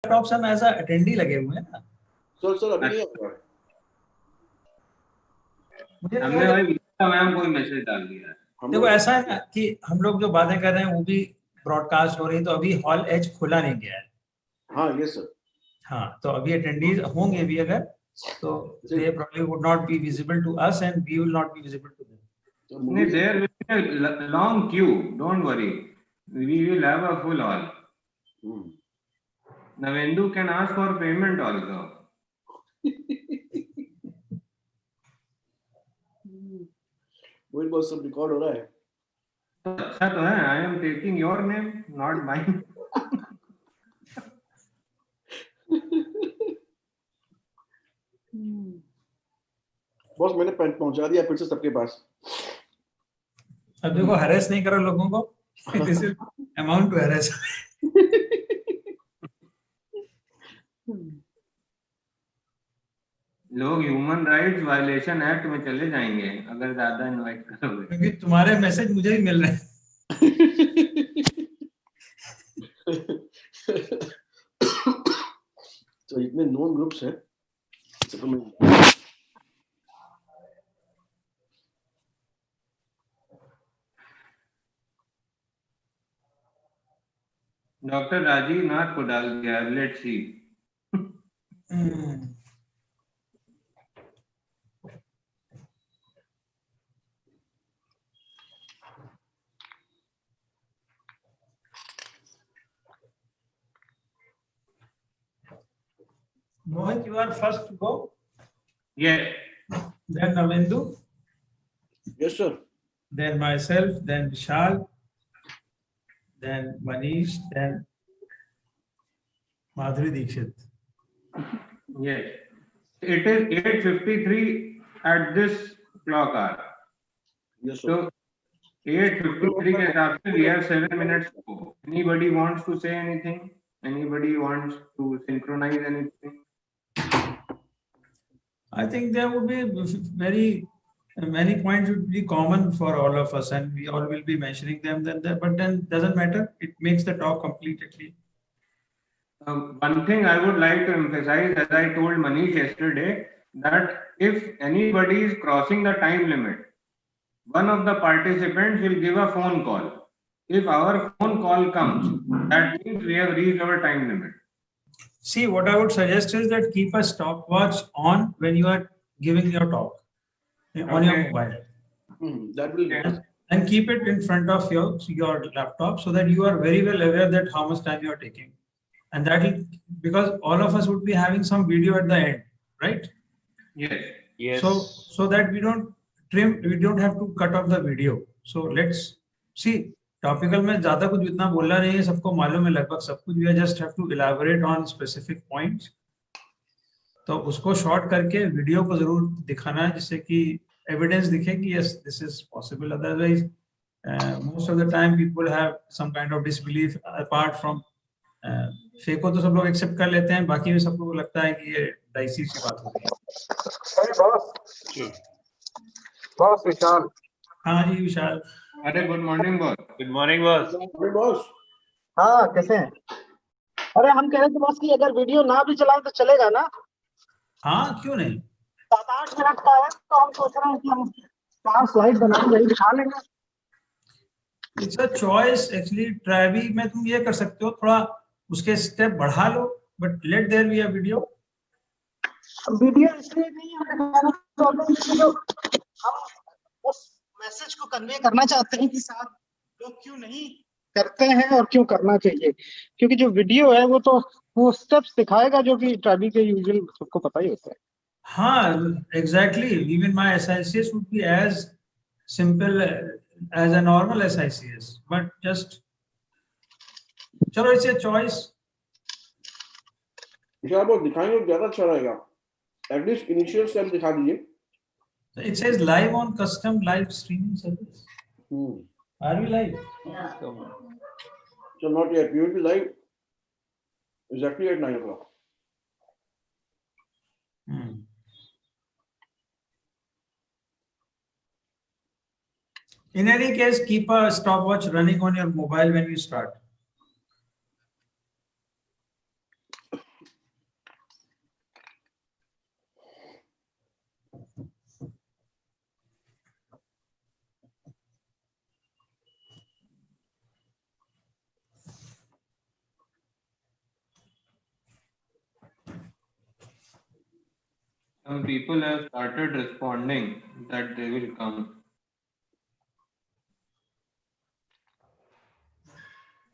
Option as a attendee लगे हुए हैं ना। सर अभी नहीं होगा। हमने भाई मैम कोई मैसेज डाल दिया है। देखो ऐसा है ना कि हम लोग जो बातें कर रहे हैं वो भी ब्रॉडकास्ट हो रही है, तो अभी हॉल एच खुला नहीं गया है। हाँ ये सर। हाँ तो अभी अटेंडीज होंगे भी अगर, तो they probably would not be visible to us and we will not be visible to them. There will be a long queue. Don't worry. We will have a full hall. Navendu can ask for payment also. वही बहुत सब record हो रहा है। तो अच्छा तो है। I am taking your name, not mine. Boss मैंने पहुंचा दिया फिर से सबके पास। अब देखो हरेस नहीं करो लोगों को, दिस इज अमाउंट टू हरेस। लोग ह्यूमन राइट्स वायलेशन एक्ट में चले जाएंगे अगर ज्यादा इनवाइट करोगे, क्योंकि तुम्हारे मैसेज मुझे ही मिल रहे हैं। तो इतने नोन ग्रुप्स हैं तो मैं डॉक्टर राजीव नाथ को डाल दिया। Let's see. Mohit, you are first to go. Yes. Then Navendu. Yes sir. Then myself. Then Vishal. Then Manish. Then Madhuri Dixit. Yes. It is 8:53 at this clock hour. Yes sir. So 8:53 के हिसाब से we have 7 minutes to go. Anybody wants to say anything? Anybody wants to synchronize anything? I think there would be many points would be common for all of us, and we all will be mentioning them. But then doesn't matter. It makes the talk complete at least. One thing I would like to emphasize, as I told Manish yesterday, that if anybody is crossing the time limit, one of the participants will give a phone call. If our phone call comes, that means we have reached our time limit. See, what I would suggest is that keep a stopwatch on when you are giving your talk on your mobile. That will and keep it in front of your laptop so that you are very well aware that how much time you are taking. And that will, because all of us would be having some video at the end, right? Yes. Yes. So that we don't have to cut off the video. So let's see. Topical में ज्यादा कुछ इतना बोलना नहीं है, सबको मालूम है लगभग सब कुछ। We just have to elaborate on specific points. तो उसको शॉर्ट करके वीडियो को जरूर दिखाना है जिससे कि एविडेंस दिखे कि yes this is possible. Otherwise most of the time people have some kind of disbelief apart from fake को तो सब लोग एक्सेप्ट कर लेते हैं, बाकी में सबको लगता है कि ये डाइसी सी बात हो रही है। बॉस विशाल। हाँ जी विशाल। अरे good morning boss. Good morning boss. Good boss. हाँ कैसे हैं? अरे हम कह रहे थे बॉस कि अगर वीडियो ना भी चलाएं तो चलेगा ना? हाँ क्यों नहीं। 7-8 मिनट का है तो हम सोच रहे हैं कि हम 4 स्लाइड बना के दिखा लेंगे। It's a choice actually. ट्राइबी में तुम ये कर सकते हो, थोड़ा उसके स्टेप बढ़ा लो, but let there be a video. Video इसलिए नहीं है, हम उस मैसेज को कन्वे करना चाहते हैं कि साथ लोग क्यों नहीं करते हैं और क्यों करना चाहिए, क्योंकि जो वीडियो है वो स्टेप्स दिखाएगा जो कि ट्राइबी के यूजुअल सबको पता ही होता है। हाँ exactly. Even my SICS would be as simple as a normal SICS, but just चलो इट्स अ चॉइस। क्या वो दिखाएंगे ज्यादा अच्छा रहेगा। एटलीस्ट इनिशियल स्टेप दिखा दीजिए। It says live on custom live streaming service. Are we live? So not yet. We will be live exactly at 9 o'clock. In any case, keep a stopwatch running on your mobile when you start. Some people have started responding that they will come.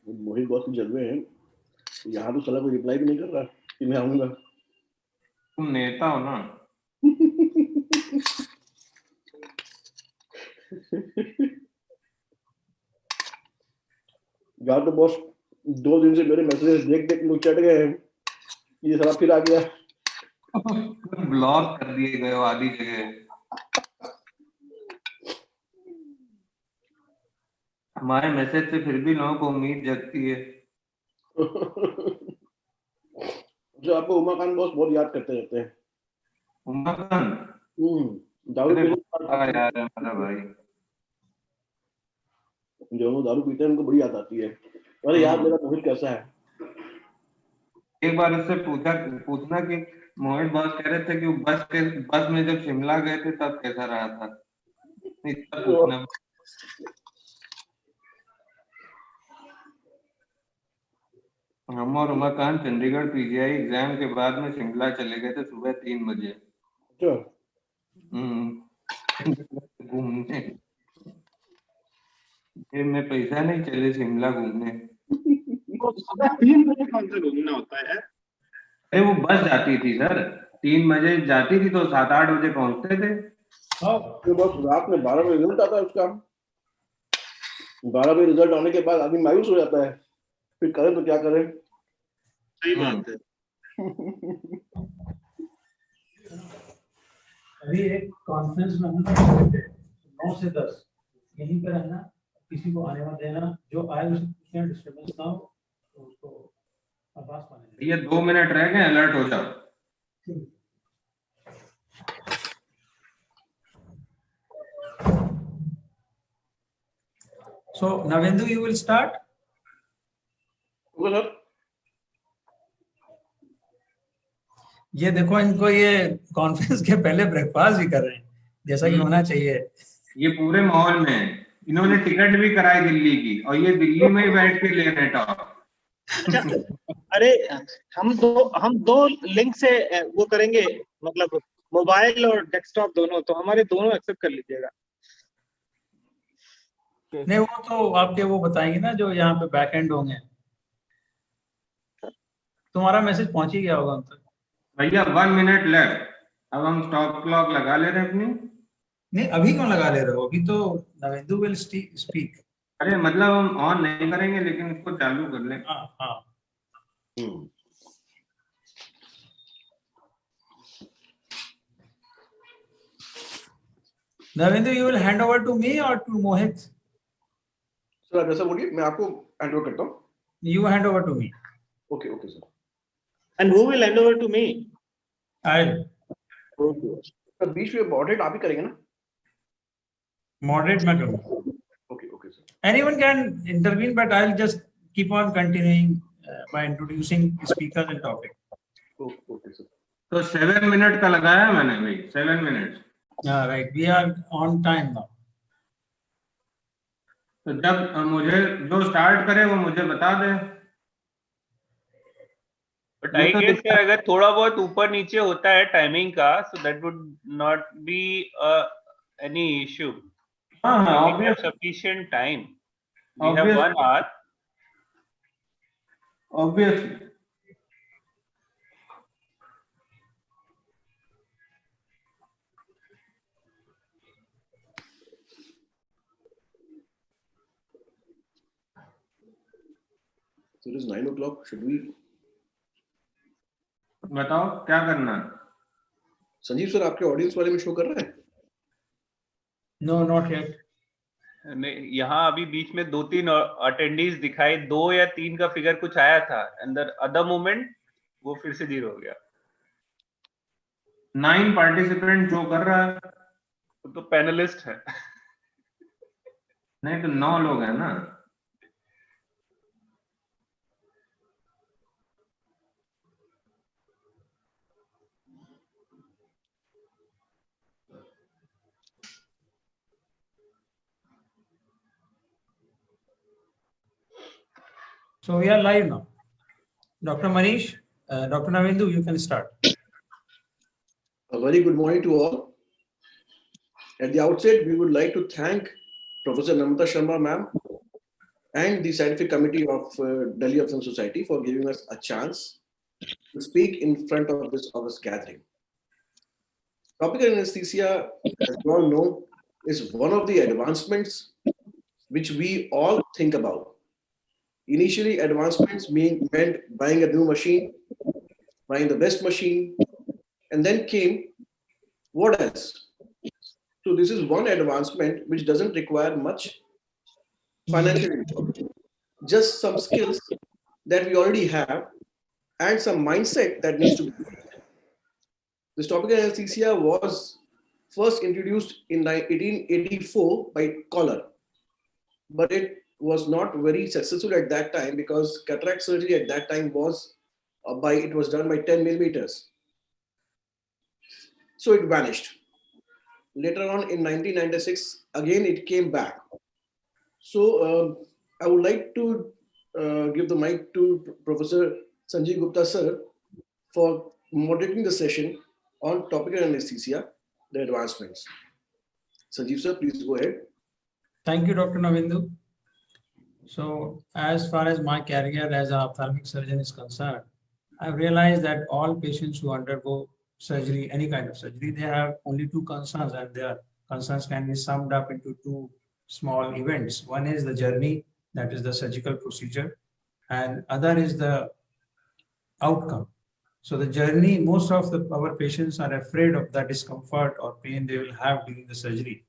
मोहित बहुत कुछ जलवे हैं यहाँ तो साला कोई reply भी नहीं कर रहा कि मैं आऊंगा तुम नेता हो ना यार तो बॉस 2 दिन से मेरे मैसेजेस देख देख लोग चढ़ गए हैं ये साला फिर आ गया ब्लॉक कर दिए गए हो आधी जगह हमारे मैसेज से फिर भी लोगों को उम्मीद जगती है जो आपको उमाकांत बॉस बहुत याद करते रहते हैं उमाकांत दारू अरे पीते यार है मेरा भाई जो लोग दारू पीते हैं उनको बड़ी याद आती है अरे यार मेरा मोहित कैसा है एक बार उससे पूछना कि मोहित बॉस कह रहे थे कि बस में जब शिमला गए थे तब कैसा रहा था इतना पूछना हम और उमाकांत चंडीगढ़ पीजीआई एग्जाम के बाद में शिमला चले गए थे सुबह 3 बजे अच्छा घूमने जेब में पैसा नहीं चले शिमला घूमने सुबह 3 बजे कौन सा घूमना होता है अरे वो बस जाती थी सर 3 बजे जाती थी तो 7-8 बजे पहुंचते थे तो बस रात में 12 बजे रिजल्ट आता है उसका 12 बजे रिजल्ट आने के बाद आदमी मायूस हो जाता है फिर करें तो क्या करें सही बात है अभी एक कॉन्फ्रेंस में हम 9 से 10 यहीं पे रहना किसी को आने मत देना जो आए उसे पूछना डिस्टर्बेंस ना हो तो उसको आवाज पाने ये 2 मिनट रह गए अलर्ट हो जाओ So Navendu, you will start. Okay sir ये देखो इनको ये कॉन्फ्रेंस के पहले ब्रेकफास्ट भी कर रहे हैं जैसा कि होना चाहिए ये पूरे माहौल में है इन्होंने टिकट भी कराई दिल्ली की और ये दिल्ली में ही बैठ के ले रहे टॉप अरे हम दो लिंक से वो करेंगे मतलब मोबाइल और डेस्कटॉप दोनों तो हमारे दोनों एक्सेप्ट कर लीजिएगा नहीं वो तो आपके वो बताएंगे ना जो यहाँ पे बैक एंड होंगे तुम्हारा मैसेज पहुंच ही गया होगा उन तक भैया 1 मिनट लेफ्ट अब हम स्टॉप क्लॉक लगा ले रहे हैं अपनी नहीं अभी क्यों लगा ले रहे हो अभी तो नवेंदु विल स्पीक अरे मतलब हम ऑन नहीं करेंगे लेकिन इसको चालू कर लें हाँ Navendu, you will hand over to me or to Mohit? Sir आप ऐसा बोलिए मैं आपको हैंड ओवर करता हूँ You hand over to me. Okay okay sir and who will hand over to me I'll sir बीच में मॉडरेट आप ही करेंगे ना moderate मैं करूँगा. Okay okay sir Anyone can intervene, but I'll just keep on continuing by introducing speakers and topic. Okay sir तो 7 minute का लगाया मैंने भाई 7 minute Yeah, right. We are on time now. तो जब मुझे जो स्टार्ट करे वो मुझे बता दे बट आई गेस यार अगर थोड़ा बहुत ऊपर नीचे होता है टाइमिंग का so that would not be any issue हाँ हाँ we obvious have sufficient time we have 1 hour obviously So it is 9 o'clock. Should we? बताओ क्या करना है संजीव सर आपके ऑडियंस वाले में शो कर रहा है No, not yet. नहीं यहाँ अभी बीच में 2-3 अटेंडीज दिखाई 2 या 3 का फिगर कुछ आया था अंदर अदर मोमेंट वो फिर से 0 हो गया 9 पार्टिसिपेंट जो कर रहा है तो पैनलिस्ट है नहीं तो 9 लोग हैं ना So we are live now. Dr. Manish, Dr. Navendu, you can start. Hello very good morning to all. At the outset, we would like to thank Professor Namrata Sharma ma'am and the Scientific Committee of Delhi Ophthalmic Society for giving us a chance to speak in front of this August gathering. Topical anesthesia, as you all know, is one of the advancements which we all think about. Initially, advancements meant buying a new machine, buying the best machine, and then came what else? So this is one advancement which doesn't require much financial input, just some skills that we already have and some mindset that needs to be built. This topical anesthesia was first introduced in 1884 by Koller, but it was not very successful at that time because cataract surgery at that time was done by 10 millimeters. So it vanished. Later on in 1996, again it came back. So I would like to give the mic to Professor Sanjeev Gupta sir for moderating the session on topical anesthesia, the advancements. Sanjeev sir, please go ahead. Thank you, Dr. Navindu. So as far as my career as an ophthalmic surgeon is concerned, I've realized that all patients who undergo surgery, any kind of surgery, they have only two concerns, and their concerns can be summed up into two small events. One is the journey, that is the surgical procedure, and other is the outcome. So the journey, most of our patients are afraid of the discomfort or pain they will have during the surgery.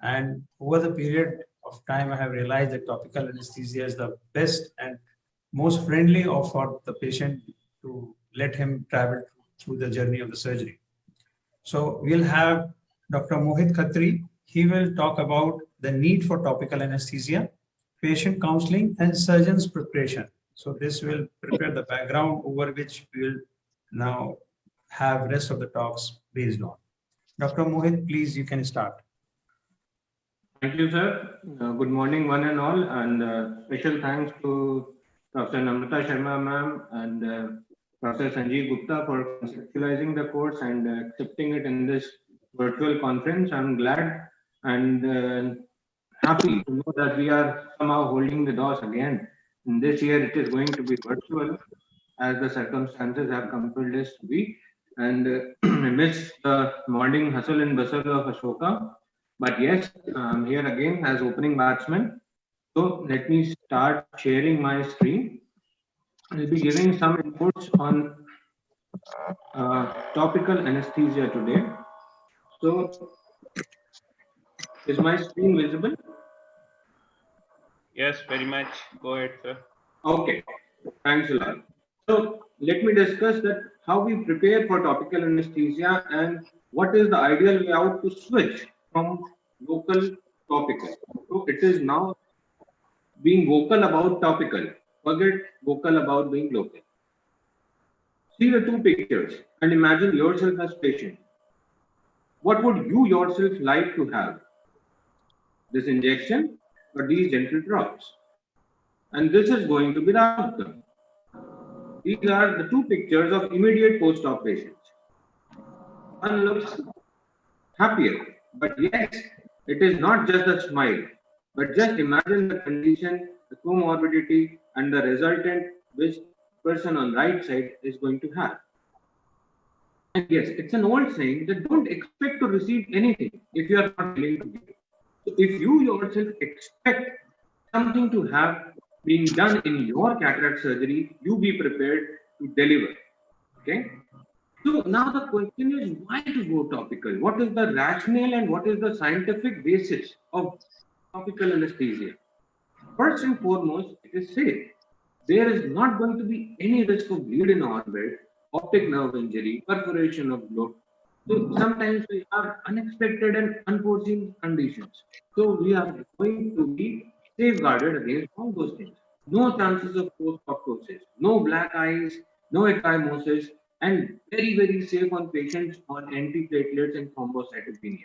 And over the period of time, I have realized that topical anesthesia is the best and most friendly for the patient to let him travel through the journey of the surgery. So we'll have Dr. Mohit Khatri. He will talk about the need for topical anesthesia, patient counseling, and surgeon's preparation. So this will prepare the background over which we will now have rest of the talks based on. Dr. Mohit, please, you can start. Thank you, sir. Good morning, one and all, and special thanks to Professor Namrata Sharma ma'am and Professor Sanjeev Gupta for conceptualizing the course and accepting it in this virtual conference. I'm glad and happy to know that we are somehow holding the doors again. In this year, it is going to be virtual as the circumstances have compelled us to be. And amidst the morning hustle and bustle of Ashoka, but yes, I'm here again as opening batsman. So let me start sharing my screen. I'll be giving some inputs on topical anesthesia today. So is my screen visible? Yes, very much. Go ahead, sir. Okay, thanks a lot. So let me discuss that how we prepare for topical anesthesia and what is the ideal way out to switch from local to topical. So it is now being vocal about topical. Forget vocal about being local. See the two pictures and imagine yourself as patient. What would you yourself like to have? This injection or these gentle drops? And this is going to be the outcome. These are the two pictures of immediate post-op patients. One looks happier, but yes, it is not just a smile, but just imagine the condition, the comorbidity, and the resultant which person on right side is going to have. And yes, it's an old saying that don't expect to receive anything if you are not willing to give it. So if you yourself expect something to have being done in your cataract surgery, you be prepared to deliver. Okay. So now the question is why to go topical? What is the rationale and what is the scientific basis of topical anesthesia? First and foremost, it is safe. There is not going to be any risk of bleed in orbit, optic nerve injury, perforation of blood. So sometimes we have unexpected and unforeseen conditions. So we are going to be safeguarded against all those things. No chances of post-proptosis, no black eyes, no ecchymosis, and very, very safe on patients on antiplatelets and thrombocytopenia.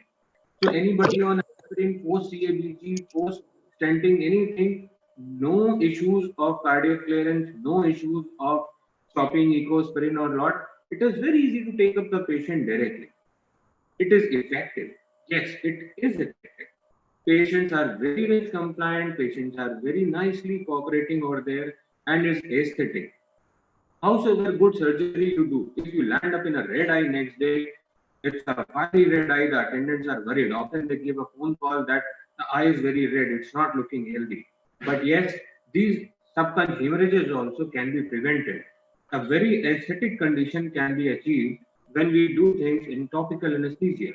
So anybody on aspirin, post-CABG, post-stenting, anything, no issues of cardiac clearance, no issues of stopping echosprin or lot. It is very easy to take up the patient directly. it is effective. Yes, it is effective. Patients are very much compliant, patients are very nicely cooperating over there, and it's aesthetic. Howsoever good surgery you do, if you land up in a red eye next day, it's a fiery red eye, the attendants are worried. Often they give a phone call that the eye is very red, it's not looking healthy. But yes, these subconjunctival hemorrhages also can be prevented. A very aesthetic condition can be achieved when we do things in topical anesthesia.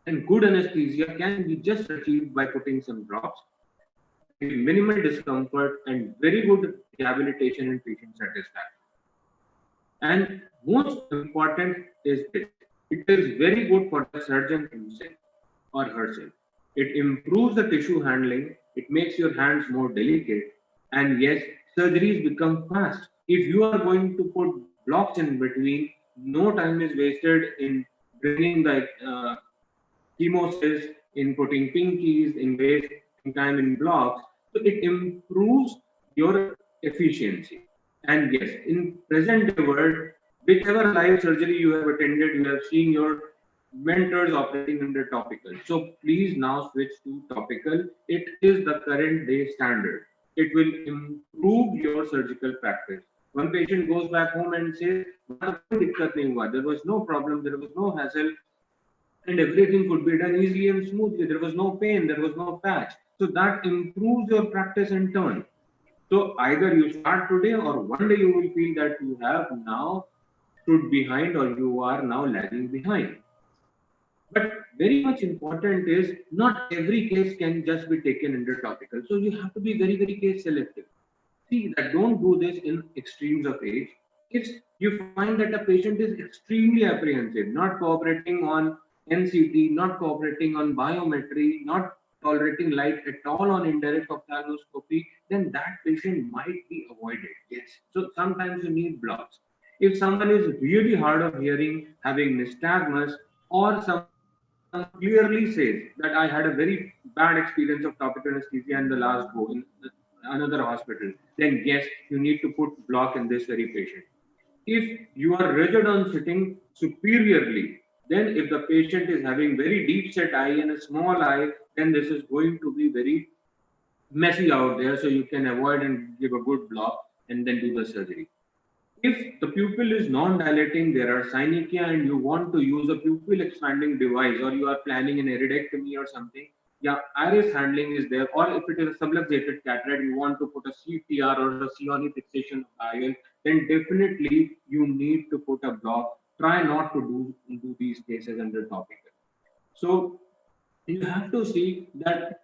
And good anesthesia can be just achieved by putting some drops, with minimal discomfort and very good rehabilitation and patient satisfaction. And most important is this: it is very good for the surgeon himself or herself. It improves the tissue handling, it makes your hands more delicate, and yes, surgeries become fast. If you are going to put blocks in between, no time is wasted in bringing the chemosis, in putting pinkies, in wasting time in blocks. So it improves your efficiency. And yes, in present day world, whichever live surgery you have attended, you have seen your mentors operating under topical. So please now switch to topical. It is the current day standard. It will improve your surgical practice. One patient goes back home and says, there was no problem, there was no hassle, and everything could be done easily and smoothly. There was no pain, there was no patch. So that improves your practice in turn. So either you start today or one day you will feel that you have now stood behind or you are now lagging behind. But very much important is not every case can just be taken under topical. So you have to be very, very case selective. See that don't do this in extremes of age. If you find that a patient is extremely apprehensive, not cooperating on NCT, not cooperating on biometry, not tolerating light at all on indirect ophthalmoscopy, then that patient might be avoided. Yes. So sometimes you need blocks. If someone is really hard of hearing, having nystagmus, or some clearly says that I had a very bad experience of topical anesthesia in the last go in another hospital, then yes, you need to put block in this very patient. If you are rigid on sitting superiorly, then if the patient is having very deep set eye and a small eye, then this is going to be very messy out there. So you can avoid and give a good block and then do the surgery. If the pupil is non-dilating, there are synechia, and you want to use a pupil expanding device, or you are planning an iridectomy or something, yeah, iris handling is there. Or if it is a subluxated cataract, you want to put a CTR or a Cioni fixation of IOL, then definitely you need to put a block. Try not to do these cases under topical. So you have to see that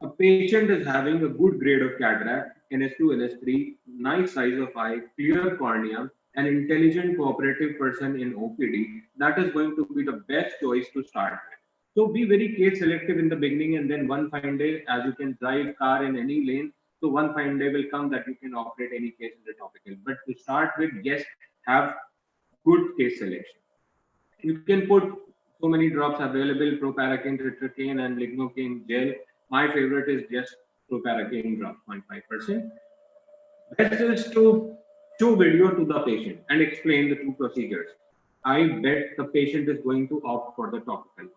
a patient is having a good grade of cataract, NS2, NS3, nice size of eye, clear cornea, an intelligent cooperative person in OPD, that is going to be the best choice to start with. So be very case selective in the beginning, and then one fine day, as you can drive car in any lane, so one fine day will come that you can operate any case in the topical. But to start with, yes, have good case selection. You can put so many drops available, proparacaine, tetracaine, and lignocaine gel. My favorite is just proparacaine drop, 0.5%. Best is to show video to the patient and explain the two procedures. I bet the patient is going to opt for the topical one.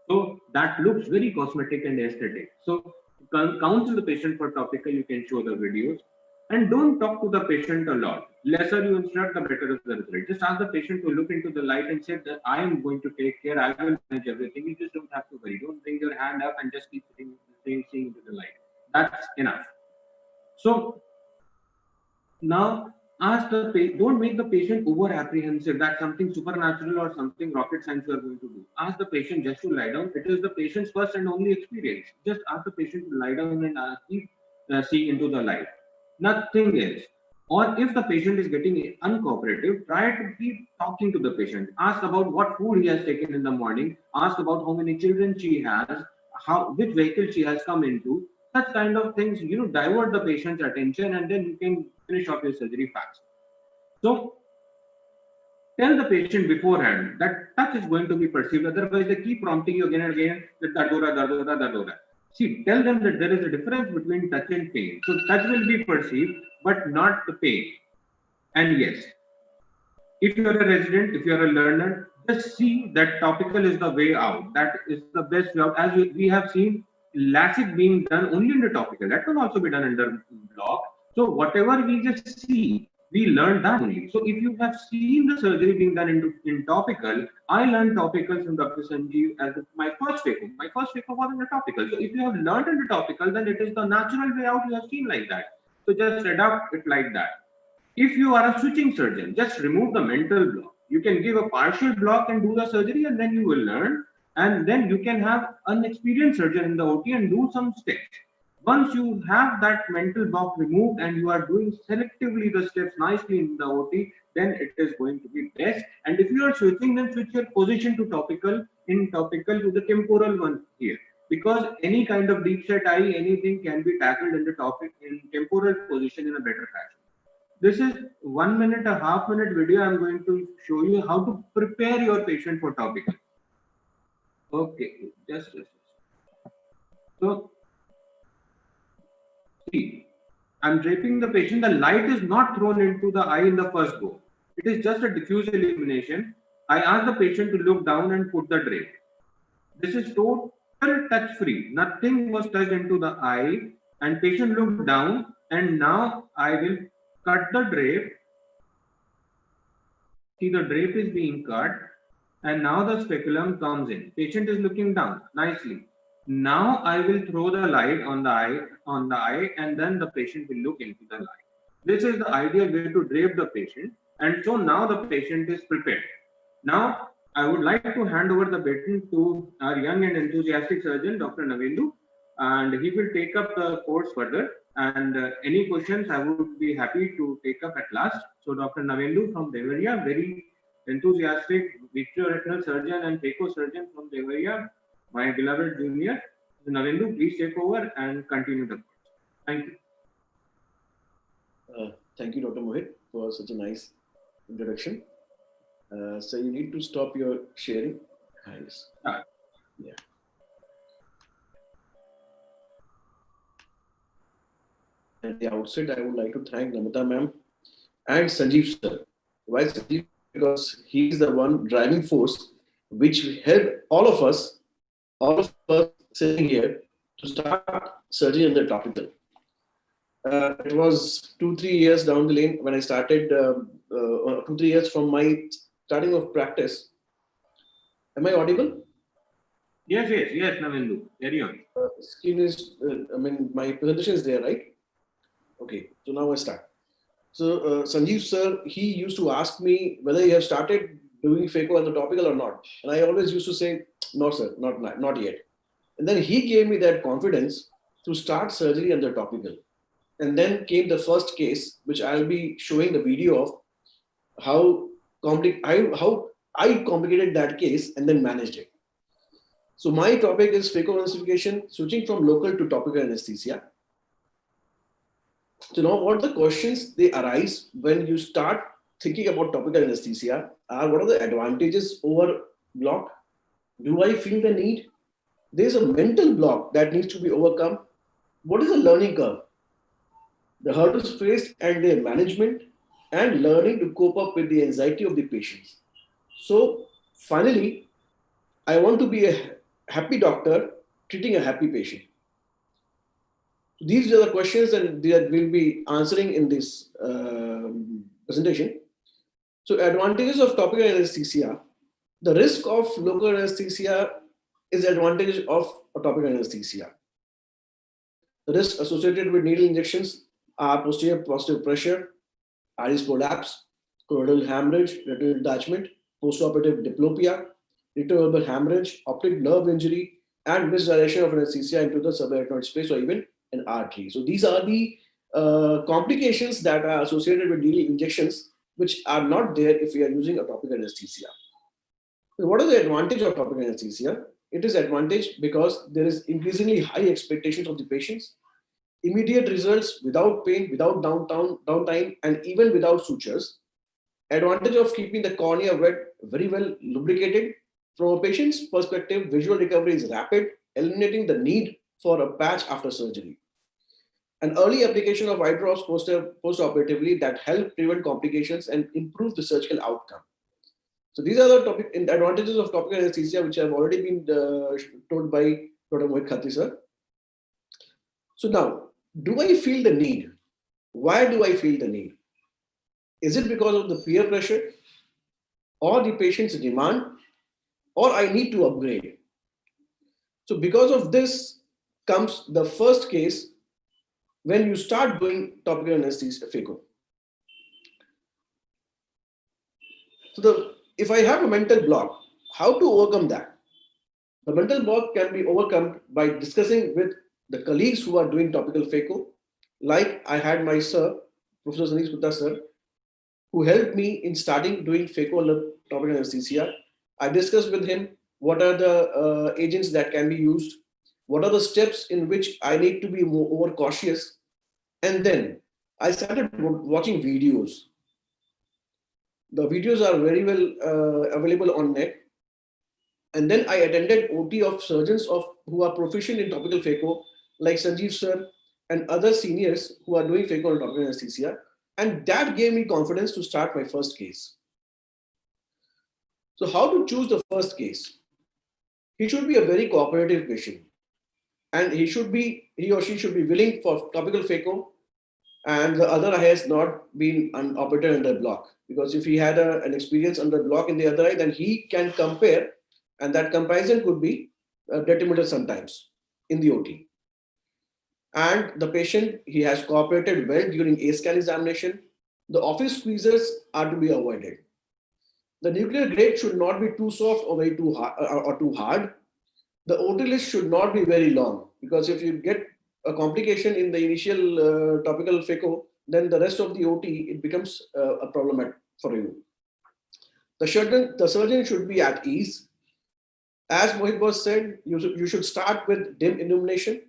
So that looks very cosmetic and aesthetic. So counsel the patient for topical, you can show the videos. And don't talk to the patient a lot. Lesser you instruct, the better is the result. Just ask the patient to look into the light and say that I am going to take care, I will manage everything. You just don't have to worry. Don't bring your hand up and just keep seeing into the light. That's enough. So now ask the patient, don't make the patient over apprehensive that something supernatural or something rocket science you are going to do. Ask the patient just to lie down. It is the patient's first and only experience. Just ask the patient to lie down and keep seeing into the light. Nothing else. Or if the patient is getting uncooperative, try to keep talking to the patient. Ask about what food he has taken in the morning. Ask about how many children she has, which vehicle she has come into. Such kind of things, divert the patient's attention, and then you can finish off your surgery fast. So tell the patient beforehand that touch is going to be perceived. Otherwise, they keep prompting you again and again that dadora, dadora, dadora. See, tell them that there is a difference between touch and pain. So touch will be perceived, but not the pain. And yes, if you are a resident, if you are a learner, just see that topical is the way out. That is the best way out. As we have seen LASIK being done only in the topical. That can also be done in the block. So whatever we just see, we learn that only. So if you have seen the surgery being done in topical, I learned topical from Dr. Sanjeev as my first phaco. My first phaco was in the topical. So if you have learned in the topical, then it is the natural way out you have seen like that. So just adapt it like that. If you are a switching surgeon, just remove the mental block. You can give a partial block and do the surgery, and then you will learn. And then you can have an experienced surgeon in the OT and do some steps. Once you have that mental block removed and you are doing selectively the steps nicely in the OT, then it is going to be best. And if you are switching, then switch your position to topical, in topical to the temporal one here. Because any kind of deep set eye, anything can be tackled in the topic in temporal position in a better fashion. This is 1 minute, a half-minute video. I'm going to show you how to prepare your patient for topical. Okay, just. So, see, I'm draping the patient. The light is not thrown into the eye in the first go. It is just a diffuse illumination. I ask the patient to look down and put the drape. This is total touch-free. Nothing was touched into the eye, and patient looked down, and now I will cut the drape. See, the drape is being cut, and now the speculum comes in. Patient is looking down nicely. Now I will throw the light on the eye, and then the patient will look into the light. This is the ideal way to drape the patient, and so now the patient is prepared. Now I would like to hand over the baton to our young and enthusiastic surgeon, Dr. Navendu, and he will take up the course further. And any questions I would be happy to take up at last. So Dr. Navendu from Devariya, very enthusiastic vitreoretinal surgeon and phaco surgeon from Devariya, my beloved junior. Navendu, please take over and continue the course. Thank you. Thank you, Dr. Mohit, for such a nice introduction. So you need to stop your sharing. Yes. Yeah. At the outset, I would like to thank Namita ma'am and Sanjeev sir. Why Sanjeev? Because he is the one driving force which helped all of us sitting here to start surgery in the topical. It was 2-3 years down the lane when I started, 2-3 years from my starting of practice. Am I audible? Yes, Navendu, carry on. Screen is, my presentation is there, right? Okay, so now I start. So Sanjeev sir, he used to ask me whether you have started doing phaco on the topical or not. And I always used to say, no sir, not yet. And then he gave me that confidence to start surgery on the topical. And then came the first case, which I'll be showing the video of how I complicated that case and then managed it. So my topic is phacoemulsification, switching from local to topical anesthesia. So now what the questions they arise when you start thinking about topical anesthesia are: what are the advantages over block? Do I feel the need? There's a mental block that needs to be overcome. What is the learning curve? The hurdles faced and their management, and learning to cope up with the anxiety of the patients. So finally, I want to be a happy doctor treating a happy patient. These are the questions that we'll be answering in this presentation. So advantages of topical anesthesia. The risk of local anesthesia is the advantage of a topical anesthesia. The risks associated with needle injections are posterior positive pressure, iris prolapse, choroidal hemorrhage, retinal detachment, postoperative diplopia, retroverbal hemorrhage, optic nerve injury, and misdirection of anesthesia into the subarachnoid space or even an artery. So these are the complications that are associated with needle injections, which are not there if we are using a topical anesthesia. So what is the advantage of topical anesthesia? It is advantage because there is increasingly high expectations of the patients, immediate results without pain, without downtime, and even without sutures. Advantage of keeping the cornea wet, very well lubricated. From a patient's perspective, visual recovery is rapid, eliminating the need for a patch after surgery. An early application of eye drops post-operatively that help prevent complications and improve the surgical outcome. So these are the topic advantages of topical anesthesia, which have already been told by Dr. Mohit Khatri sir. So now, do I feel the need? Why do I feel the need? Is it because of the peer pressure or the patient's demand, or I need to upgrade? So because of this comes the first case when you start doing topical anesthesia phaco. So if I have a mental block, how to overcome that? The mental block can be overcome by discussing with the colleagues who are doing topical phaco, like I had my sir, Professor Saneesh Gupta sir, who helped me in starting doing phaco topical anesthesia. I discussed with him what are the agents that can be used, what are the steps in which I need to be more cautious, and then I started watching videos. The videos are very well available on net. And then I attended OT of surgeons who are proficient in topical phaco, like Sanjeev sir and other seniors who are doing phaco and topical anesthesia. And that gave me confidence to start my first case. So how to choose the first case? He should be a very cooperative patient. And he or she should be willing for topical phaco, and the other eye has not been operated under block. Because if he had an experience under block in the other eye, then he can compare, and that comparison could be detrimental sometimes in the OT. And the patient, he has cooperated well during A-scan examination. The office squeezers are to be avoided. The nuclear grade should not be too soft or very too hard. The OT list should not be very long, because if you get a complication in the initial topical phaco, then the rest of the OT, it becomes a problem for you. The surgeon should be at ease. As Mohit was said, you should start with dim illumination.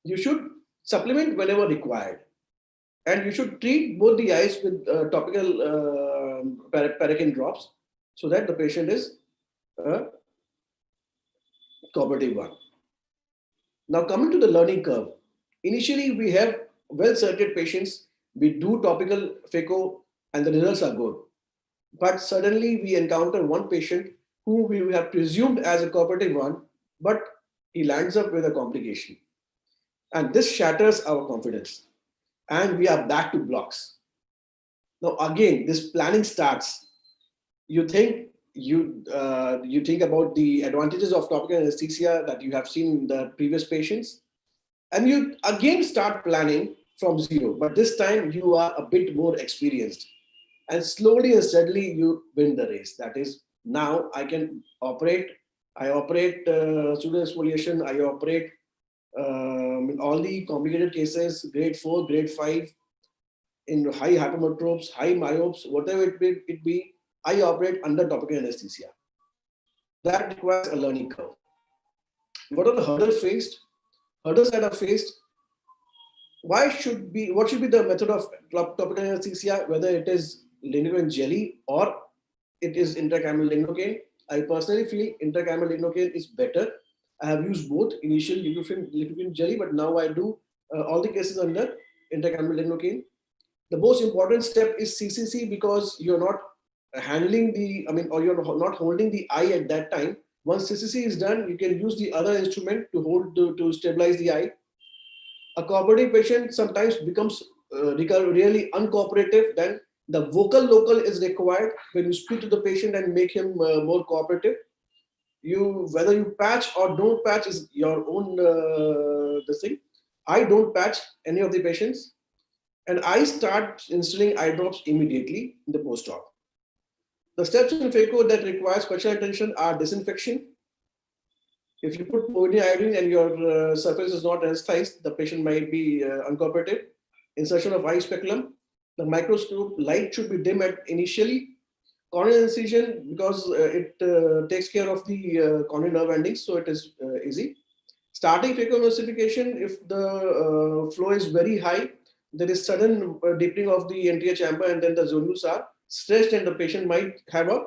You should supplement whenever required. And you should treat both the eyes with topical paraffin drops, so that the patient is a cooperative one. Now coming to the learning curve. Initially, we have well-selected patients. We do topical phaco and the results are good. But suddenly we encounter one patient who we have presumed as a cooperative one, but he lands up with a complication. And this shatters our confidence. And we are back to blocks. Now again, this planning starts. You think about the advantages of topical anesthesia that you have seen in the previous patients, and you again start planning from zero. But this time you are a bit more experienced, and slowly and steadily you win the race. That is, now I can operate. I operate pseudoexfoliation. I operate in all the complicated cases, grade 4, grade 5, in high hypermetropes, high myopes, whatever it be, I operate under topical anesthesia. That requires a learning curve. What are the hurdles faced? Hurdles that are faced. What should be the method of topical anesthesia, whether it is lidocaine jelly or it is intracameral lidocaine? I personally feel intracameral lidocaine is better. I have used both, initial lidocaine jelly, but now I do all the cases under intracameral lidocaine. The most important step is CCC, because you're not handling you're not holding the eye at that time. Once CCC is done, you can use the other instrument to stabilize the eye. A cooperative patient sometimes becomes really uncooperative. Then the vocal local is required when you speak to the patient and make him more cooperative. Whether you patch or don't patch is your own thing. I don't patch any of the patients, and I start instilling eye drops immediately in the post-op. The steps in phaco that require special attention are disinfection. If you put povidone iodine and your surface is not anesthetized, the patient might be uncooperative. Insertion of eye speculum. The microscope light should be dim initially. Corneal incision, because it takes care of the corneal nerve endings, so it is easy. Starting phacoemulsification, if the flow is very high, there is sudden deepening of the anterior chamber, and then the zonules are stretched and the patient might have a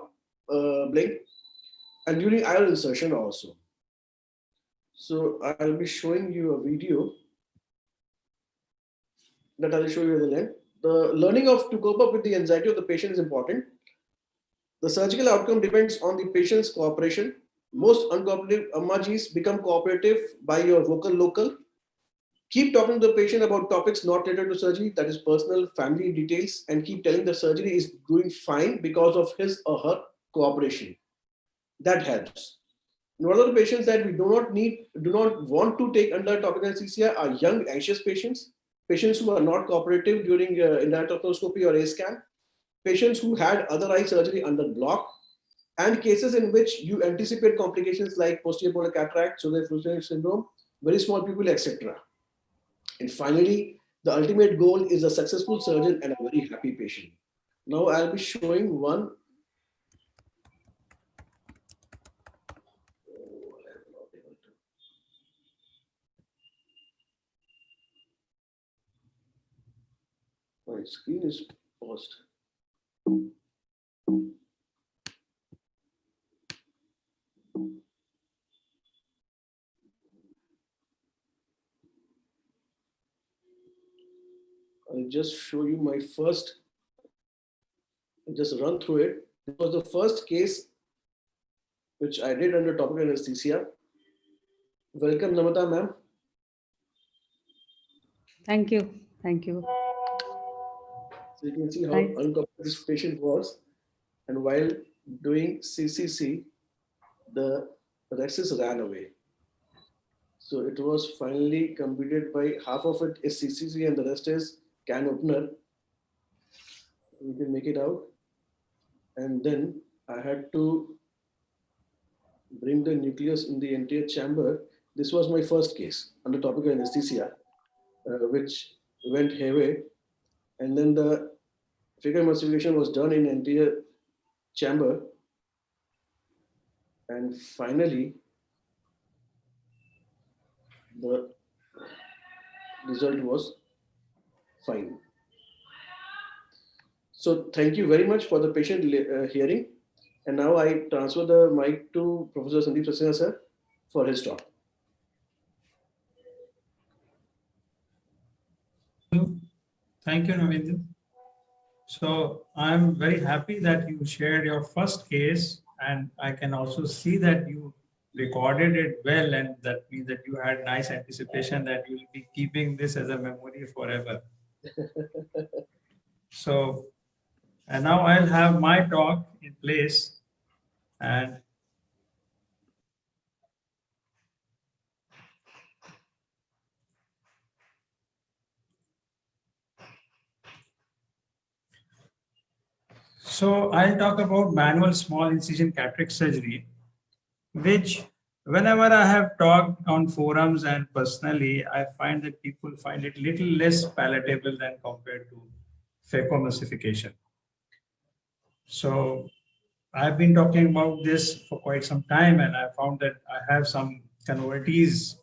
blink. And during IOL insertion also. So I'll be showing you a video that I'll show you at the end. The learning to cope up with the anxiety of the patient is important. The surgical outcome depends on the patient's cooperation. Most uncooperative Ammajis become cooperative by your vocal local. Keep talking to the patient about topics not related to surgery, that is personal, family details, and keep telling the surgery is doing fine because of his or her cooperation. That helps. One of the patients that we do not want to take under topical anesthesia are young, anxious patients, patients who are not cooperative during indirect arthroscopy or A scan, patients who had other eye surgery under block, and cases in which you anticipate complications like posterior polar cataract, Sugar syndrome, very small pupil, etc. And finally, the ultimate goal is a successful surgeon and a very happy patient. Now I'll be showing one. My screen is paused. I'll just show you my first, just run through it. It was the first case which I did under topical anesthesia. Welcome, Namata ma'am. Thank you. Thank you. So you can see how Right. uncomfortable this patient was. And while doing CCC, the rhexis ran away. So it was finally completed by half of it is CCC and the rest is can opener. You can make it out. And then I had to bring the nucleus in the anterior chamber. This was my first case under topical anesthesia, which went hayway. And then the figure emulsification was done in anterior chamber. And finally, the result was fine. So thank you very much for the patient hearing. And now I transfer the mic to Professor Sandeep Saxena sir for his talk. Thank you, Navindra. So I'm very happy that you shared your first case, and I can also see that you recorded it well, and that means that you had nice anticipation that you will be keeping this as a memory forever. So, and now I'll have my talk in place, and so I'll talk about manual small incision cataract surgery, which whenever I have talked on forums and personally, I find that people find it little less palatable than compared to phacoemulsification. So I've been talking about this for quite some time, and I found that I have some convertees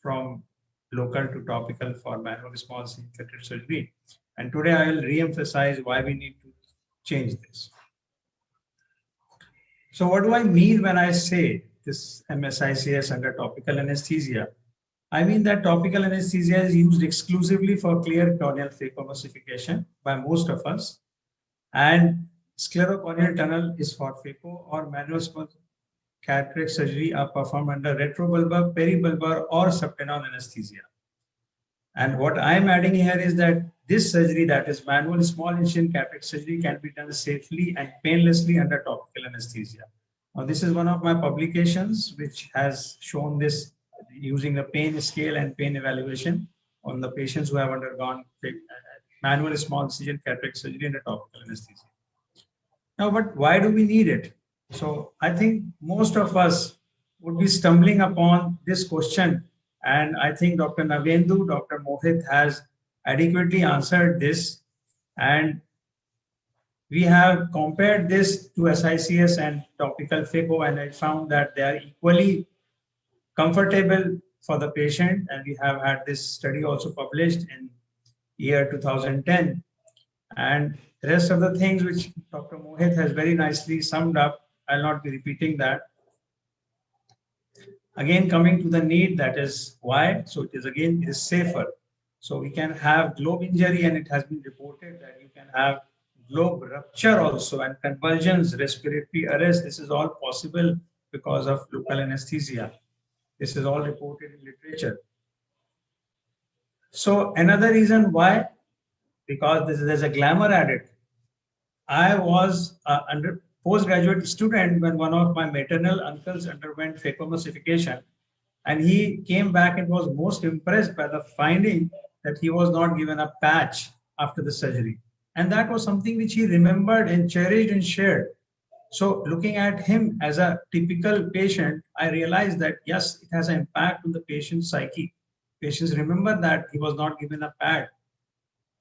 from local to topical for manual small incision cataract surgery. And today I will re-emphasize why we need to change this. So what do I mean when I say this MSICS under topical anesthesia? I mean that topical anesthesia is used exclusively for clear corneal phacoemulsification by most of us, and sclerocorneal tunnel is for phaco, or manual small cataract surgery are performed under retrobulbar, peribulbar, or subtenon anesthesia. And what I'm adding here is that this surgery, that is manual small incision cataract surgery, can be done safely and painlessly under topical anesthesia. Now, this is one of my publications which has shown this using the pain scale and pain evaluation on the patients who have undergone manual small incision cataract surgery under topical anesthesia. Now, but why do we need it? So I think most of us would be stumbling upon this question, and I think Dr. Navendu, Dr. Mohit has adequately answered this, and we have compared this to SICS and topical phaco, and I found that they are equally comfortable for the patient, and we have had this study also published in year 2010. And the rest of the things which Dr. Mohit has very nicely summed up, I'll not be repeating that. Again, coming to the need, that is why. So it is safer. So we can have globe injury, and it has been reported that you can have globe rupture also and convulsions, respiratory arrest. This is all possible because of local anesthesia. This is all reported in literature. So another reason why, because there's a glamour added. I was under postgraduate student when one of my maternal uncles underwent phacoemulsification, and he came back and was most impressed by the finding that he was not given a patch after the surgery. And that was something which he remembered and cherished and shared. So looking at him as a typical patient, I realized that yes, it has an impact on the patient's psyche. Patients remember that he was not given a pad.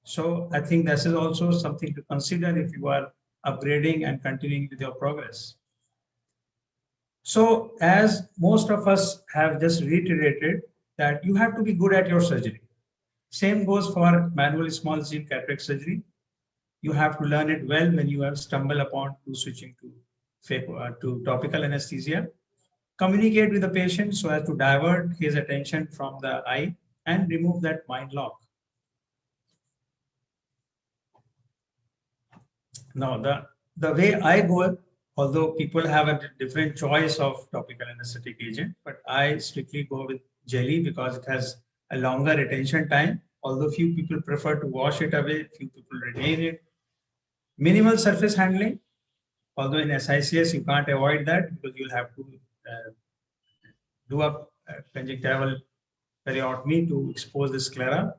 So I think this is also something to consider if you are upgrading and continuing with your progress. So as most of us have just reiterated that you have to be good at your surgery. Same goes for manual small incision cataract surgery. You have to learn it well when you have stumbled upon to switching to topical anesthesia. Communicate with the patient so as to divert his attention from the eye and remove that mind lock. Now, the way I go, although people have a different choice of topical anesthetic agent, but I strictly go with jelly because it has a longer retention time. Although few people prefer to wash it away, few people retain it. Minimal surface handling, although in SICS you can't avoid that because you'll have to do a conjunctival periotomy to expose the sclera.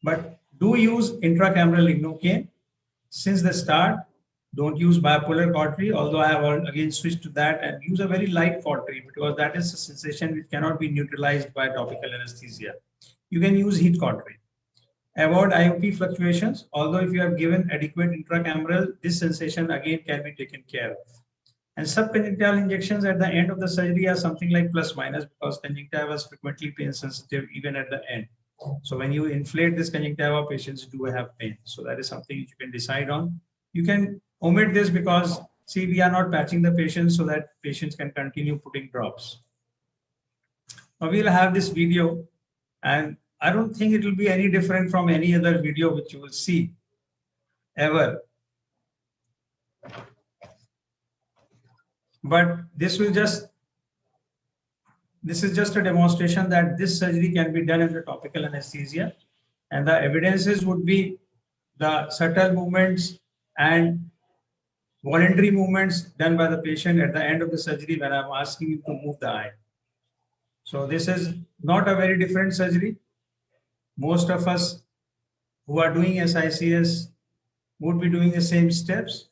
But do use intracameral lignocaine since the start. Don't use bipolar cautery, although I have again switched to that, and use a very light cautery because that is a sensation which cannot be neutralized by topical anesthesia. You can use heat cautery. Avoid IOP fluctuations, although if you have given adequate intracameral, this sensation again can be taken care of. And subconjunctival injections at the end of the surgery are something like plus minus because conjunctiva is frequently pain sensitive even at the end. So when you inflate this conjunctiva, patients do have pain. So that is something you can decide on. You can omit this because, see, we are not patching the patients so that patients can continue putting drops. Now we'll have this video, and I don't think it will be any different from any other video which you will see ever. But this is just a demonstration that this surgery can be done under topical anesthesia, and the evidences would be the subtle movements and voluntary movements done by the patient at the end of the surgery when I'm asking him to move the eye. So this is not a very different surgery. Most of us who are doing SICS would be doing the same steps.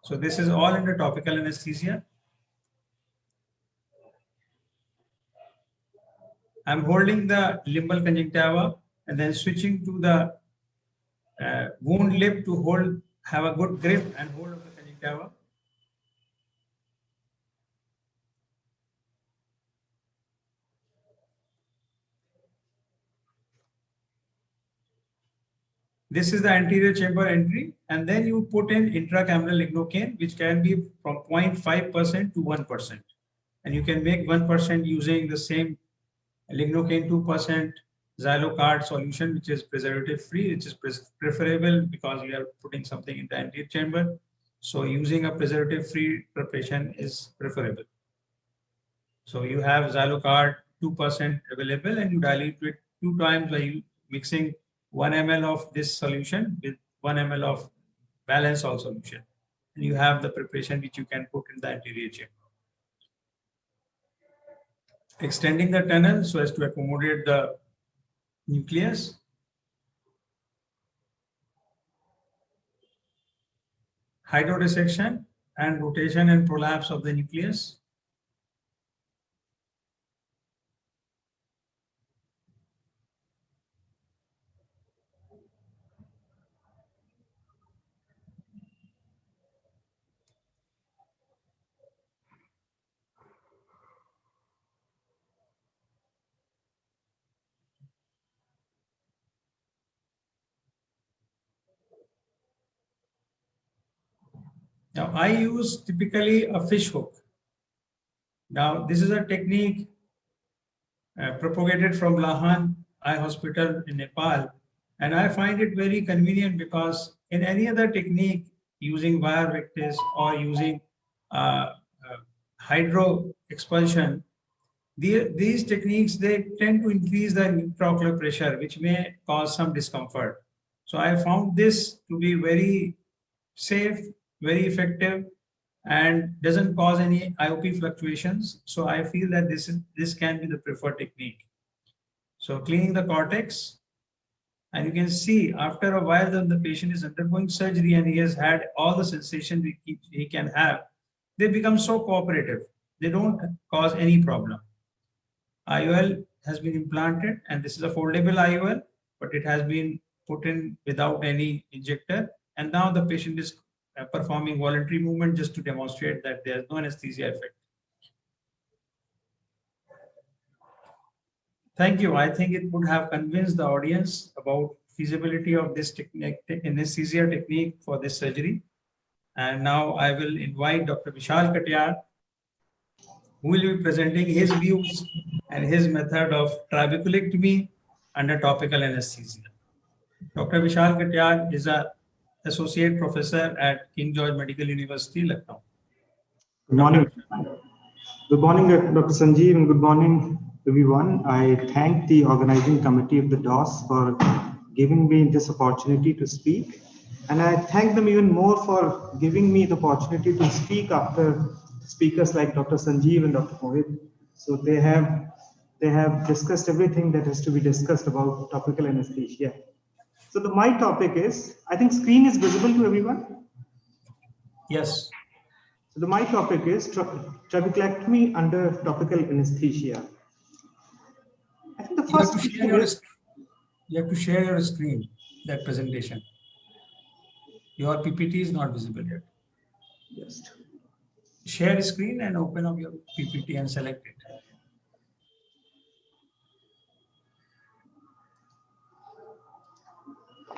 So this is all under topical anesthesia. I'm holding the limbal conjunctiva and then switching to the wound lip to have a good grip and hold of the conjunctiva. This is the anterior chamber entry, and then you put in intracameral lignocaine, which can be from 0.5% to 1%. And you can make 1% using the same lignocaine 2% Xylocard solution, which is preservative free, which is preferable because we are putting something in the anterior chamber. So using a preservative free preparation is preferable. So you have Xylocard 2% available, and you dilute it 2 times by mixing 1 ml of this solution with 1 ml of balance salt solution. And you have the preparation which you can put in the anterior chamber. Extending the tunnel so as to accommodate the nucleus. Hydrodissection and rotation and prolapse of the nucleus. Now I use typically a fish hook. Now this is a technique propagated from Lahan Eye Hospital in Nepal, and I find it very convenient because in any other technique using wire victis or using hydro expulsion, these techniques, they tend to increase the intraocular pressure, which may cause some discomfort. So I found this to be very safe, very effective, and doesn't cause any IOP fluctuations. So I feel that this can be the preferred technique. So cleaning the cortex, and you can see after a while when the patient is undergoing surgery and he has had all the sensation he can have, they become so cooperative. They don't cause any problem. IOL has been implanted, and this is a foldable IOL, but it has been put in without any injector. And now the patient is performing voluntary movement just to demonstrate that there is no anesthesia effect. Thank you. I think it would have convinced the audience about feasibility of this technique, anesthesia technique for this surgery. And now I will invite Dr. Vishal Katiyar, who will be presenting his views and his method of trabeculectomy under topical anesthesia. Dr. Vishal Katiyar is an associate professor at King George Medical University, Lucknow. Good morning. Good morning, Dr. Sanjeev, and good morning, everyone. I thank the organizing committee of the DOS for giving me this opportunity to speak. And I thank them even more for giving me the opportunity to speak after speakers like Dr. Sanjeev and Dr. Mohit. So they have discussed everything that has to be discussed about topical anesthesia. So my topic is, I think screen is visible to everyone? Yes. So my topic is trabeculectomy under topical anesthesia. I think the first you have to share your screen, that presentation. Your PPT is not visible yet. Just share screen and open up your PPT and select it.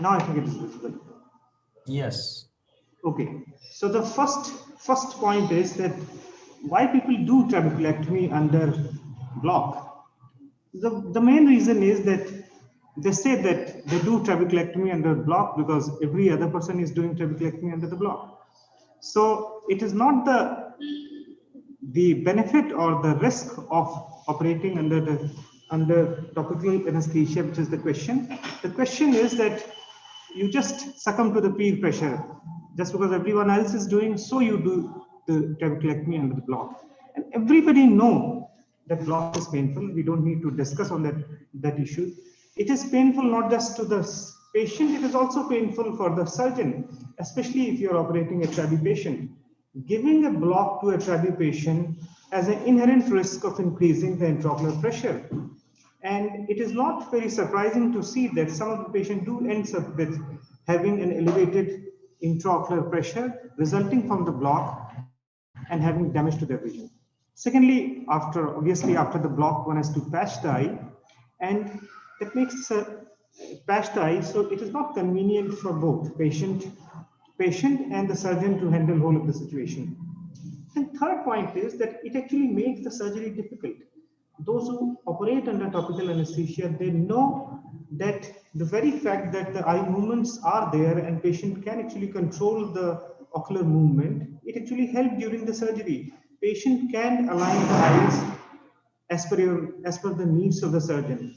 Now I think it is visible. Yes. Okay. So the first point is that why people do trabeculectomy under block. The main reason is that they say that they do trabeculectomy under block because every other person is doing trabeculectomy under the block. So it is not the benefit or the risk of operating under topical anesthesia, which is the question. The question is that you just succumb to the peer pressure. Just because everyone else is doing, so you do the trabeculectomy under the block. And everybody know that block is painful. We don't need to discuss on that issue. It is painful not just to the patient, it is also painful for the surgeon, especially if you're operating a TRABE patient. Giving a block to a TRABE patient has an inherent risk of increasing the intraocular pressure. And it is not very surprising to see that some of the patients do end up with having an elevated intraocular pressure resulting from the block and having damage to their vision. Secondly, obviously after the block, one has to patch the eye, and that makes patch the eye, so it is not convenient for both patient and the surgeon to handle whole of the situation. And third point is that it actually makes the surgery difficult. Those who operate under topical anesthesia, they know that the very fact that the eye movements are there and patient can actually control the ocular movement, it actually helps during the surgery. Patient can align the eyes as per the needs of the surgeon.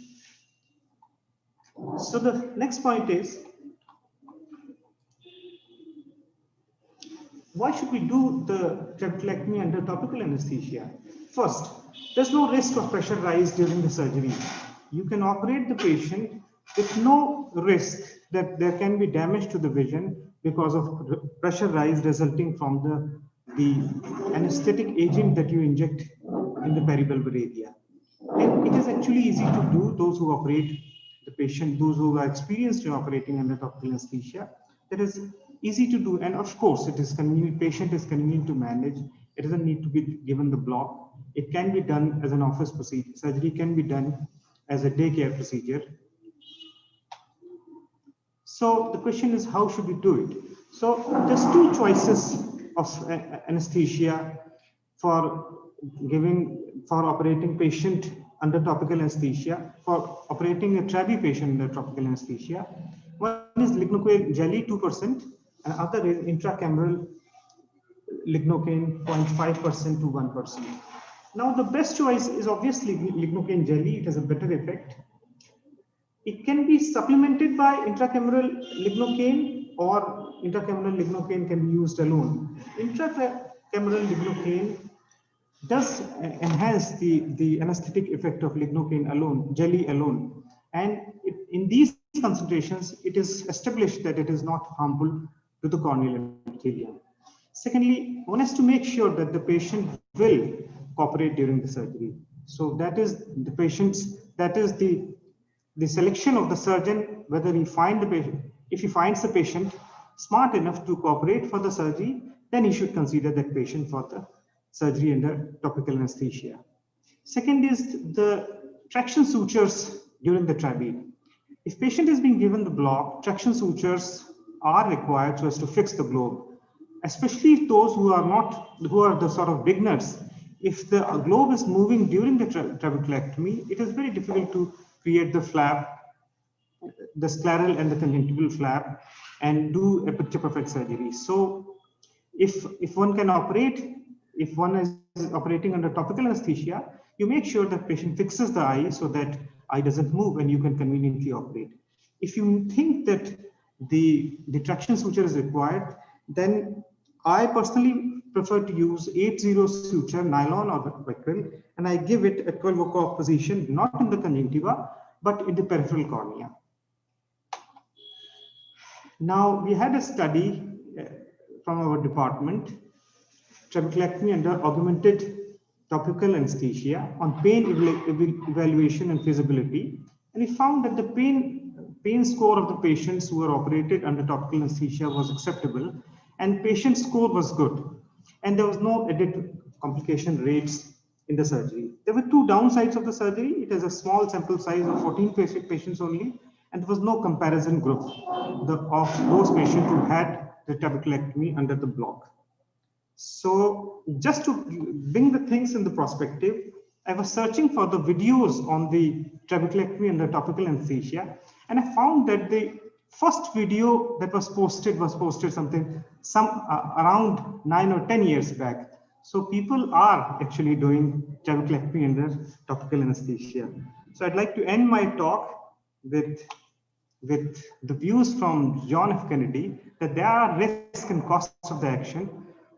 So the next point is, why should we do the trabeculectomy under topical anesthesia? First, there's no risk of pressure rise during the surgery. You can operate the patient with no risk that there can be damage to the vision because of pressure rise resulting from the anesthetic agent that you inject in the peribulbar area. And it is actually easy to do. Those who operate the patient, those who are experienced in operating under topical anesthesia, that is easy to do. And of course, it is convenient. Patient is convenient to manage. It doesn't need to be given the block. It can be done as an office procedure. Surgery can be done as a daycare procedure. So the question is, how should we do it? So there's two choices of anesthesia for operating patient under topical anesthesia, for operating a TRABE patient under topical anesthesia. One is lignocaine jelly 2%, and other is intracameral lignocaine 0.5% to 1%. Now the best choice is obviously lignocaine jelly. It has a better effect. It can be supplemented by intracameral lignocaine, or intracameral lignocaine can be used alone. Intracameral lignocaine does enhance the anesthetic effect of lignocaine alone, jelly alone. And in these concentrations, it is established that it is not harmful to the corneal epithelium. Secondly, one has to make sure that the patient will cooperate during the surgery. So that is the patient's, that is the selection of the surgeon, whether he find the patient, if he finds the patient smart enough to cooperate for the surgery, then he should consider that patient for the surgery under topical anesthesia. Second is the traction sutures during the TRABE. If patient is being given the block, traction sutures are required so as to fix the globe, especially those who are the sort of beginners. If the globe is moving during the trabeculectomy, it is very difficult to create the flap, the scleral and the conjunctival flap, and do a picture perfect surgery. So if one can operate, if one is operating under topical anesthesia, you make sure that patient fixes the eye so that eye doesn't move and you can conveniently operate. If you think that the traction suture is required, then I personally prefer to use 8-0 suture, nylon or vicryl, and I give it a 12 o'clock position, not in the conjunctiva, but in the peripheral cornea. Now, we had a study from our department, trabeculectomy under augmented topical anesthesia on pain evaluation and feasibility. And we found that the pain score of the patients who were operated under topical anesthesia was acceptable, and patient score was good. And there was no added complication rates in the surgery. There were two downsides of the surgery. It has a small sample size of 14 patients only, and there was no comparison group of those patients who had the trabeculectomy under the block. So just to bring the things in the perspective, I was searching for the videos on the trabeculectomy under topical anesthesia, and I found that the first video that was posted around 9 or 10 years back. So people are actually doing trabeculectomy under topical anesthesia. So I'd like to end my talk with the views from John F. Kennedy that there are risks and costs of the action,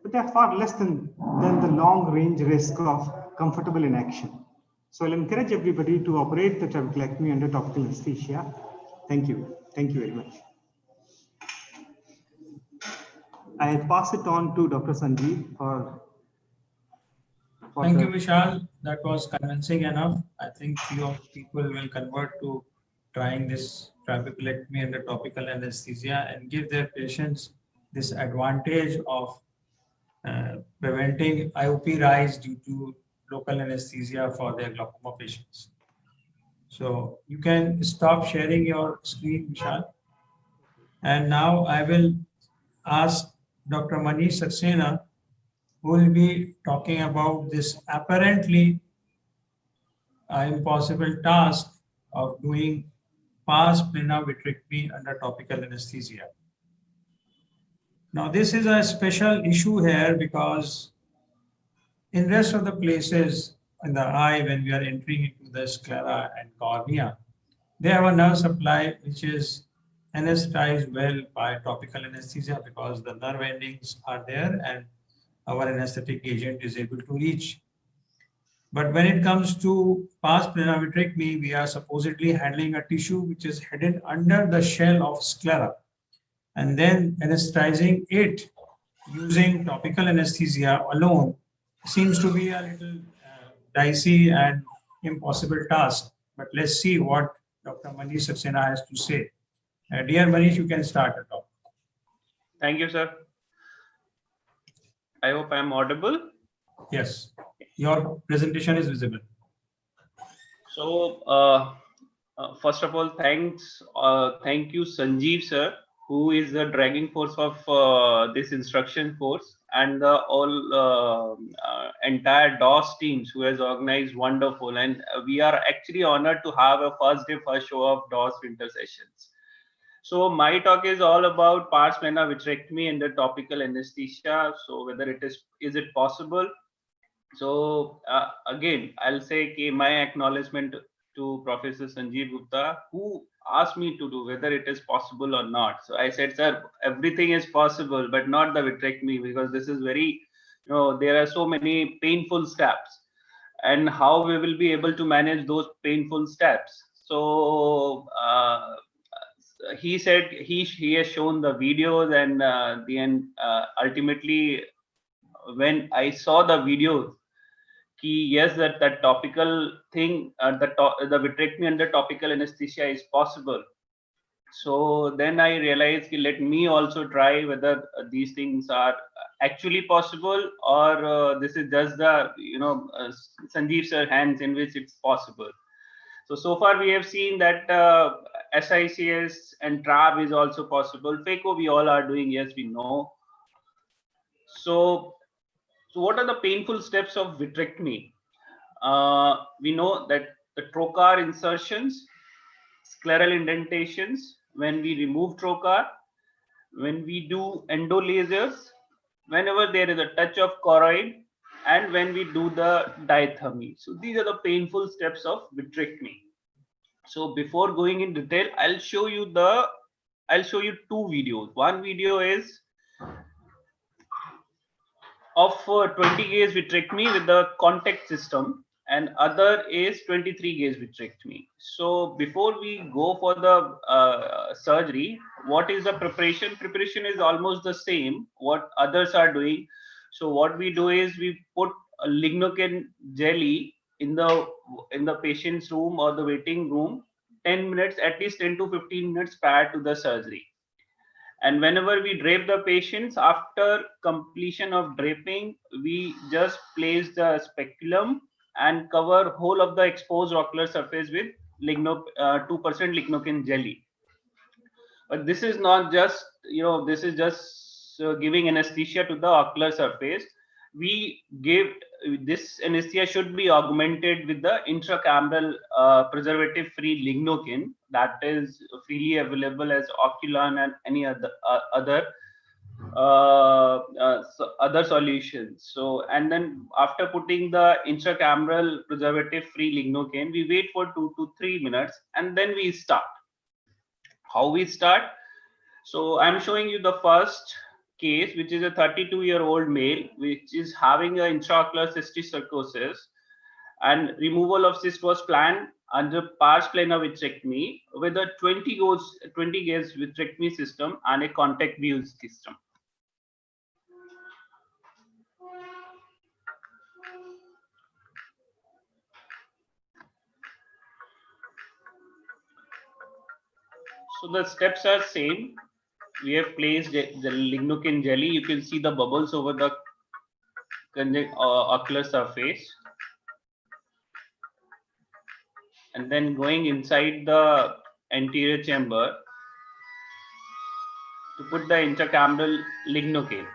but they are far less than the long range risk of comfortable inaction. So I'll encourage everybody to operate the trabeculectomy under topical anesthesia. Thank you. Thank you very much. I pass it on to Dr. Sanjeev for Thank you, Vishal. That was convincing enough. I think few of people will convert to trying this trabeculectomy under topical anesthesia and give their patients this advantage of preventing IOP rise due to local anesthesia for their glaucoma patients. So you can stop sharing your screen, Vishal. And now I will ask Dr. Manish Saxena, who will be talking about this apparently impossible task of doing pars plana vitrectomy under topical anesthesia. Now, this is a special issue here because in rest of the places in the eye, when we are entering into the sclera and cornea, they have a nerve supply which is anesthetized well by topical anesthesia because the nerve endings are there and our anesthetic agent is able to reach. But when it comes to pars plana vitrectomy, we are supposedly handling a tissue which is hidden under the shell of sclera, and then anesthetizing it using topical anesthesia alone seems to be a little dicey and impossible task. But let's see what Dr. Manish Saxena has to say. Dear Manish, you can start the talk. Thank you, sir. I hope I am audible. Yes, your presentation is visible. So, first of all, thank you, Sanjeev sir, who is the dragging force of this instruction course, and the all entire DOS teams who has organized wonderful. And we are actually honored to have a first day, first show of DOS winter sessions. So my talk is all about pars plana vitrectomy under topical anesthesia. So whether is it possible? So again, I'll say my acknowledgement to Professor Sanjeev Gupta, who asked me to do whether it is possible or not. So I said, sir, everything is possible, but not the vitrectomy, because this is very, there are so many painful steps, and how we will be able to manage those painful steps. So he said he has shown the videos, and then ultimately when I saw the videos, yes, that topical thing, the vitrectomy under topical anesthesia is possible. So then I realized, let me also try whether these things are actually possible, or this is just the Sanjeev sir hands in which it's possible. So far we have seen that SICS and TRAB is also possible. FACO we all are doing, yes, we know. So what are the painful steps of vitrectomy? We know that the trocar insertions, scleral indentations, when we remove trocar, when we do endolasers, whenever there is a touch of choroid, and when we do the diathermy. So these are the painful steps of vitrectomy. So before going in detail, I'll show you two videos. One video is of 20 gauge vitrectomy with the contact system, and other is 23 gauge vitrectomy. So before we go for the surgery, what is the preparation? Preparation is almost the same what others are doing. So what we do is we put a lignocaine jelly in the patient's room or the waiting room 10 minutes, at least 10 to 15 minutes prior to the surgery. And whenever we drape the patients, after completion of draping, we just place the speculum and cover whole of the exposed ocular surface with 2% lignocaine jelly. But this is not just, this is just giving anesthesia to the ocular surface. We give this anesthesia should be augmented with the intracameral preservative-free lignocaine that is freely available as Oculan and any other other solutions. So, and then after putting the intracameral preservative-free lignocaine, we wait for 2 to 3 minutes, and then we start. How we start? So I'm showing you the first case, which is a 32-year-old male, which is having an intraocular cysticercosis, and removal of cyst was planned under pars plana vitrectomy with a 20 gauge vitrectomy system and a contact view system. So the steps are same. We have placed the lignocaine jelly. You can see the bubbles over the ocular surface, and then going inside the anterior chamber to put the intracameral lignocaine.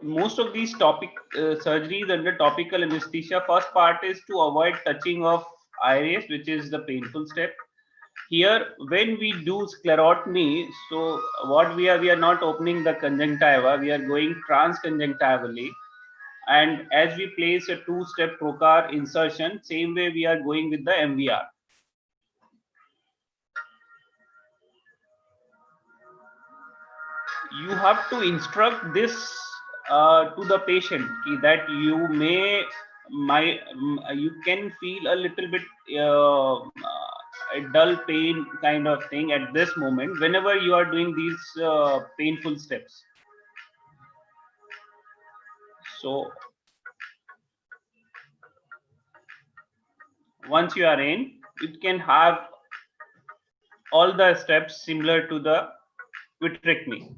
Most of these surgeries under topical anesthesia, first part is to avoid touching of iris, which is the painful step. Here, when we do sclerotomy, so what we are not opening the conjunctiva, we are going transconjunctivally. And as we place a two-step trocar insertion, same way we are going with the MVR. You have to instruct this to the patient that you can feel a little bit a dull pain kind of thing at this moment whenever you are doing these painful steps. So once you are in, it can have all the steps similar to the vitrectomy.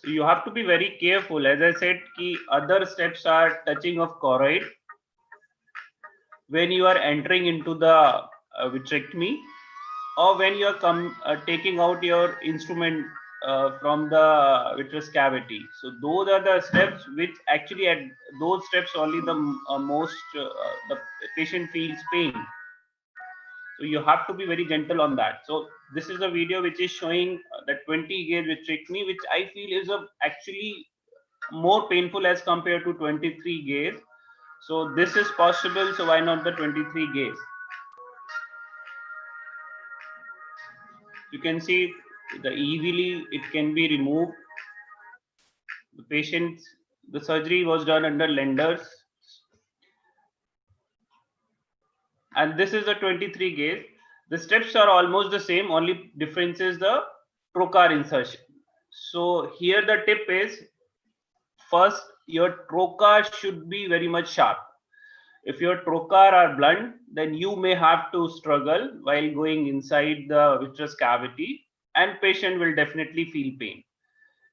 So you have to be very careful. As I said, ki other steps are touching of choroid. When you are entering into the vitrectomy, or when you are taking out your instrument from the vitreous cavity. So those are the steps which actually at those steps only the the patient feels pain. So you have to be very gentle on that. So this is a video which is showing that 20 gauge vitrectomy, which I feel is actually more painful as compared to 23 gauge. So this is possible. So why not the 23 gauge? You can see the easily it can be removed. The patient, the surgery was done under Lenders, and this is a 23 gauge. The steps are almost the same, only difference is the trocar insertion. So here the tip is, first your trocar should be very much sharp. If your trocar are blunt, then you may have to struggle while going inside the vitreous cavity, and patient will definitely feel pain.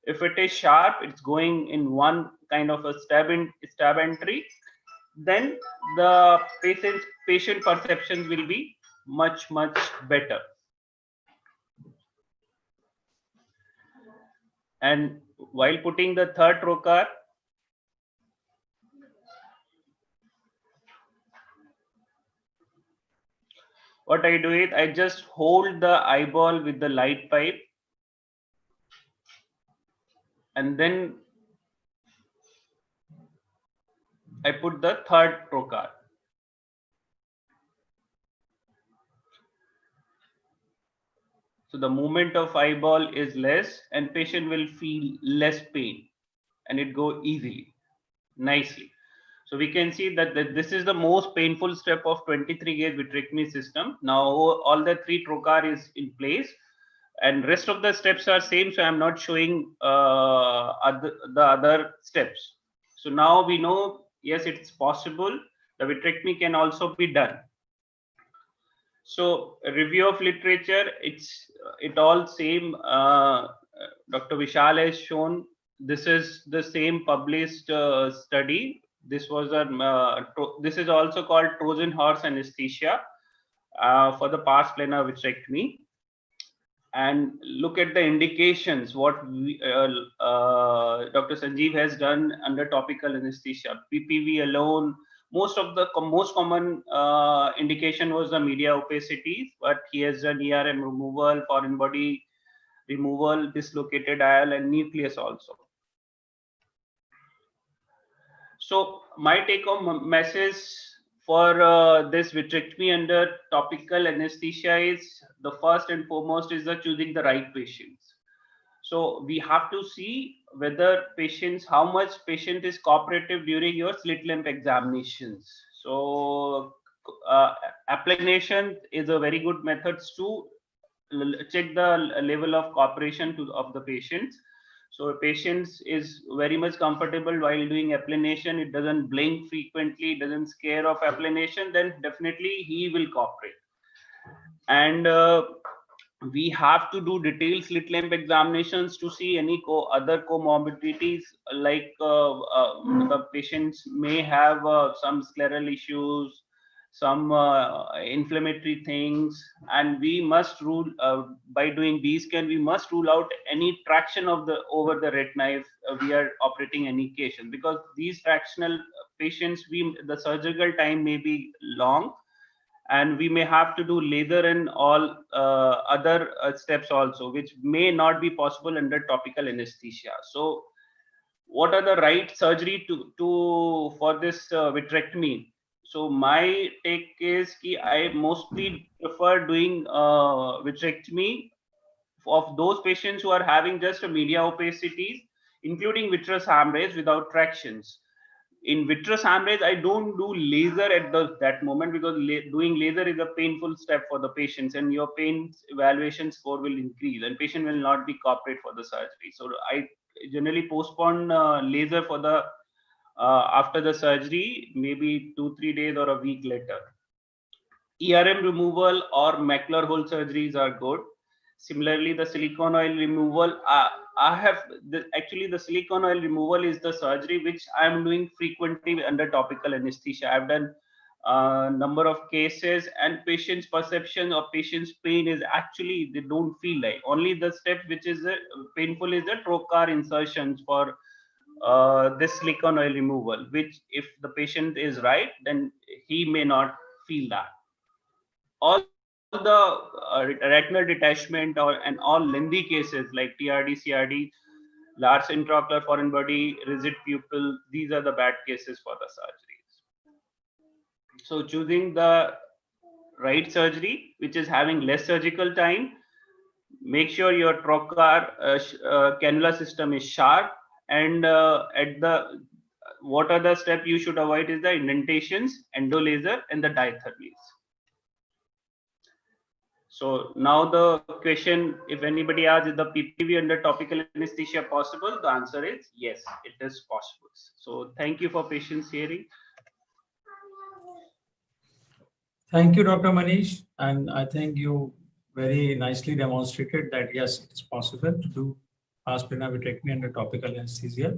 If it is sharp, it's going in one kind of a stab entry, then the patient perceptions will be much better. And while putting the third trocar, what I do is I just hold the eyeball with the light pipe, and then I put the third trocar. So the movement of eyeball is less, and patient will feel less pain, and it go easily, nicely. So we can see that this is the most painful step of 23 gauge vitrectomy system. Now all the three trocar is in place, and rest of the steps are same. So I'm not showing the other steps. So now we know, yes, it's possible. The vitrectomy can also be done. So a review of literature, it all same. Dr. Vishal has shown this is the same published study. This was this is also called Trojan horse anesthesia for the pars plana vitrectomy. And look at the indications what Dr. Sanjeev has done under topical anesthesia. PPV alone, most common indication was the media opacity, but he has done ERM removal, foreign body removal, dislocated IL, and nucleus also. So my take home message for this vitrectomy under topical anesthesia is, the first and foremost is the choosing the right patients. So we have to see whether how much patient is cooperative during your slit lamp examinations. So applanation is a very good method to check the level of cooperation of the patients. So a patient is very much comfortable while doing applanation, it doesn't blink frequently, doesn't scare of applanation, then definitely he will cooperate. And we have to do detailed slit lamp examinations to see any other comorbidities, like the patients may have some scleral issues, some inflammatory things, and we must rule by doing B-scan, we must rule out any traction of over the retina if we are operating any patient, because these tractional patients, the surgical time may be long, and we may have to do laser and all other steps also, which may not be possible under topical anesthesia. So what are the right surgery for this vitrectomy? So my take is I mostly prefer doing vitrectomy of those patients who are having just a media opacities, including vitreous hemorrhage without tractions. In vitreous hemorrhage, I don't do laser at that moment, because doing laser is a painful step for the patients, and your pain evaluation score will increase, and patient will not be cooperate for the surgery. So I generally postpone laser for the after the surgery, maybe 2-3 days or a week later. ERM removal or macular hole surgeries are good. Similarly, the silicone oil removal, actually the silicone oil removal is the surgery which I am doing frequently under topical anesthesia. I've done a number of cases, and patient's perception of patient's pain is actually they don't feel like. Only the step which is painful is the trocar insertions for this silicone oil removal, which if the patient is right, then he may not feel that. All the retinal detachment and all lengthy cases like TRD, CRD, large intraocular foreign body, rigid pupil, these are the bad cases for the surgeries. So choosing the right surgery, which is having less surgical time, make sure your trocar cannula system is sharp, and what are the steps you should avoid is the indentations, endolaser, and the diathermies. So now the question, if anybody asks, is the PPV under topical anesthesia possible? The answer is yes, it is possible. So thank you for patience hearing. Thank you, Dr. Manish. And I think you very nicely demonstrated that yes, it's possible to do fast vitrectomy under topical anesthesia.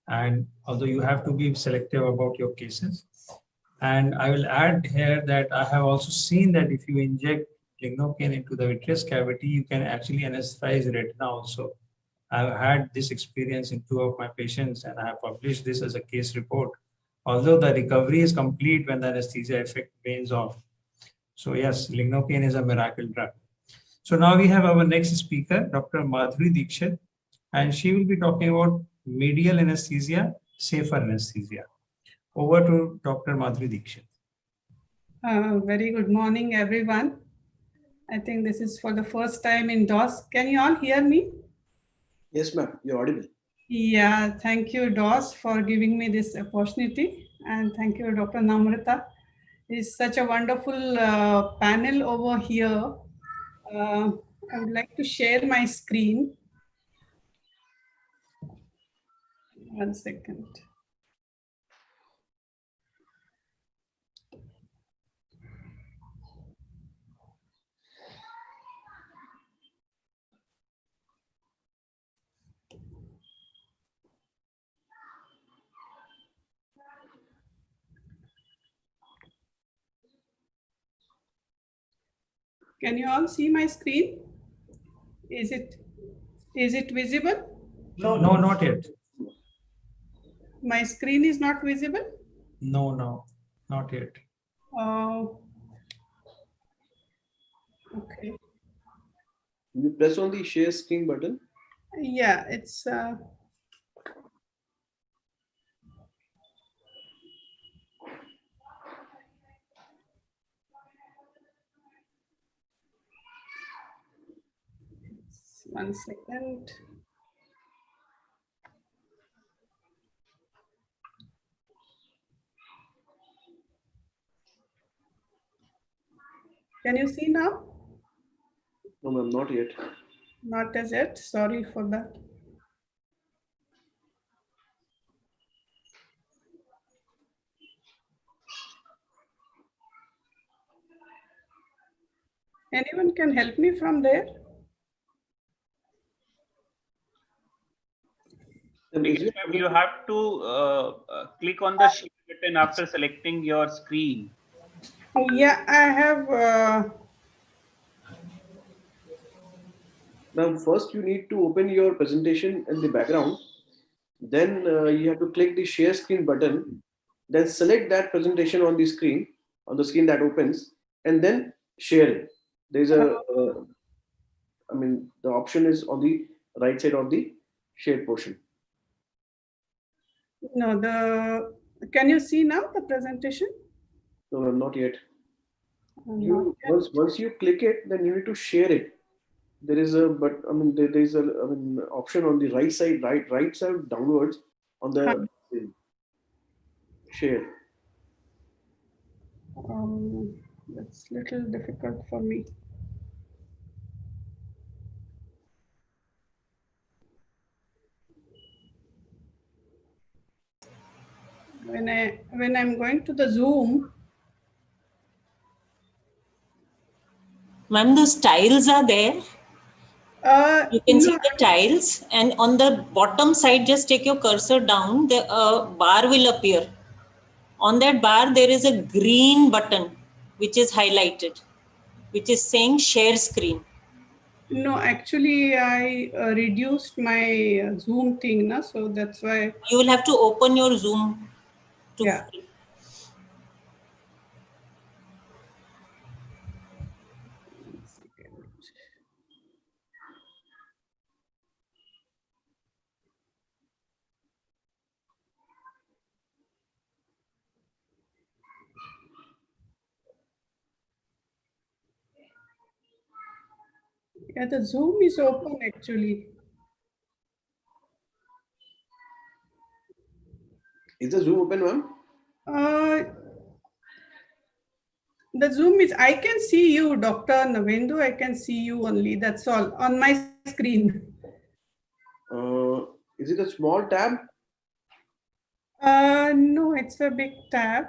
And although you have to be selective about your cases. And I will add here that I have also seen that if you inject lignocaine into the vitreous cavity, you can actually anesthetize retina also. I've had this experience in 2 of my patients, and I have published this as a case report. Although the recovery is complete when the anesthesia effect wanes off. So yes, lignocaine is a miracle drug. So now we have our next speaker, Dr. Madhuri Dikshit, and she will be talking about medial anesthesia, safer anesthesia. Over to Dr. Madhuri Dikshit. Very good morning, everyone. I think this is for the first time in DOS. Can you all hear me? Yes, ma'am, you're audible. Yeah, thank you, DOS, for giving me this opportunity. And thank you, Dr. Namrata. It's such a wonderful panel over here. I would like to share my screen. One second. Can you all see my screen? Is it visible? No, not yet. My screen is not visible? No, not yet. Okay. You press on the share screen button. Yeah, it's one second. Can you see now? No, ma'am, not yet. Not as yet. Sorry for that. Anyone can help me from there? You have to click on the share button after selecting your screen. Yeah, I have. Now, first you need to open your presentation in the background. Then you have to click the share screen button. Then select that presentation on the screen that opens, and then share it. There's a, the option is on the right side of the shared portion. No, can you see now the presentation? No, not yet. Once you click it, then you need to share it. There is there's an option on the right side downwards on the share. That's a little difficult for me. When I'm going to the Zoom. Ma'am, those tiles are there. You can see No, the tiles, and on the bottom side, just take your cursor down, the bar will appear. On that bar, there is a green button which is highlighted, which is saying share screen. no, actually, I reduced my Zoom thing, na, so that's why. You will have to open your Zoom to Yeah. Yeah, the Zoom is open actually. Is the Zoom open, ma'am? The Zoom is, I can see you, Dr. Navendu, I can see you only, that's all, on my screen. Is it a small tab? No, it's a big tab.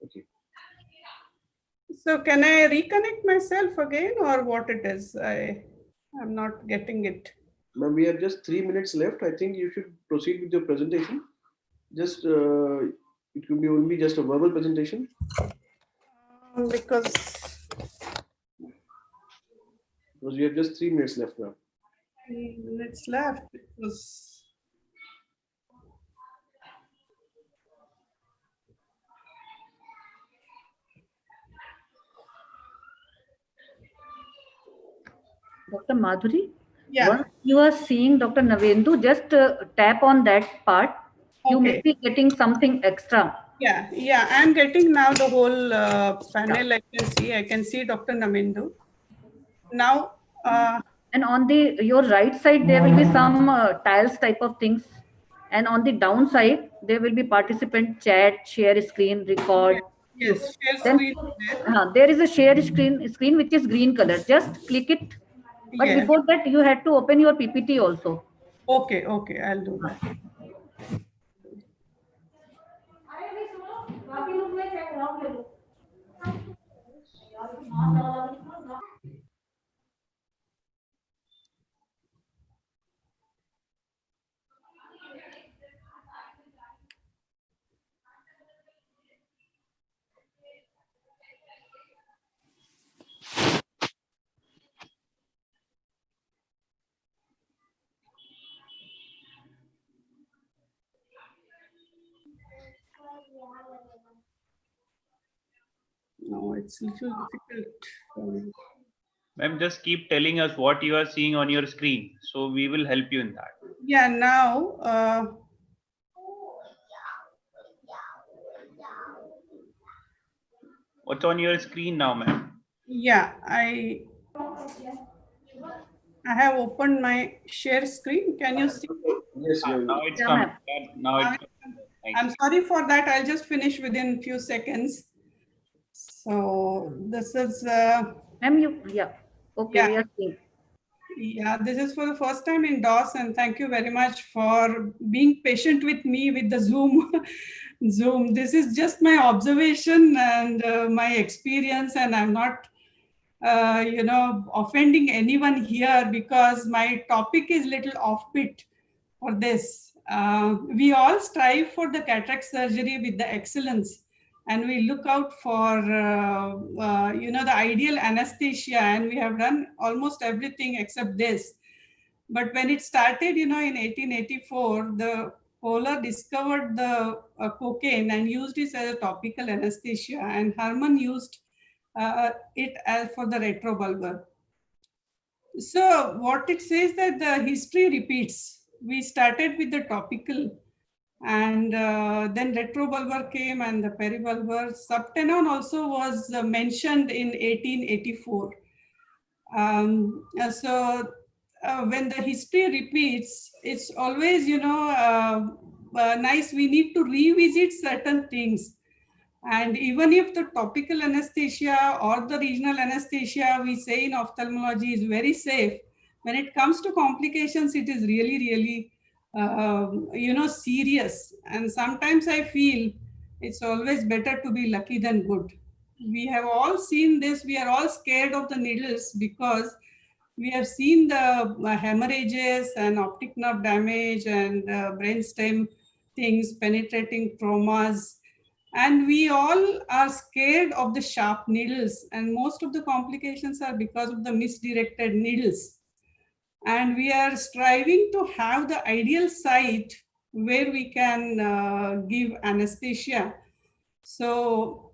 Okay. So can I reconnect myself again or what it is? I'm not getting it. Ma'am, we have just 3 minutes left. I think you should proceed with your presentation. Just, it could be only just a verbal presentation. Because we have just 3 minutes left now. 3 minutes left. Because Dr. Madhuri, yeah. once you are seeing Dr. Navendu, just tap on that part. You may be getting something extra. Yeah, I'm getting now the whole panel. I can see Dr. Navendu. Now, and on your right side, there will be some tiles type of things. And on the down side, there will be participant chat, share screen, record. Yes, share then, screen. there is a share screen which is green color. Just click it. But Yes. before that, you had to open your PPT also. Okay, I'll do that. No, it's a little difficult. Ma'am, just keep telling us what you are seeing on your screen, so we will help you in that. Yeah, now. What's on your screen now, ma'am? Yeah, I have opened my share screen. Can you see? Yes, now it's come. Now it's come. I'm sorry for that. I'll just finish within few seconds. So this is. Yeah, this is for the first time in DOS, and thank you very much for being patient with me with the Zoom. Zoom. This is just my observation and my experience, and I'm not, offending anyone here because my topic is little offbeat for this. We all strive for the cataract surgery with the excellence, and we look out for the ideal anesthesia, and we have done almost everything except this. But when it started, in 1884, the Kohler discovered the cocaine and used it as a topical anesthesia, and Hermann used it as for the retrobulbar. So what it says that the history repeats. We started with the topical, and then retrobulbar came, and the peribulbar. Subtenon also was mentioned in 1884. When the history repeats, it's always, nice. We need to revisit certain things. And even if the topical anesthesia or the regional anesthesia we say in ophthalmology is very safe, when it comes to complications, it is really, really, serious. And sometimes I feel it's always better to be lucky than good. We have all seen this. We are all scared of the needles because We have seen the hemorrhages and optic nerve damage and brainstem things, penetrating traumas. And we all are scared of the sharp needles, and most of the complications are because of the misdirected needles. And we are striving to have the ideal site where we can give anesthesia. So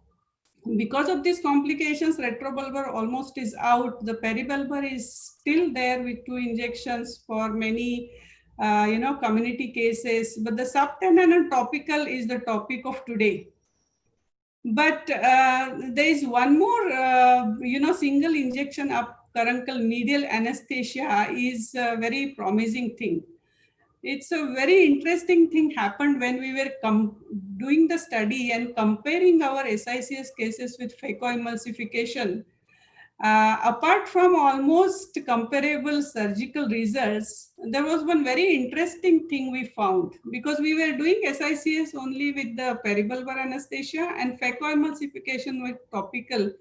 because of these complications, retrobulbar almost is out. The peribulbar is still there with 2 injections for many community cases, but the subtenon and topical is the topic of today. But there is one more, single injection subcaruncle medial anesthesia is a very promising thing. It's a very interesting thing happened when we were doing the study and comparing our SICS cases with phacoemulsification. Apart from almost comparable surgical results, there was one very interesting thing we found, because we were doing SICS only with the peribulbar anesthesia and phacoemulsification with topical.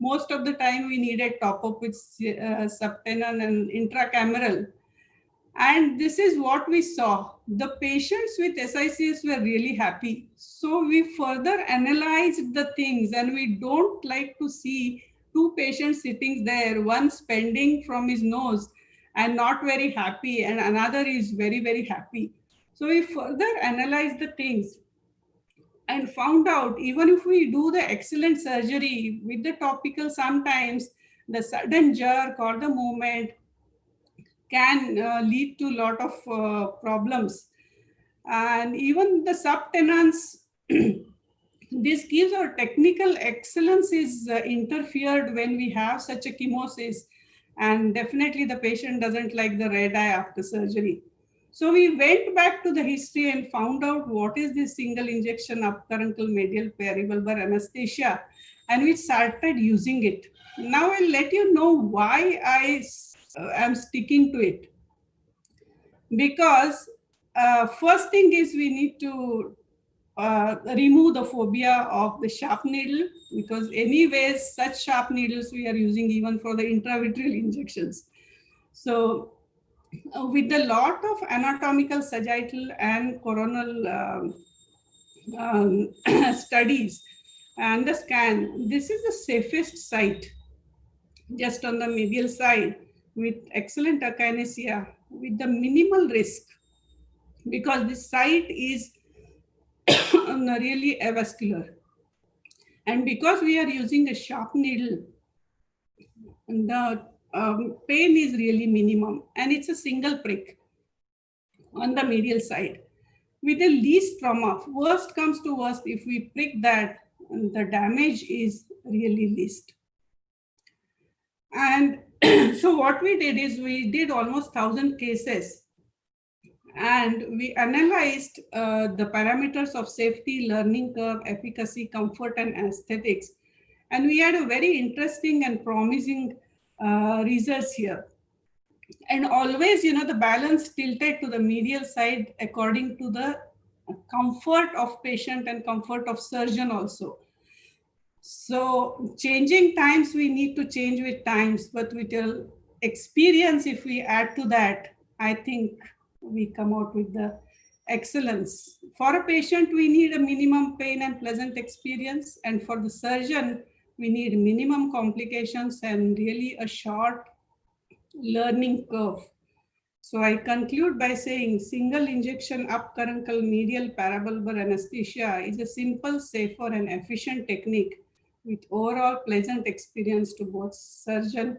Most of the time we needed top up with subtenon and intracameral. And this is what we saw. The patients with SICS were really happy. So we further analyzed the things, and we don't like to see 2 patients sitting there, one spending from his nose and not very happy, and another is very, very happy. So we further analyzed the things and found out, even if we do the excellent surgery with the topical, sometimes the sudden jerk or the movement can lead to a lot of problems. And even the subtenons, this gives our technical excellence is interfered when we have such a chemosis, and definitely the patient doesn't like the red eye after surgery. So we went back to the history and found out what is this single injection subcaruncle medial peribulbar anesthesia, and we started using it. Now I'll let you know why I am sticking to it. Because first thing is we need to remove the phobia of the sharp needle, because anyways such sharp needles we are using even for the intravitreal injections. So with a lot of anatomical, sagittal and coronal studies and the scan, this is the safest site just on the medial side with excellent akinesia with the minimal risk, because this site is really avascular. And because we are using a sharp needle, the pain is really minimum, and it's a single prick on the medial side with the least trauma. Worst comes to worst, if we prick that, the damage is really least. And so what we did is we did almost 1,000 cases, and we analyzed the parameters of safety, learning curve, efficacy, comfort, and aesthetics. And we had a very interesting and promising results here. And always, the balance tilted to the medial side according to the comfort of patient and comfort of surgeon also. So changing times, we need to change with times, but with your experience, if we add to that, I think we come out with the excellence. For a patient, we need a minimum pain and pleasant experience. And for the surgeon, we need minimum complications and really a short learning curve. So I conclude by saying single injection subcaruncle medial peribulbar anesthesia is a simple, safer, and efficient technique with overall pleasant experience to both surgeon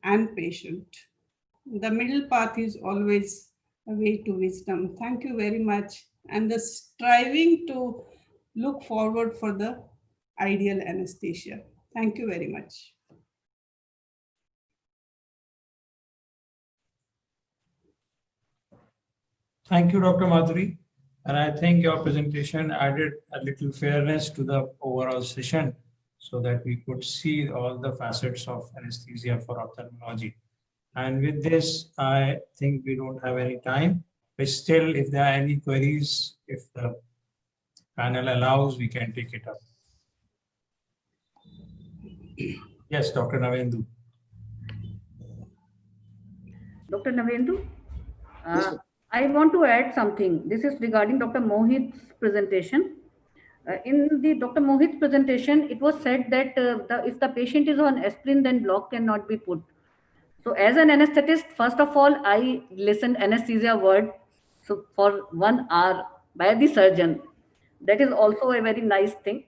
and patient. The middle path is always a way to wisdom. Thank you very much. And the striving to look forward for the ideal anesthesia. Thank you very much. Thank you, Dr. Madhuri. And I think your presentation added a little fairness to the overall session so that we could see all the facets of anesthesia for ophthalmology. And with this, I think we don't have any time, but still, if there are any queries, if the panel allows, we can take it up. Yes, Dr. Navendu. Dr. Navendu, Yes, ma'am. I want to add something. This is regarding Dr. Mohit's presentation. In the Dr. Mohit's presentation, it was said that if the patient is on aspirin, then block cannot be put. So as an anesthetist, first of all, I listened anesthesia word so for 1 hour by the surgeon. That is also a very nice thing.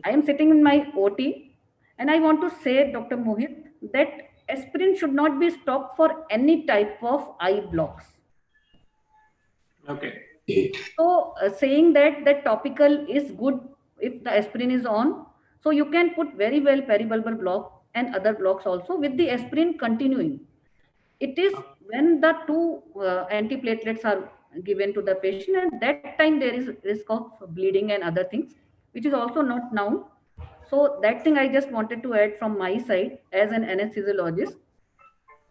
I am sitting in my OT and I want to say, Dr. Mohit, that aspirin should not be stopped for any type of eye blocks. Okay. So saying that topical is good if the aspirin is on. So you can put very well peribulbar block and other blocks also with the aspirin continuing. It is when the two antiplatelets are given to the patient, and that time there is risk of bleeding and other things, which is also not now. So that thing I just wanted to add from my side as an anesthesiologist.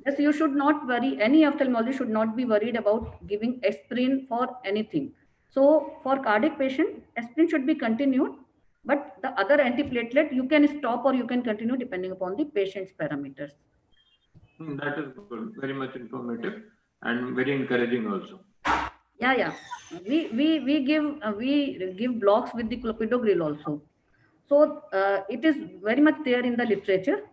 Yes, you should not worry. Any ophthalmologist should not be worried about giving aspirin for anything. So for cardiac patient, aspirin should be continued, but the other antiplatelet you can stop or you can continue depending upon the patient's parameters. That is good. Very much informative and very encouraging also. Yeah. We give blocks with the clopidogrel also. So it is very much there in the literature,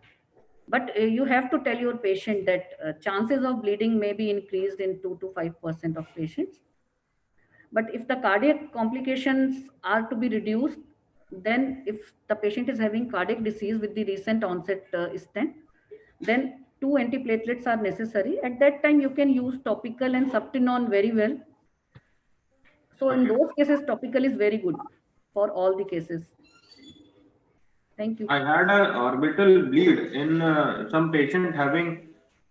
but you have to tell your patient that chances of bleeding may be increased in 2 to 5% of patients. But if the cardiac complications are to be reduced, then if the patient is having cardiac disease with the recent onset stent, then 2 antiplatelets are necessary. At that time, you can use topical and Subtenon very well. So in those cases, topical is very good for all the cases. Thank you. I had an orbital bleed in some patient having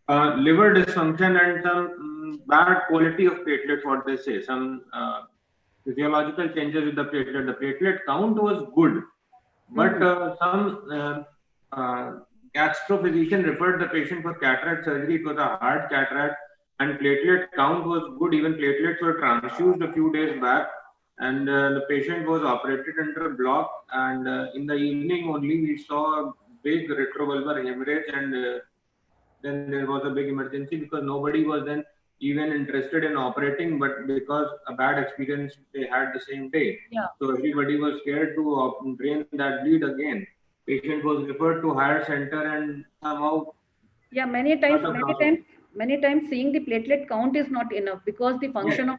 liver dysfunction and some bad quality of platelets, what they say, some physiological changes with the platelet. The platelet count was good, but some gastrophysician referred the patient for cataract surgery. It was a hard cataract and platelet count was good. Even platelets were transfused a few days back. And the patient was operated under block, and in the evening only we saw a big retrovulvar hemorrhage, and then there was a big emergency because nobody was then even interested in operating, but because a bad experience they had the same day. Yeah. So everybody was scared to drain that bleed again. Patient was referred to higher center and somehow. Yeah, many times seeing the platelet count is not enough because the function of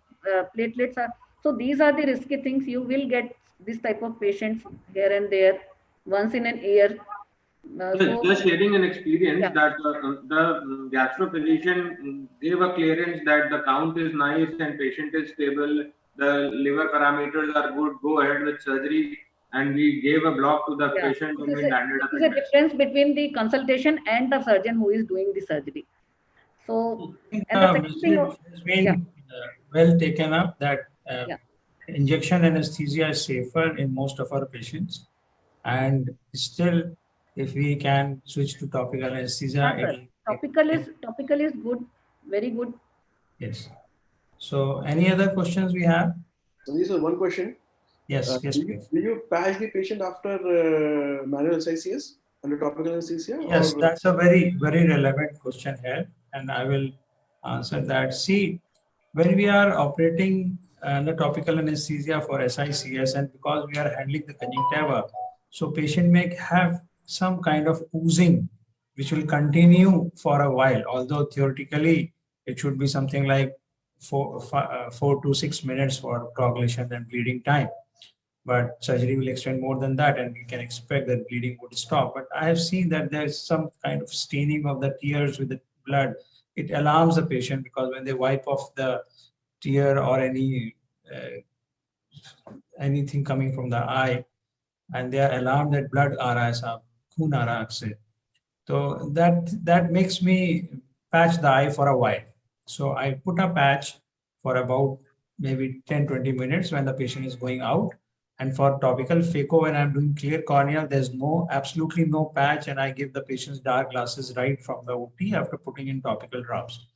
platelets are. So these are the risky things. You will get this type of patients here and there once in an year. Just sharing an experience that the gastrophysician gave a clearance that the count is nice and patient is stable, the liver parameters are good, go ahead with surgery, and we gave a block to the patient and we landed up. There is a difference between the consultation and the surgeon who is doing the surgery. So, and the second thing has been well taken up that injection anesthesia is safer in most of our patients, and still if we can switch to topical anesthesia, topical is good, very good. Yes. So any other questions we have? So this is one question. Yes, please. Will you patch the patient after manual SICS under topical anesthesia? Yes, that's a very relevant question here, and I will answer that. See, when we are operating the topical anesthesia for SICS, and because we are handling the conjunctiva, so patient may have some kind of oozing which will continue for a while, although theoretically it should be something like 4 to 6 minutes for coagulation and bleeding time, but surgery will extend more than that and we can expect that bleeding would stop. But I have seen that there's some kind of staining of the tears with the blood. It alarms the patient because when they wipe off the tear or anything coming from the eye, and they are alarmed that blood aa raha hai sahab, khoon aa raha hai. So that makes me patch the eye for a while. So I put a patch for about maybe 10-20 minutes when the patient is going out. And for topical phaco, when I'm doing clear cornea, there's absolutely no patch, and I give the patients dark glasses right from the OT after putting in topical drops.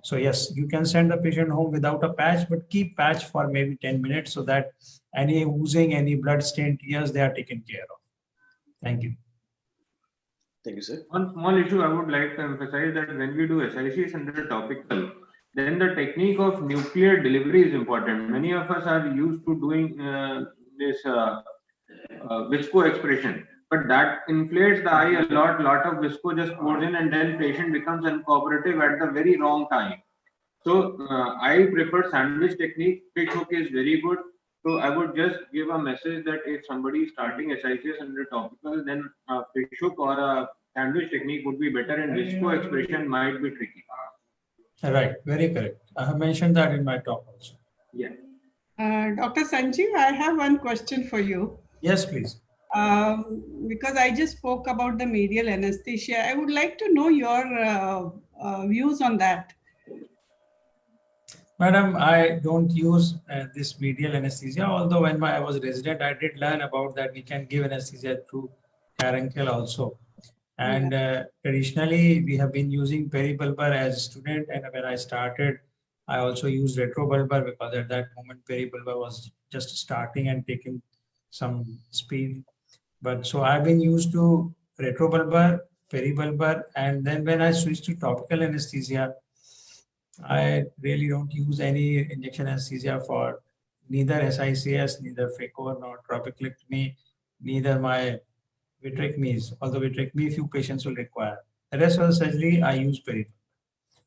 So yes, you can send the patient home without a patch, but keep patch for maybe 10 minutes so that any oozing, any blood stained tears, they are taken care of. Thank you. Thank you, sir. One small issue I would like to emphasize that when we do SICs under topical, then the technique of nuclear delivery is important. Many of us are used to doing this visco expression, but that inflates the eye a lot. Lot of visco just pours in, and then patient becomes uncooperative at the very wrong time. So I prefer sandwich technique. Fish hook is very good. So I would just give a message that if somebody is starting SICs under topical, then a fish hook or a sandwich technique would be better, and visco expression might be tricky. Right, very correct. I have mentioned that in my talk also. Yeah. Dr. Sanjeev, I have one question for you. Yes, please. Because I just spoke about the medial anesthesia, I would like to know your views on that. Madam, I don't use this medial anesthesia, although when I was resident, I did learn about that we can give anesthesia through caruncle also. And traditionally, we have been using peribulbar as a student, and when I started, I also used retrobulbar because at that moment, peribulbar was just starting and taking some speed. But so I've been used to retrobulbar, peribulbar, and then when I switched to topical anesthesia, I really don't use any injection anesthesia for neither SICS, neither phaco, nor trabeculectomy, neither my vitrectomies, although vitrectomy few patients will require. The rest of the surgery I use peripheral.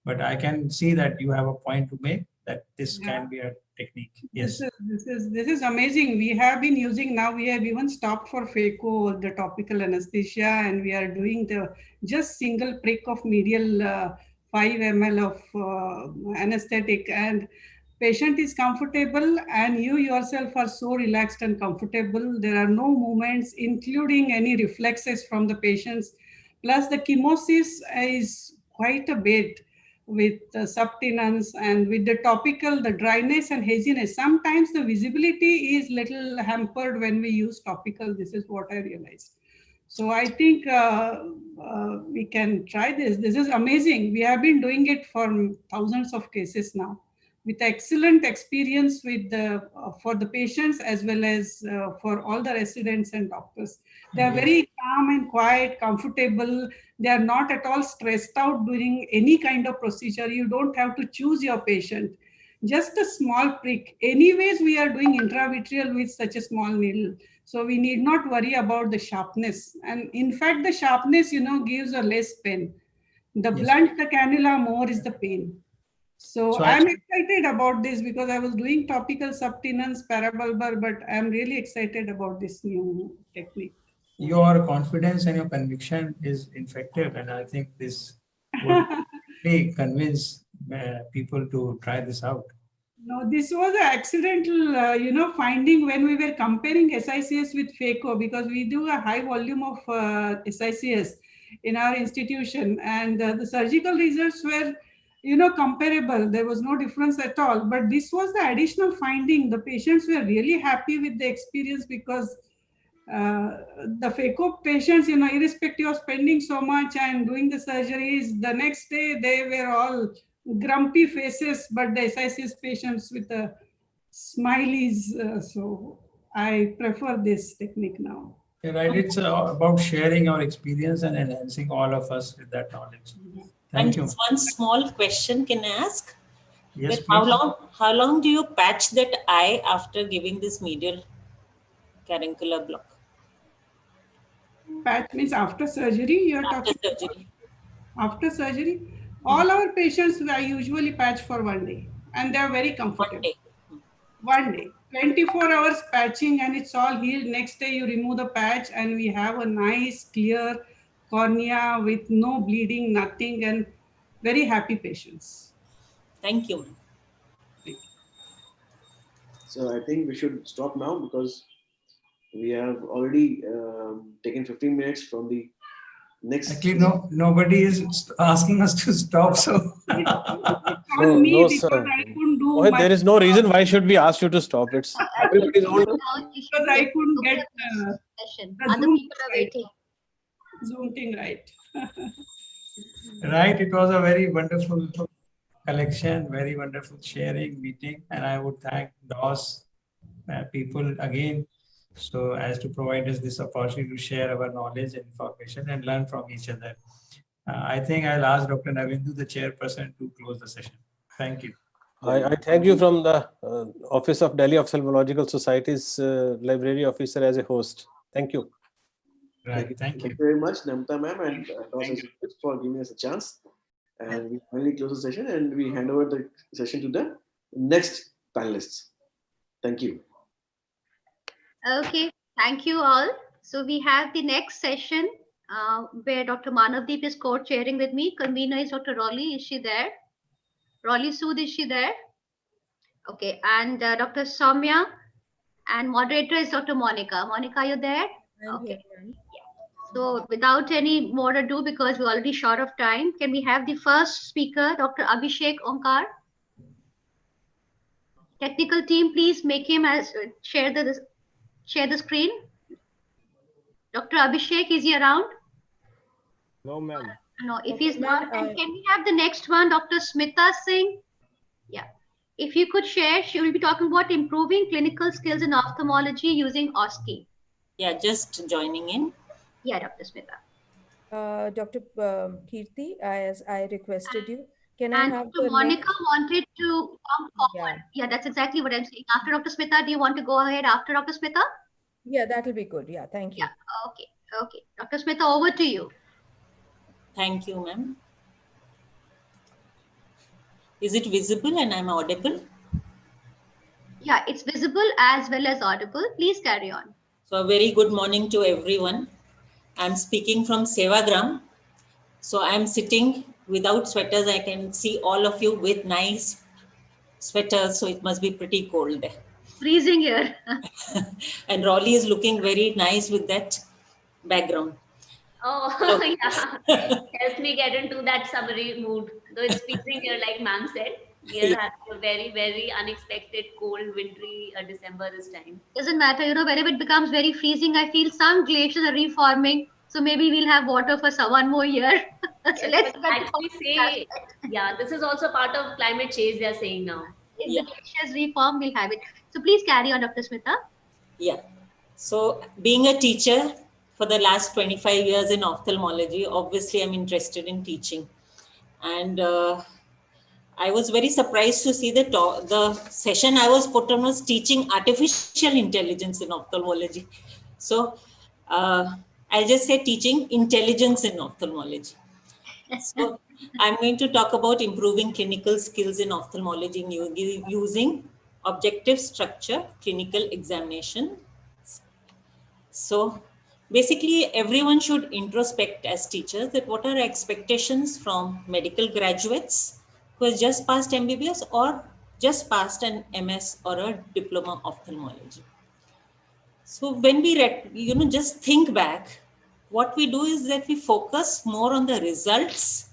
But I can see that you have a point to make that this can be a technique. Yes. This is amazing. We have been using now, we have even stopped for phaco, the topical anesthesia, and we are doing the just single prick of medial 5 ml of anesthetic, and patient is comfortable and you yourself are so relaxed and comfortable. There are no movements, including any reflexes from the patients. Plus the chemosis is quite a bit with the subtenance, and with the topical, the dryness and haziness. Sometimes the visibility is little hampered when we use topical. This is what I realized. So I think we can try this. This is amazing. We have been doing it for thousands of cases now, with excellent experience with the for the patients as well as for all the residents and doctors. They are very calm and quiet, comfortable. They are not at all stressed out during any kind of procedure. You don't have to choose your patient. Just a small prick. Anyways, we are doing intravitreal with such a small needle. So we need not worry about the sharpness. And in fact, the sharpness, gives a less pain. The blunt the cannula, more is the pain. So I'm excited about this because I was doing topical subtenance, parabulbar, but I'm really excited about this new technique. Your confidence and your conviction is infective, and I think this would really convince people to try this out. No, this was an accidental, finding when we were comparing SICS with phaco, because we do a high volume of SICS in our institution, and the surgical results were, comparable. There was no difference at all. But this was the additional finding. The patients were really happy with the experience because the phaco patients, irrespective of spending so much and doing the surgeries, the next day they were all grumpy faces, but the SICS patients with the smileys. So I prefer this technique now. Right, it's about sharing our experience and enhancing all of us with that knowledge. Thank you. One small question can I ask? Yes, please. How long do you patch that eye after giving this medial caruncular block? Patch means after surgery? You're after talking surgery. After surgery? All our patients I usually patch for 1 day, and they are very comfortable. 1 day. 24 hours patching and it's all healed. Next day you remove the patch and we have a nice clear cornea with no bleeding, nothing, and very happy patients. Thank you. So I think we should stop now because we have already taken 15 minutes from the next. Actually, nobody is asking us to stop. So no, sir. There is no reason why should we ask you to stop. It's everybody's own. Because I couldn't get other people are waiting. Zoom thing right. Right, it was a very wonderful collection, very wonderful sharing, meeting, and I would thank DOS people again So as to provide us this opportunity to share our knowledge and information and learn from each other. I think I'll ask Dr. Navindu, the chairperson, to close the session. Thank you. I thank you from the Office of Delhi Ophthalmological Society's library officer as a host. Thank you. Right. Thank you. Thank you very much, Namita ma'am and for giving us a chance. And we finally close the session and we hand over the session to the next panelists. Thank you. Okay, thank you all. So we have the next session where Dr. Manavdeep is co-chairing with me. Convener is Dr. Rolly. Is she there? Rolly Sood, is she there? Okay, and Dr. Soumya, and moderator is Dr. Monica. Monica, are you there? Okay. So without any more ado, because we're already short of time, can we have the first speaker, Dr. Abhishek Onkar? Technical team, please make him as share the screen. Dr. Abhishek, is he around? No, ma'am. No, if he's not, then can we have the next one, Dr. Smita Singh? Yeah. If you could share, she will be talking about improving clinical skills in ophthalmology using OSCE. Yeah, just joining in. Yeah, Dr. Smita. Dr. Kirti, as I requested you, can I have Dr. the Monica next... wanted to come forward. Yeah, that's exactly what I'm saying. After Dr. Smita, do you want to go ahead after Dr. Smita? Yeah, that will be good. Yeah, thank you. Yeah, okay, okay. Dr. Smita, over to you. Thank you, ma'am. Is it visible and I'm audible? Yeah, it's visible as well as audible. Please carry on. So a very good morning to everyone. I'm speaking from Sevagram. So I'm sitting without sweaters. I can see all of you with nice sweaters. So it must be pretty cold there. Freezing here. And Rolly is looking very nice with that background. Oh, yeah. Helps me get into that summery mood. Though it's freezing here, like ma'am said. We are having a very, very unexpected, cold, wintry December this time. Doesn't matter, you know, whenever it becomes very freezing, I feel some glaciers are reforming. So maybe we'll have water for one more year. So let's actually say, yeah, this is also part of climate change they are saying now. If the glaciers reform, we'll have it. So please carry on, Dr. Smita. Yeah. So being a teacher for the last 25 years in ophthalmology, obviously I'm interested in teaching. And I was very surprised to see the session I was put on was teaching artificial intelligence in ophthalmology. So I'll just say teaching intelligence in ophthalmology. So I'm going to talk about improving clinical skills in ophthalmology using objective structure clinical examination. So basically everyone should introspect as teachers that what are expectations from medical graduates who has just passed MBBS or just passed an MS or a diploma ophthalmology. So when we just think back, what we do is that we focus more on the results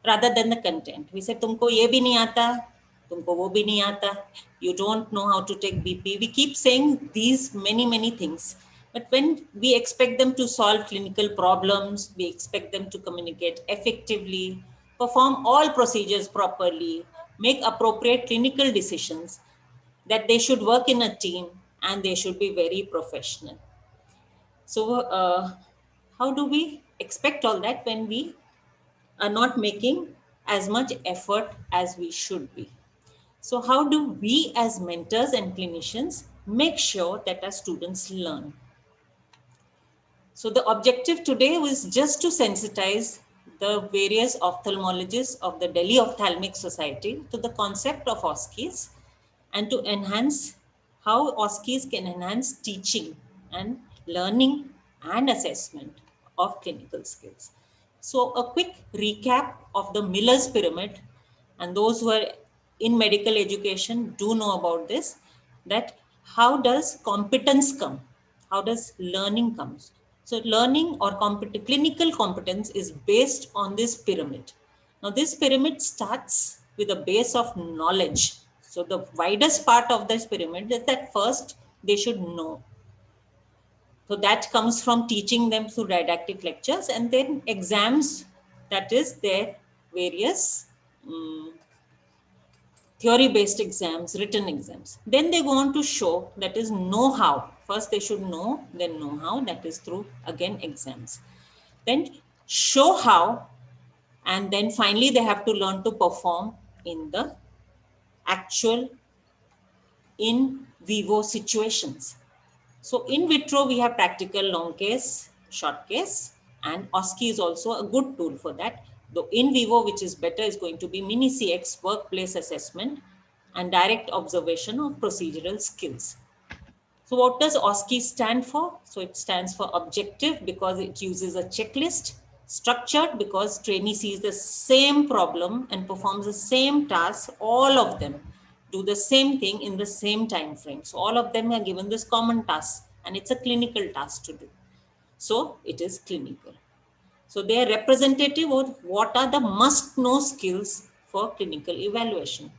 rather than the content. We say, tumko ye bhi nahi aata, tumko wo bhi nahi aata, you don't know how to take BP. We keep saying these many things. But when we expect them to solve clinical problems, we expect them to communicate effectively, perform all procedures properly, make appropriate clinical decisions, that they should work in a team and they should be very professional. So how do we expect all that when we are not making as much effort as we should be? So how do we as mentors and clinicians make sure that our students learn? So the objective today was just to sensitize the various ophthalmologists of the Delhi Ophthalmic Society to the concept of OSCEs and to enhance how OSCEs can enhance teaching and learning and assessment of clinical skills. So a quick recap of the Miller's Pyramid, and those who are in medical education do know about this, that how does competence come? How does learning come? So learning or clinical competence is based on this pyramid. Now this pyramid starts with a base of knowledge. So the widest part of this pyramid is that first they should know. So that comes from teaching them through didactic lectures and then exams, that is their various theory-based exams, written exams. Then they go on to show, that is know-how. First, they should know, then know how. That is through, again, exams. Then show how, and then finally they have to learn to perform in the actual in vivo situations. So in vitro, we have practical long case, short case, and OSCE is also a good tool for that. The in vivo, which is better, is going to be mini CX, workplace assessment, and direct observation of procedural skills. So what does OSCE stand for? So it stands for objective because it uses a checklist, structured because trainee sees the same problem and performs the same task, all of them do the same thing in the same time frame. So all of them are given this common task, and it's a clinical task to do. So it is clinical. So they are representative of what are the must-know skills for clinical evaluation.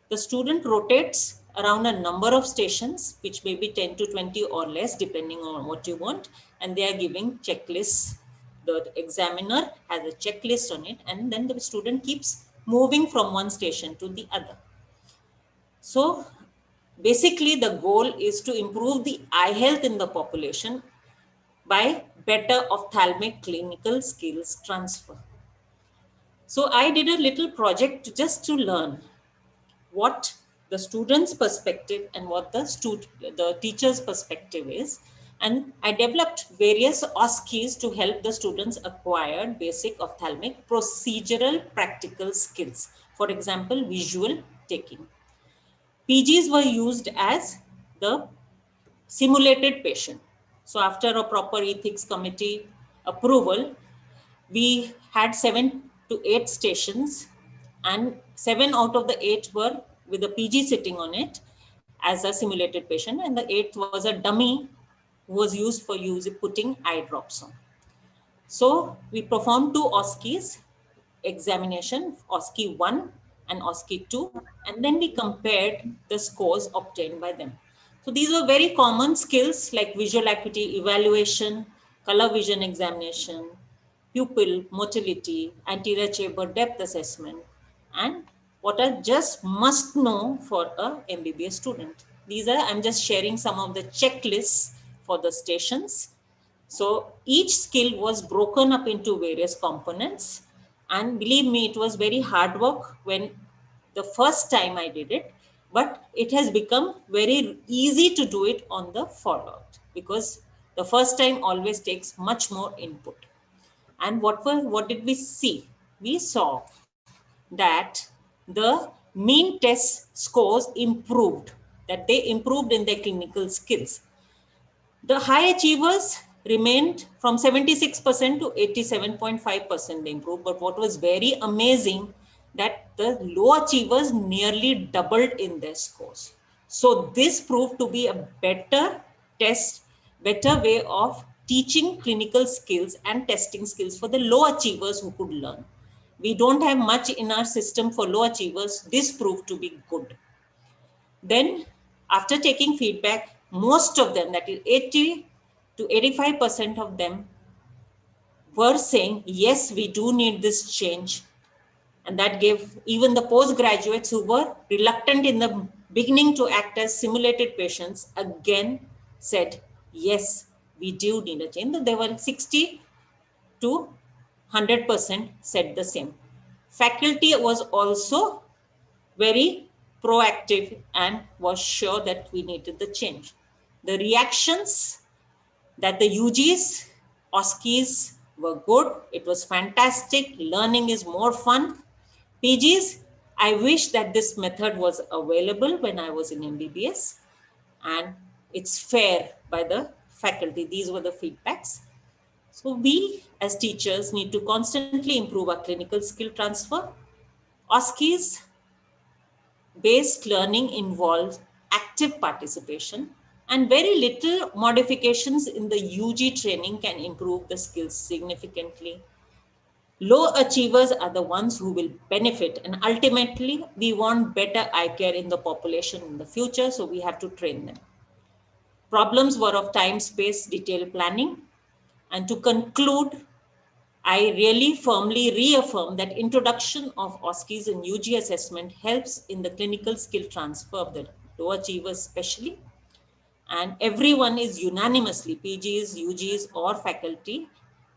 The student rotates around a number of stations, which may be 10 to 20 or less, depending on what you want, and they are giving checklists. The examiner has a checklist on it, and then the student keeps moving from one station to the other. So basically, the goal is to improve the eye health in the population by better ophthalmic clinical skills transfer. So I did a little project just to learn what the student's perspective and what the teacher's perspective is. And I developed various OSCEs to help the students acquire basic ophthalmic procedural practical skills. For example, visual taking. PGs were used as the simulated patient. So after a proper ethics committee approval, we had 7 to 8 stations, and 7 out of the 8 were with a PG sitting on it as a simulated patient, and the 8th was a dummy who was used for putting eye drops on. So we performed 2 OSCEs examination, OSCE 1 and OSCE 2, and then we compared the scores obtained by them. So these were very common skills like visual acuity evaluation, color vision examination, pupil motility, anterior chamber depth assessment, and what are just must know for a MBBS student. These are, I'm just sharing some of the checklists for the stations. So each skill was broken up into various components, and believe me, it was very hard work when the first time I did it, but it has become very easy to do it on the follow-up because the first time always takes much more input. And what did we see? We saw that the mean test scores improved, that they improved in their clinical skills. The high achievers remained from 76% to 87.5% they improved. But what was very amazing, that the low achievers nearly doubled in their scores. So this proved to be a better test, better way of teaching clinical skills and testing skills for the low achievers who could learn. We don't have much in our system for low achievers. This proved to be good. Then after taking feedback, most of them, that is 80 to 85% of them, were saying, yes, we do need this change. And that gave even the postgraduates who were reluctant in the beginning to act as simulated patients again said, yes, we do need a change. There were 60 to 100% said the same. Faculty was also very proactive and was sure that we needed the change. The reactions that the UGs, OSCEs were good. It was fantastic. Learning is more fun. PGs, I wish that this method was available when I was in MBBS, and it's fair by the faculty. These were the feedbacks. So we as teachers need to constantly improve our clinical skill transfer. OSCEs based learning involves active participation, and very little modifications in the UG training can improve the skills significantly. Low achievers are the ones who will benefit, and ultimately we want better eye care in the population in the future, so we have to train them. Problems were of time, space, detailed planning. And to conclude, I really firmly reaffirm that introduction of OSCEs and UG assessment helps in the clinical skill transfer of the low achievers especially. and everyone is unanimously, PGs, UGs or faculty,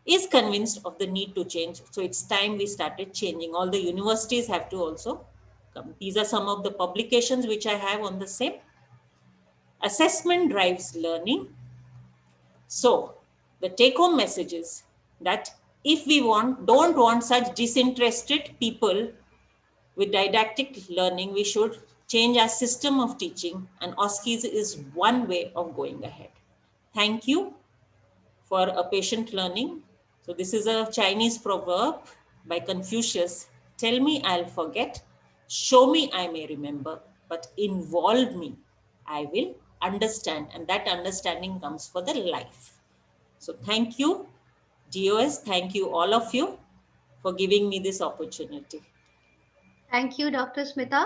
is convinced of the need to change. So it's time we started changing. All the universities have to also come. These are some of the publications which I have on the same. Assessment drives learning. So the take-home message is that if we don't want such disinterested people with didactic learning, we should change our system of teaching, and OSCE is one way of going ahead. Thank you for a patient learning. So this is a Chinese proverb by Confucius. Tell me, I'll forget. Show me, I may remember. But involve me, I will understand. And that understanding comes for the life. So thank you, DOS. Thank you, all of you, for giving me this opportunity. Thank you, Dr. Smita.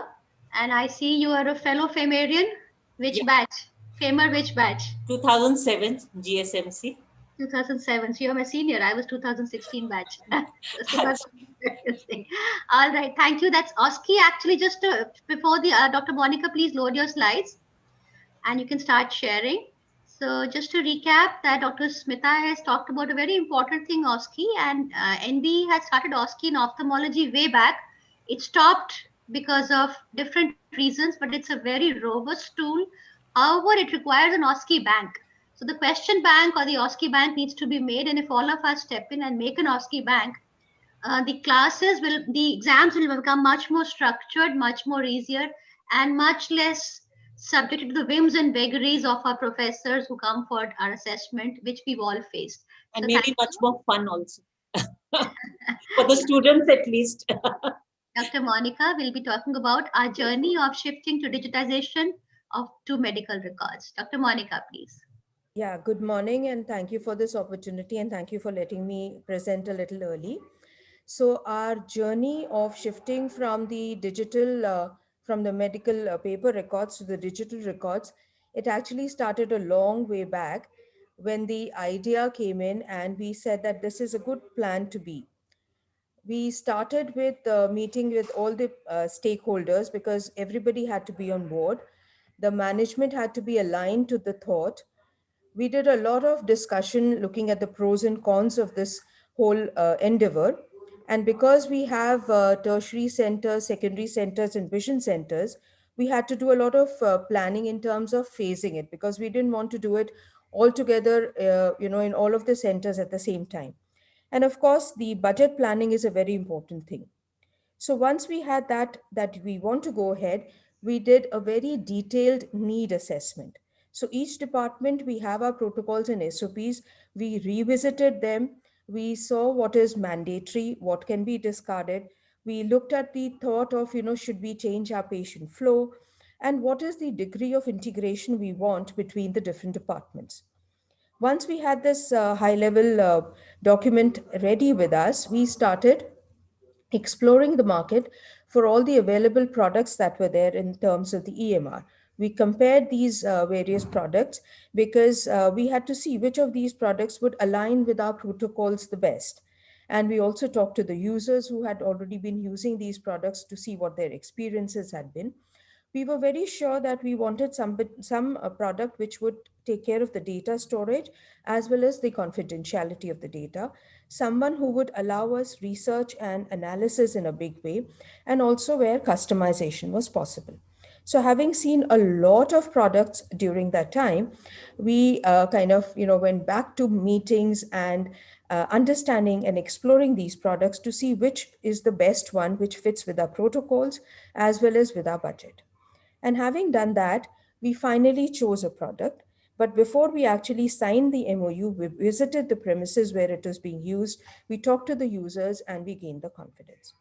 And I see you are a fellow Famarian. Which batch? Famer, which batch? 2007 GSMC. 2007. So you're my senior. I was 2016 batch. So that's interesting. All right. Thank you. That's OSCE. Actually, just before the Dr. Monica, please load your slides and you can start sharing. So just to recap that Dr. Smita has talked about a very important thing, OSCE, and NB has started OSCE in ophthalmology way back. It stopped because of different reasons, but it's a very robust tool. However, it requires an OSCE bank. So the question bank or the OSCE bank needs to be made. And if all of us step in and make an OSCE bank, the exams will become much more structured, much more easier, and much less subjected to the whims and vagaries of our professors who come for our assessment, which we've all faced. And so maybe much more fun also. For the students at least. Dr. Monica will be talking about our journey of shifting to digitization to medical records. Dr. Monica, please. Yeah, good morning and thank you for this opportunity and thank you for letting me present a little early. So our journey of shifting from the digital, from the medical paper records to the digital records, it actually started a long way back when the idea came in and we said that this is a good plan to be. We started with meeting with all the stakeholders because everybody had to be on board. The management had to be aligned to the thought. We did a lot of discussion looking at the pros and cons of this whole endeavor. And because we have tertiary centers, secondary centers, and vision centers, we had to do a lot of planning in terms of phasing it because we didn't want to do it all together, in all of the centers at the same time. And of course, the budget planning is a very important thing. So once we had that we want to go ahead, we did a very detailed need assessment. So each department, we have our protocols and SOPs. We revisited them. We saw what is mandatory, what can be discarded. We looked at the thought of, should we change our patient flow? And what is the degree of integration we want between the different departments? Once we had this high-level document ready with us, we started exploring the market for all the available products that were there in terms of the EMR. We compared these various products because we had to see which of these products would align with our protocols the best. And we also talked to the users who had already been using these products to see what their experiences had been. We were very sure that we wanted some product which would take care of the data storage as well as the confidentiality of the data, someone who would allow us research and analysis in a big way, and also where customization was possible. So having seen a lot of products during that time, we went back to meetings and understanding and exploring these products to see which is the best one, which fits with our protocols as well as with our budget. And having done that, we finally chose a product. But before we actually signed the MOU, we visited the premises where it was being used. We talked to the users and we gained the confidence.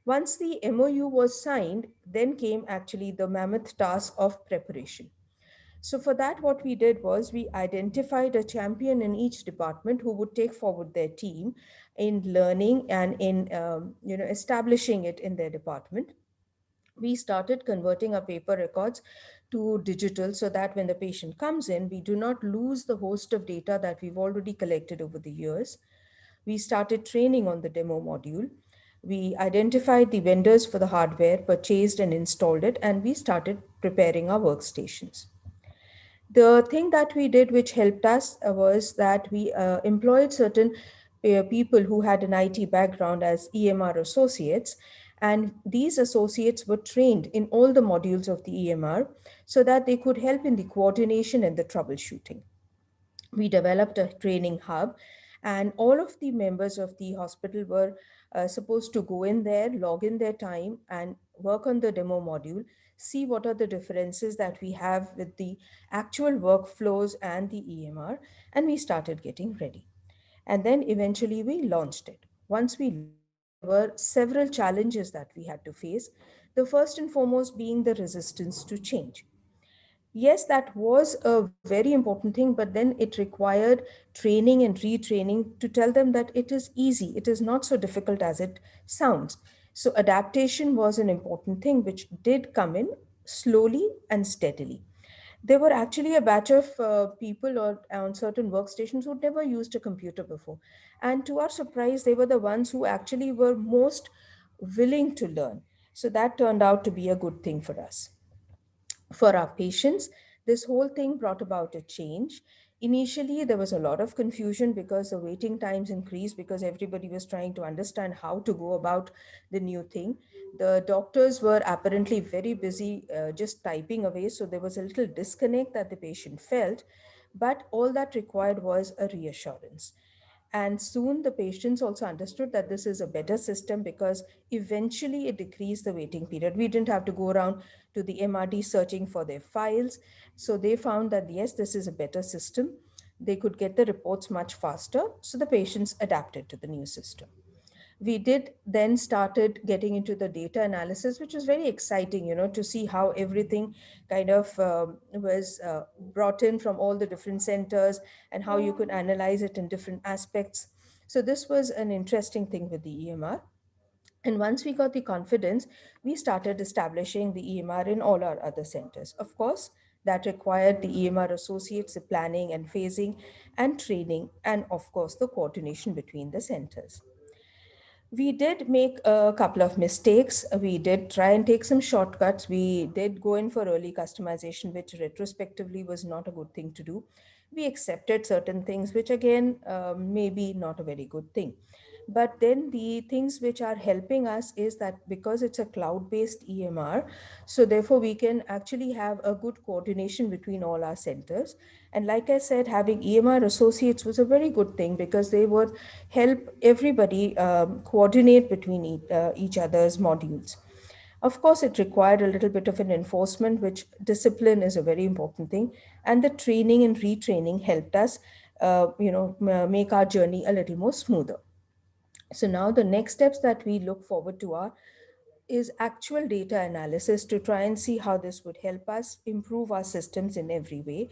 Once the MOU was signed, then came actually the mammoth task of preparation. So for that, what we did was we identified a champion in each department who would take forward their team in learning and in establishing it in their department. We started converting our paper records to digital so that when the patient comes in, we do not lose the host of data that we've already collected over the years. We started training on the demo module. We identified the vendors for the hardware, purchased and installed it, and we started preparing our workstations. The thing that we did which helped us was that we employed certain people who had an IT background as EMR associates, and these associates were trained in all the modules of the EMR so that they could help in the coordination and the troubleshooting. We developed a training hub, and all of the members of the hospital were supposed to go in there, log in their time, and work on the demo module, see what are the differences that we have with the actual workflows and the EMR, and we started getting ready. And then eventually we launched it. Once we there were several challenges that we had to face. The first and foremost being the resistance to change. Yes, that was a very important thing, but then it required training and retraining to tell them that it is easy. It is not so difficult as it sounds. So adaptation was an important thing, which did come in slowly and steadily. There were actually a batch of people on certain workstations who'd never used a computer before. And to our surprise, they were the ones who actually were most willing to learn. So that turned out to be a good thing for us. For our patients, this whole thing brought about a change. Initially, there was a lot of confusion because the waiting times increased because everybody was trying to understand how to go about the new thing. The doctors were apparently very busy just typing away, so there was a little disconnect that the patient felt, but all that required was a reassurance. And soon the patients also understood that this is a better system because eventually it decreased the waiting period. We didn't have to go around to the MRD searching for their files. So they found that, yes, this is a better system. They could get the reports much faster. So the patients adapted to the new system. We did then started getting into the data analysis, which was very exciting, to see how everything kind of was brought in from all the different centers and how you could analyze it in different aspects. So this was an interesting thing with the EMR. And once we got the confidence, we started establishing the EMR in all our other centers. Of course, that required the EMR associates, the planning and phasing and training, and of course, the coordination between the centers. We did make a couple of mistakes. We did try and take some shortcuts. We did go in for early customization, which retrospectively was not a good thing to do. We accepted certain things, which again, maybe not a very good thing. But then the things which are helping us is that because it's a cloud-based EMR, so therefore we can actually have a good coordination between all our centers. And like I said, having EMR associates was a very good thing because they would help everybody coordinate between each other's modules. Of course, it required a little bit of an enforcement, which discipline is a very important thing. And the training and retraining helped us, make our journey a little more smoother. So now the next steps that we look forward to is actual data analysis to try and see how this would help us improve our systems in every way,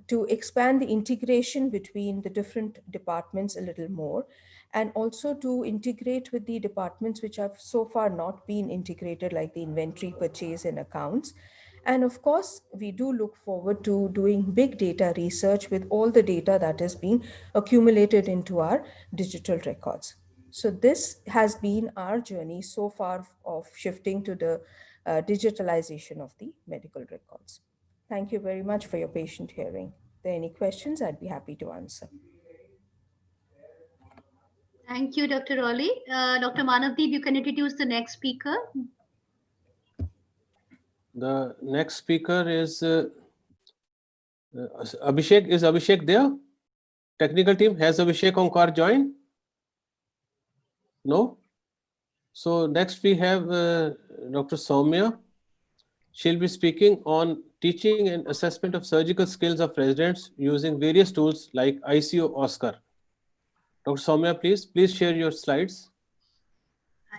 to expand the integration between the different departments a little more, and also to integrate with the departments which have so far not been integrated, like the inventory, purchase, and accounts. And of course, we do look forward to doing big data research with all the data that is being accumulated into our digital records. So this has been our journey so far of shifting to the digitalization of the medical records. Thank you very much for your patient hearing. If there are any questions, I'd be happy to answer. Thank you, Dr. Rolly. Dr. Manavdeep, you can introduce the next speaker. The next speaker is Abhishek. Is Abhishek there? Technical team, has Abhishek Onkar joined? No? So next we have Dr. Soumya. She'll be speaking on teaching and assessment of surgical skills of residents using various tools like ICO Oscar. Dr. Soumya, please share your slides.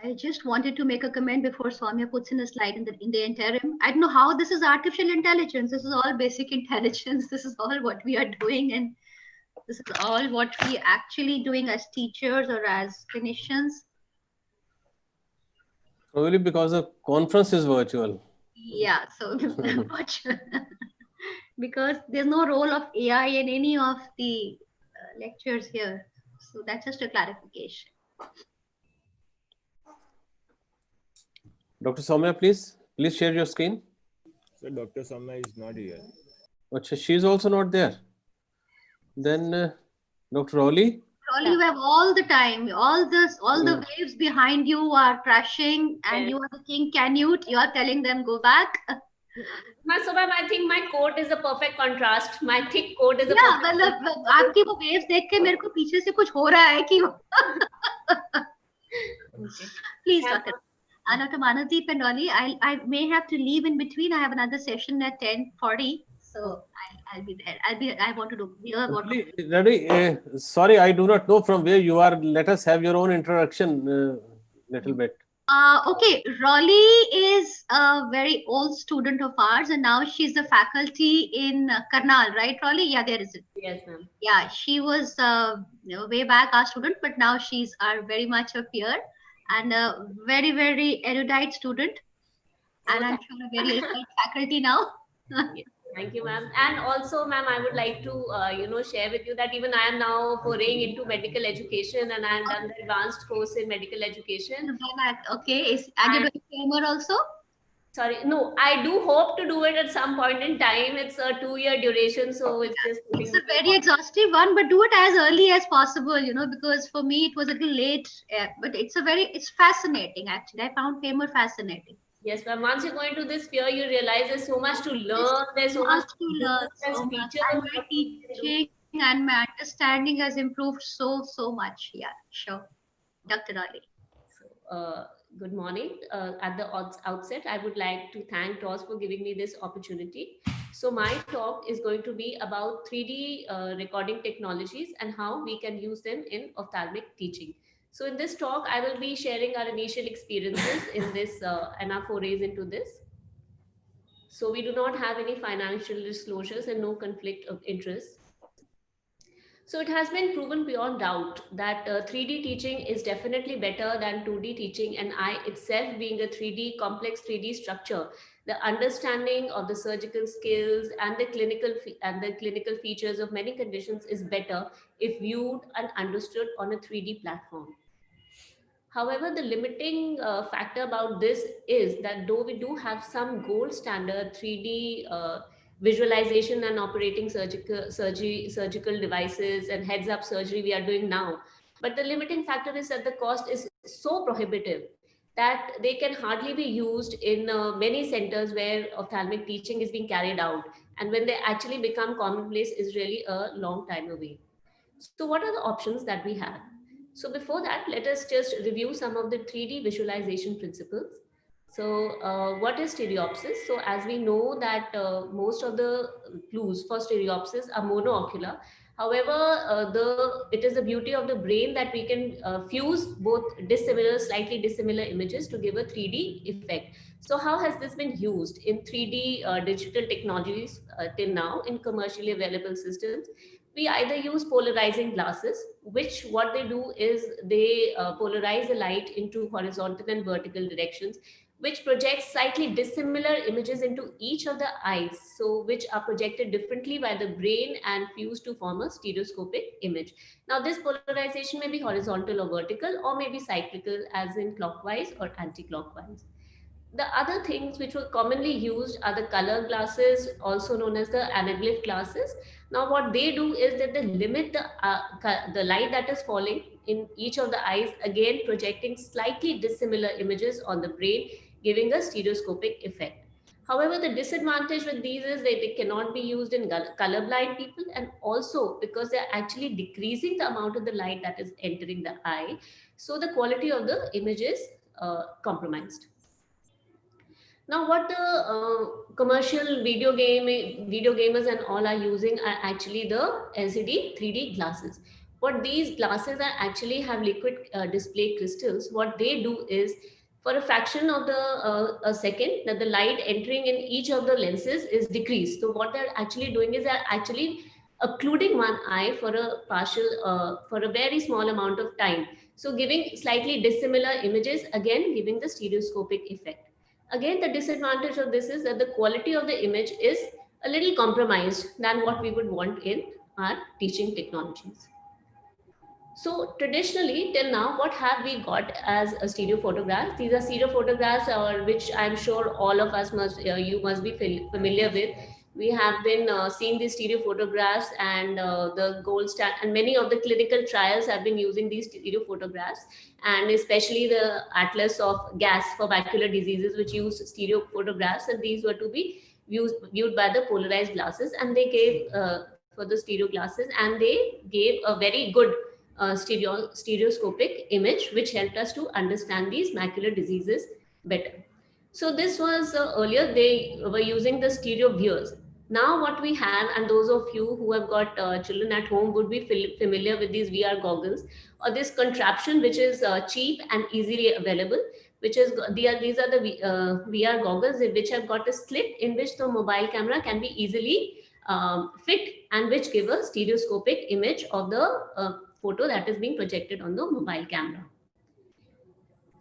I just wanted to make a comment before Soumya puts in a slide in the interim. I don't know how this is artificial intelligence. This is all basic intelligence. This is all what we are doing, and this is all what we actually doing as teachers or as clinicians. Probably because the conference is virtual. Yeah, so because there's no role of AI in any of the lectures here. So that's just a clarification. Dr. Soumya, please share your screen. So Dr. Soumya is not here. Achha, she's also not there. Then Dr. Rowley. Rowley, you have all the time, all the waves behind you are crashing, and you are thinking, Canute, you are telling them go back. So ma'am, I think my coat is a perfect contrast. My thick coat is a Yeah, perfect मतलब आपकी वो waves देख के मेरे को पीछे से कुछ हो रहा है कि please, Dr. Dr. Manavdeep and Rowley, I may have to leave in between. I have another session at 10:40, so I'll be there. I want to hear what. Rowley, sorry, I do not know from where you are. Let us have your own introduction little bit. Okay, Rowley is a very old student of ours, and now she's a faculty in Karnal, right, Rowley? Yeah, there is it. Yes, ma'am. Yeah, she was way back our student, but now she's our very much a peer and a very, very erudite student. And I'm sure a very erudite faculty now. Yes, thank you, ma'am. And also, ma'am, I would like to, share with you that even I am now foraying into medical education, and I am done the advanced course in medical education. Okay, and you're doing FAMER also? Sorry, no, I do hope to do it at some point in time. It's a 2-year duration, so it's just. It's a very exhaustive one, but do it as early as possible, because for me it was a little late, but it's fascinating actually. I found FAMER fascinating. Yes, but once you go into this sphere, you realize there's so much to learn. There's so much to learn. So much. And my teaching and my understanding has improved so much. Yeah, sure. Dr. Rowley. Good morning. At the outset, I would like to thank DOS for giving me this opportunity. So my talk is going to be about 3D recording technologies and how we can use them in ophthalmic teaching. So in this talk, I will be sharing our initial experiences in this and our forays into this. So we do not have any financial disclosures and no conflict of interest. So it has been proven beyond doubt that 3D teaching is definitely better than 2D teaching, and eye itself being a complex 3D structure, the understanding of the surgical skills and the clinical features of many conditions is better if viewed and understood on a 3D platform. However, the limiting factor about this is that though we do have some gold standard 3D visualization and operating surgical devices and heads-up surgery we are doing now, but the limiting factor is that the cost is so prohibitive that they can hardly be used in many centers where ophthalmic teaching is being carried out. And when they actually become commonplace is really a long time away. So what are the options that we have? So before that, let us just review some of the 3D visualization principles. So what is stereopsis? So as we know that most of the clues for stereopsis are monoocular. However, it is the beauty of the brain that we can fuse both slightly dissimilar images to give a 3D effect. So how has this been used in 3D digital technologies till now in commercially available systems? We either use polarizing glasses, which what they do is they polarize the light into horizontal and vertical directions, which projects slightly dissimilar images into each of the eyes, so which are projected differently by the brain and fused to form a stereoscopic image. Now, this polarization may be horizontal or vertical, or maybe cyclical, as in clockwise or anti-clockwise. The other things which were commonly used are the color glasses, also known as the anaglyph glasses. Now, what they do is that they limit the light that is falling in each of the eyes, again projecting slightly dissimilar images on the brain, giving a stereoscopic effect. However, the disadvantage with these is that they cannot be used in colorblind people, and also because they're actually decreasing the amount of the light that is entering the eye, so the quality of the image is compromised. Now, what the commercial video gamers and all are using are actually the LCD 3D glasses. What these glasses are actually have liquid display crystals. What they do is, for a fraction of a second, that the light entering in each of the lenses is decreased. So what they're actually doing is they're actually occluding one eye for a very small amount of time. So giving slightly dissimilar images, again giving the stereoscopic effect. Again, the disadvantage of this is that the quality of the image is a little compromised than what we would want in our teaching technologies. So traditionally, till now, what have we got as a stereo photograph? These are stereo photographs, which I'm sure all of us you must be familiar with, we have been seeing these stereo photographs, and the gold standard, and many of the clinical trials have been using these stereo photographs, and especially the Atlas of Gas for Macular Diseases, which use stereo photographs, and these were to be viewed by the polarized glasses, and they gave for the stereo glasses, and they gave a very good stereoscopic image, which helped us to understand these macular diseases better. So this was earlier they were using the stereo viewers. Now what we have, and those of you who have got children at home would be familiar with these VR goggles, or this contraption which is cheap and easily available, which is these are the VR goggles which have got a slit in which the mobile camera can be easily fit, and which give a stereoscopic image of the photo that is being projected on the mobile camera.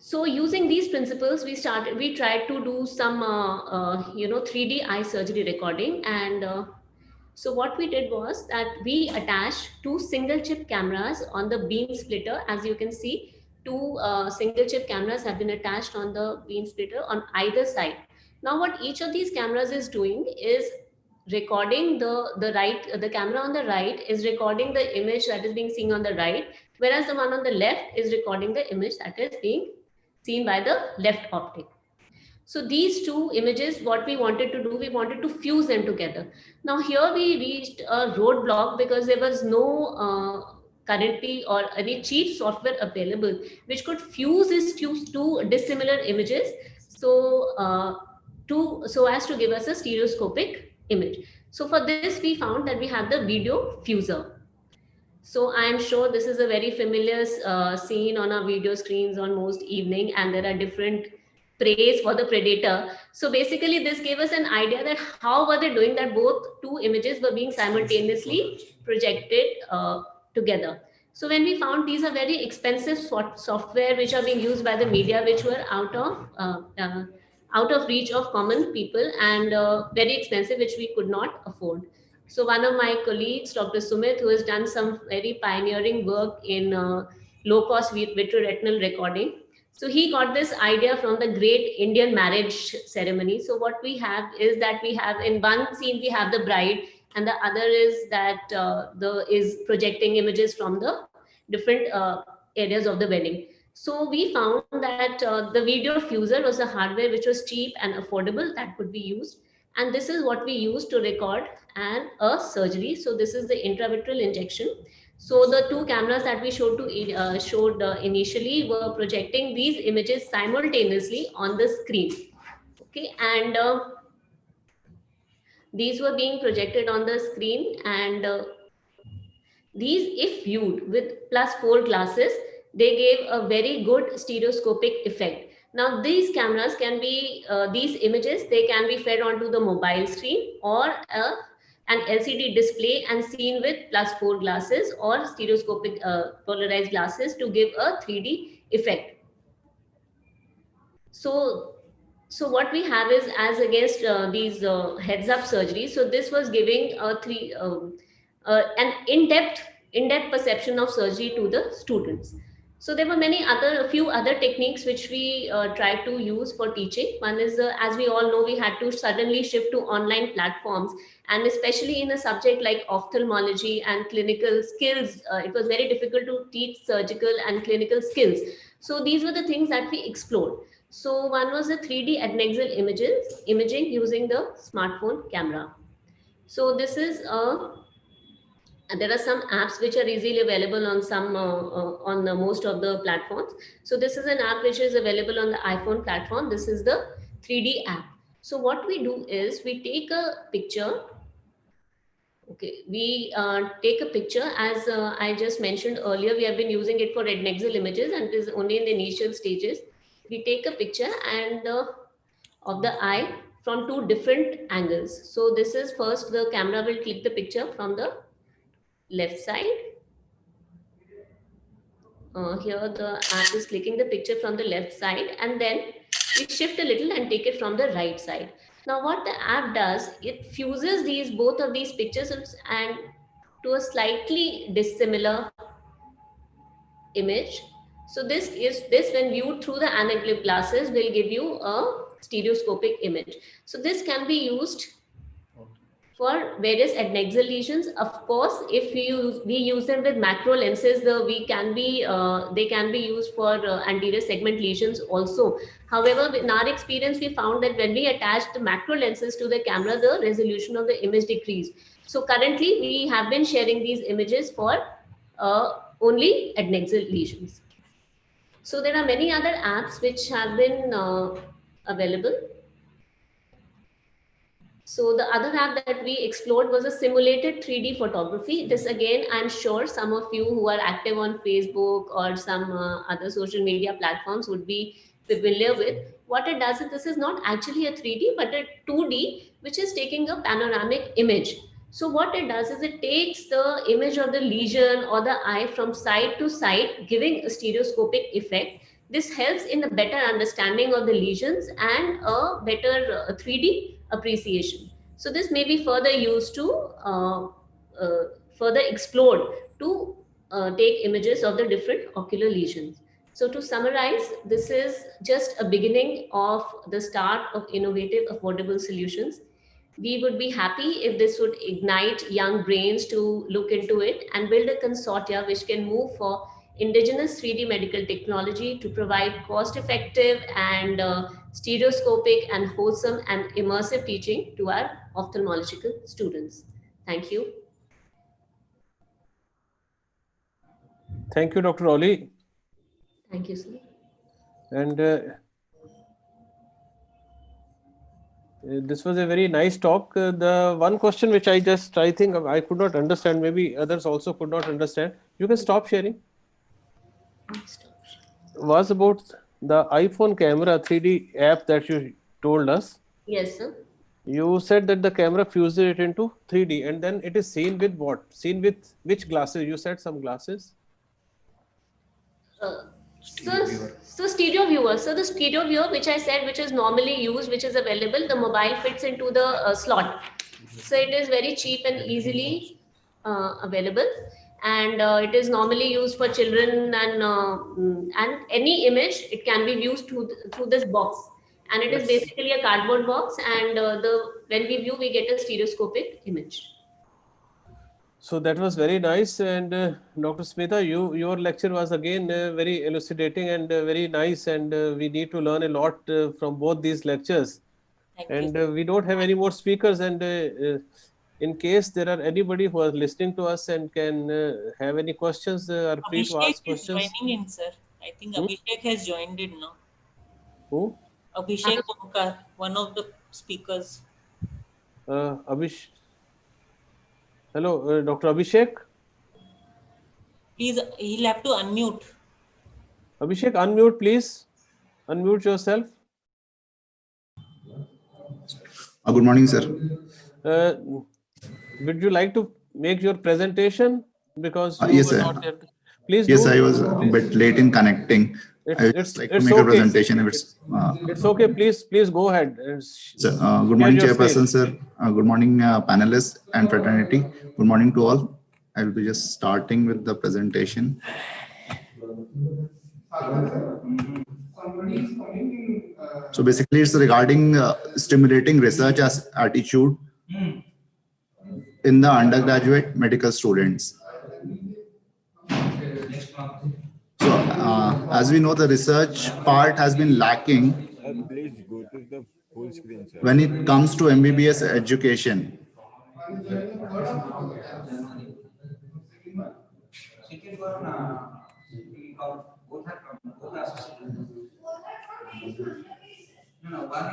So using these principles, we tried to do some 3D eye surgery recording, and so what we did was that we attached two single chip cameras on the beam splitter. As you can see, two single chip cameras have been attached on the beam splitter on either side. Now what each of these cameras is doing is recording the camera on the right is recording the image that is being seen on the right, whereas the one on the left is recording the image that is being seen by the left optic. So these two images, what we wanted to do, we wanted to fuse them together. Now here we reached a roadblock because there was no currently or any cheap software available which could fuse these two dissimilar images so as to give us a stereoscopic image. So for this we found that we have the video fuser. So I am sure this is a very familiar scene on our video screens on most evening, and there are different praise for the predator. So basically this gave us an idea that how were they doing that both two images were being simultaneously projected together. So when we found these are very expensive software which are being used by the media, which were out of reach of common people, and very expensive, which we could not afford. So one of my colleagues, Dr. Sumit, who has done some very pioneering work in low-cost vitreoretinal recording. So he got this idea from the great Indian marriage ceremony. So what we have is that we have in one scene, we have the bride, and the other is that is projecting images from the different areas of the wedding. So we found that the video fuser was a hardware which was cheap and affordable that could be used. And this is what we used to record a surgery. So this is the intravitreal injection. So the two cameras that we showed initially were projecting these images simultaneously on the screen. Okay, and these were being projected on the screen, and these, if viewed with +4 glasses, they gave a very good stereoscopic effect. Now these cameras can be, these images, they can be fed onto the mobile screen or an LCD display and seen with +4 glasses or stereoscopic polarized glasses to give a 3D effect. So what we have is, as against these heads-up surgery, so this was giving an in-depth perception of surgery to the students. So there were a few other techniques which we tried to use for teaching. One is, as we all know, we had to suddenly shift to online platforms, and especially in a subject like ophthalmology and clinical skills, it was very difficult to teach surgical and clinical skills. So these were the things that we explored. So one was the 3D adnexal imaging using the smartphone camera. So this is there are some apps which are easily available on some most of the platforms. So this is an app which is available on the iPhone platform. This is the 3D app. So what we do is we take a picture. Okay, we take a picture, as I just mentioned earlier. We have been using it for adnexal images, and it is only in the initial stages. We take a picture and of the eye from two different angles. So this is first, the camera will click the picture from the left side. Here the app is clicking the picture from the left side, and then we shift a little and take it from the right side. Now what the app does, it fuses both of these pictures and to a slightly dissimilar image. So this when viewed through the anaglyph glasses will give you a stereoscopic image. So this can be used for various adnexal lesions. Of course, if we use them with macro lenses, they can be used for anterior segment lesions also. However, in our experience, we found that when we attach the macro lenses to the camera, the resolution of the image decreased. So currently, we have been sharing these images for only adnexal lesions. So there are many other apps which have been available. So the other app that we explored was a simulated 3D photography. This again, I'm sure some of you who are active on Facebook or some other social media platforms would be familiar with. What it does is, this is not actually a 3D, but a 2D, which is taking a panoramic image. So what it does is it takes the image of the lesion or the eye from side to side, giving a stereoscopic effect. This helps in the better understanding of the lesions and a better 3D appreciation. So this may be further used to further explored to take images of the different ocular lesions. So to summarize, this is just a beginning of the start of innovative, affordable solutions. We would be happy if this would ignite young brains to look into it and build a consortia which can move for indigenous 3D medical technology to provide cost-effective and stereoscopic and wholesome and immersive teaching to our ophthalmological students. Thank you. Thank you, Dr. Rowley. Thank you, sir. And this was a very nice talk. The one question which I think I could not understand, maybe others also could not understand. You can stop sharing. Was about the iPhone camera 3D app that you told us. Yes, sir. You said that the camera fuses it into 3D and then it is seen with what? Seen with which glasses? You said some glasses? So stereo viewer. So the stereo viewer, which I said, which is normally used, which is available, the mobile fits into the slot. So it is very cheap and easily available. And it is normally used for children and any image, it can be viewed through this box. And it is basically a cardboard box. And when we view, we get a stereoscopic image. So that was very nice. And Dr. Smita, your lecture was again very elucidating and very nice. And we need to learn a lot from both these lectures. And we don't have any more speakers. And in case there are anybody who are listening to us and can have any questions, are free to ask questions. Abhishek is joining in, sir. I think Abhishek has joined in now. Who? Abhishek Omkar, one of the speakers. Abhishek. Hello, Dr. Abhishek. Please, he'll have to unmute. Abhishek, unmute, please. Unmute yourself. Good morning, sir. Would you like to make your presentation? Because you yes, were sir. not there. Please. Yes, I was a bit late in connecting. I would like to make a presentation. If it's okay. Please go ahead. Sir, good morning, Chairperson, sir. Good morning, panelists and fraternity. Good morning to all. I will be just starting with the presentation. So basically, it's regarding stimulating research as attitude in the undergraduate medical students. So, as we know, the research part has been lacking when it comes to MBBS education.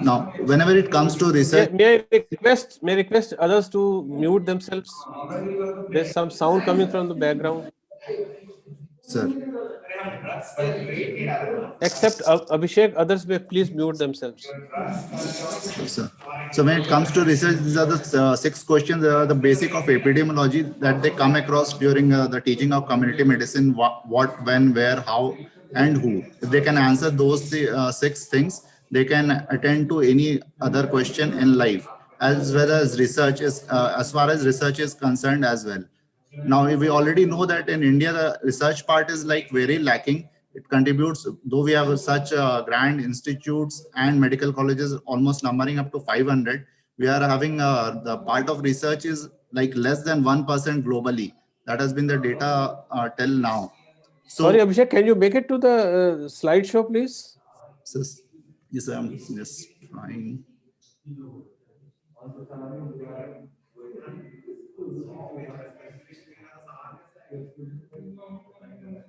Now, whenever it comes to research, may I request others to mute themselves? There's some sound coming from the background. Sir. Except Abhishek, others may please mute themselves. Sir. So when it comes to research, these are the 6 questions, the basic of epidemiology that they come across during the teaching of community medicine: what, when, where, how, and who. If they can answer those 6 things, they can attend to any other question in life, as well as research is, as far as research is concerned as well. Now, we already know that in India, the research part is like very lacking. It contributes, though we have such grand institutes and medical colleges almost numbering up to 500, we are having the part of research is like less than 1% globally. That has been the data till now. So, sorry, Abhishek, can you make it to the slideshow, please? Yes, I'm just trying.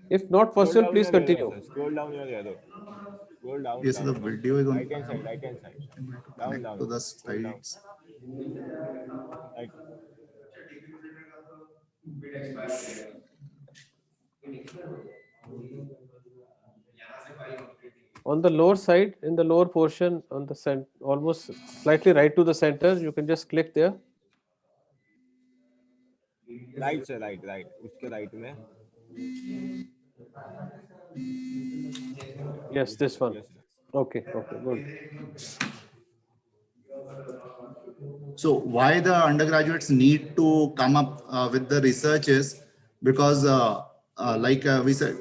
If not possible, please continue. Scroll down your arrow. Scroll down. Yes, down, the down. video is on. Right hand side. Right hand side. Down, down. To the Scroll down. slides. Right. On the lower side, in the lower portion, on the center, almost slightly right to the center, you can just click there. Right, sir. Right, right. उसके right में. Yes, this one. Okay, okay, good. So why the undergraduates need to come up with the research is because like we said,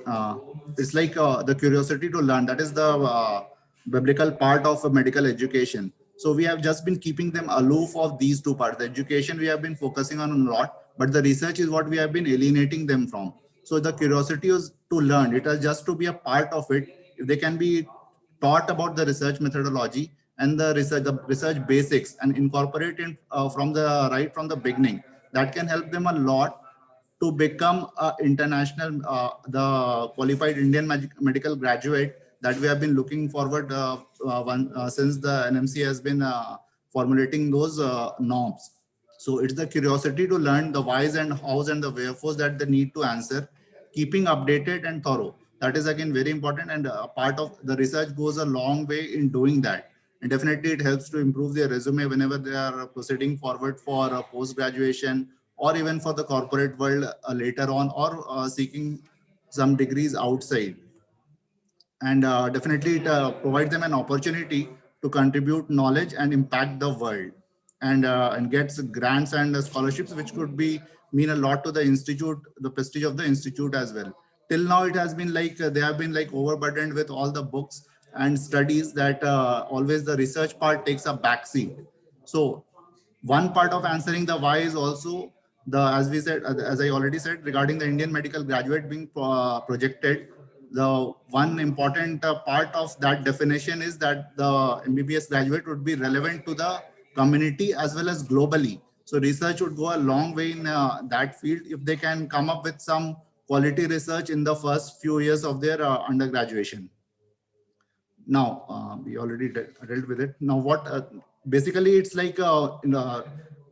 it's like the curiosity to learn. That is the biblical part of medical education. So we have just been keeping them aloof of these two parts. The education we have been focusing on a lot, but the research is what we have been alienating them from. So the curiosity is to learn. It has just to be a part of it. If they can be taught about the research methodology and the research basics and incorporate it from the beginning, that can help them a lot to become international, the qualified Indian medical graduate that we have been looking forward since the NMC has been formulating those norms. So it's the curiosity to learn the whys and hows and the wherefores that they need to answer, keeping updated and thorough. That is again very important, and a part of the research goes a long way in doing that. And definitely it helps to improve their resume whenever they are proceeding forward for post-graduation or even for the corporate world later on, or seeking some degrees outside. And definitely it provides them an opportunity to contribute knowledge and impact the world, and gets grants and scholarships, which could mean a lot to the institute, the prestige of the institute as well. Till now, it has been like they have been like overburdened with all the books and studies that always the research part takes a backseat. So one part of answering the why is also the, as we said, as I already said, regarding the Indian medical graduate being projected. The one important part of that definition is that the MBBS graduate would be relevant to the community as well as globally. So research would go a long way in that field if they can come up with some quality research in the first few years of their undergraduation. Now, we already dealt with it. Now, what basically it's like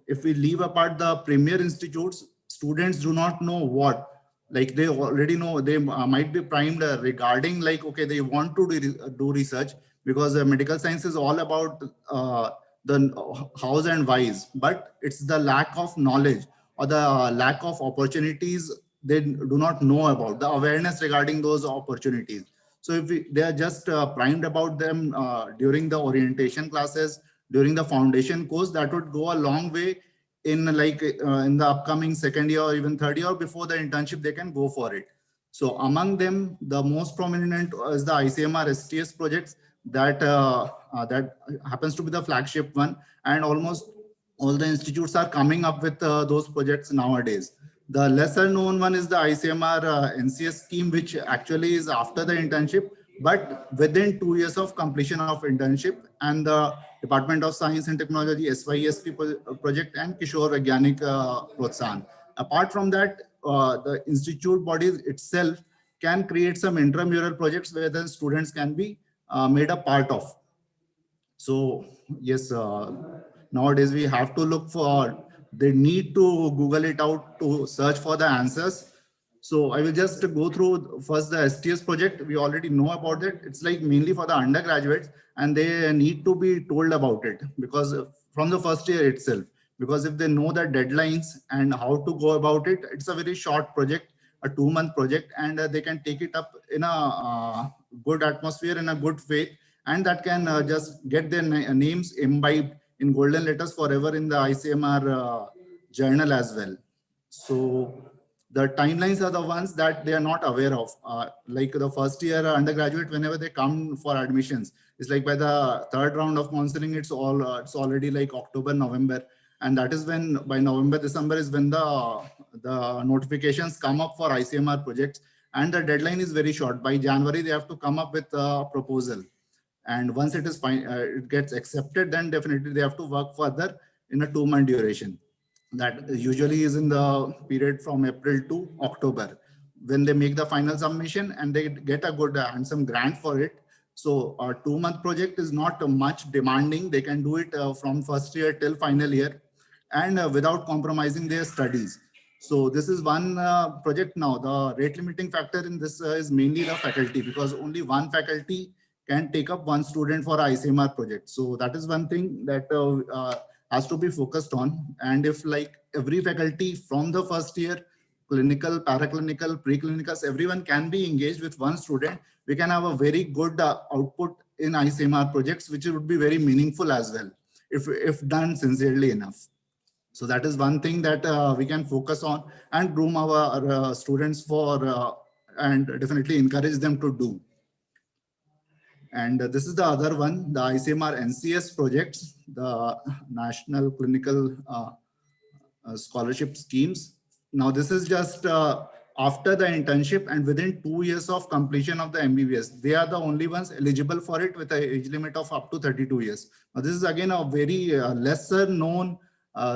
if we leave apart the premier institutes, students do not know what. Like they already know, they might be primed regarding like, okay, they want to do research because medical science is all about the hows and whys, but it's the lack of knowledge or the lack of opportunities they do not know about, the awareness regarding those opportunities. So if they are just primed about them during the orientation classes, during the foundation course, that would go a long way in like in the upcoming second year or even third year, before the internship, they can go for it. So among them, the most prominent is the ICMR STS projects that that happens to be the flagship one, and almost all the institutes are coming up with those projects nowadays. The lesser known one is the ICMR NCS scheme, which actually is after the internship, but within 2 years of completion of internship, and the Department of Science and Technology SYESP project and Kishore Vaigyanik Protsahan. Apart from that, the institute bodies itself can create some intramural projects where the students can be made a part of. So yes, nowadays we have to look for, they need to Google it out to search for the answers. So I will just go through first the STS project. We already know about it. It's like mainly for the undergraduates, and they need to be told about it because from the first year itself, because if they know the deadlines and how to go about it, it's a very short project, a 2-month project, and they can take it up in a good atmosphere, in a good faith, and that can just get their names imbibed in golden letters forever in the ICMR journal as well. So the timelines are the ones that they are not aware of. Like the first year undergraduate, whenever they come for admissions, It's like by the third round of counseling, it's already like October, November. And that is when by November, December is when the notifications come up for ICMR projects. And the deadline is very short. By January, they have to come up with a proposal. And once it is fine, it gets accepted, then definitely they have to work further in a 2-month duration. That usually is in the period from April to October, when they make the final submission and they get a good handsome grant for it. So a 2-month project is not much demanding. They can do it from first year till final year, and without compromising their studies. So this is one project. Now the rate limiting factor in this is mainly the faculty, because only one faculty can take up one student for ICMR project. So that is one thing that has to be focused on. And if like every faculty from the first year, clinical, paraclinical, preclinicals, everyone can be engaged with one student, we can have a very good output in ICMR projects, which would be very meaningful as well, if done sincerely enough. So that is one thing that we can focus on and groom our students for, and definitely encourage them to do. And this is the other one, the ICMR NCS projects, the National Clinical Scholarship Schemes. Now this is just after the internship and within 2 years of completion of the MBBS. They are the only ones eligible for it with an age limit of up to 32 years. Now this is again a very lesser known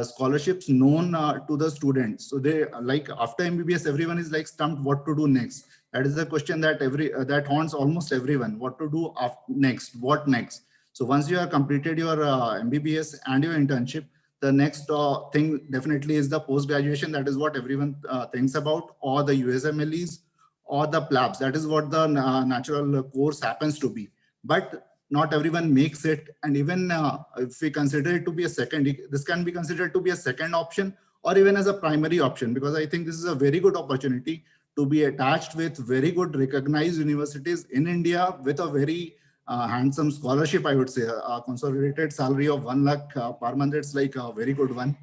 scholarships known to the students. So they like after MBBS, everyone is like stumped what to do next. That is the question that that haunts almost everyone. What to do next? What next? So once you have completed your MBBS and your internship, the next thing definitely is the post graduation. That is what everyone thinks about, or the USMLEs or the PLABs. That is what the natural course happens to be. But not everyone makes it. And even if we consider it to be a second, this can be considered to be a second option or even as a primary option, because I think this is a very good opportunity to be attached with very good recognized universities in India with a very handsome scholarship. I would say a consolidated salary of 1 lakh per month. It's like a very good one,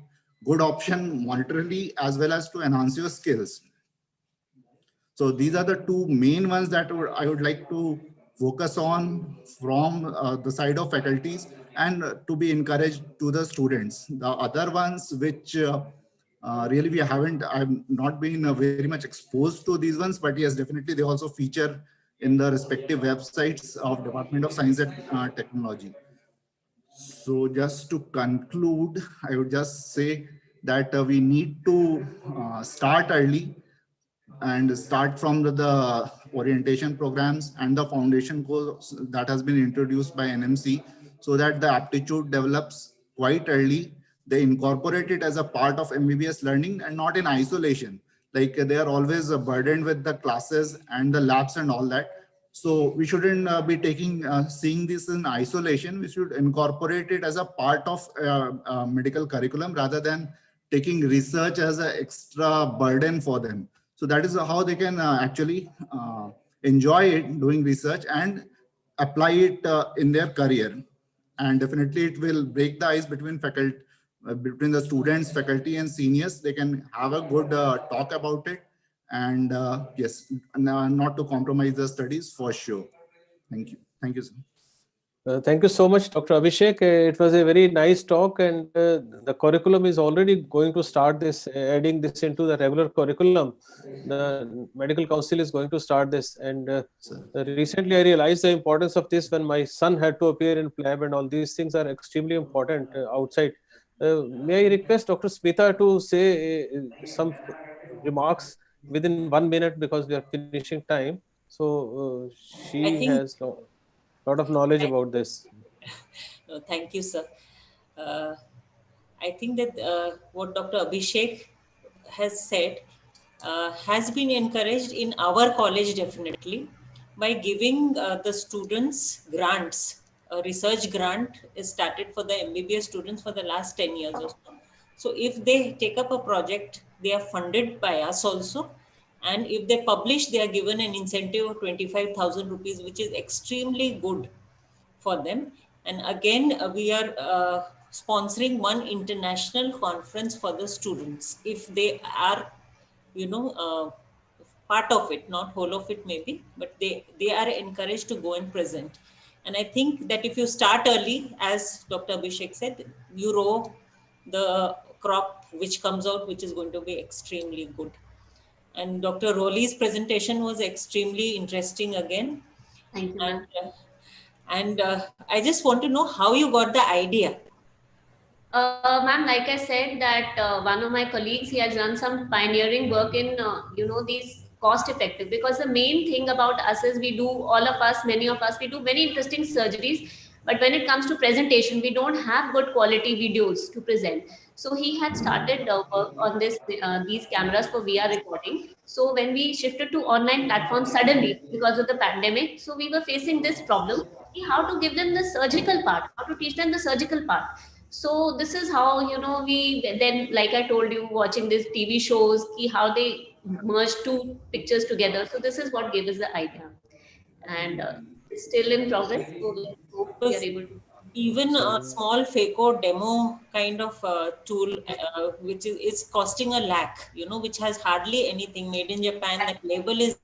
good option monetarily as well as to enhance your skills. So these are the two main ones that I would like to focus on from the side of faculties and to be encouraged to the students. The other ones which really we haven't, I've not been very much exposed to these ones, but yes, definitely they also feature in the respective websites of Department of Science and Technology. So just to conclude, I would just say that we need to start early and start from the orientation programs and the foundation course that has been introduced by NMC, so that the aptitude develops quite early. They incorporate it as a part of MBBS learning and not in isolation. Like they are always burdened with the classes and the labs and all that. So we shouldn't be seeing this in isolation. We should incorporate it as a part of medical curriculum rather than taking research as an extra burden for them. So that is how they can actually enjoy it, doing research and apply it in their career. And definitely it will break the ice between faculty, between the students, faculty and seniors. They can have a good talk about it. And yes, not to compromise the studies for sure. Thank you. Thank you, sir. Thank you so much, Dr. Abhishek. It was a very nice talk, and the curriculum is already going to start this, adding this into the regular curriculum. The Medical Council is going to start this, and recently I realized the importance of this when my son had to appear in PLAB, and all these things are extremely important outside. May I request Dr. Smita to say some remarks within 1 minute, because we are finishing time. So she has a lot of knowledge about this. Thank you, sir. I think that what Dr. Abhishek has said has been encouraged in our college definitely by giving the students grants. A research grant is started for the MBBS students for the last 10 years or so. So if they take up a project, they are funded by us also. And if they publish, they are given an incentive of 25,000 rupees, which is extremely good for them. And again, we are sponsoring one international conference for the students. If they are, part of it, not whole of it maybe, but they are encouraged to go and present. And I think that if you start early, as Dr. Abhishek said, you row the crop which comes out, which is going to be extremely good. And Dr. Rowley's presentation was extremely interesting again. Thank you, ma'am. And I just want to know how you got the idea. Ma'am, like I said, that one of my colleagues, he has done some pioneering work in, these cost effective, because the main thing about us is we do, all of us, many of us, we do very interesting surgeries. But when it comes to presentation, we don't have good quality videos to present. So he had started work on these cameras for VR recording. So when we shifted to online platforms suddenly because of the pandemic, so we were facing this problem, how to give them the surgical part, how to teach them the surgical part. So this is how, we then, like I told you, watching these TV shows, how they merge two pictures together. So this is what gave us the idea, and it's still in progress. So let's hope we are able to. Even a small FACO demo kind of tool, which is costing a lakh, which has hardly anything, made in Japan, that label is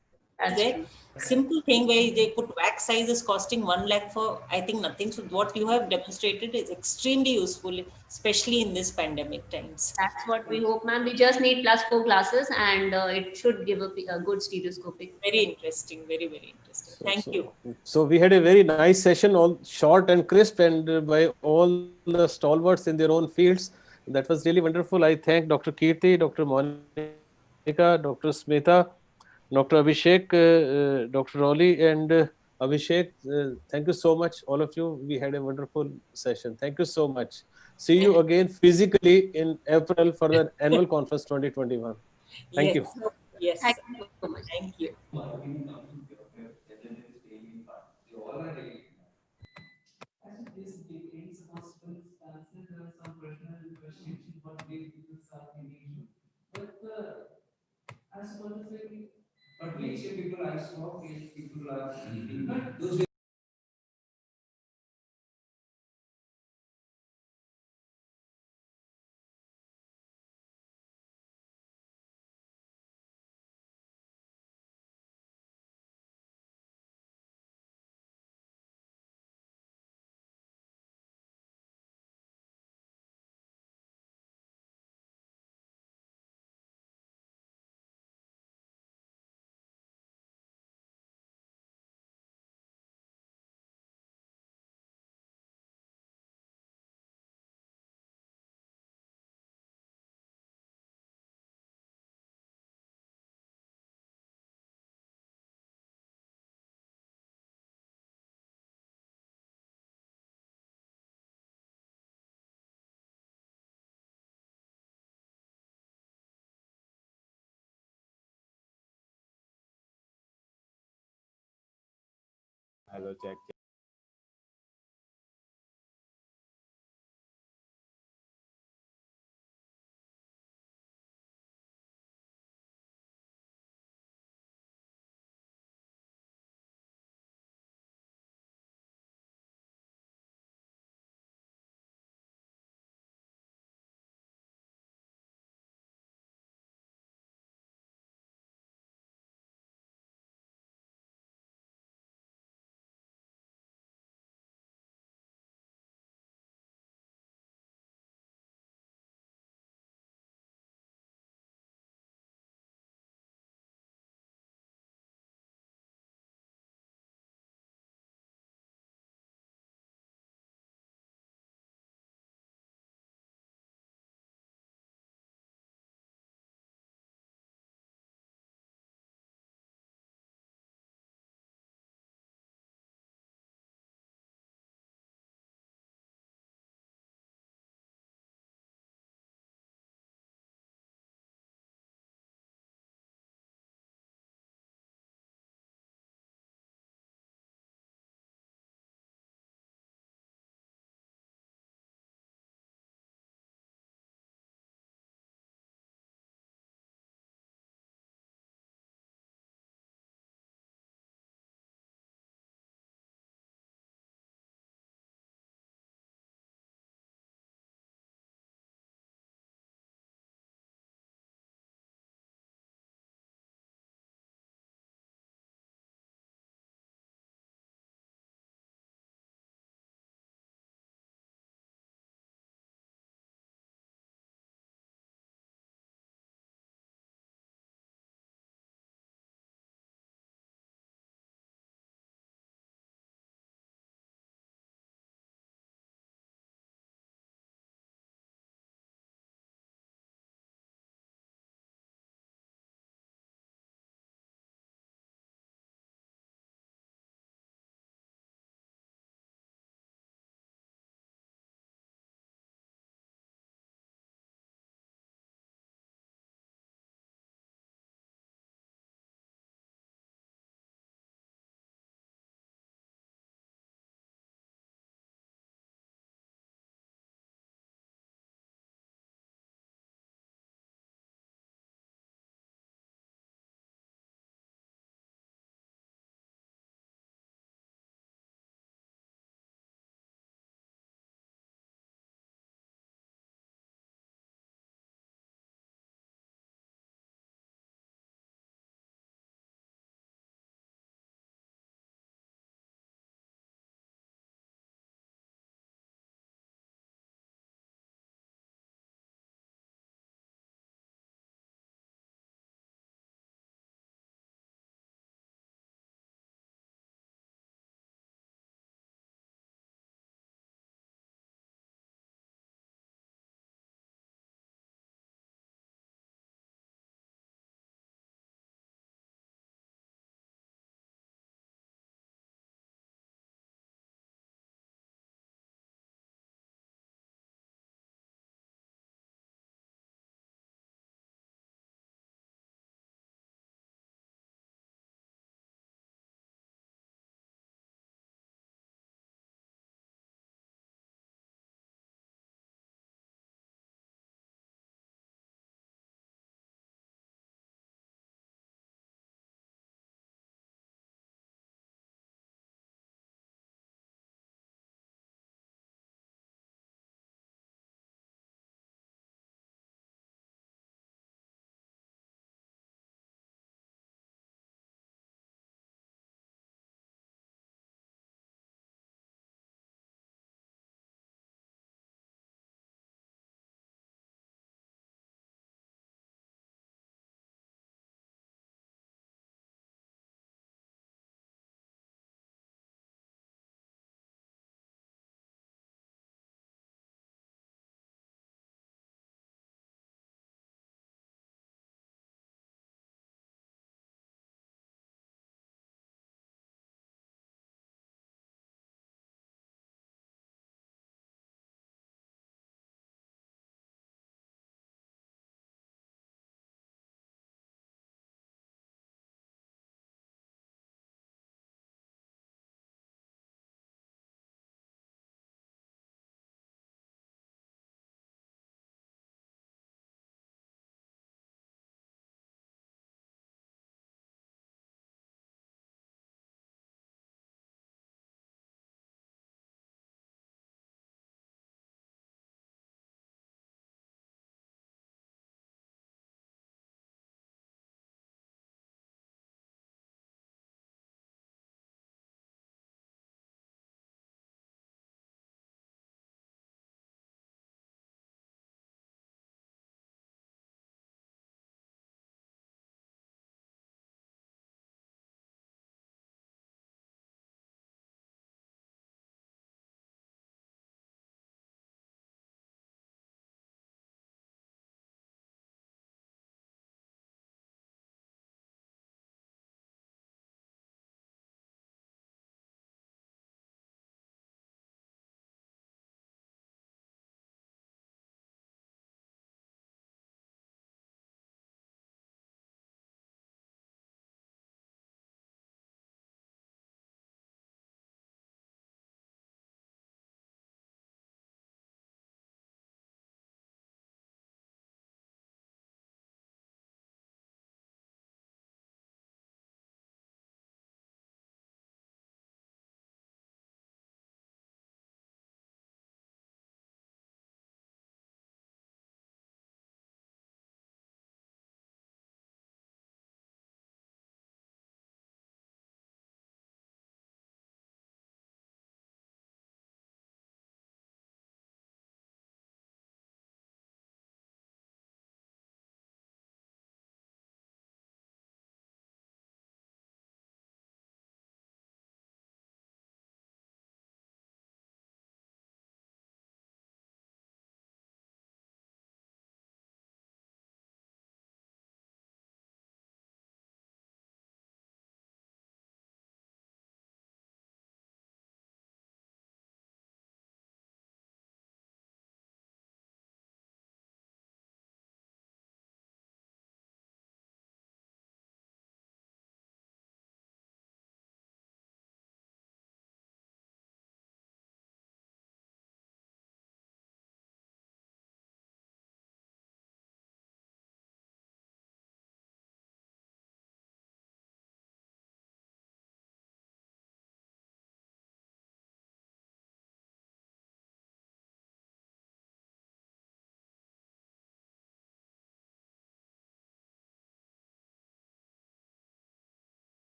there. Simple thing where they put wax size is costing 1 lakh for, I think, nothing. So what you have demonstrated is extremely useful, especially in this pandemic times. That's what we hope, ma'am. We just need +4 glasses, and it should give a good stereoscopic. Very interesting, very, very interesting. Thank you. So we had a very nice session, all short and crisp, and by all the stalwarts in their own fields. That was really wonderful. I thank Dr. Kirti, Dr. Monica, Dr. Smita, Dr. Abhishek, Dr. Rowley, and Abhishek. Thank you so much, all of you. We had a wonderful session. Thank you so much. See you again physically in April for the annual conference 2021. Thank you. Yes. Thank you so much. Thank you. But wheelchair people are small, people are sleeping. But those Hello, check.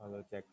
Hello, check.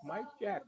Mic check.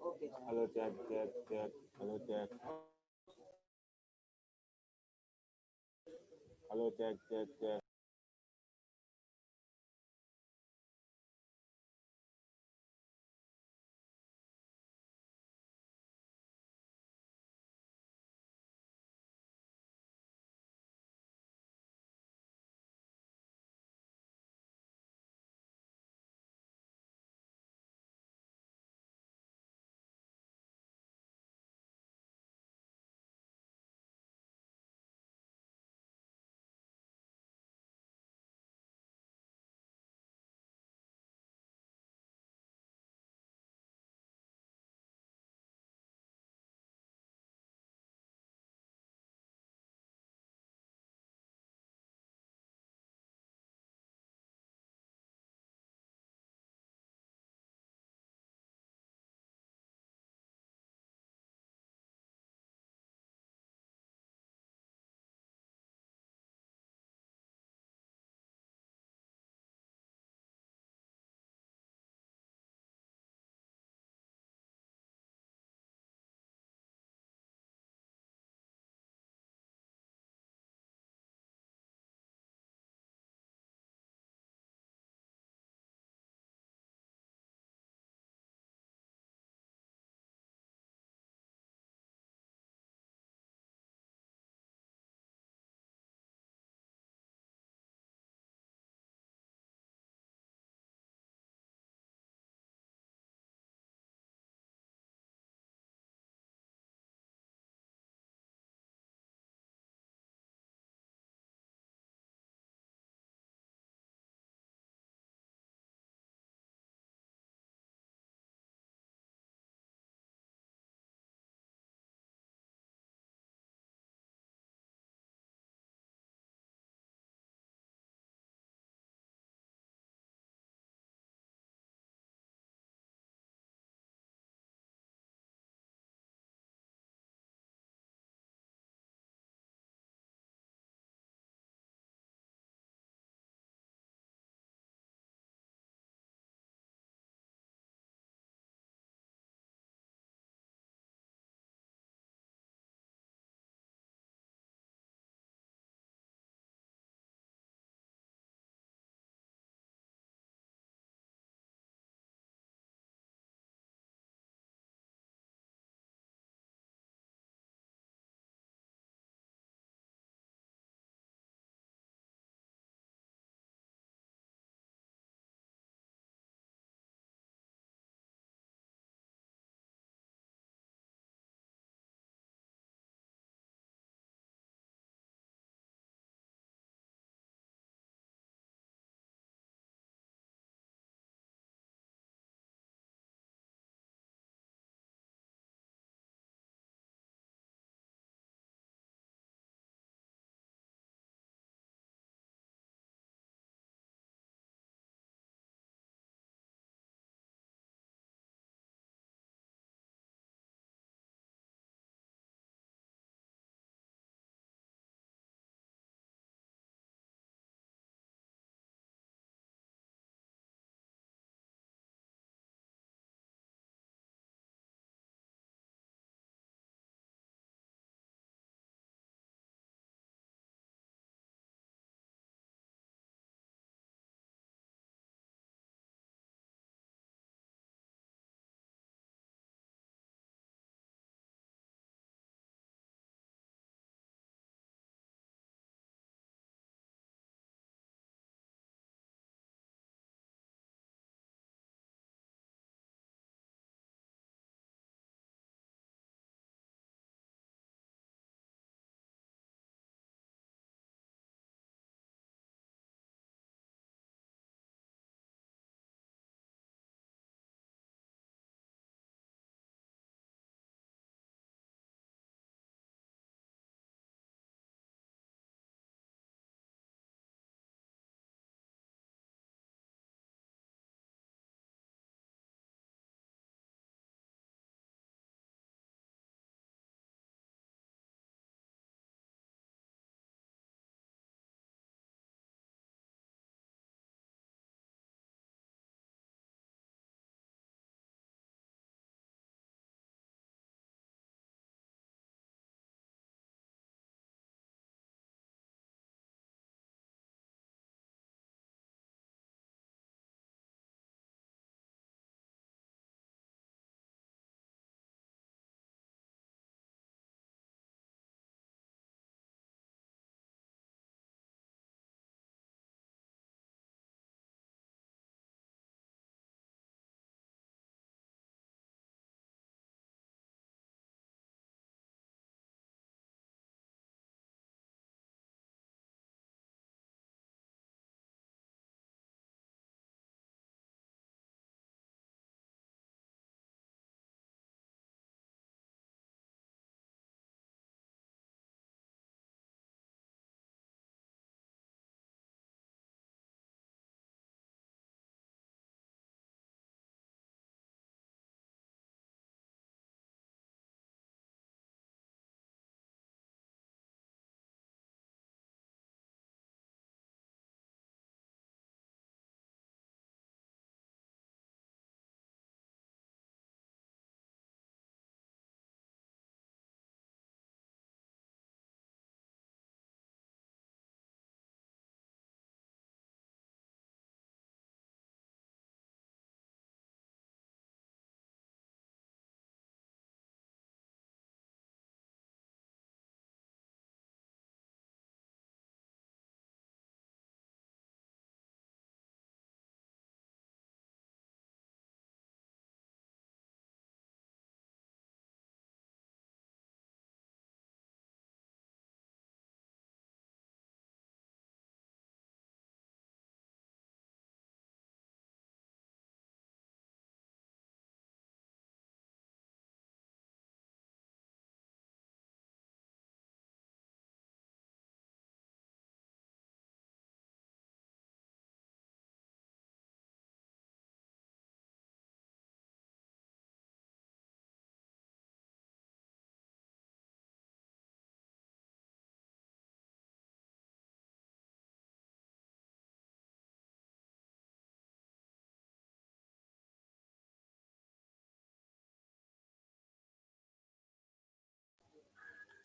Hello, check, check, check. Hello, check. Hello, check, check, check.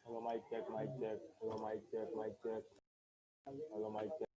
Hello, mic check, mic check. Hello, mic check, mic check. Hello, mic check.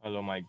Hello, Mike.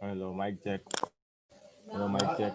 Hello, mic check. Hello, mic check.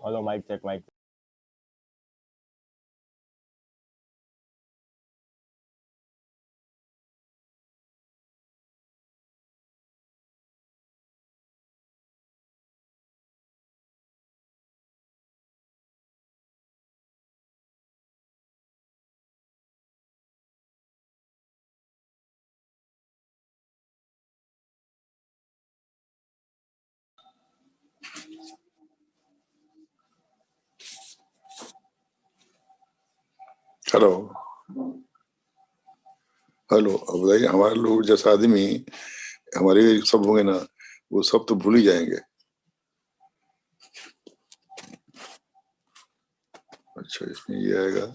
Hello, mic check, mic. Hello hello, अब बताइए, हमारे लोग जैसा आदमी हमारे सब होंगे ना, वो सब तो भूल ही जाएंगे। अच्छा, इसमें ये आएगा।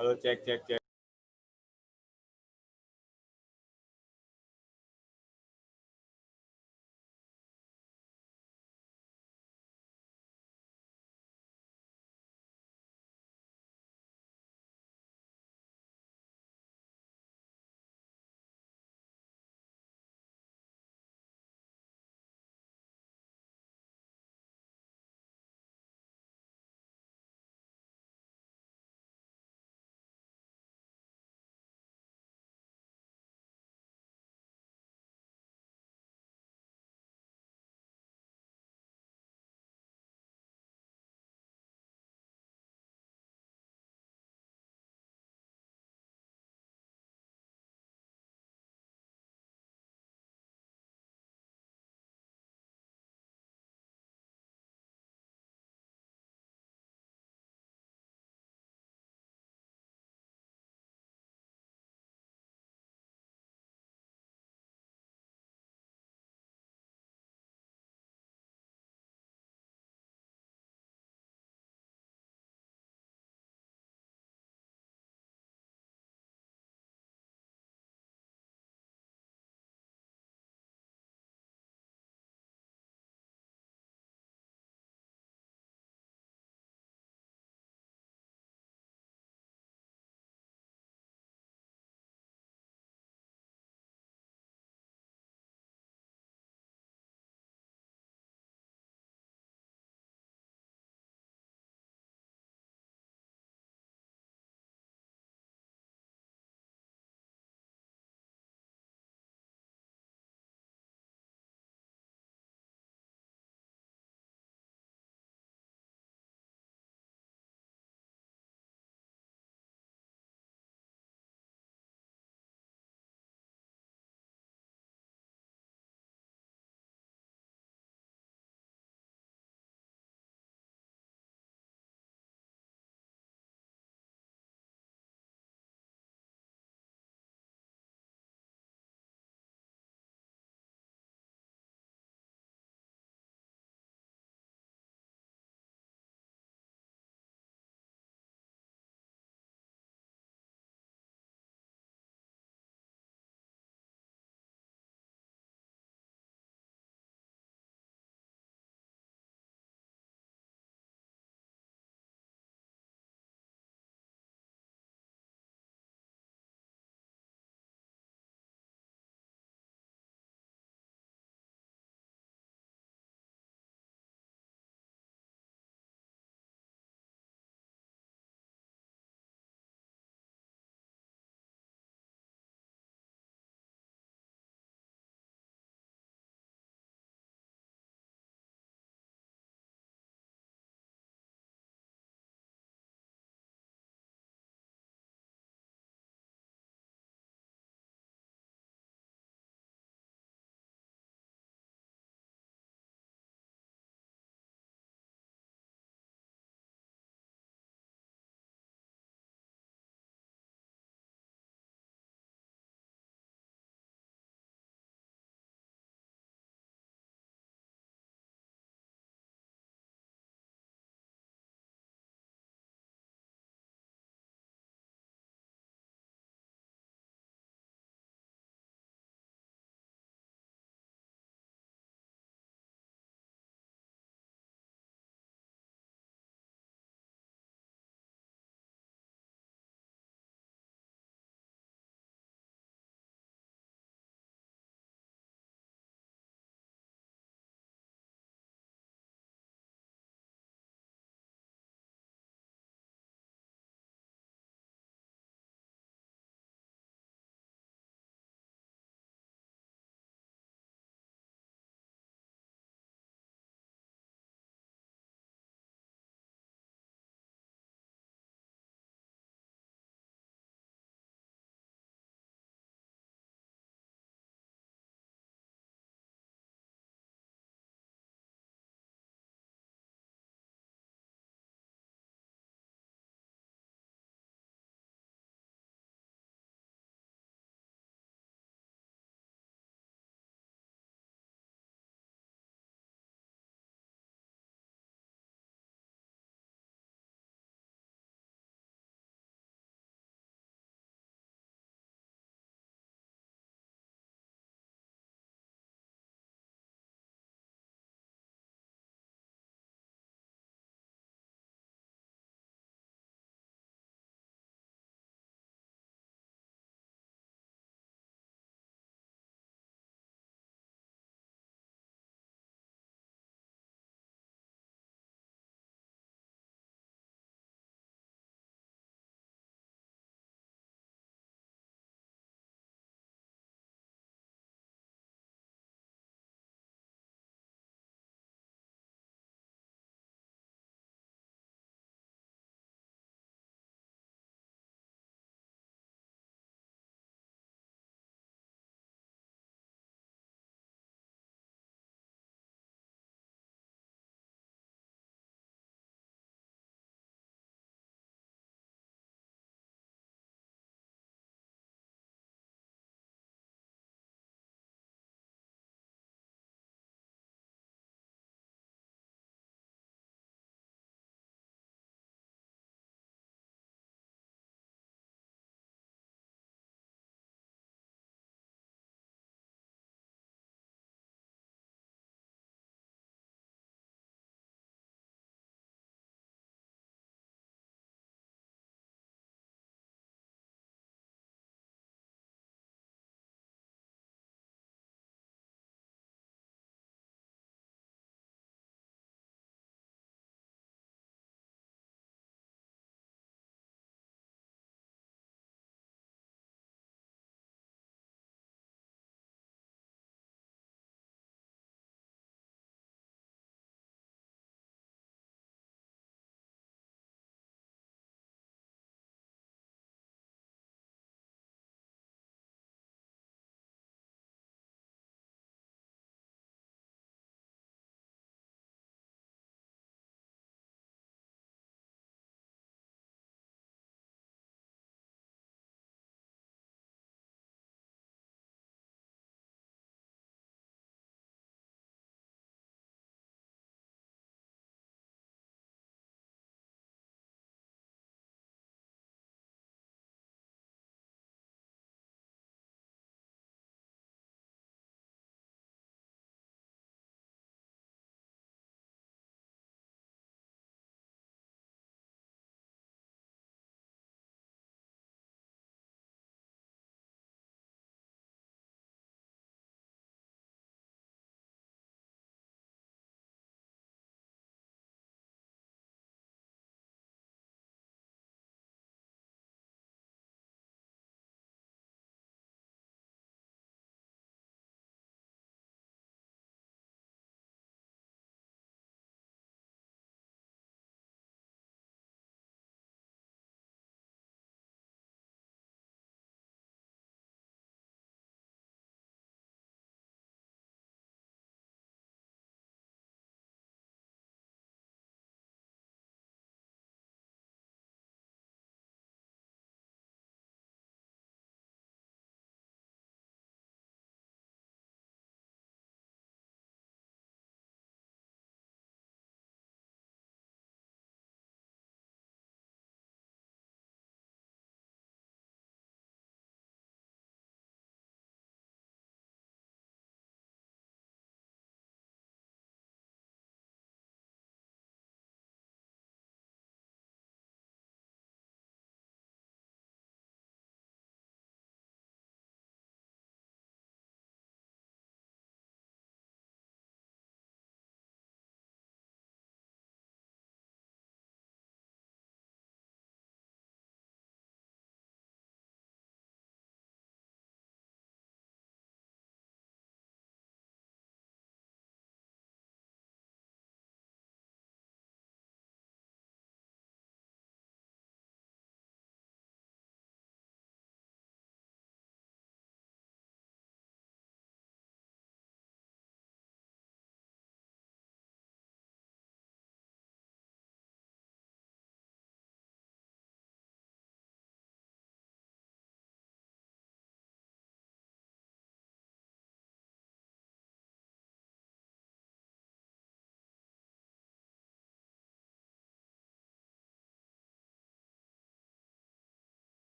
Hello, check, check, check.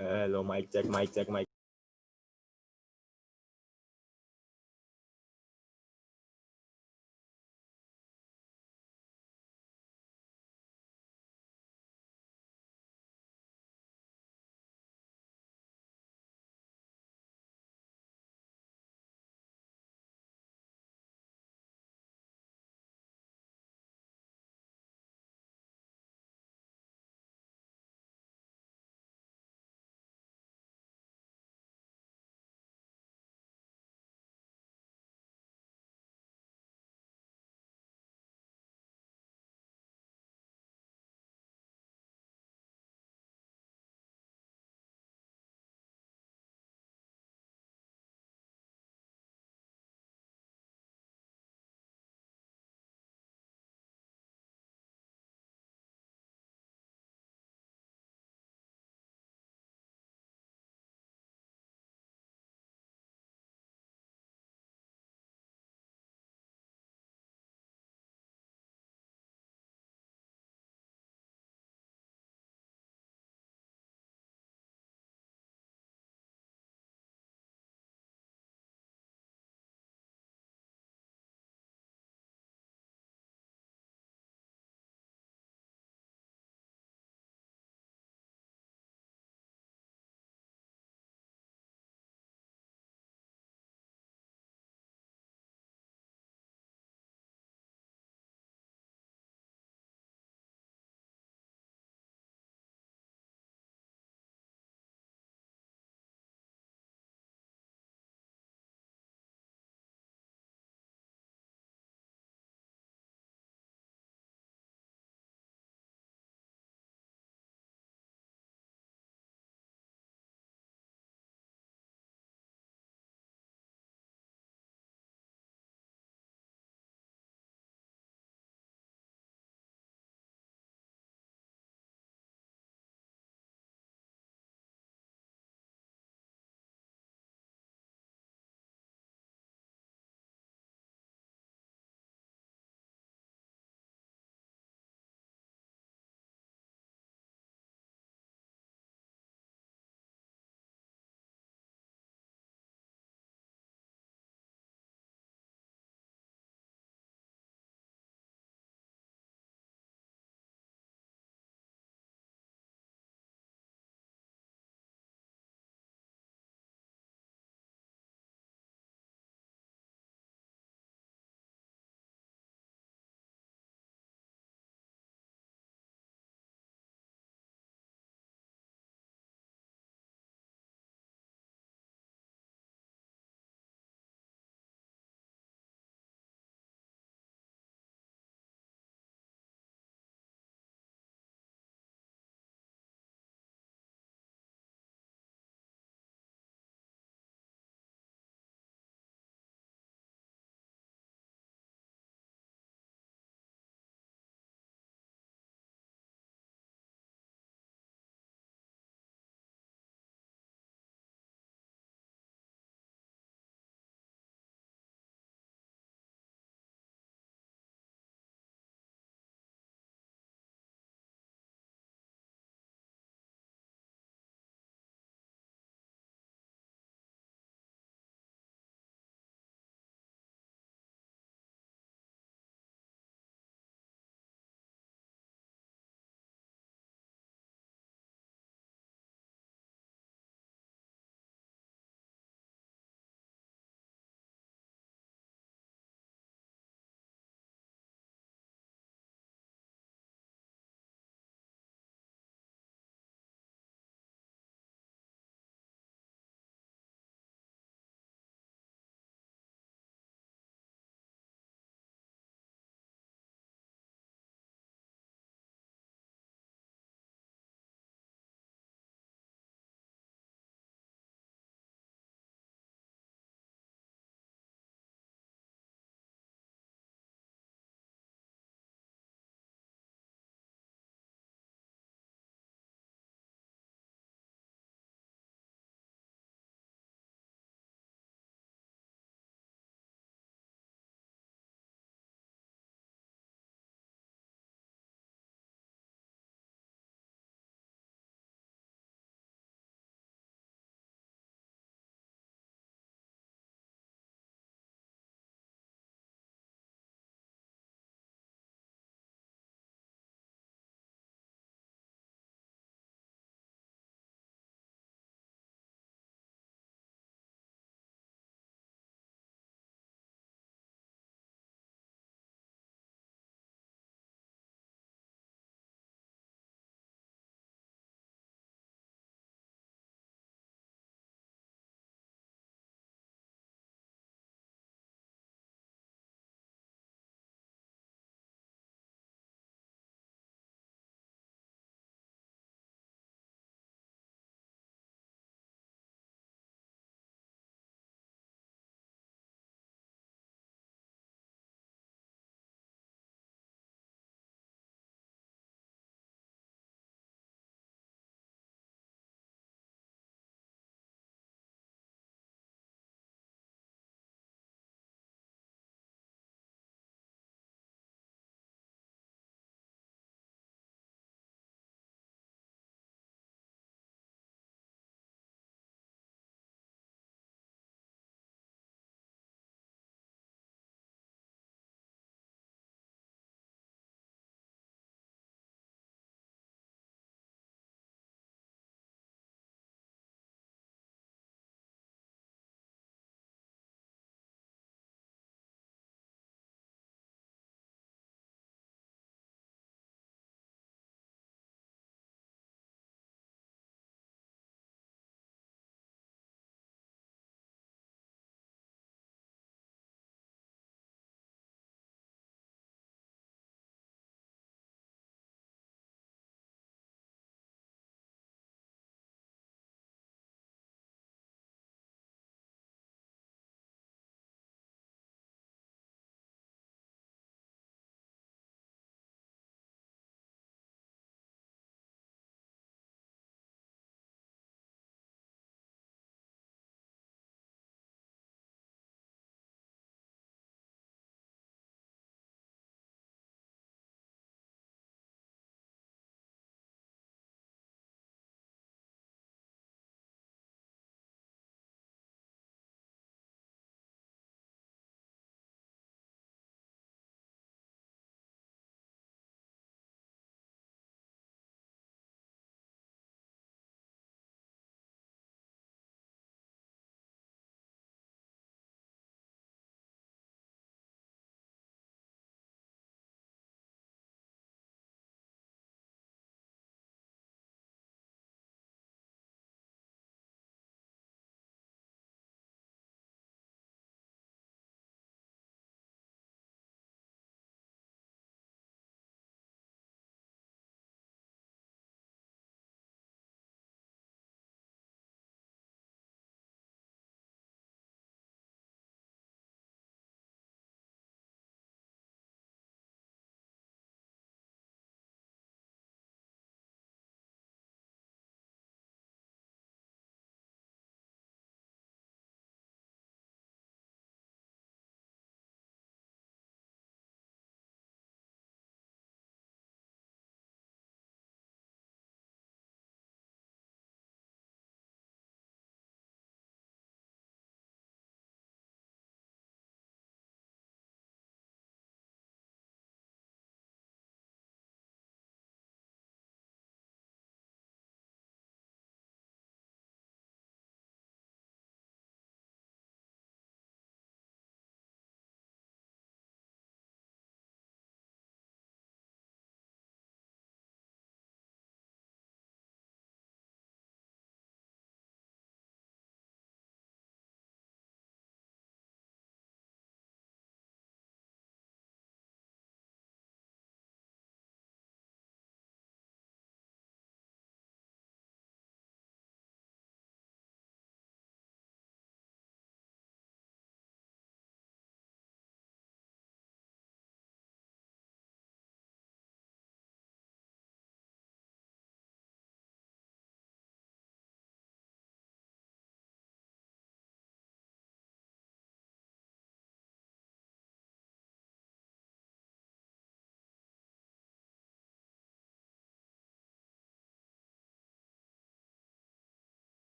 Hello, mic check.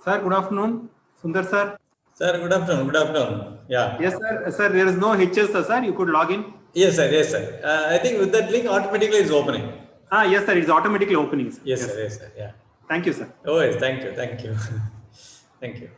Sir, good afternoon. Sundar sir. Sir, good afternoon. Good afternoon. Yeah. Yes, sir. Sir, there is no hitches, sir. You could log in. Yes, sir. Yes, sir. I think with that link, automatically it's opening. Yes, sir. It's automatically opening. Sir. Yes, sir. Yes, sir. Yeah. Thank you, sir. Oh, yes. Thank you. Thank you. Thank you.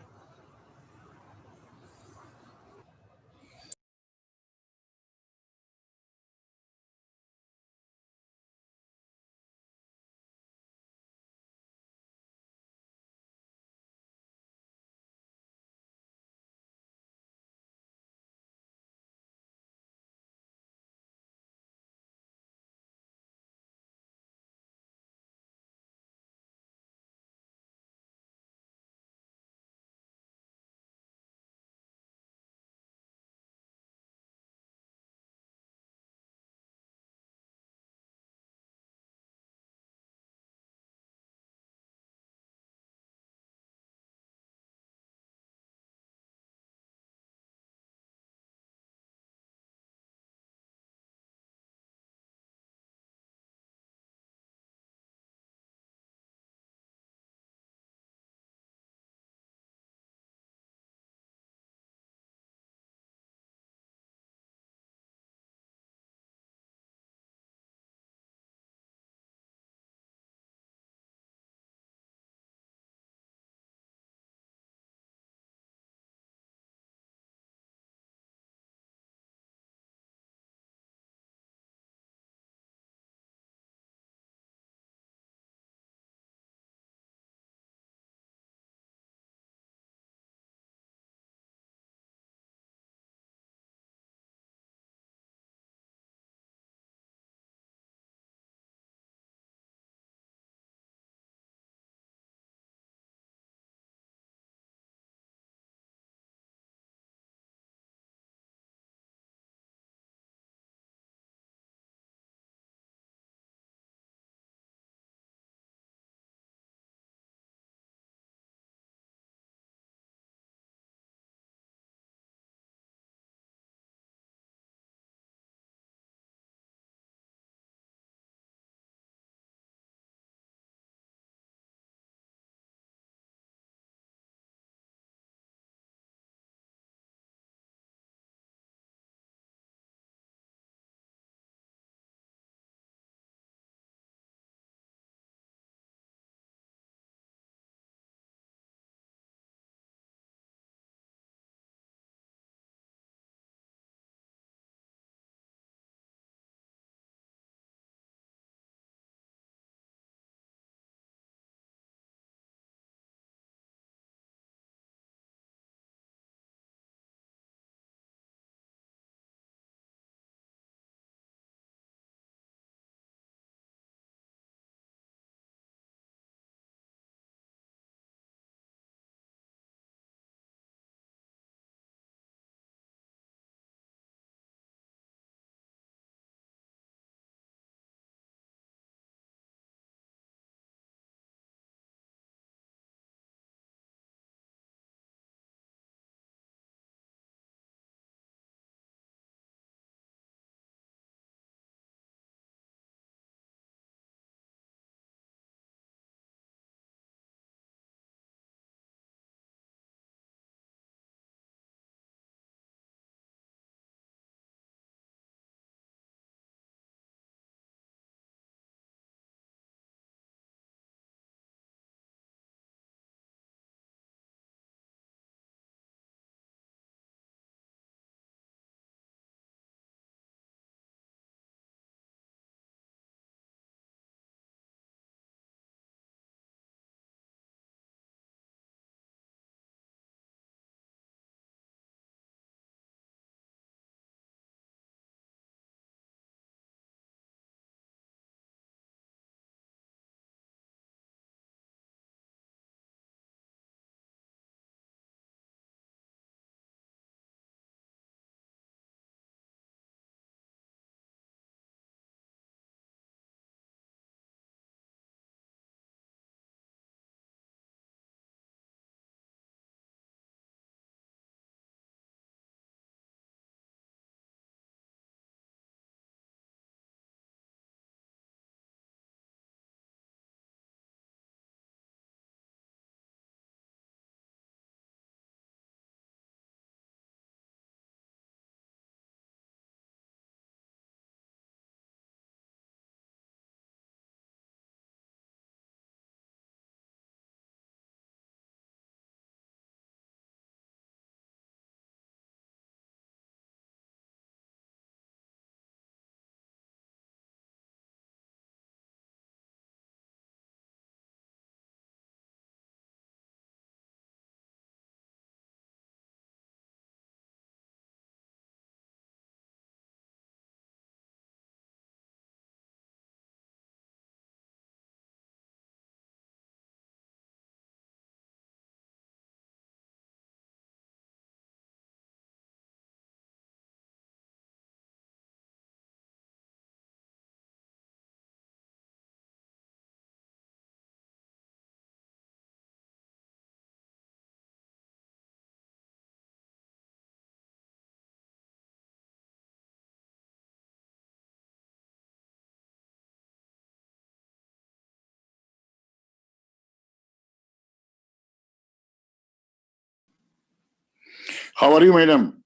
How are you, madam?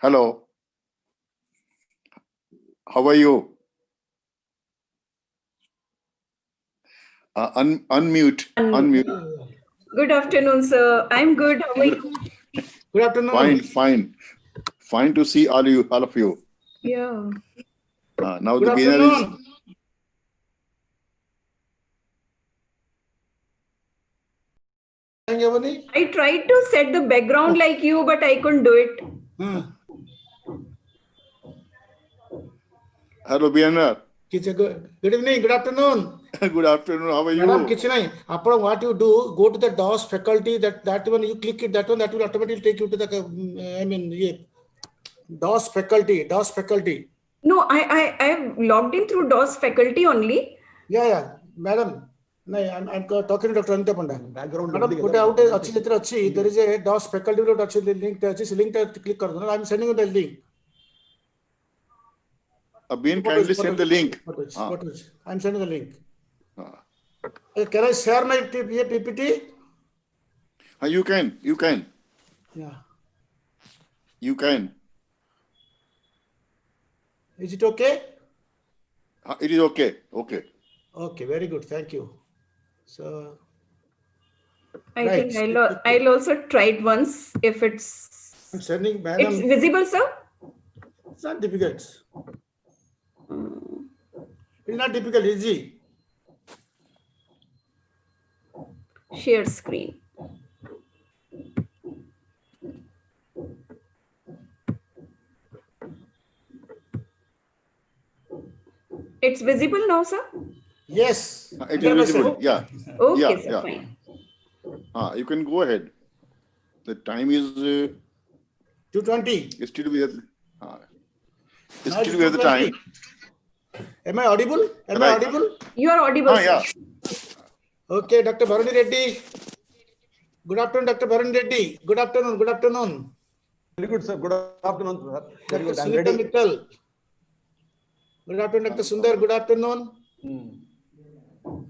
Hello. How are you? Unmute. Good afternoon, sir. I'm good. How are you? Good afternoon. Fine to see all of you. Yeah. Now Good the banner is. afternoon. I tried to set the background like you, but I couldn't do it. Hello, banner. Good evening. Good afternoon. Good afternoon. How are you? Madam, what you do, go to the DOS faculty, that one you click it, that will automatically take you to the, DOS faculty. No, I've logged in through DOS faculty only. Yeah, madam. No, I'm talking to Dr. Anita Panda. Madam, put out there is a DOS faculty link. Click. I'm sending you the link. Kindly send the link. I'm sending the link. Can I share my PPT? You can. Yeah. You can. Is it okay? It is okay. Okay, very good. Thank you. So I think I'll also try it once if it's. I'm sending, madam. It's visible, sir? It's not difficult. It's not difficult, easy. Share screen. It's visible now, sir? Yes. It is visible. Yeah. Okay, sir, fine. You can go ahead. The time is 2:20. Still we have the time. Am I audible? You are audible, sir. Yeah. Okay, Dr. Bharani Reddy. Good afternoon, Dr. Bharani Reddy. Good afternoon. Very good, sir. Good afternoon, sir. Very Dr. good. I'm Sunita ready. Mittal. Good afternoon, Dr. Sundar. Good afternoon.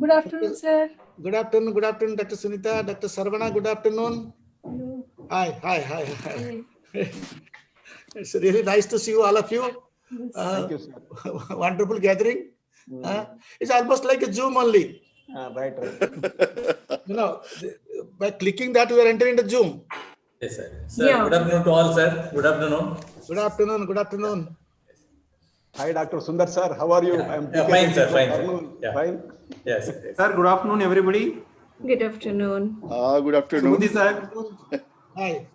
Good afternoon, sir. Good afternoon, Dr. Sunita. Dr. Sarvana, good afternoon. Hello. Hi. It's really nice to see you, all of you. Thank you, sir. Wonderful gathering. It's almost like a Zoom only. Right. By clicking that, we are entering the Zoom. Yes, sir. Good afternoon to all, sir. Good afternoon. Good afternoon. Hi, Dr. Sundar, sir. How are you? I'm fine, sir. Fine. Fine. Yes. Sir, good afternoon, everybody. Good afternoon. Good afternoon. Subudhi, sir. Hi.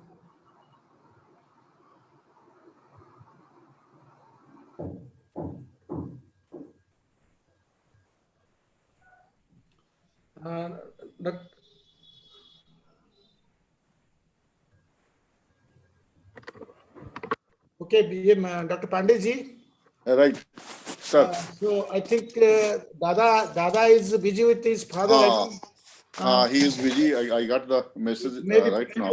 Okay, Dr. Pandeyji. Right, sir. So I think Dada is busy with his father. He is busy. I got the message right now.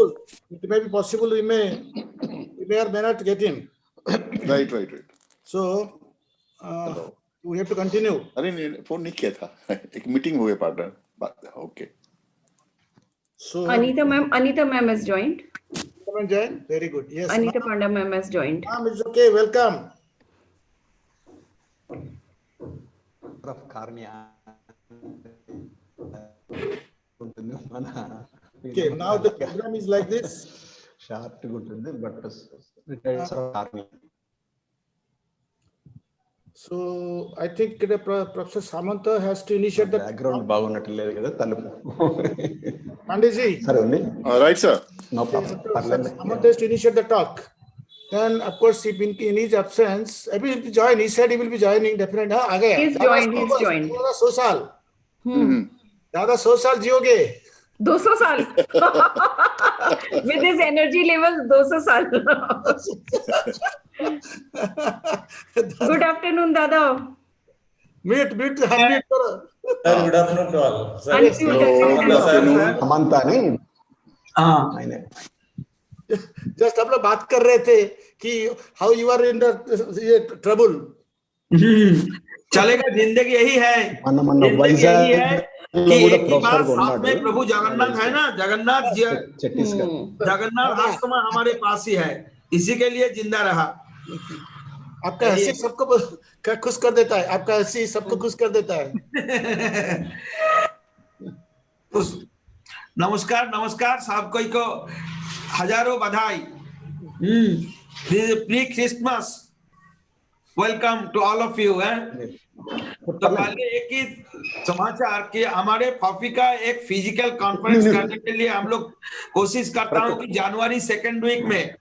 It may be possible we may or may not get him. Right. So we have to continue. अरे phone नहीं किया था एक meeting हुए partner okay. So Anita ma'am has joined. Very good. Yes. Anita Panda ma'am has joined. Ma'am, it's okay. Welcome. Okay, now the program is like this. So I think the Professor Samanta has to initiate the background. Pandeyji. Right, sir. No problem. Samanta has to initiate the talk. Then, of course, if in his absence, he will join. He said he will be joining. Definitely. He's joined. Dada 100 साल. Dada 100 साल जियोगे. 200 साल. With his energy levels, 200 साल. Good afternoon, Dada. Meet. Good afternoon to all. Sir. Good afternoon. Samanta, नहीं? Just हम लोग बात कर रहे थे कि how you are in the trouble. चलेगा, जिंदगी यही है, जिंदगी यही है, कि एक ही बात साथ में प्रभु जगन्नाथ है ना, जगन्नाथ जी, जगन्नाथ आश्रम हमारे पास ही है, इसी के लिए जिंदा रहा। आपका हंसी सबको खुश कर देता है, आपका हंसी सबको खुश कर देता है। नमस्कार नमस्कार सबको को हजारों बधाई। Pre Christmas welcome to all of you. तो पहले एक ही समाचार कि हमारे फॉफी का एक फिजिकल कॉन्फ्रेंस करने के लिए हम लोग कोशिश करता हूँ कि जनवरी 2nd वीक में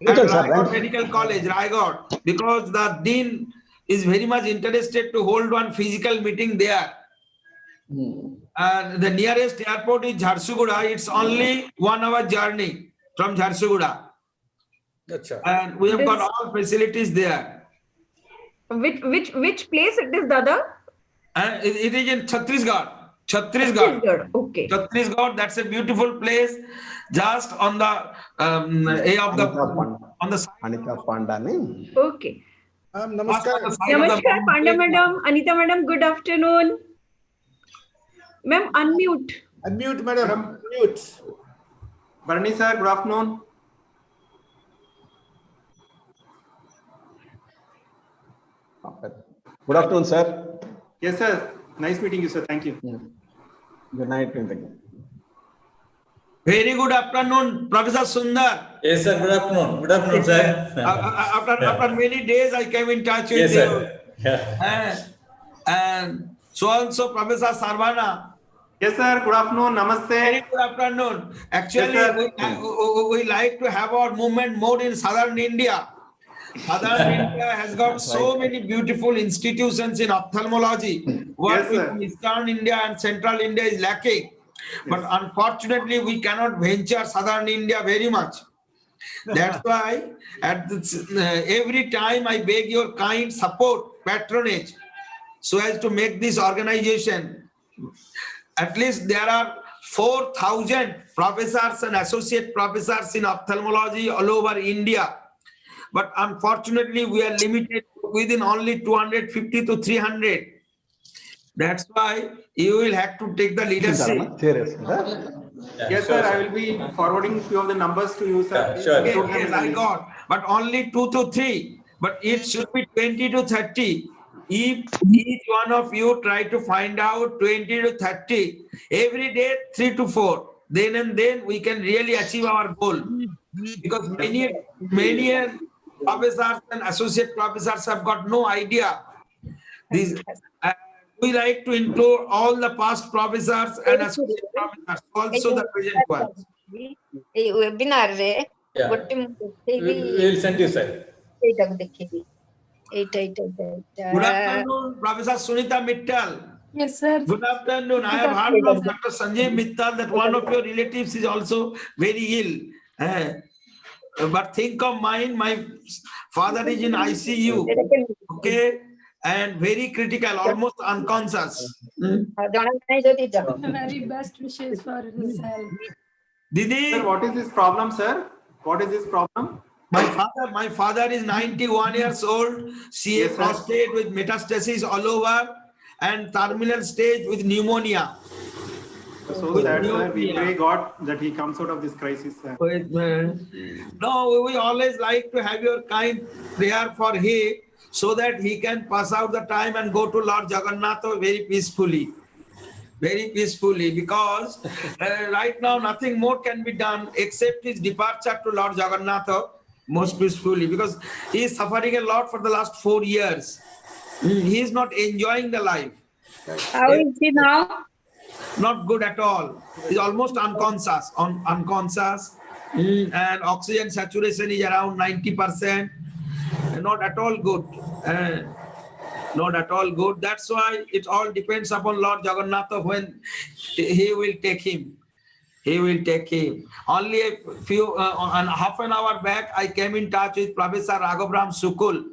Raigad Medical College, Raigad, because the dean is very much interested to hold one physical meeting there. And the nearest airport is Jharsuguda. It's only 1 hour journey from Jharsuguda. And we have got all facilities there. Which place it is, Dada? It is in Chhattisgarh. Chhattisgarh. Okay. Chhattisgarh, that's a beautiful place. Just on the on the side. Anita Panda name. Okay. Namaskar. Namaskar, Panda madam. Anita madam, good afternoon. Ma'am, unmute. Unmute, madam. Unmute. Barani sir, good afternoon. Good afternoon, sir. Yes, sir. Nice meeting you, sir. Thank you. Good night. Very good afternoon, Professor Sundar. Yes, sir. Good afternoon. Good afternoon, sir. After many days, I came in touch with yes, you. Sir. Yeah. And so also Professor Sarvana. Yes, sir. Good afternoon. Namaste. Very good afternoon. Actually, yes, we like to have our movement more in southern India. Southern India has got so many beautiful institutions in ophthalmology. What Yes, with Eastern India and Central India is lacking. But unfortunately, we cannot venture southern India very much. That's why at this, every time I beg your kind support, patronage, so as to make this organization. At least there are 4,000 professors and associate professors in ophthalmology all over India. But unfortunately, we are limited within only 250 to 300. That's why you will have to take the leadership. Yes, sir. I will be forwarding few of the numbers to you, sir. Sure. Yes, I got, but only 2 to 3. But it should be 20 to 30. If each one of you try to find out 20 to 30 every day, 3 to 4, then we can really achieve our goal. Because many professors and associate professors have got no idea. We like to include all the past professors and associate professors, also the present ones. webinar re Yeah. We will send you, sir. Good afternoon, Professor Sunita Mittal. Yes, sir. Good afternoon. I have heard from Dr. Sanjay Mittal that one of your relatives is also very ill. But think of mine, my father is in ICU, okay, and very critical, almost unconscious. The very best wishes for his health. Didi, Sir, what is this problem, sir? What is this problem? my father is 91 years old, CA Yes, sir. prostate with metastasis all over and terminal stage with pneumonia. So sad, sir. We pray God that he comes out of this crisis, sir. No, we always like to have your kind prayer for him so that he can pass out the time and go to Lord Jagannath very peacefully. Very peacefully, because right now nothing more can be done except his departure to Lord Jagannath most peacefully, because he is suffering a lot for the last 4 years. He is not enjoying the life. How is he now? Not good at all. He's almost unconscious. And oxygen saturation is around 90%. Not at all good. Not at all good. That's why it all depends upon Lord Jagannath when he will take him. He will take him. Only a few, half an hour back, I came in touch with Professor Raghavram Sukul,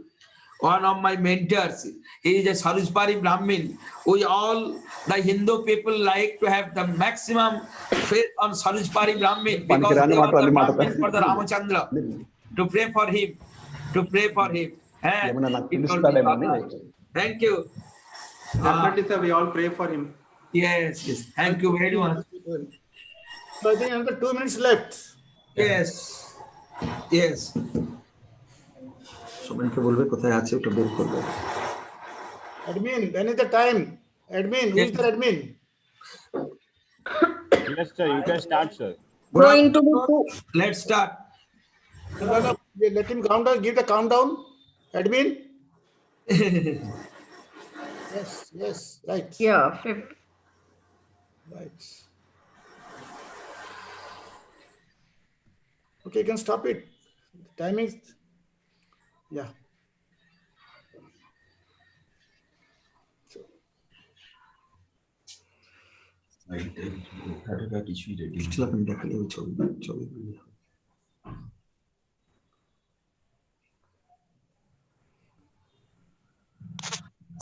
one of my mentors. He is a Sarujpari Brahmin. We all, the Hindu people, like to have the maximum faith on Sarujpari Brahmin because they are the Brahmin for the Ramachandra. To pray for him. To pray for him. Thank you. Definitely, sir. We all pray for him. Yes, yes. Thank you very much. So I think another 2 minutes left. Yes. Yes. Admin, when is the time? Admin, who is the admin? Yes, sir. You can start, sir. Going to be 2. Let's start. Let him count down, give the countdown. Admin? Yes, yes, right. Yeah, 5. Right. Okay, you can stop it. Timing. Yeah.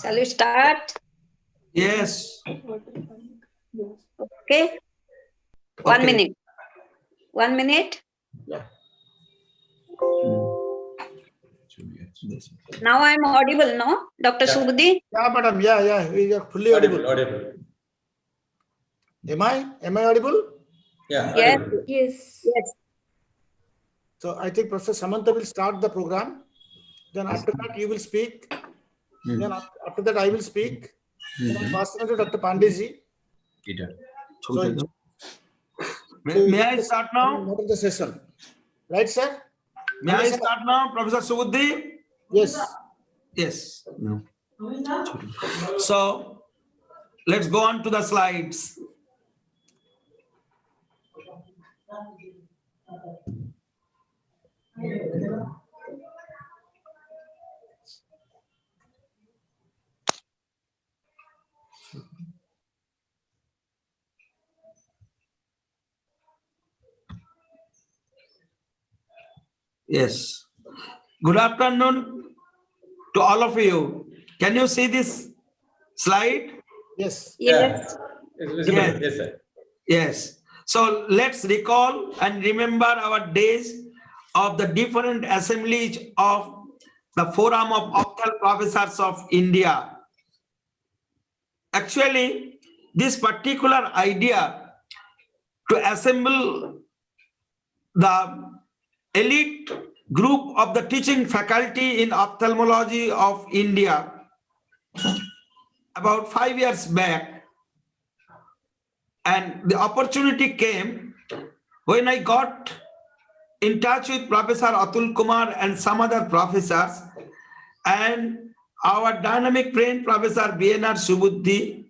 Shall we start? Yes. Okay. 1 minute. 1 minute. Yeah. Now I'm audible, no? Dr. Subudhi? Yeah, madam. Yeah. We are fully audible. Audible. Am I audible? Yeah. Yes. Audible. Yes. Yes. So I think Professor Samantha will start the program. Then after that you will speak. Then after that I will speak. Then I'm passing on to Dr. Pandeyji. So, May I start now? What is the session? Right, sir? May I start now, Professor Subudhi? Yes. Yes. So let's go on to the slides. Yes. Good afternoon to all of you. Can you see this slide? Yes. Yes. It's visible. Yes. Yes, sir. Yes. So let's recall and remember our days of the different assemblies of the Forum of Optal Professors of India. Actually, this particular idea to assemble the elite group of the teaching faculty in ophthalmology of India about 5 years back, and the opportunity came when I got in touch with Professor Atul Kumar and some other professors, and our dynamic friend Professor BNR Subudhi,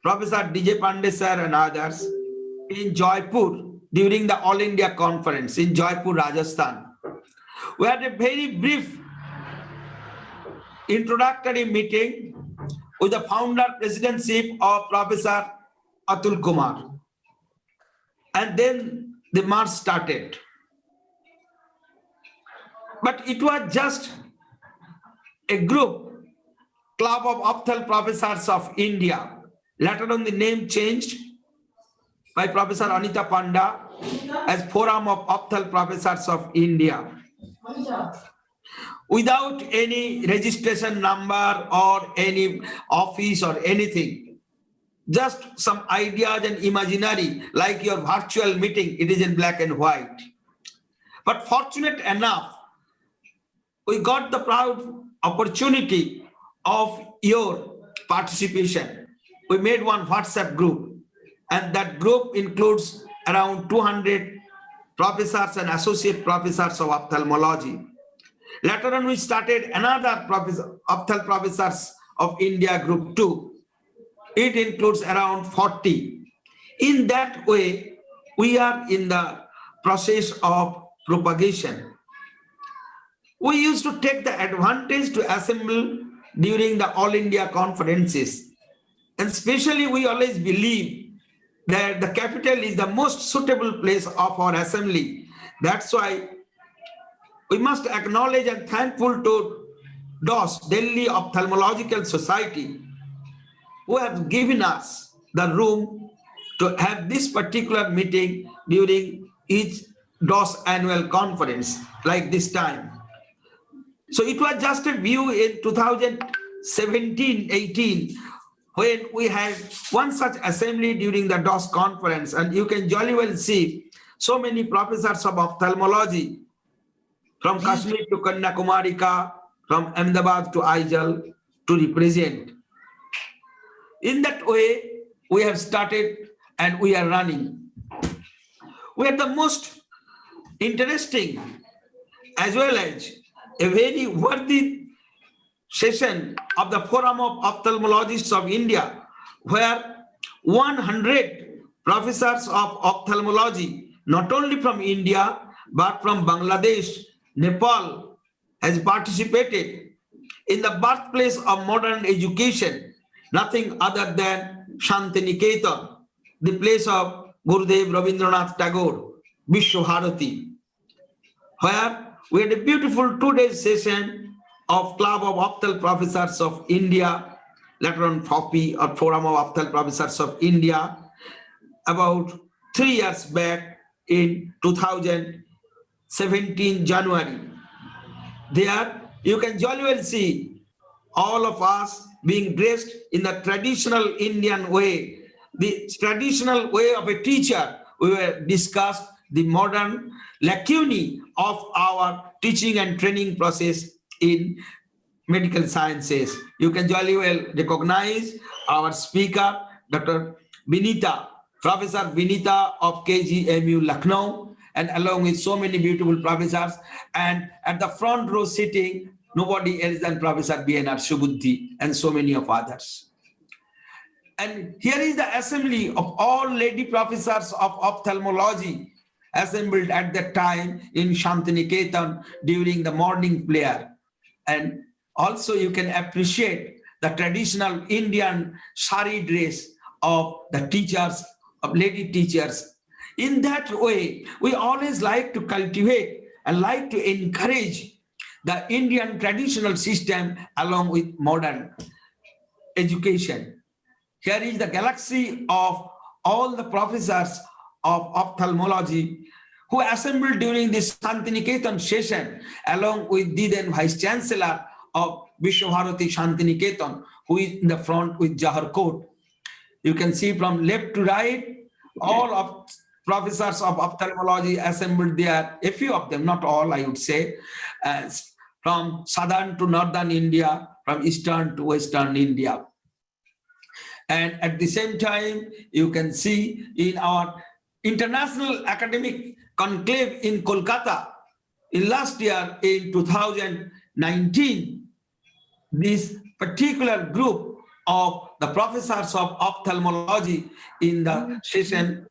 Professor DJ Pandey sir and others in Jaipur during the All India Conference in Jaipur, Rajasthan. We had a very brief introductory meeting with the founder presidency of Professor Atul Kumar. And then the march started. But it was just a group, Club of Optal Professors of India. Later on the name changed by Professor Anita Panda as Forum of Optal Professors of India. Without any registration number or any office or anything, just some ideas and imaginary, like your virtual meeting, it is in black and white. But fortunate enough, we got the proud opportunity of your participation. We made one WhatsApp group, and that group includes around 200 professors and associate professors of ophthalmology. Later on, we started another Optal Professors of India Group 2. It includes around 40. In that way, we are in the process of propagation. We used to take the advantage to assemble during the All India conferences. And especially, we always believe that the capital is the most suitable place of our assembly. That's why we must acknowledge and thankful to DOS, Delhi Ophthalmological Society, who have given us the room to have this particular meeting during each DOS annual conference like this time. So it was just a view in 2017-18 when we had one such assembly during the DOS conference, and you can jolly well see so many professors of ophthalmology from Kashmir to Kanyakumari, from Ahmedabad to Aizawl to represent. In that way, we have started and we are running. We are the most interesting as well as a very worthy session of the Forum of Ophthalmologists of India, where 100 professors of ophthalmology, not only from India, but from Bangladesh, Nepal, has participated in the birthplace of modern education, nothing other than Shantiniketan, the place of Gurudev Rabindranath Tagore, Vishwabharati, where we had a beautiful 2-day session of Club of Opthal Professors of India, later on FOPI or Forum of Opthal Professors of India, about 3 years back in 2017 January. There you can jolly well see all of us being dressed in the traditional Indian way, the traditional way of a teacher. We were discussed the modern lacunae of our teaching and training process in medical sciences. You can jolly well recognize our speaker, Dr. Vinita, Professor Vinita of KGMU Lucknow, and along with so many beautiful professors, and at the front row sitting, nobody else than Professor BNR Subudhi and so many of others. And here is the assembly of all lady professors of ophthalmology assembled at that time in Shantiniketan during the morning prayer. And also you can appreciate the traditional Indian sari dress of the teachers, of lady teachers. In that way, we always like to cultivate and like to encourage the Indian traditional system along with modern education. Here is the galaxy of all the professors of ophthalmology who assembled during this Shantiniketan session, along with the then Vice Chancellor of Vishwabharati Shantiniketan, who is in the front with Jahar Coat. You can see from left to right, all of professors of ophthalmology assembled there, a few of them, not all, I would say, from southern to northern India, from eastern to western India. And at the same time, you can see in our international academic conclave in Kolkata, in last year, in 2019, this particular group of the professors of ophthalmology in the session,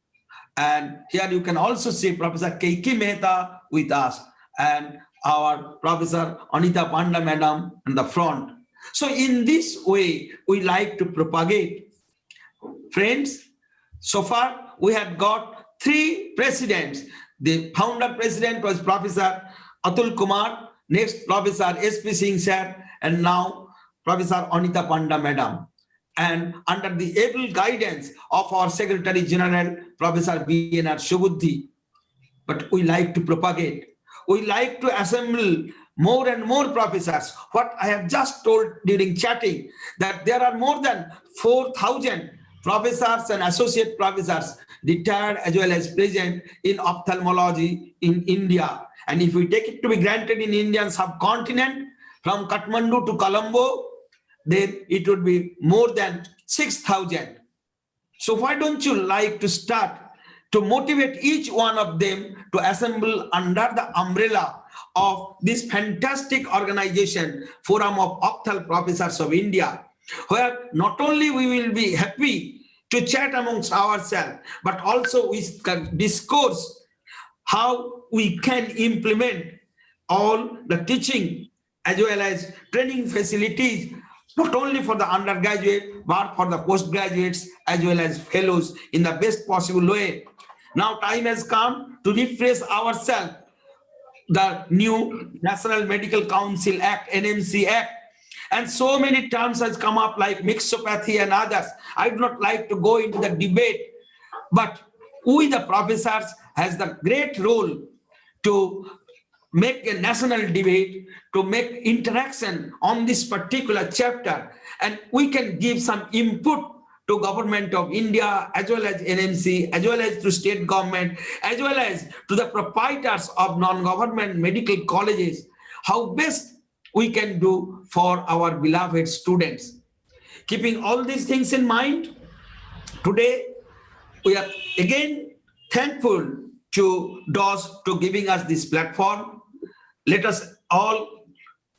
and here you can also see Professor Keiki Mehta with us, and our Professor Anita Panda Madam in the front. So in this way, we like to propagate. Friends, so far we had got 3 presidents. The founder president was Professor Atul Kumar, next Professor S.P. Singh sir, and now Professor Anita Panda Madam. And under the able guidance of our Secretary General, Professor BNR Subudhi. But we like to propagate. We like to assemble more and more professors. What I have just told during chatting, that there are more than 4,000 professors and associate professors, retired as well as present in ophthalmology in India. And if we take it to be granted in Indian subcontinent, from Kathmandu to Colombo, then it would be more than 6,000. So why don't you like to start to motivate each one of them to assemble under the umbrella of this fantastic organization, Forum of Opthal Professors of India, where not only we will be happy to chat amongst ourselves, but also we can discourse how we can implement all the teaching as well as training facilities, not only for the undergraduate, but for the postgraduates as well as fellows in the best possible way. Now time has come to refresh ourselves. The new National Medical Council Act, NMC Act, and so many terms has come up like mixopathy and others. I do not like to go into the debate, but we the professors has the great role to make a national debate, to make interaction on this particular chapter, and we can give some input to Government of India, as well as NMC, as well as to state government, as well as to the proprietors of non-government medical colleges, how best we can do for our beloved students. Keeping all these things in mind, today we are again thankful to DOS to giving us this platform. Let us all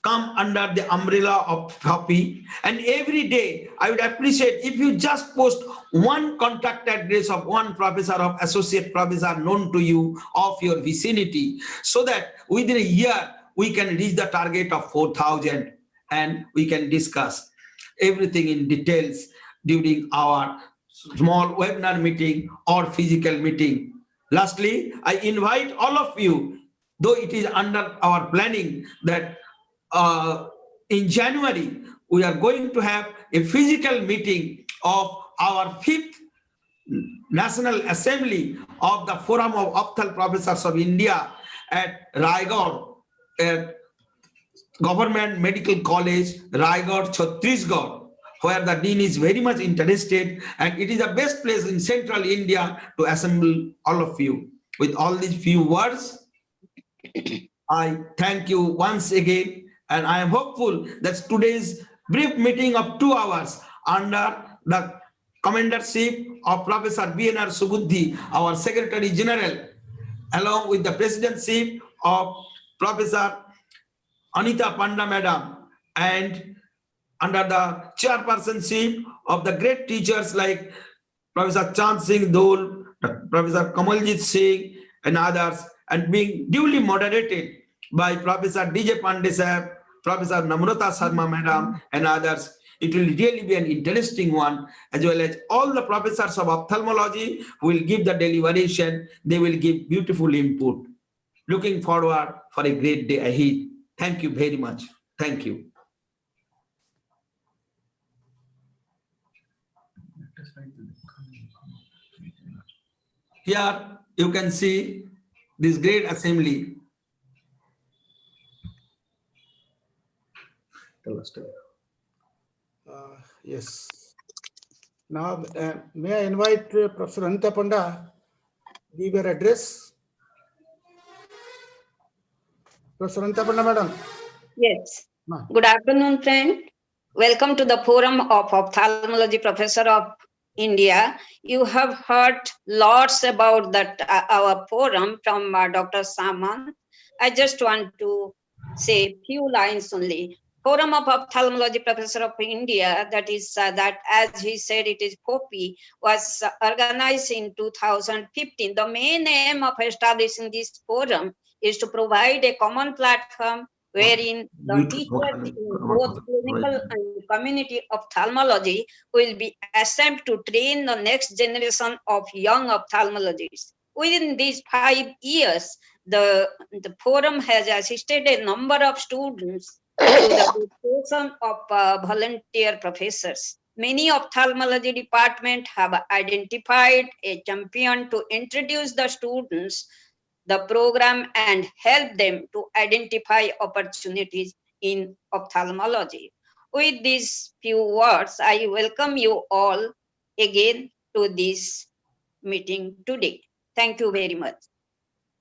come under the umbrella of HOPI, and every day I would appreciate if you just post one contact address of one professor or associate professor known to you of your vicinity, so that within a year we can reach the target of 4,000 and we can discuss everything in details during our small webinar meeting or physical meeting. Lastly, I invite all of you, though it is under our planning that in January, we are going to have a physical meeting of our 5th National Assembly of the Forum of Opthal Professors of India at Raigad, at Government Medical College, Raigad, Chhattisgarh, where the Dean is very much interested, and it is the best place in central India to assemble all of you. With all these few words, I thank you once again. And I am hopeful that today's brief meeting of 2 hours under the commandership of Professor BNR Subuddhi, our Secretary General, along with the presidency of Professor Anita Panda Madam, and under the chairpersonship of the great teachers like Professor Chand Singh Dhol, Professor Kamaljit Singh, and others, and being duly moderated by Professor DJ Pandey Sahab, Professor Namrata Sharma Madam, and others. It will really be an interesting one, as well as all the professors of ophthalmology who will give the deliberation. They will give beautiful input. Looking forward for a great day ahead. Thank you very much. Thank you. Here you can see this great assembly. Yes. Now, may I invite Professor Anita Panda to give her address? Professor Anita Panda, Madam. Yes. Good afternoon, friend. Welcome to the Forum of Ophthalmology Professor of India. You have heard lots about that our forum from Dr. Samant. I just want to say a few lines only. Forum of Ophthalmology Professor of India, that is that, as he said, it is FOPI, was organized in 2015. The main aim of establishing this forum is to provide a common platform wherein the teachers in both clinical and community ophthalmology will be assembled to train the next generation of young ophthalmologists. Within these 5 years, the forum has assisted a number of students to the recruitment of volunteer professors. Many ophthalmology departments have identified a champion to introduce the students the program and help them to identify opportunities in ophthalmology. With these few words, I welcome you all again to this meeting today. Thank you very much.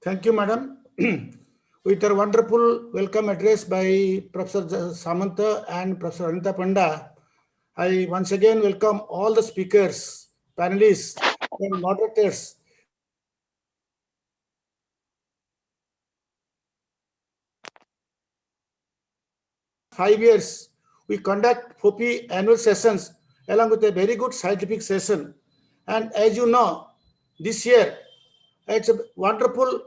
Thank you, Madam. With a wonderful welcome address by Professor Samanta and Professor Anita Panda, I once again welcome all the speakers, panelists, and moderators. "5 years, we conduct FOPI annual sessions along with a very good scientific session. And as you know, this year, it's a wonderful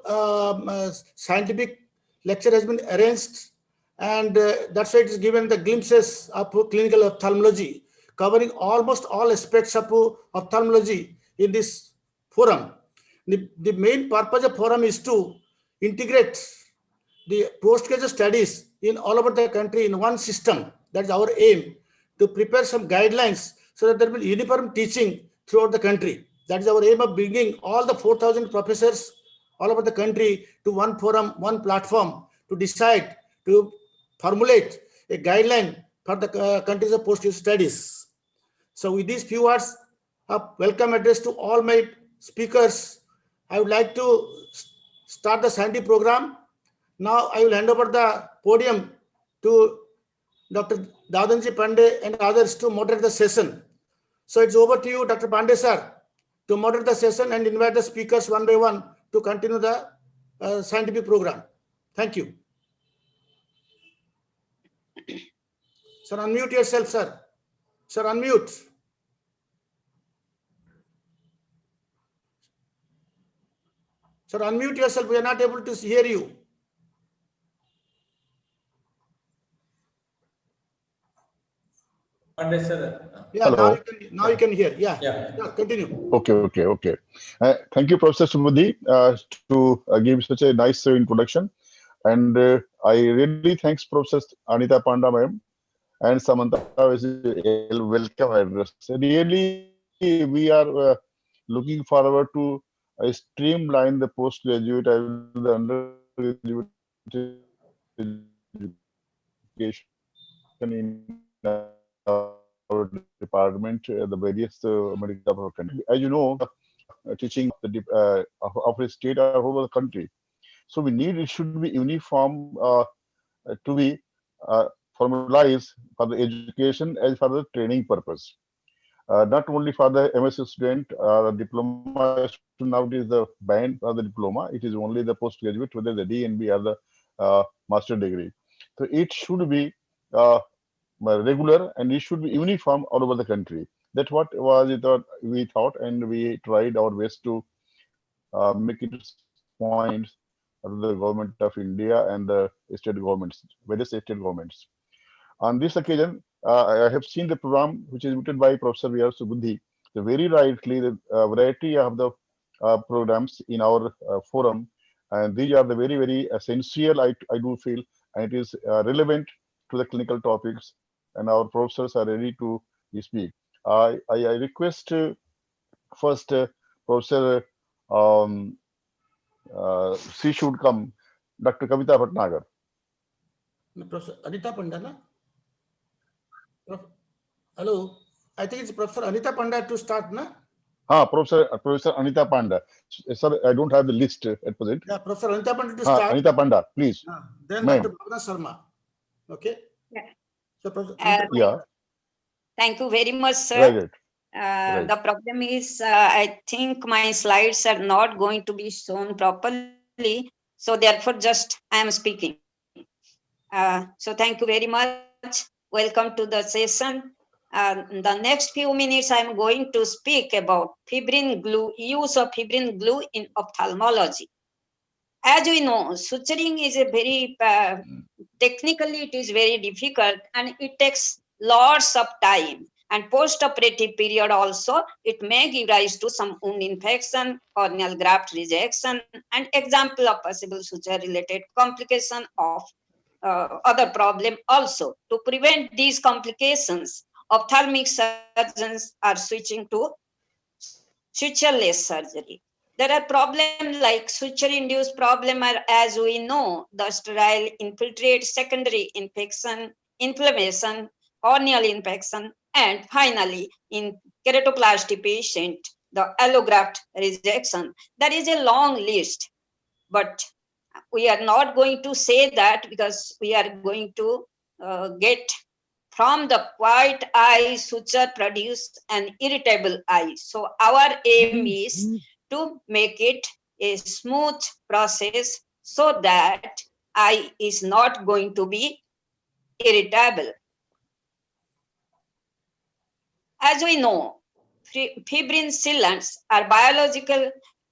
scientific lecture has been arranged, and that's why it is given the glimpses of clinical ophthalmology, covering almost all aspects of ophthalmology in this forum. The main purpose of forum is to integrate the postgraduate studies in all over the country in one system. That's our aim, to prepare some guidelines so that there will be uniform teaching throughout the country. That is our aim of bringing all the 4,000 professors all over the country to one forum, one platform, to decide, to formulate a guideline for the countries of post studies. So with these few words of welcome address to all my speakers, I would like to start the scientific program. Now I will hand over the podium to Dr. Dadanji Pandey and others to moderate the session. So it's over to you, Dr. Pandey sir, to moderate the session and invite the speakers one by one to continue the scientific program. Thank you. Sir, unmute yourself, sir. Sir, unmute. Sir, unmute yourself. We are not able to hear you. Yeah, now you can hear. Yeah. Continue. Okay. Thank you, Professor Subudhi, to give such a nice introduction. And I really thanks Professor Anita Panda ma'am and Samantha welcome address. Really, we are looking forward to streamline the postgraduate and the undergraduate education in our department, the various medical of our country. As you know, teaching the of a state or whole of the country. So we need, it should be uniform to be formalized for the education as for the training purpose. Not only for the MSc student, diploma student, now it is the band for the diploma, it is only the postgraduate, whether the DNB or the master degree. So it should be regular and it should be uniform all over the country. That's what was it we thought, and we tried our best to make it points of the government of India and the state governments, various state governments. On this occasion, I have seen the program which is written by Professor V.R. Subudhi. So very rightly, the variety of the programs in our forum, and these are the very, very essential, I do feel, and it is relevant to the clinical topics, and our professors are ready to speak. I request first Professor she should come, Dr. Kavita Bhatnagar. Professor Anita Panda, na? Hello, I think it's Professor Anita Panda to start, na? Professor Anita Panda. Sir, I don't have the list at present. Yeah, Professor Anita Panda to start. Anita Panda, please. Then Dr. Bhavna Sharma. Okay. Yeah. So, Professor yeah. Thank you very much, sir. Right. The problem is, I think my slides are not going to be shown properly. So therefore, just I am speaking. So thank you very much. Welcome to the session. The next few minutes, I'm going to speak about fibrin glue, use of fibrin glue in ophthalmology. As we know, suturing is a very, technically it is very difficult and it takes lots of time. And post-operative period also, it may give rise to some wound infection, corneal graft rejection, and example of possible suture-related complication of other problem also. To prevent these complications, ophthalmic surgeons are switching to sutureless surgery. There are problems like suture-induced problem are, as we know, the sterile infiltrate, secondary infection, inflammation, corneal infection, and finally, in keratoplasty patient, the allograft rejection. There is a long list, but we are not going to say that because we are going to get from the quiet eye suture produce an irritable eye. So our aim is to make it a smooth process so that eye is not going to be irritable. As we know, fibrin sealants are biological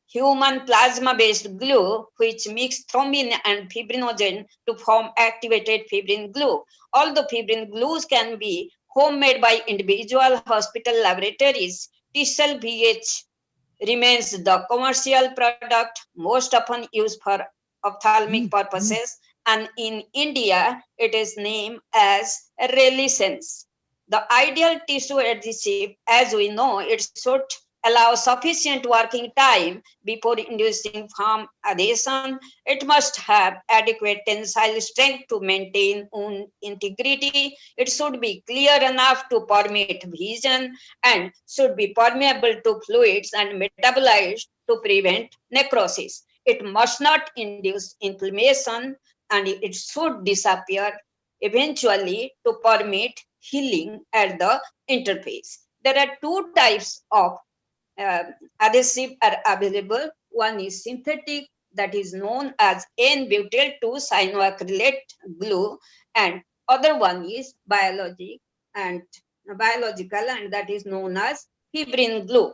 human plasma-based glue which mix thrombin and fibrinogen to form activated fibrin glue. Although fibrin glues can be homemade by individual hospital laboratories, T-cell VH remains the commercial product most often used for ophthalmic purposes, and in India, it is named as Relisens. The ideal tissue adhesive, as we know, it should allow sufficient working time before inducing firm adhesion. It must have adequate tensile strength to maintain wound integrity. It should be clear enough to permit vision and should be permeable to fluids and metabolized to prevent necrosis. It must not induce inflammation and it should disappear eventually to permit healing at the interface. There are two types of adhesive are available. One is synthetic, that is known as N-butyl-2-cyanoacrylate glue, and other one is biological, and that is known as fibrin glue.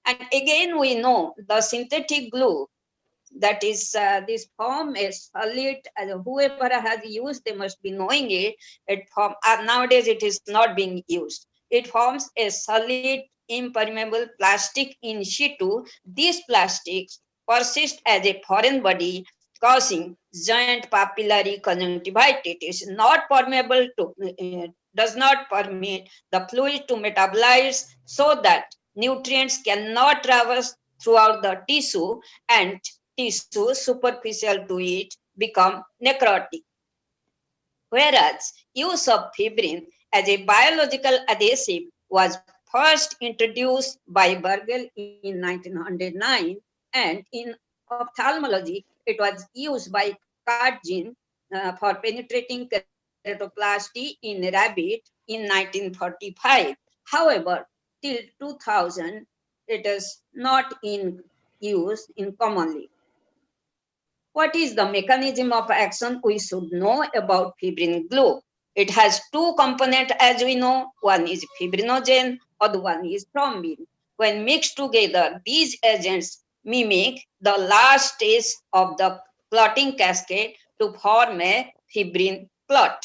And again, we know the synthetic glue, that is this form is solid, whoever has used, they must be knowing it. Nowadays it is not being used. It forms a solid impermeable plastic in situ. These plastics persist as a foreign body, causing joint papillary conjunctivitis. It is not permeable to does not permit the fluid to metabolize, so that nutrients cannot traverse throughout the tissue, and tissue superficial to it become necrotic. Whereas use of fibrin as a biological adhesive was first introduced by Burgel in 1909, and in ophthalmology it was used by Cartgen for penetrating keratoplasty in rabbit in 1945. However, till 2000 it is not in use in commonly. What is the mechanism of action? We should know about fibrin glue. It has two components, as we know. One is fibrinogen, other one is thrombin. When mixed together, these agents mimic the last stage of the clotting cascade to form a fibrin clot.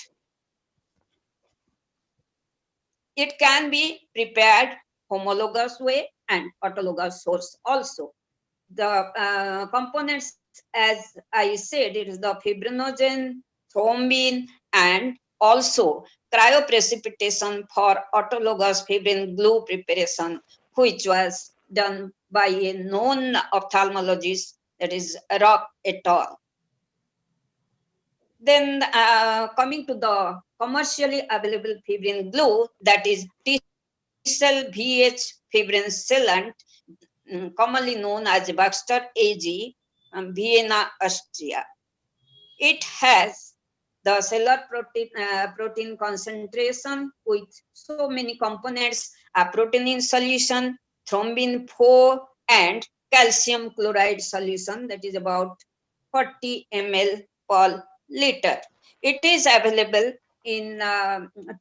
It can be prepared homologous way and autologous source also. The components, as I said, it is the fibrinogen, thrombin, and also cryoprecipitation for autologous fibrin glue preparation, which was done by a known ophthalmologist, that is Rock et al. Then coming to the commercially available fibrin glue, that is T-cell VH fibrin sealant, commonly known as Baxter AG, Vienna, Austria. It has the cellular protein concentration with so many components, a protein in solution, thrombin 4, and calcium chloride solution, that is about 40 ml per liter. It is available in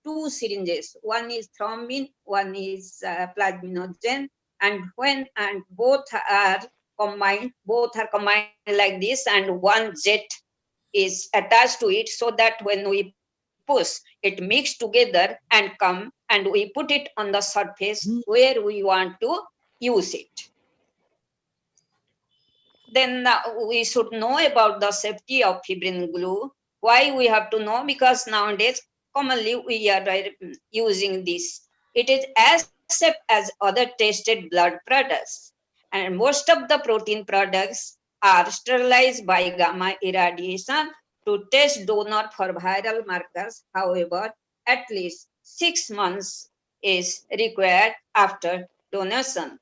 2 syringes. One is thrombin, one is plasminogen, and both are combined like this, and one jet is attached to it, so that when we push, it mix together and come, and we put it on the surface where we want to use it. Then we should know about the safety of fibrin glue. Why we have to know? Because nowadays commonly we are using this. It is as safe as other tested blood products, and most of the protein products are sterilized by gamma irradiation to test donor for viral markers. However, at least 6 months is required after donation.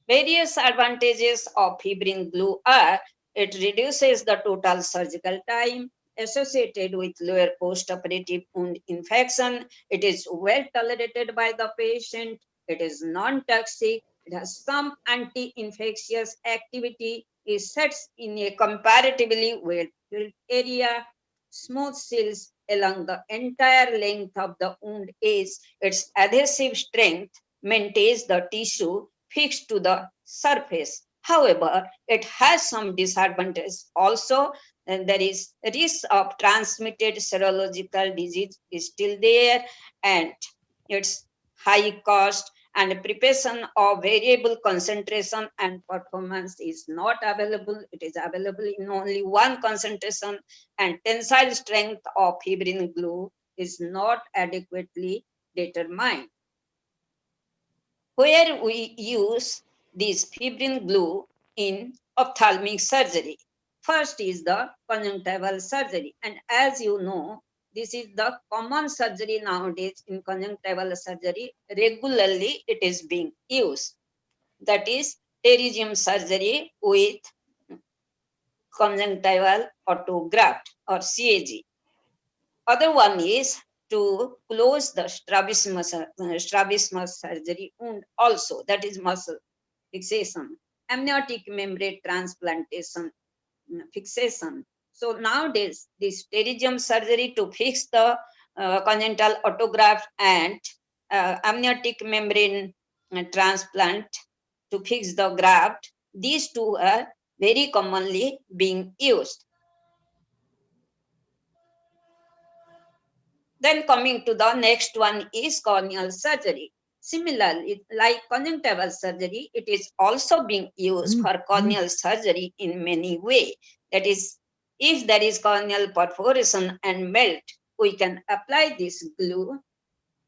Various advantages of fibrin glue are: it reduces the total surgical time associated with lower post-operative wound infection. It is well tolerated by the patient. It is non-toxic. It has some anti-infectious activity. It sets in a comparatively well-filled area. Smooth seals along the entire length of the wound edge. Its adhesive strength maintains the tissue fixed to the surface. However, it has some disadvantages also, and there is a risk of transmitted serological disease is still there, and its high cost and preparation of variable concentration and performance is not available. It is available in only one concentration, and tensile strength of fibrin glue is not adequately determined. Where we use this fibrin glue in ophthalmic surgery. First is the conjunctival surgery. And as you know, this is the common surgery nowadays in conjunctival surgery. Regularly, it is being used. That is pterygium surgery with conjunctival autograft or CAG. Other one is to close the strabismus surgery wound also, that is muscle fixation, amniotic membrane transplantation fixation. So nowadays, this pterygium surgery to fix the congenital autograft and amniotic membrane transplant to fix the graft, these two are very commonly being used. Then coming to the next one is corneal surgery. Similarly, like conjunctival surgery, it is also being used for corneal surgery in many ways. That is, if there is corneal perforation and melt, we can apply this glue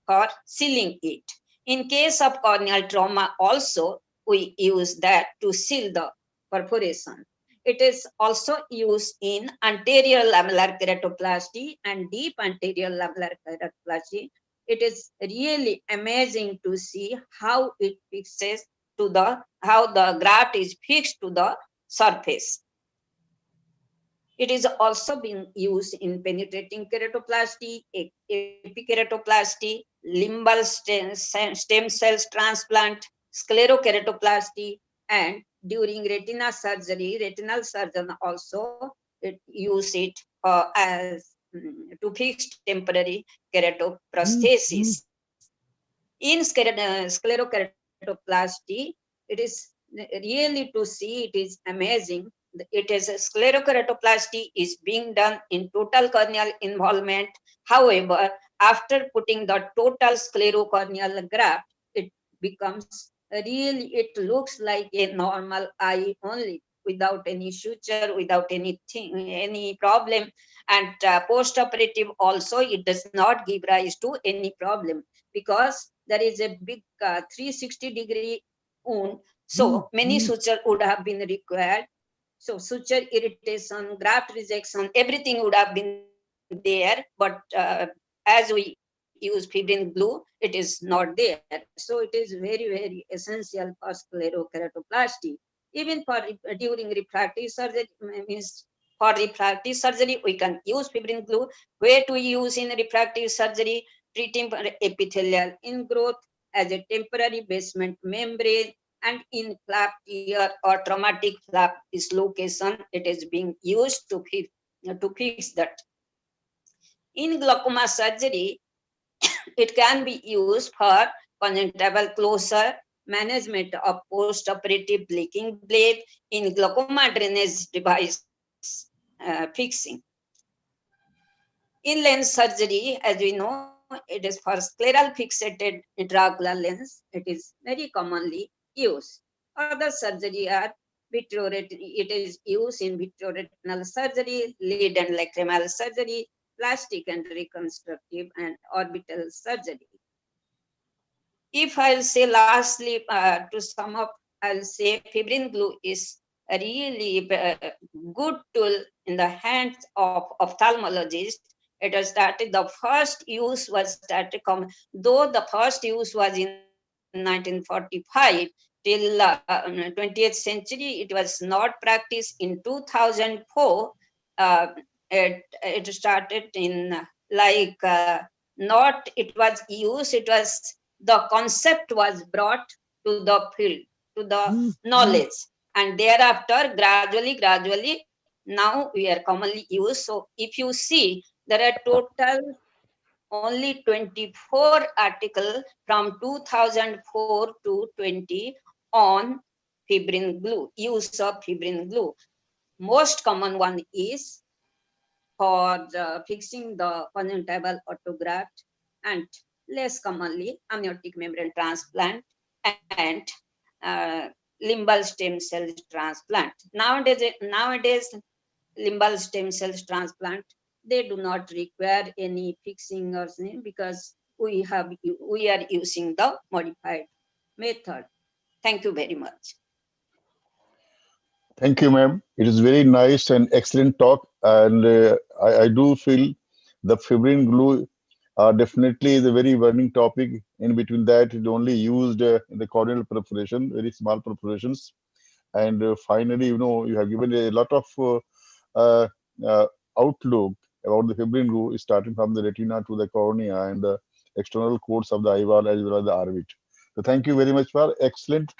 for sealing it. In case of corneal trauma also, we use that to seal the perforation. It is also used in anterior lamellar keratoplasty and deep anterior lamellar keratoplasty. It is really amazing to see how it fixes to how the graft is fixed to the surface. It is also being used in penetrating keratoplasty, epikeratoplasty, limbal stem cells transplant, sclerokeratoplasty, and during retina surgery, retinal surgeon also use it as to fix temporary keratoprosthesis. In sclerokeratoplasty, it is really to see, it is amazing. It is a sclerokeratoplasty is being done in total corneal involvement. However, after putting the total sclerocorneal graft, it becomes really, it looks like a normal eye only, without any suture, without anything, any problem. And post-operative also, it does not give rise to any problem because there is a big 360-degree wound. So many suture would have been required. So suture irritation, graft rejection, everything would have been there. But as we use fibrin glue, it is not there. So it is very, very essential for sclerokeratoplasty. Even for during refractive surgery, means for refractive surgery, we can use fibrin glue. Where to use in refractive surgery? Treating epithelial ingrowth as a temporary basement membrane, and in flap tear or traumatic flap dislocation, it is being used to fix that. In glaucoma surgery, it can be used for conjunctival closure, management of post-operative leaking blade, in glaucoma drainage device fixing. In lens surgery, as we know, it is for scleral fixated intraocular lens. It is very commonly used. Other surgery are it is used in vitreoretinal surgery, lid and lacrimal surgery, plastic and reconstructive, and orbital surgery. If I'll say lastly, to sum up, I'll say fibrin glue is a really good tool in the hands of ophthalmologists. It was started, the first use was started, though the first use was in 1945, till 20th century, it was not practiced. In 2004, it started in not it was used, it was, the concept was brought to the field, to the knowledge. And thereafter, gradually, now we are commonly used. So if you see, there are total only 24 articles from 2004 to 20 on fibrin glue, use of fibrin glue. Most common one is for fixing the conjunctival autograft, and less commonly amniotic membrane transplant and limbal stem cell transplant. Nowadays, limbal stem cells transplant, they do not require any fixing or something, because we are using the modified method. Thank you very much. Thank you, ma'am. It is very nice and excellent talk. And I do feel the fibrin glue definitely is a very burning topic. In between that, it only used in the corneal perforation, very small perforations. And finally, you have given a lot of outlook about the fibrin glue, starting from the retina to the cornea and the external coats of the eyeball as well as the orbit. So thank you very much for excellent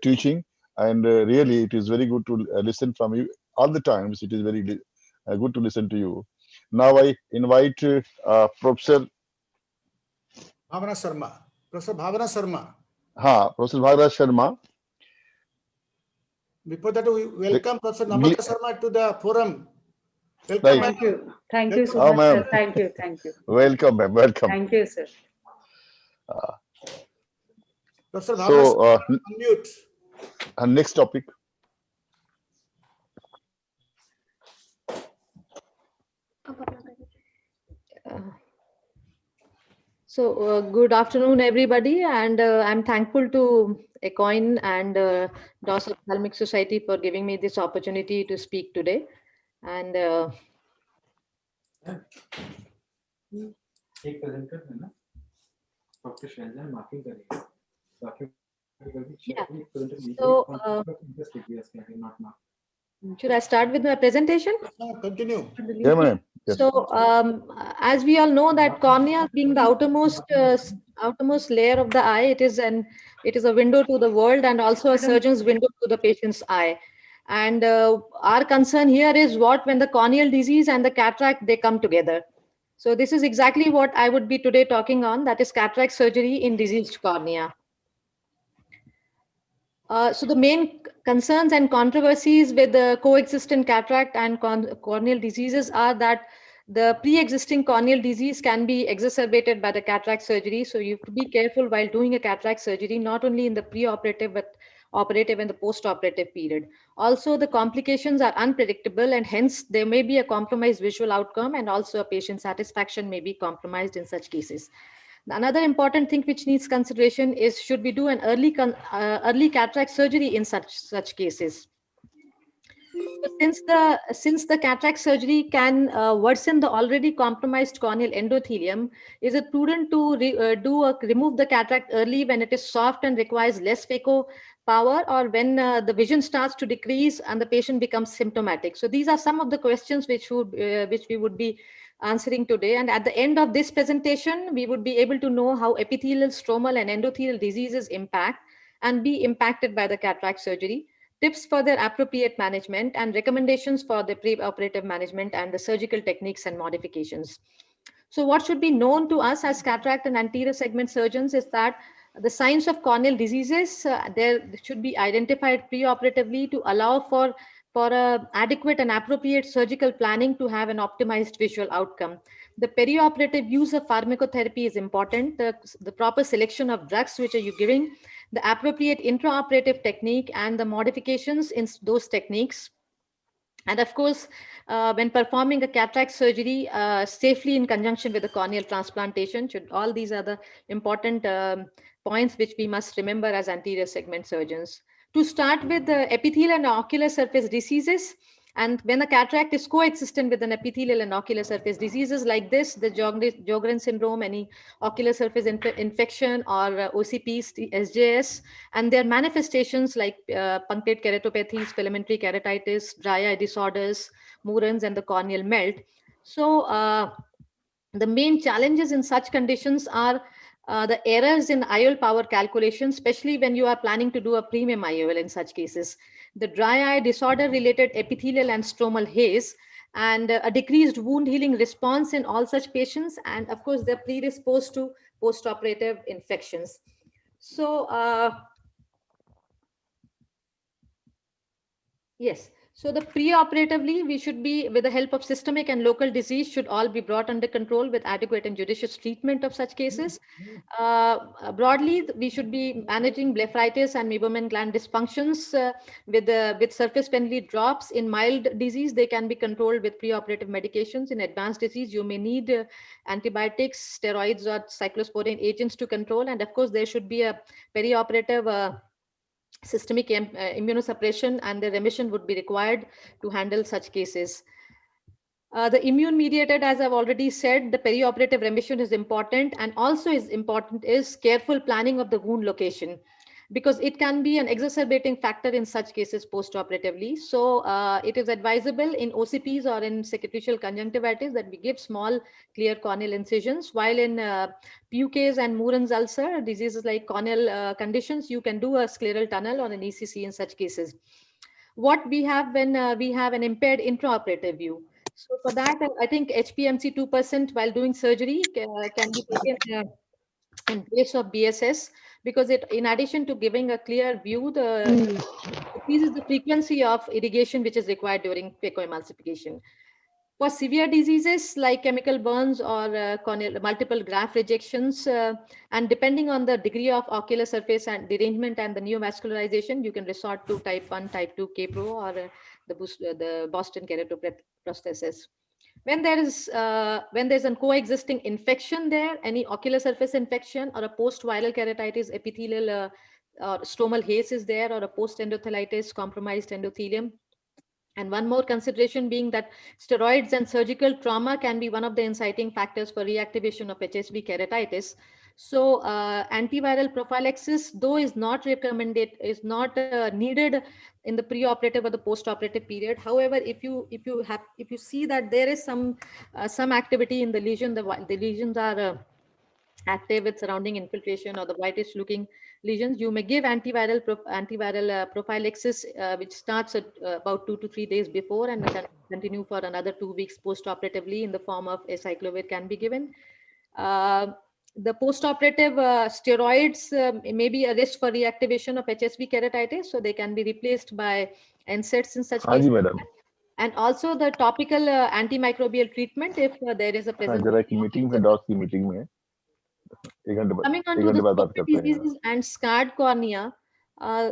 teaching. And really, it is very good to listen from you all the times. It is very good to listen to you. Now I invite Professor Bhavana Sharma. Professor Bhavana Sharma. Professor Bhavana Sharma. Before that, we welcome Professor Namrata Sharma to the forum. Welcome. Right. Thank you. Thank you so Oh, much, ma'am. sir. Thank you. Thank you. Welcome, ma'am. Welcome. Thank you, sir. Professor Bhavana So, Sharma, unmute. Next topic. Good afternoon, everybody, and I'm thankful to Ecoin and DOS Ophthalmic Society for giving me this opportunity to speak today. And एक presenter है ना doctor Selja marking करेगा ताकि should I start with my presentation? Continue. Yeah, ma'am. Yes. So, as we all know that cornea being the outermost layer of the eye, it is a window to the world and also a surgeon's window to the patient's eye. And our concern here is when the corneal disease and the cataract, they come together. So this is exactly what I would be today talking on, that is cataract surgery in diseased cornea. So the main concerns and controversies with the coexistent cataract and corneal diseases are that the pre-existing corneal disease can be exacerbated by the cataract surgery. So you have to be careful while doing a cataract surgery, not only in the pre-operative, but operative and the post-operative period. Also, the complications are unpredictable and hence there may be a compromised visual outcome and also a patient satisfaction may be compromised in such cases. Another important thing which needs consideration is should we do an early cataract surgery in such cases. Since the cataract surgery can worsen the already compromised corneal endothelium, is it prudent to remove the cataract early when it is soft and requires less phaco power, or when the vision starts to decrease and the patient becomes symptomatic? So these are some of the questions which we would be answering today. And at the end of this presentation, we would be able to know how epithelial, stromal, and endothelial diseases impact and be impacted by the cataract surgery, tips for their appropriate management, and recommendations for the pre-operative management and the surgical techniques and modifications. So what should be known to us as cataract and anterior segment surgeons is that the signs of corneal diseases, there should be identified pre-operatively to allow for adequate and appropriate surgical planning to have an optimized visual outcome. The perioperative use of pharmacotherapy is important. The proper selection of drugs which are you giving, the appropriate intraoperative technique, and the modifications in those techniques. And of course, when performing a cataract surgery safely in conjunction with the corneal transplantation, all these are the important points which we must remember as anterior segment surgeons. To start with the epithelial and ocular surface diseases, and when the cataract is coexistent with an epithelial and ocular surface diseases like this, the Sjogren syndrome, any ocular surface infection, or OCP, SJS, and their manifestations like punctate keratopathies, filamentary keratitis, dry eye disorders, Murans, and the corneal melt. So the main challenges in such conditions are the errors in IOL power calculation, especially when you are planning to do a premium IOL in such cases, the dry eye disorder related epithelial and stromal haze, and a decreased wound healing response in all such patients, and of course they're predisposed to post-operative infections. So yes. So the pre-operatively, we should be, with the help of systemic and local disease, should all be brought under control with adequate and judicious treatment of such cases. Broadly, we should be managing blepharitis and meibomian gland dysfunctions with surface penduli drops. In mild disease, they can be controlled with pre-operative medications. In advanced disease, you may need antibiotics, steroids, or cyclosporine agents to control. And of course, there should be a perioperative systemic immunosuppression, and the remission would be required to handle such cases. The immune mediated, as I've already said, the perioperative remission is important, and also is important is careful planning of the wound location, because it can be an exacerbating factor in such cases post-operatively. So it is advisable in OCPs or in cicatricial conjunctivitis that we give small clear corneal incisions, while in Puquet's and Murren's ulcer, diseases like corneal conditions, you can do a scleral tunnel or an ECC in such cases. What we have when we have an impaired intraoperative view. So for that, I think HPMC 2% while doing surgery can be taken in place of BSS, because it, in addition to giving a clear view, increases the frequency of irrigation which is required during phacoemulsification. For severe diseases like chemical burns or corneal multiple graft rejections, and depending on the degree of ocular surface and derangement and the neovascularization, you can resort to type 1, type 2 K-Pro or the Boston keratoprosthesis. When there's a coexisting infection there, any ocular surface infection or a post-viral keratitis, epithelial or stromal haze is there, or a post-endothelitis, compromised endothelium. And one more consideration being that steroids and surgical trauma can be one of the inciting factors for reactivation of HSV keratitis. So antiviral prophylaxis, though is not recommended, is not needed in the preoperative or the postoperative period. However, if you see that there is some activity in the lesion, the lesions are active with surrounding infiltration or the whitish looking lesions, you may give antiviral prophylaxis, which starts at about 2 to 3 days before and can continue for another 2 weeks postoperatively in the form of acyclovir can be given. The postoperative steroids may be a risk for reactivation of HSV keratitis, so they can be replaced by NSAIDs in such cases. And also the topical antimicrobial treatment if there is a presence. Coming on to the diseases and scarred cornea,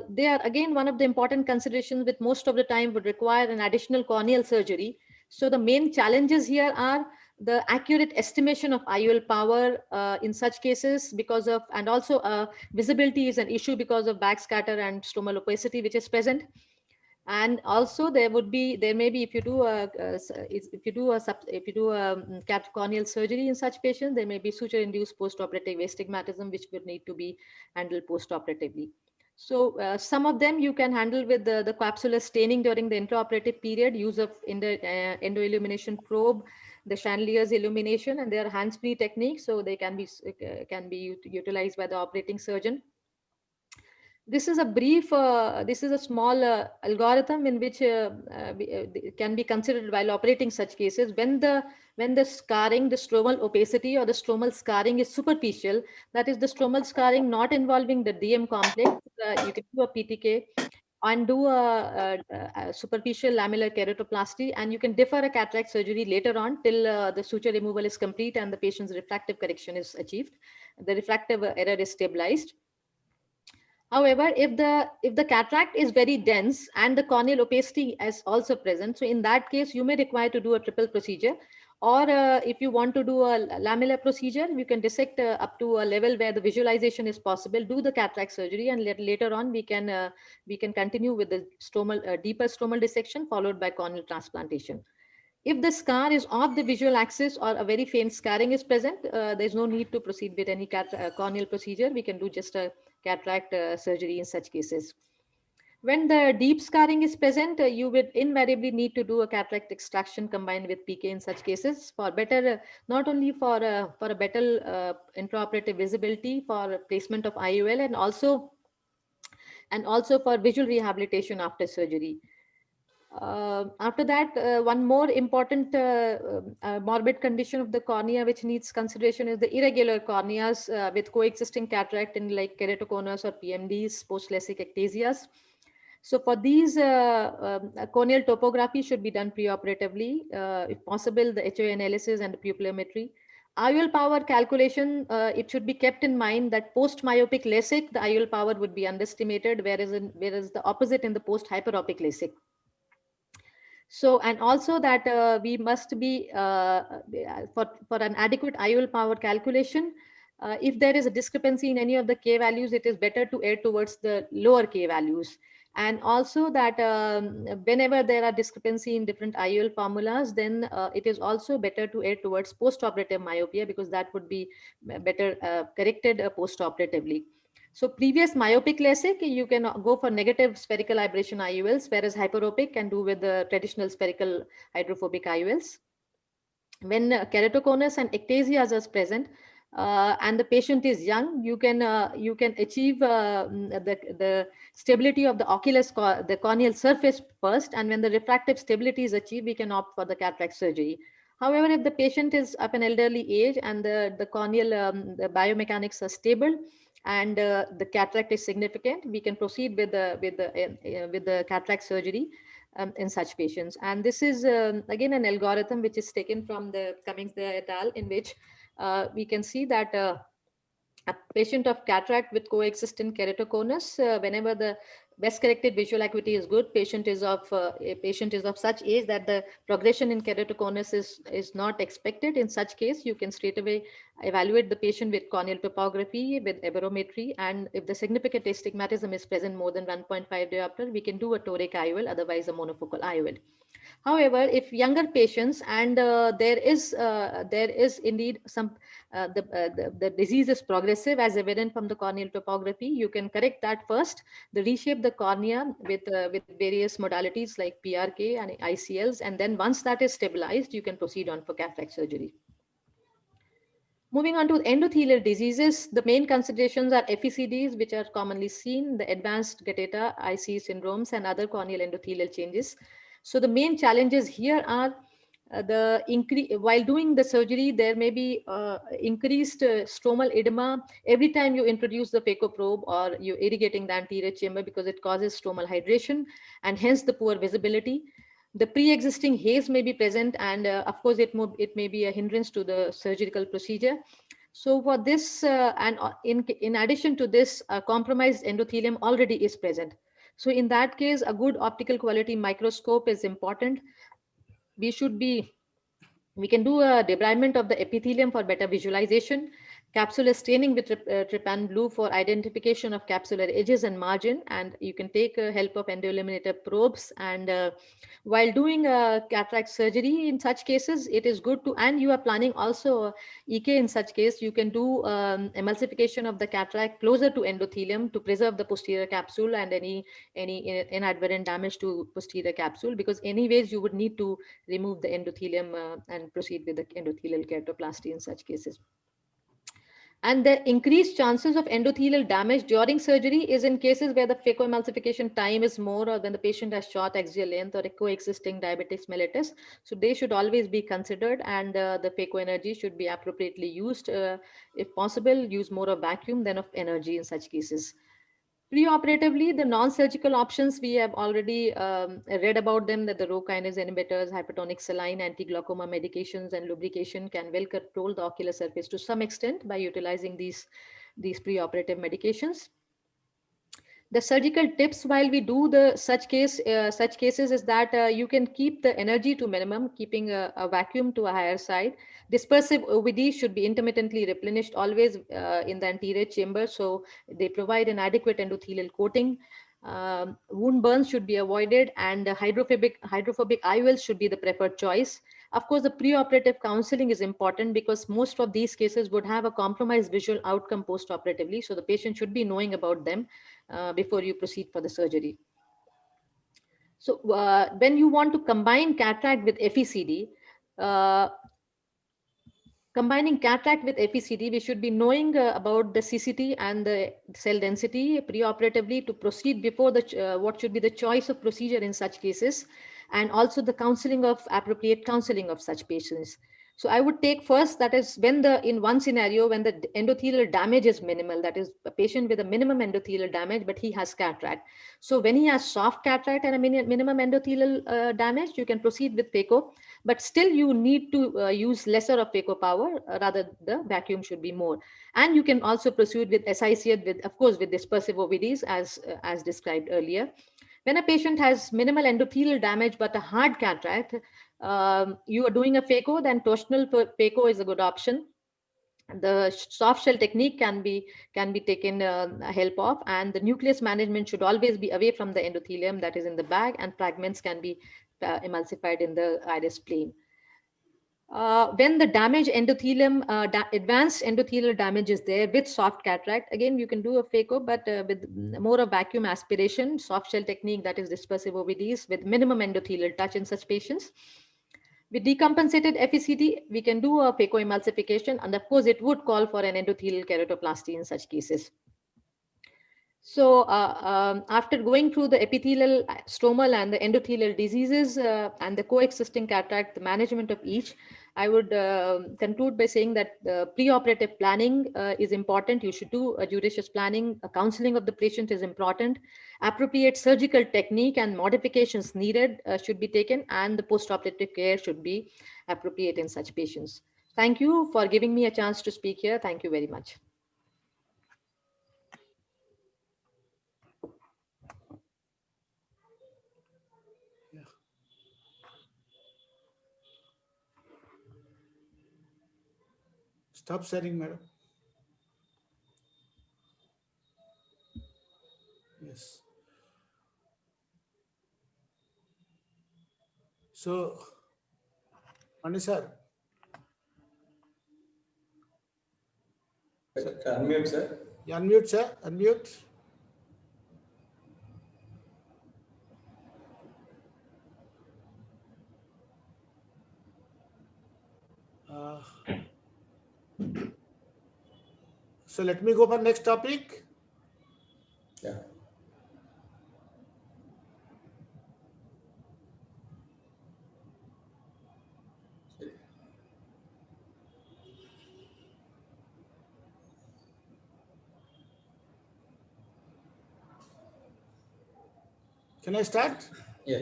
they are again one of the important considerations, with most of the time would require an additional corneal surgery. So the main challenges here are the accurate estimation of IOL power in such cases, because of, and also visibility is an issue because of backscatter and stromal opacity which is present. And also there may be, if you do a corneal surgery in such patients, there may be suture-induced postoperative astigmatism which would need to be handled postoperatively. So some of them you can handle with the capsular staining during the intraoperative period, use of endoillumination probe, the Chandlier's illumination, and there are hands-free techniques, so they can be utilized by the operating surgeon. This is a brief, this is a small algorithm in which can be considered while operating such cases. When the scarring, the stromal opacity or the stromal scarring is superficial, that is the stromal scarring not involving the DM complex, you can do a PTK and do a superficial lamellar keratoplasty, and you can defer a cataract surgery later on till the suture removal is complete and the patient's refractive correction is achieved. The refractive error is stabilized. However, if the cataract is very dense and the corneal opacity is also present, so in that case, you may require to do a triple procedure. Or if you want to do a lamellar procedure, you can dissect up to a level where the visualization is possible, do the cataract surgery, and later on we can continue with the deeper stromal dissection followed by corneal transplantation. If the scar is off the visual axis or a very faint scarring is present, there's no need to proceed with any corneal procedure. We can do just a cataract surgery in such cases. When the deep scarring is present, you would invariably need to do a cataract extraction combined with PK in such cases for better, not only for a better intraoperative visibility, for placement of IOL, and also for visual rehabilitation after surgery. After that, one more important morbid condition of the cornea which needs consideration is the irregular corneas with coexisting cataract in like keratoconus or PMDs, post-LASIK ectasias. So for these, corneal topography should be done preoperatively. If possible, the HOA analysis and the pupillometry. IOL power calculation, it should be kept in mind that post-myopic LASIK, the IOL power would be underestimated, whereas the opposite in the post-hyperopic LASIK. So, and also that we must be, for an adequate IOL power calculation, If there is a discrepancy in any of the K values, it is better to err towards the lower K values. And also that whenever there are discrepancy in different IOL formulas, then it is also better to err towards post-operative myopia, because that would be better corrected post-operatively. So previous myopic LASIK, you can go for negative spherical aberration IOLs, whereas hyperopic can do with the traditional spherical hydrophobic IOLs. When keratoconus and ectasias are present, and the patient is young, you can achieve the stability of the oculus, the corneal surface first, and when the refractive stability is achieved, we can opt for the cataract surgery. However, if the patient is of an elderly age and the corneal the biomechanics are stable and the cataract is significant, we can proceed with the cataract surgery in such patients. And this is again an algorithm which is taken from the Cummings et al., in which we can see that a patient of cataract with coexistent keratoconus, whenever the best corrected visual acuity is good, patient is of such age that the progression in keratoconus is not expected. In such case, you can straight away evaluate the patient with corneal topography, with aberrometry, and if the significant astigmatism is present more than 1.5 diopter, we can do a toric IOL, otherwise a monofocal IOL. However, if younger patients and there is indeed some the disease is progressive as evident from the corneal topography, you can correct that first, reshape the cornea with various modalities like PRK and ICLs, and then once that is stabilized, you can proceed on for cataract surgery. Moving on to endothelial diseases, the main considerations are FECDs, which are commonly seen, the advanced Gateta, IC syndromes, and other corneal endothelial changes. So the main challenges here are while doing the surgery, there may be increased stromal edema every time you introduce the phaco probe or you're irrigating the anterior chamber, because it causes stromal hydration and hence the poor visibility. The pre-existing haze may be present, and of course it may be a hindrance to the surgical procedure. So for this, and in addition to this, compromised endothelium already is present. So in that case, a good optical quality microscope is important. We can do a debridement of the epithelium for better visualization, capsular staining with trypan blue for identification of capsular edges and margin, and you can take help of endoilluminator probes. And while doing cataract surgery in such cases, it is good to, and you are planning also EK in such case, you can do emulsification of the cataract closer to endothelium to preserve the posterior capsule and any inadvertent damage to posterior capsule, because anyways you would need to remove the endothelium and proceed with the endothelial keratoplasty in such cases. And the increased chances of endothelial damage during surgery is in cases where the phacoemulsification time is more, or when the patient has short axial length or a coexisting diabetic mellitus. So they should always be considered, and the phaco energy should be appropriately used. If possible, use more of vacuum than of energy in such cases. Preoperatively, the non-surgical options, we have already read about them, that the Rho kinase inhibitors, hypertonic saline, anti-glaucoma medications, and lubrication can well control the ocular surface to some extent by utilizing these preoperative medications. The surgical tips while we do such cases is that you can keep the energy to minimum, keeping a vacuum to a higher side. Dispersive OVD should be intermittently replenished always in the anterior chamber, so they provide an adequate endothelial coating. Wound burns should be avoided, and hydrophobic IOLs should be the preferred choice. Of course, the preoperative counseling is important because most of these cases would have a compromised visual outcome post-operatively, so the patient should be knowing about them before you proceed for the surgery. So when you want to combine cataract with FECD, combining cataract with FECD, we should be knowing about the CCT and the cell density preoperatively to proceed before the what should be the choice of procedure in such cases, and also the appropriate counseling of such patients. So I would take first, that is when in one scenario, when the endothelial damage is minimal, that is a patient with a minimum endothelial damage, but he has cataract. So when he has soft cataract and a minimum endothelial damage, you can proceed with phaco, but still you need to use lesser of phaco power, rather the vacuum should be more. And you can also proceed with SICA, of course, with dispersive OVDs as described earlier. When a patient has minimal endothelial damage but a hard cataract, you are doing a phaco, then torsional phaco is a good option. The soft shell technique can be taken help of, and the nucleus management should always be away from the endothelium that is in the bag, and fragments can be emulsified in the iris plane. When the damaged endothelium, advanced endothelial damage is there with soft cataract, again, you can do a phaco, but with more of vacuum aspiration, soft shell technique, that is dispersive OVDs with minimum endothelial touch in such patients. With decompensated FECT, we can do a phacoemulsification, and of course, it would call for an endothelial keratoplasty in such cases. So after going through the epithelial, stromal, and the endothelial diseases and the coexisting cataract, the management of each, I would conclude by saying that preoperative planning is important. You should do a judicious planning. A counseling of the patient is important. Appropriate surgical technique and modifications needed should be taken, and the postoperative care should be appropriate in such patients. Thank you for giving me a chance to speak here. Thank you very much. Stop sharing, madam. Yes. So, Mani sir. Unmute, sir. Unmute, sir. Unmute. So let me go for next topic. Yeah. Can I start? Yeah.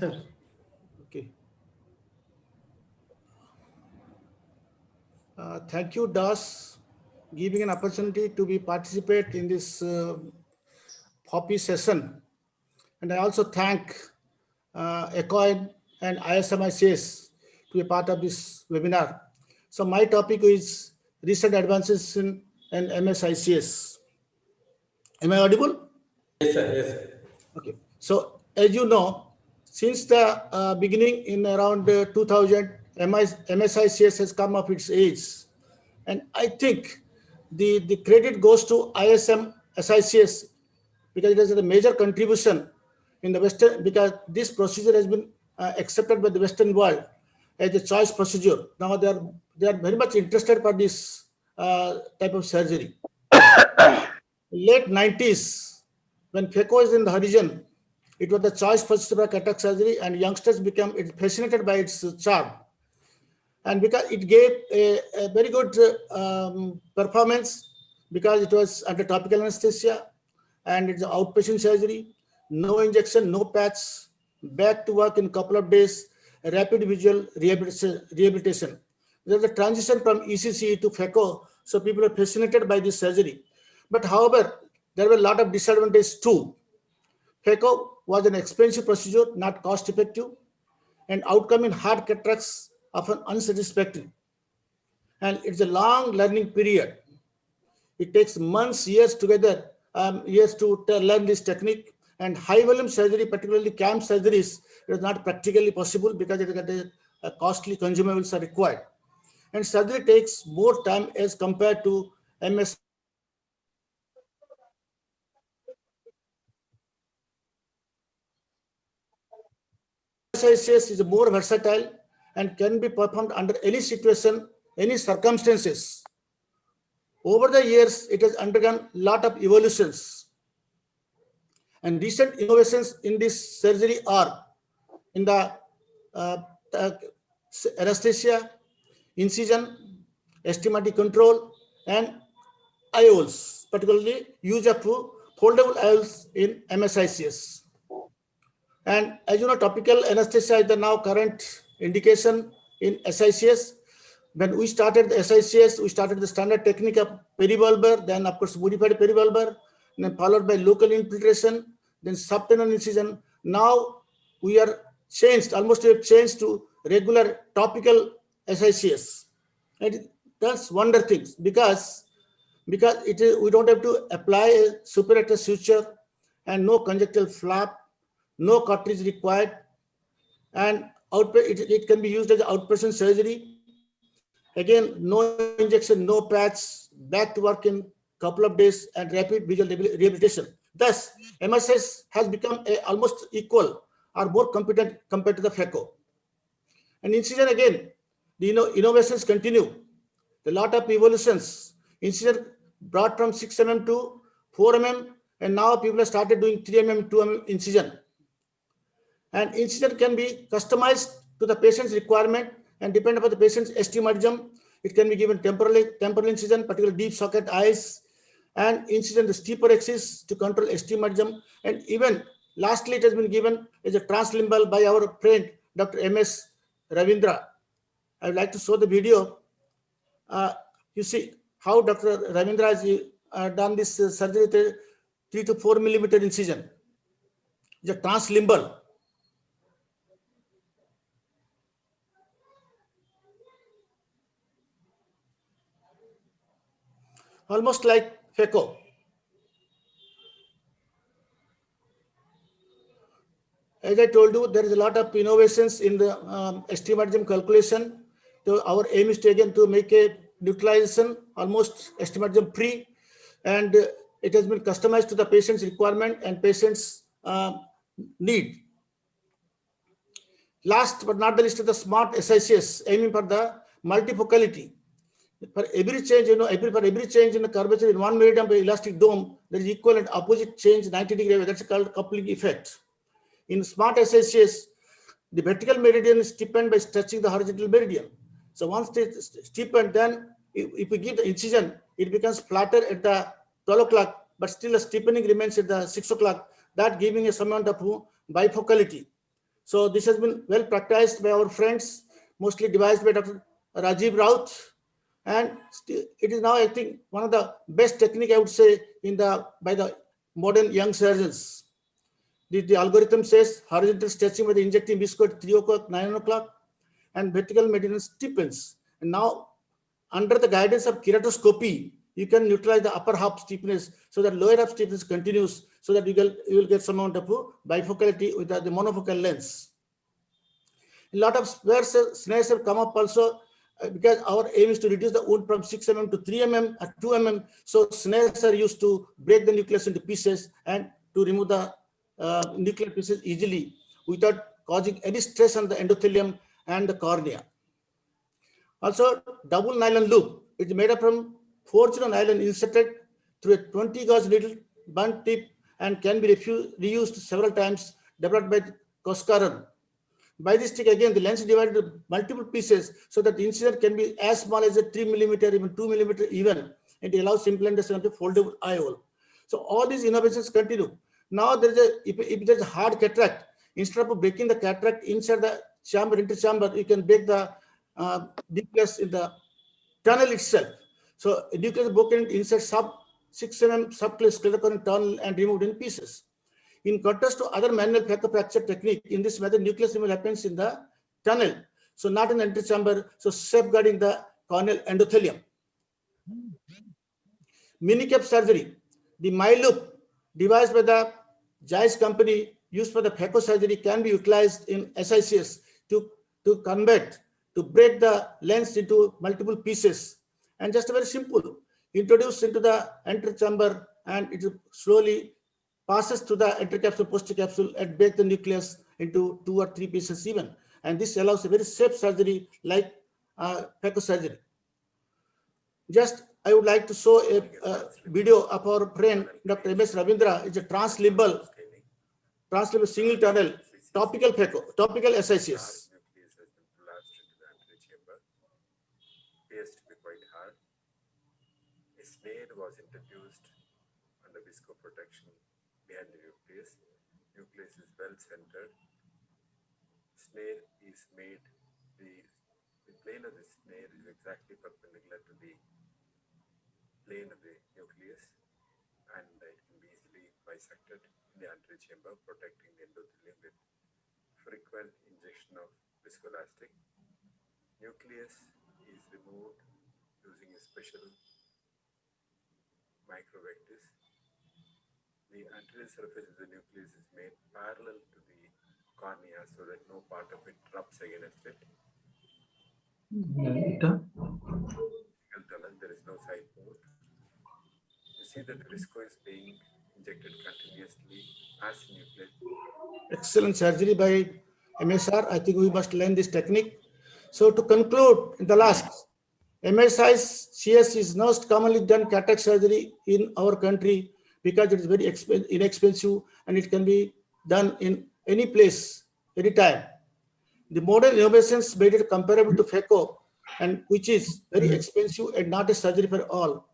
Okay. Thank you, Das, giving an opportunity to be participate in this POPI session. And I also thank ECOIN and ISMICS to be part of this webinar. So my topic is recent advances in MSICS. Am I audible? Yes, sir. Yes, sir. Okay. So as you know, since the beginning in around 2000, MSICS has come of its age. And I think the credit goes to ISM SICS because it has a major contribution in the Western, because this procedure has been accepted by the Western world as a choice procedure. Now they are very much interested for this type of surgery. Late 90s, when phaco is in the horizon, it was the choice procedure for cataract surgery, and youngsters became fascinated by its charm. And because it gave a very good performance, because it was under topical anesthesia and it's an outpatient surgery, no injection, no patch, back to work in a couple of days, rapid visual rehabilitation. There's a transition from ECC to phaco, so people are fascinated by this surgery. But however, there were a lot of disadvantages too. Phaco was an expensive procedure, not cost effective, and outcome in hard cataracts often unsatisfactory. And it's a long learning period. It takes months, years together, years to learn this technique. And high volume surgery, particularly CAM surgeries, is not practically possible because costly consumables are required. And surgery takes more time as compared to MS. MSICS is more versatile and can be performed under any situation, any circumstances. Over the years, it has undergone a lot of evolutions. And recent innovations in this surgery are in the anesthesia, incision, astigmatic control, and IOLs, particularly use of foldable IOLs in MSICS. And as you know, topical anesthesia is the now current indication in SICS. When we started the SICS, we started the standard technique of peribulbar, then of course modified peribulbar, then followed by local infiltration, then subtenon incision. Now we are changed, almost we have changed to regular topical SICS. It does wonder things because we don't have to apply a superator suture and no conjunctival flap, no cartridge required, and it can be used as outpatient surgery. Again, no injection, no patch, back to work in couple of days, and rapid visual rehabilitation. Thus, MSS has become almost equal or more competent compared to the phaco. And incision again, the innovations continue. A lot of evolutions. Incision brought from 6 mm to 4 mm, and now people have started doing 3 mm, 2 mm incision. And incision can be customized to the patient's requirement and depend upon the patient's astigmatism. It can be given temporal incision, particularly deep socket eyes, and incision the steeper axis to control astigmatism. And even lastly, it has been given as a translimbal by our friend, Dr. M.S. Ravindra. I would like to show the video. You see how Dr. Ravindra has done this surgery with a 3 to 4 millimeter incision. It's a translimbal. Almost like phaco. As I told you, there is a lot of innovations in the astigmatism calculation. So our aim is to again to make a neutralization almost astigmatism free, and it has been customized to the patient's requirement and patient's need. Last but not the least, the smart SICS aiming for the multifocality. For every change, for every change in the curvature in 1 meridian by elastic dome, there is equal and opposite change 90 degrees. That's called coupling effect. In smart SICS, the vertical meridian is stiffened by stretching the horizontal meridian. So once it is stiffened, then if we give the incision, it becomes flatter at the 12 o'clock, but still a stiffening remains at the 6 o'clock, that giving us some amount of bifocality. So this has been well practiced by our friends, mostly devised by Dr. Rajiv Raut. And it is now, I think, one of the best technique, I would say, by the modern young surgeons. The algorithm says horizontal stretching by the injecting visco at 3 o'clock, 9 o'clock, and vertical meridian stiffens. And now, under the guidance of keratoscopy, you can neutralize the upper half stiffness so that lower half stiffness continues, so that you will get some amount of bifocality with the monofocal lens. A lot of snares have come up also, because our aim is to reduce the wound from 6 mm to 3 mm or 2 mm. So snares are used to break the nucleus into pieces and to remove the nuclear pieces easily without causing any stress on the endothelium and the cornea. Also, double nylon loop is made up from forged nylon inserted through a 20 gauge needle blunt tip and can be reused several times, developed by Koskaran. By this trick, again, the lens is divided into multiple pieces so that the incision can be as small as a 3 millimeter, even 2 millimeter even. It allows implantation of the foldable eye hole. So all these innovations continue. Now there is if there's a hard cataract, instead of breaking the cataract inside the chamber, interchamber, you can break the nucleus in the tunnel itself. So nucleus broken inside 6 mm subclavicular tunnel and removed in pieces. In contrast to other manual phaco fracture technique, in this method, nucleus removal happens in the tunnel, so not in the antechamber, so safeguarding the corneal endothelium. Minicap surgery, the MyLoop devised by the Zeiss company used for the phaco surgery can be utilized in SICS to convert, to break the lens into multiple pieces. And just very simple, introduce into the antechamber and it slowly passes through the anterocapsule, posterior capsule, and break the nucleus into 2 or 3 pieces even. And this allows a very safe surgery like phaco surgery. Just, I would like to show a video of our friend, Dr. M.S. Ravindra. It's a translimbal single tunnel, topical phaco, topical SICS. A snare was introduced under visco protection behind the nucleus. Nucleus is well centered. Snare is made, the plane of the snare is exactly perpendicular to the plane of the nucleus, and it can be easily bisected in the anterior chamber, protecting the endothelium with frequent injection of viscoelastic. nucleus is removed using a special microvectis. The anterior surface of the nucleus is made parallel to the cornea so that no part of it rubs against it. There is no side port. You see that the visco is being injected continuously as nucleus. Excellent surgery by MSR. I think we must learn this technique. So to conclude, in the last, MSIS is most commonly done cataract surgery in our country because it is very inexpensive and it can be done in any place, anytime. The modern innovations made it comparable to phaco, and which is very expensive and not a surgery for all.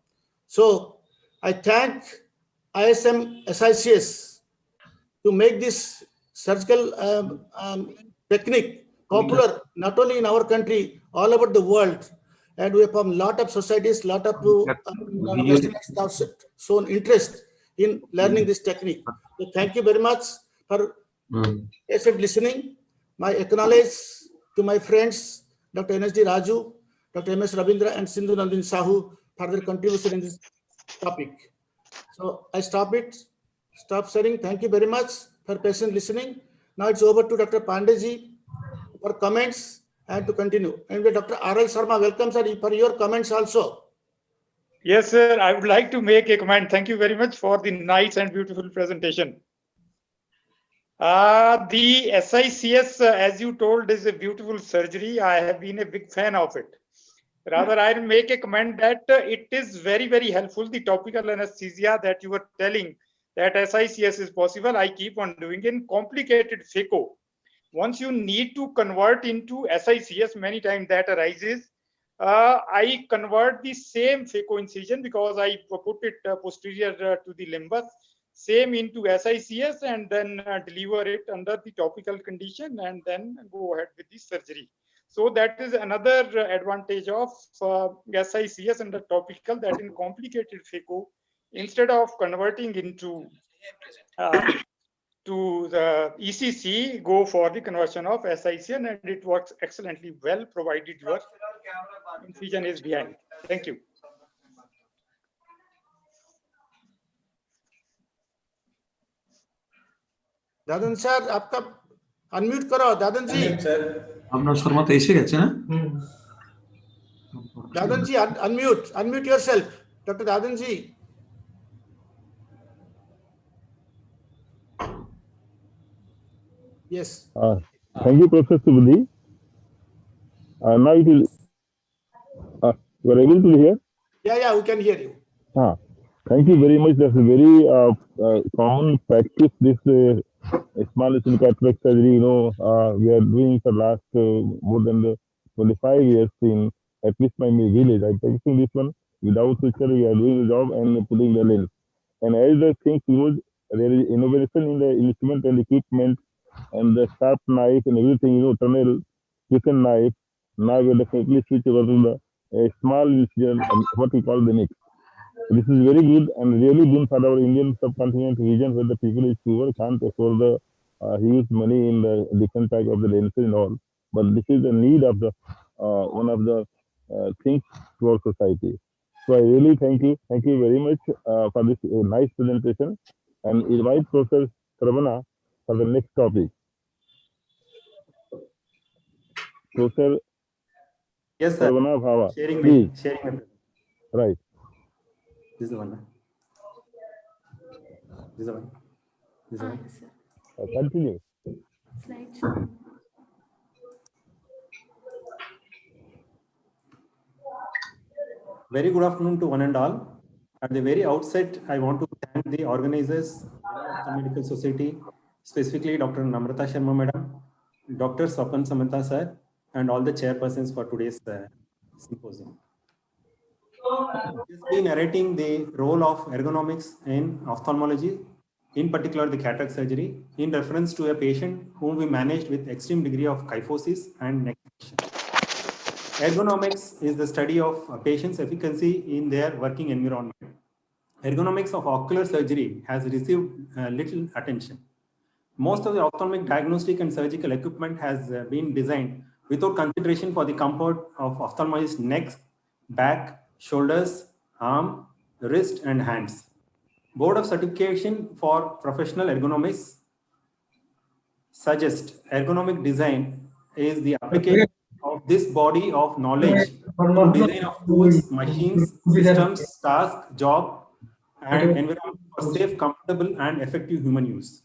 So I thank ISM SICS to make this surgical technique popular, not only in our country, all over the world. And we have a lot of societies, lot of have shown interest in learning this technique. So thank you very much for patient listening. My acknowledge to my friends, Dr. NSD Raju, Dr. MS Ravindra, and Sindhu Nandini Sahu for their contribution in this topic. So I stop sharing. Thank you very much for patient listening. Now it's over to Dr. Pandeyji for comments and to continue. And Dr. R.L. Sharma, welcome sir for your comments also. Yes, sir. I would like to make a comment. Thank you very much for the nice and beautiful presentation. The SICS, as you told, is a beautiful surgery. I have been a big fan of it. Rather, I make a comment that it is very, very helpful. The topical anesthesia that you were telling that SICS is possible, I keep on doing in complicated phaco. Once you need to convert into SICS, many times that arises. I convert the same phaco incision because I put it posterior to the limbus, same into SICS and then deliver it under the topical condition and then go ahead with the surgery. So that is another advantage of SICS under topical, that in complicated phaco, instead of converting into to the ECC, go for the conversion of SICS, and it works excellently well provided your incision is behind. Thank you. Dadan sir आपका unmute करो दादन जी আপনার শর্মা তো এসে গেছে না दादन जी unmute yourself Dr. दादन ji yes thank you Professor Subudhi. Now it will you are able to hear? Yeah, we can hear you. Thank you very much. That's a very common practice, this small cataract surgery. We are doing for last more than 25 years in at least my village. I'm practicing this one without switcher. We are doing the job and putting the lens. And as the things use, there is innovation in the instrument and equipment and the sharp knife and everything, tunnel, chicken knife. Now we are definitely switch over to the small incision, what we call the neck. This is very good and really good for our Indian subcontinent region where the people is poor, can't afford the huge money in the different type of the lenses and all. But this is the need of the one of the things to our society. So I really thank you very much for this nice presentation, and invite Professor Sarvana for the next topic. Professor yes, sir. Sarvana Bhava. Sharing. Right. This is the one. This is the one. This is the one. Continue. Slide. Very good afternoon to one and all. At the very outset, I want to thank the organizers of the Medical Society, specifically Dr. Namrata Sharma Madam, Dr. Swapan Samanta Sir, and all the chairpersons for today's symposium. Just be narrating the role of ergonomics in ophthalmology, in particular the cataract surgery, in reference to a patient whom we managed with extreme degree of kyphosis and neck function. Ergonomics is the study of a patient's efficacy in their working environment. Ergonomics of ocular surgery has received little attention. Most of the ophthalmic diagnostic and surgical equipment has been designed without consideration for the comfort of ophthalmologist's neck, back, shoulders, arm, wrist, and hands. Board of Certification for Professional Ergonomics suggests ergonomic design is the application of this body of knowledge to design of tools, machines, systems, tasks, job, and environment for safe, comfortable, and effective human use.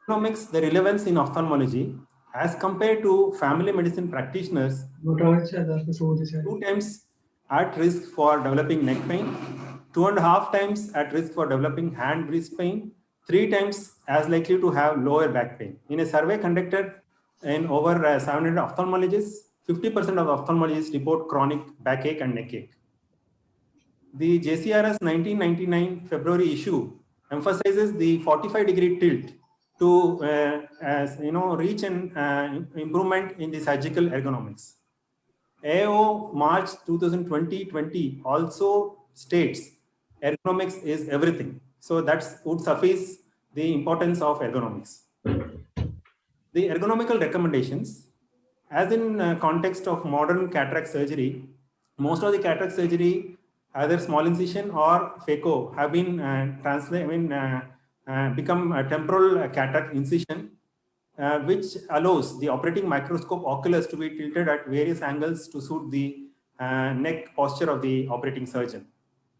Ergonomics, the relevance in ophthalmology as compared to family medicine practitioners, 2 times at risk for developing neck pain, 2.5 times at risk for developing hand wrist pain, 3 times as likely to have lower back pain. In a survey conducted in over 700 ophthalmologists, 50% of ophthalmologists report chronic backache and neck ache. The JCRS 1999 February issue emphasizes the 45-degree tilt to reach an improvement in the surgical ergonomics. AO March 2020 also states ergonomics is everything. So that would suffice the importance of ergonomics. The ergonomical recommendations, as in context of modern cataract surgery, most of the cataract surgery, either small incision or phaco, have been become a temporal cataract incision, which allows the operating microscope oculus to be tilted at various angles to suit the neck posture of the operating surgeon.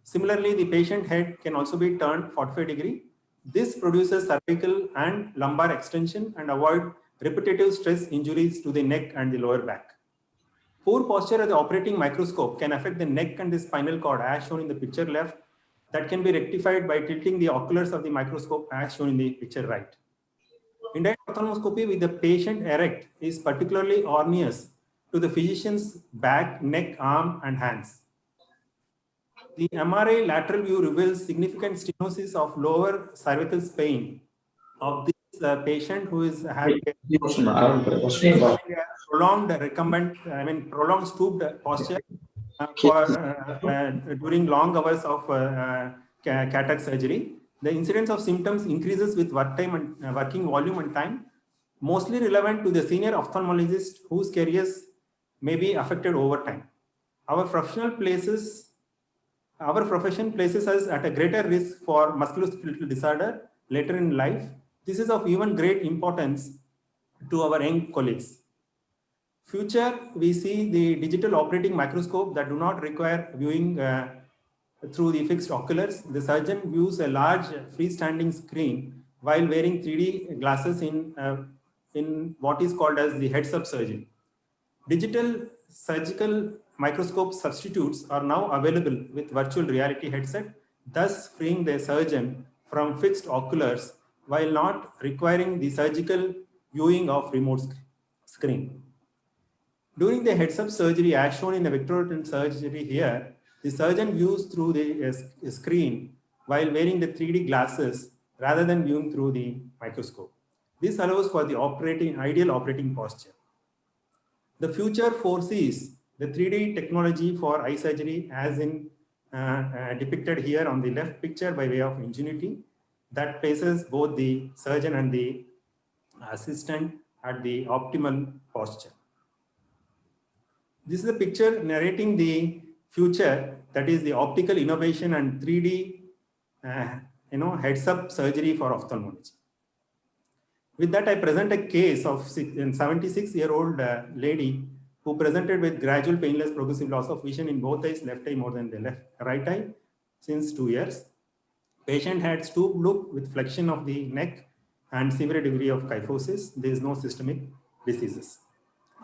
Similarly, the patient head can also be turned 45 degree. This produces cervical and lumbar extension and avoid repetitive stress injuries to the neck and the lower back. Poor posture of the operating microscope can affect the neck and the spinal cord as shown in the picture left. That can be rectified by tilting the oculars of the microscope as shown in the picture right. Indirect ophthalmoscopy with the patient erect is particularly onerous to the physician's back, neck, arm, and hands. The MRI lateral view reveals significant stenosis of lower cervical spine of this patient who is having a prolonged recumbent, prolonged stooped posture during long hours of cataract surgery. The incidence of symptoms increases with work time and working volume and time, mostly relevant to the senior ophthalmologist whose careers may be affected over time. Our profession places us at a greater risk for musculoskeletal disorder later in life. This is of even great importance to our young colleagues. Future, we see the digital operating microscope that do not require viewing through the fixed oculars. The surgeon views a large freestanding screen while wearing 3D glasses in what is called as the heads-up surgery. Digital surgical microscope substitutes are now available with virtual reality headset, thus freeing the surgeon from fixed oculars while not requiring the surgical viewing of remote screen. During the heads-up surgery, as shown in the vitrectomy surgery here, the surgeon views through the screen while wearing the 3D glasses rather than viewing through the microscope. This allows for the ideal operating posture. The future foresees the 3D technology for eye surgery as in depicted here on the left picture by way of Ingenuity that places both the surgeon and the assistant at the optimal posture. This is a picture narrating the future, that is the optical innovation and 3D heads-up surgery for ophthalmology. With that, I present a case of a 76-year-old lady who presented with gradual painless progressive loss of vision in both eyes, left eye more than the right eye, since 2 years. Patient had stoop look with flexion of the neck and severe degree of kyphosis. There is no systemic diseases.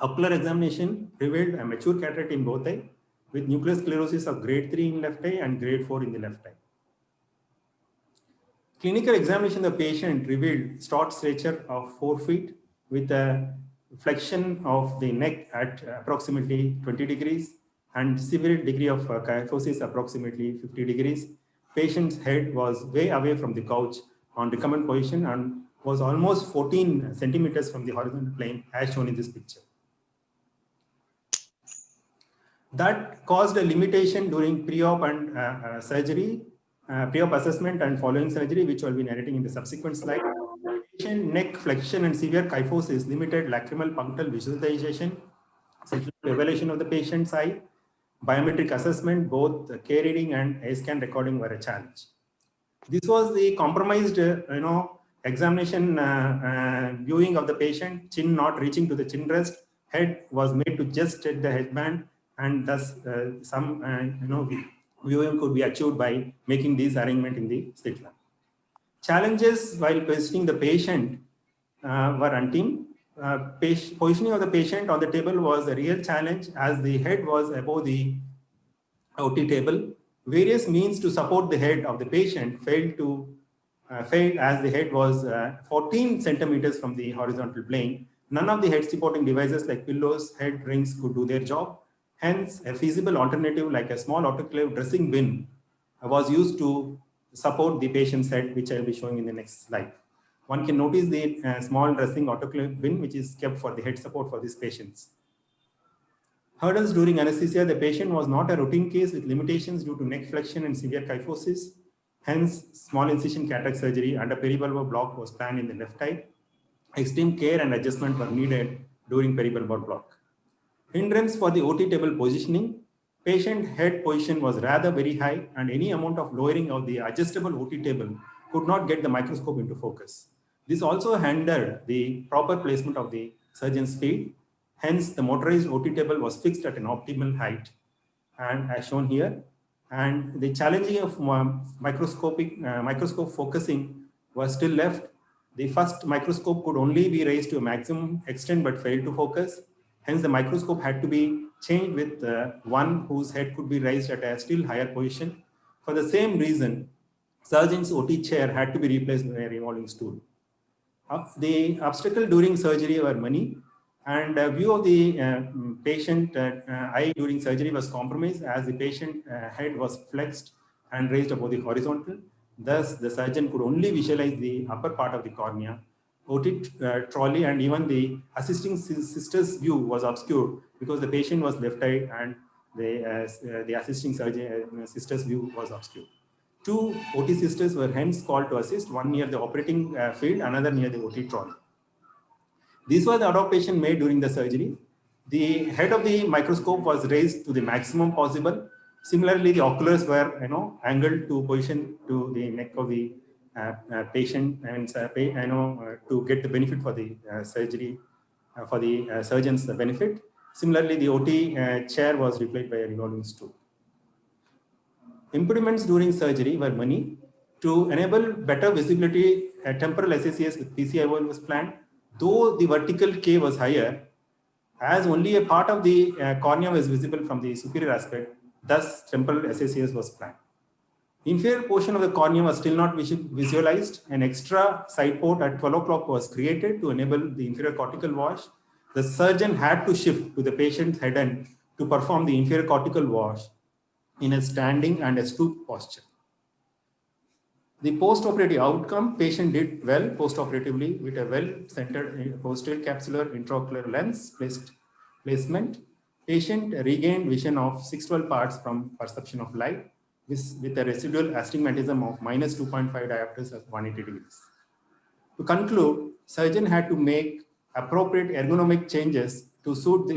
Ocular examination revealed a mature cataract in both eye with nuclear sclerosis of grade 3 in left eye and grade 4 in the left eye. Clinical examination of the patient revealed short stature of 4 feet with a flexion of the neck at approximately 20 degrees and severe degree of kyphosis approximately 50 degrees. Patient's head was way away from the couch on recumbent position and was almost 14 centimeters from the horizontal plane as shown in this picture. That caused a limitation during pre-op and surgery, pre-op assessment and following surgery, which I will be narrating in the subsequent slide. Patient neck flexion and severe kyphosis limited lacrimal punctal visualization, evaluation of the patient's eye, biometric assessment, both care reading and eye scan recording were a challenge. This was the compromised, examination viewing of the patient, chin not reaching to the chin rest, head was made to just at the headband, and thus some viewing could be achieved by making these arrangement in the slit lamp. Challenges while positioning the patient were unseen. Positioning of the patient on the table was a real challenge as the head was above the OT table. Various means to support the head of the patient failed as the head was 14 centimeters from the horizontal plane. None of the head supporting devices like pillows, head rings could do their job. Hence, a feasible alternative like a small autoclave dressing bin was used to support the patient's head, which I will be showing in the next slide. One can notice the small dressing autoclave bin, which is kept for the head support for these patients. Hurdles during anesthesia, the patient was not a routine case with limitations due to neck flexion and severe kyphosis. Hence, small incision cataract surgery under peribulbar block was planned in the left eye. Extreme care and adjustment were needed during peribulbar block. Hindrance for the OT table positioning. Patient head position was rather very high and any amount of lowering of the adjustable OT table could not get the microscope into focus. This also hindered the proper placement of the surgeon's feet. Hence, the motorized OT table was fixed at an optimal height, and as shown here. And the challenging of microscope focusing was still left. The first microscope could only be raised to a maximum extent but failed to focus. Hence, the microscope had to be changed with one whose head could be raised at a still higher position. For the same reason, surgeon's OT chair had to be replaced by a revolving stool. The obstacle during surgery were many, and view of the patient eye during surgery was compromised as the patient head was flexed and raised above the horizontal. Thus, the surgeon could only visualize the upper part of the cornea. OT trolley and even the assisting sister's view was obscured because the patient was left-eyed and the assisting surgeon sister's view was obscured. Two OT sisters were hence called to assist, one near the operating field, another near the OT trolley. These were the adaptation made during the surgery. The head of the microscope was raised to the maximum possible. Similarly, the oculars were angled to position to the neck of the patient and to get the benefit for the surgery for the surgeon's benefit. Similarly, the OT chair was replaced by a revolving stool. Impediments during surgery were many. To enable better visibility, a temporal SACS with PCIOL was planned. Though the vertical K was higher, as only a part of the cornea was visible from the superior aspect, thus temporal SACS was planned. Inferior portion of the cornea was still not visualized. An extra side port at 12 o'clock was created to enable the inferior cortical wash. The surgeon had to shift to the patient's head end to perform the inferior cortical wash in a standing and a stoop posture. The post-operative outcome, patient did well post-operatively with a well-centered posterior capsular intraocular lens placement. Patient regained vision of 612 parts from perception of light with a residual astigmatism of minus 2.5 diopters at 180 degrees. To conclude, surgeon had to make appropriate ergonomic changes to suit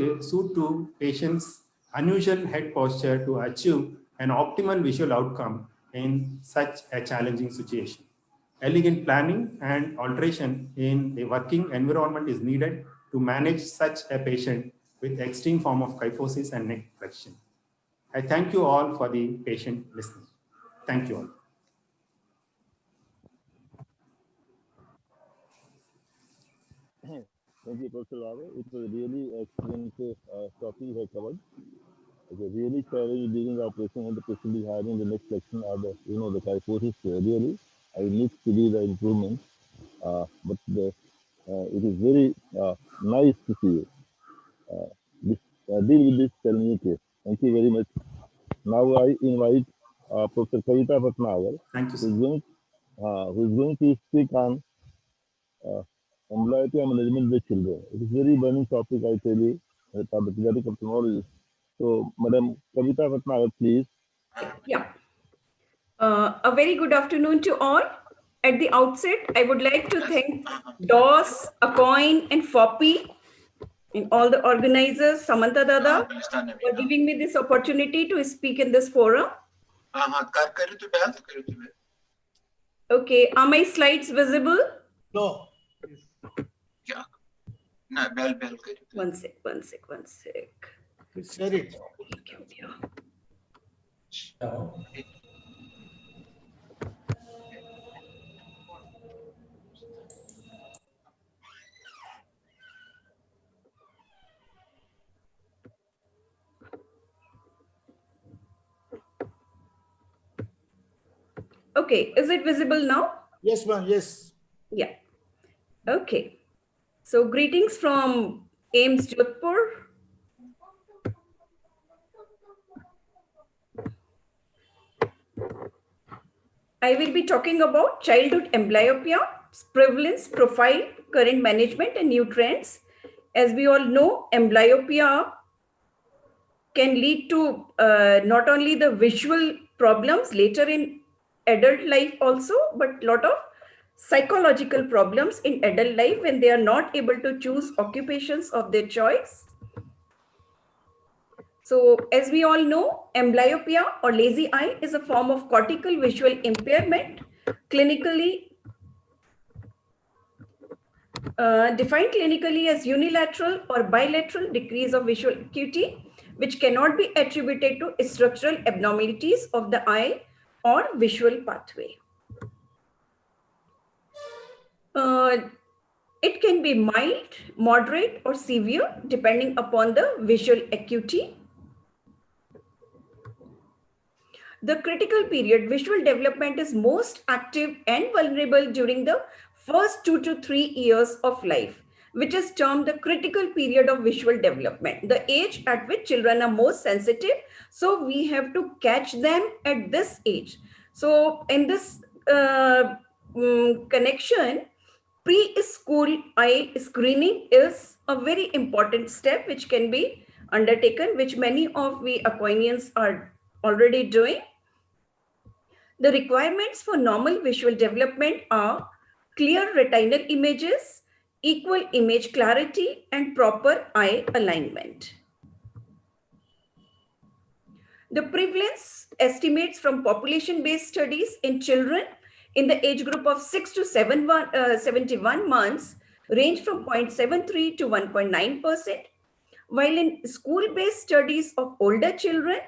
to patient's unusual head posture to achieve an optimal visual outcome in such a challenging situation. Elegant planning and alteration in the working environment is needed to manage such a patient with extreme form of kyphosis and neck flexion. I thank you all for the patient listening. Thank you all. Thank you, Professor Rao. It was really excellent topic you have covered. It's a really challenging during the operation when the patient is having the neck flexion or the the kyphosis. Really, I need to be the improvement. But it is very nice to see you deal with this challenging case. Thank you very much. Now I invite Professor Kavita Bhatnagar, who is going to speak on ambulatory management with children. It is very burning topic, I tell you, the pediatric ophthalmologist. So, Madam Kavita Bhatnagar, please. Yeah. A very good afternoon to all. at the outset, I would like to thank DOS, ACOIN, and FOPI, and all the organizers, Samantha Dada, for giving me this opportunity to speak in this forum. Okay, are my slides visible? No. One sec. Please share it. Okay, is it visible now? Yes, ma'am. Yes. Yeah. Okay. So greetings from AIMS Jodhpur. I will be talking about childhood amblyopia, prevalence, profile, current management, and new trends. As we all know, amblyopia can lead to not only the visual problems later in adult life also, but a lot of psychological problems in adult life when they are not able to choose occupations of their choice. So as we all know, amblyopia or lazy eye is a form of cortical visual impairment, clinically defined clinically as unilateral or bilateral decrease of visual acuity, which cannot be attributed to structural abnormalities of the eye or visual pathway. It can be mild, moderate, or severe depending upon the visual acuity. The critical period, visual development, is most active and vulnerable during the first 2 to 3 years of life, which is termed the critical period of visual development, the age at which children are most sensitive. So we have to catch them at this age. So in this connection, preschool eye screening is a very important step which can be undertaken, which many of we Aquanians are already doing. The requirements for normal visual development are clear retinal images, equal image clarity, and proper eye alignment. The prevalence estimates from population-based studies in children in the age group of 6 to 71 months range from 0.73 to 1.9%, while in school-based studies of older children,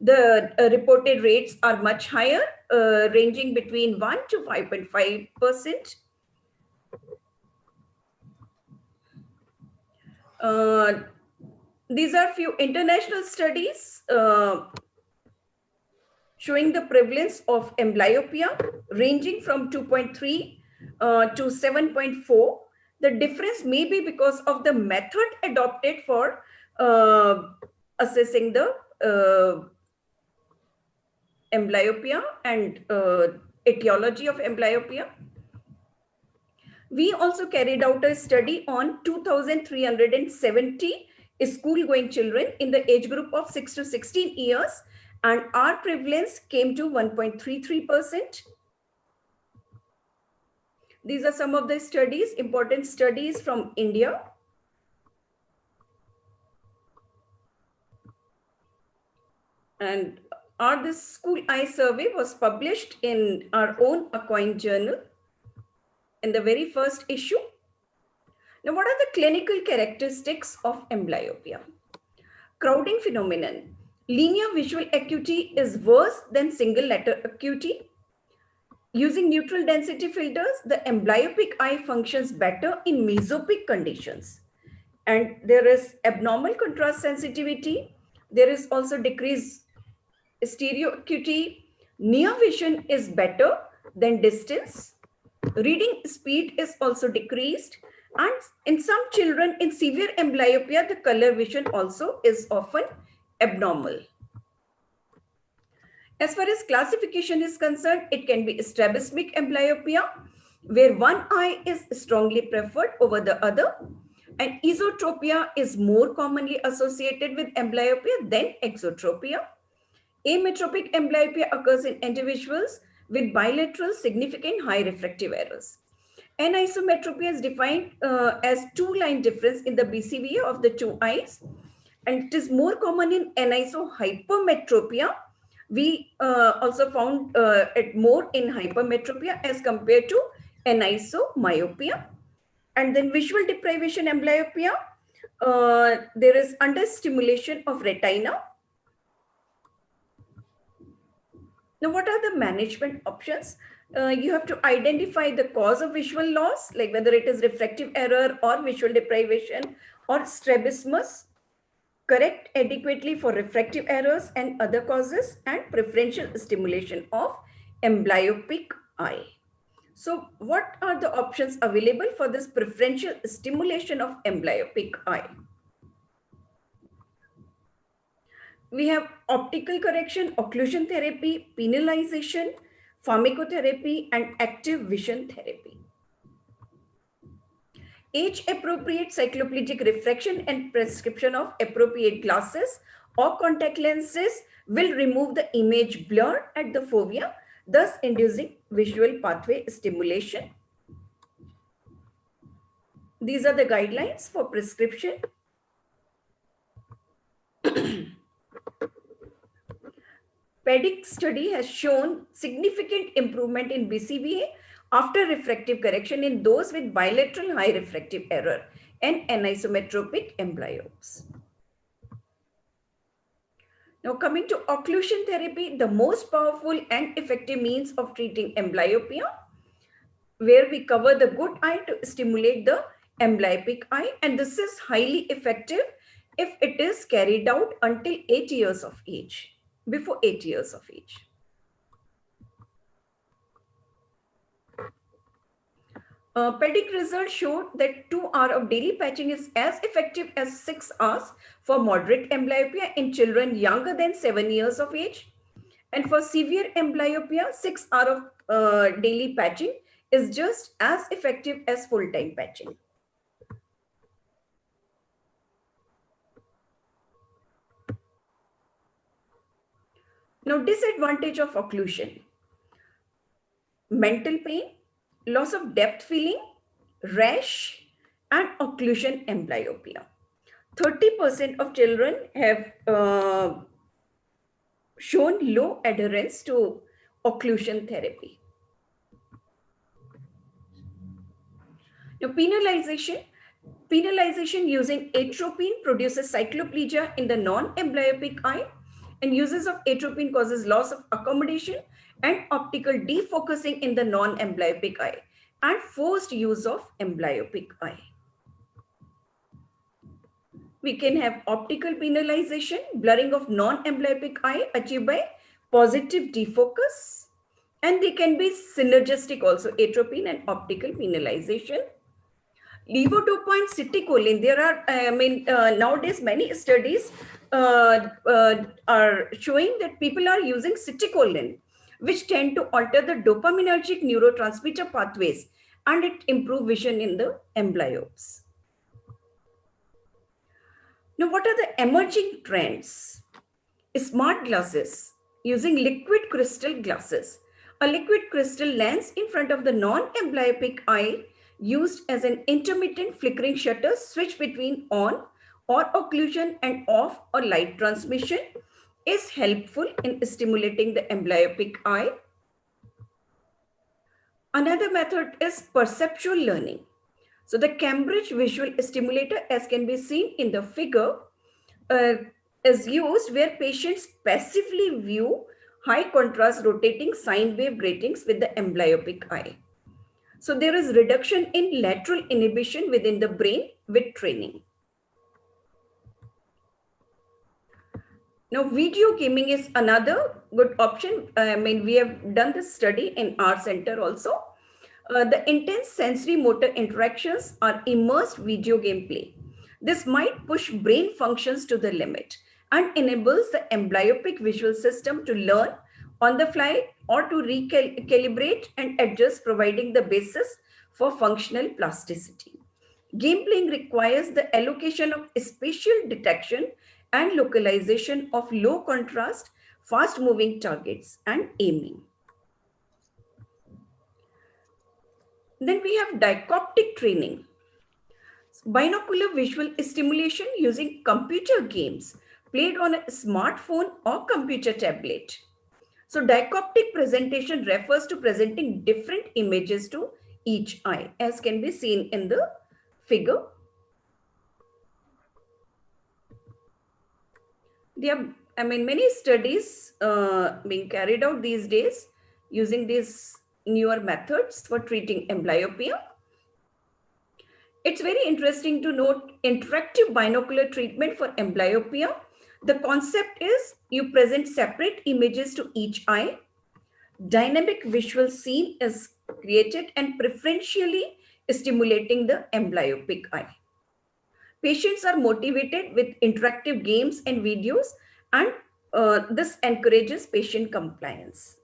the reported rates are much higher, ranging between 1 to 5.5%. These are few international studies showing the prevalence of amblyopia ranging from 2.3 to 7.4. The difference may be because of the method adopted for assessing the amblyopia and etiology of amblyopia. We also carried out a study on 2,370 school-going children in the age group of 6 to 16 years, and our prevalence came to 1.33%. These are some of the studies, important studies from India. And this school eye survey was published in our own ACOIN journal in the very first issue. Now, what are the clinical characteristics of amblyopia? Crowding phenomenon. Linear visual acuity is worse than single letter acuity. Using neutral density filters, the amblyopic eye functions better in mesopic conditions. And there is abnormal contrast sensitivity. There is also decreased stereo acuity. Near vision is better than distance. Reading speed is also decreased. And in some children in severe amblyopia, the color vision also is often abnormal. As far as classification is concerned, it can be strabismic amblyopia, where one eye is strongly preferred over the other, and esotropia is more commonly associated with amblyopia than exotropia. Ametropic amblyopia occurs in individuals with bilateral significant high refractive errors. Anisometropia is defined as two-line difference in the BCVA of the two eyes, and it is more common in anisohypermetropia. We also found it more in hypermetropia as compared to anisomyopia. And then visual deprivation amblyopia, there is understimulation of retina. Now, what are the management options? You have to identify the cause of visual loss, like whether it is refractive error or visual deprivation or strabismus, correct adequately for refractive errors and other causes, and preferential stimulation of amblyopic eye. So what are the options available for this preferential stimulation of amblyopic eye? We have optical correction, occlusion therapy, penalization, pharmacotherapy, and active vision therapy. Age-appropriate cycloplegic refraction and prescription of appropriate glasses or contact lenses will remove the image blur at the fovea, thus inducing visual pathway stimulation. These are the guidelines for prescription. PEDIC study has shown significant improvement in BCVA after refractive correction in those with bilateral high refractive error and anisometropic amblyopes. Now coming to occlusion therapy, the most powerful and effective means of treating amblyopia, where we cover the good eye to stimulate the amblyopic eye, and this is highly effective if it is carried out until 8 years of age, before 8 years of age. PEDIC results showed that 2 hours of daily patching is as effective as 6 hours for moderate amblyopia in children younger than 7 years of age. And for severe amblyopia, 6 hours of daily patching is just as effective as full-time patching. Now, disadvantage of occlusion: mental pain, loss of depth feeling, rash, and occlusion amblyopia. 30% of children have shown low adherence to occlusion therapy. Now, penalization using atropine produces cycloplegia in the non-amblyopic eye, and uses of atropine causes loss of accommodation and optical defocusing in the non-amblyopic eye, and forced use of amblyopic eye. We can have optical penalization, blurring of non-amblyopic eye achieved by positive defocus, and they can be synergistic also, atropine and optical penalization. Levodopa and citicoline, there are, nowadays many studies are showing that people are using citicoline, which tend to alter the dopaminergic neurotransmitter pathways, and it improves vision in the amblyopes. Now, what are the emerging trends? Smart glasses using liquid crystal glasses. A liquid crystal lens in front of the non-amblyopic eye, used as an intermittent flickering shutter switch between on or occlusion and off or light transmission, is helpful in stimulating the amblyopic eye. Another method is perceptual learning. So the Cambridge visual stimulator, as can be seen in the figure, is used where patients passively view high contrast rotating sine wave gratings with the amblyopic eye. So there is reduction in lateral inhibition within the brain with training. Now, video gaming is another good option. We have done this study in our center also. The intense sensory motor interactions are immersed video game play. This might push brain functions to the limit and enables the amblyopic visual system to learn on the fly or to recalibrate and adjust, providing the basis for functional plasticity. Game playing requires the allocation of spatial detection and localization of low contrast, fast moving targets and aiming. Then we have dichoptic training. Binocular visual stimulation using computer games played on a smartphone or computer tablet. So dichoptic presentation refers to presenting different images to each eye, as can be seen in the figure. There are, many studies being carried out these days using these newer methods for treating amblyopia. It's very interesting to note interactive binocular treatment for amblyopia. The concept is you present separate images to each eye. Dynamic visual scene is created and preferentially stimulating the amblyopic eye. Patients are motivated with interactive games and videos, and this encourages patient compliance.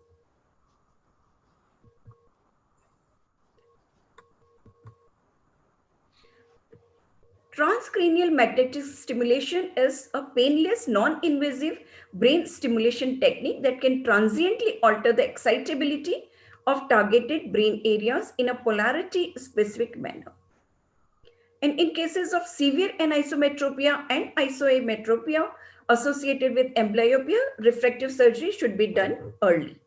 Transcranial magnetic stimulation is a painless, non-invasive brain stimulation technique that can transiently alter the excitability of targeted brain areas in a polarity-specific manner. And in cases of severe anisometropia and isometropia associated with amblyopia, refractive surgery should be done early.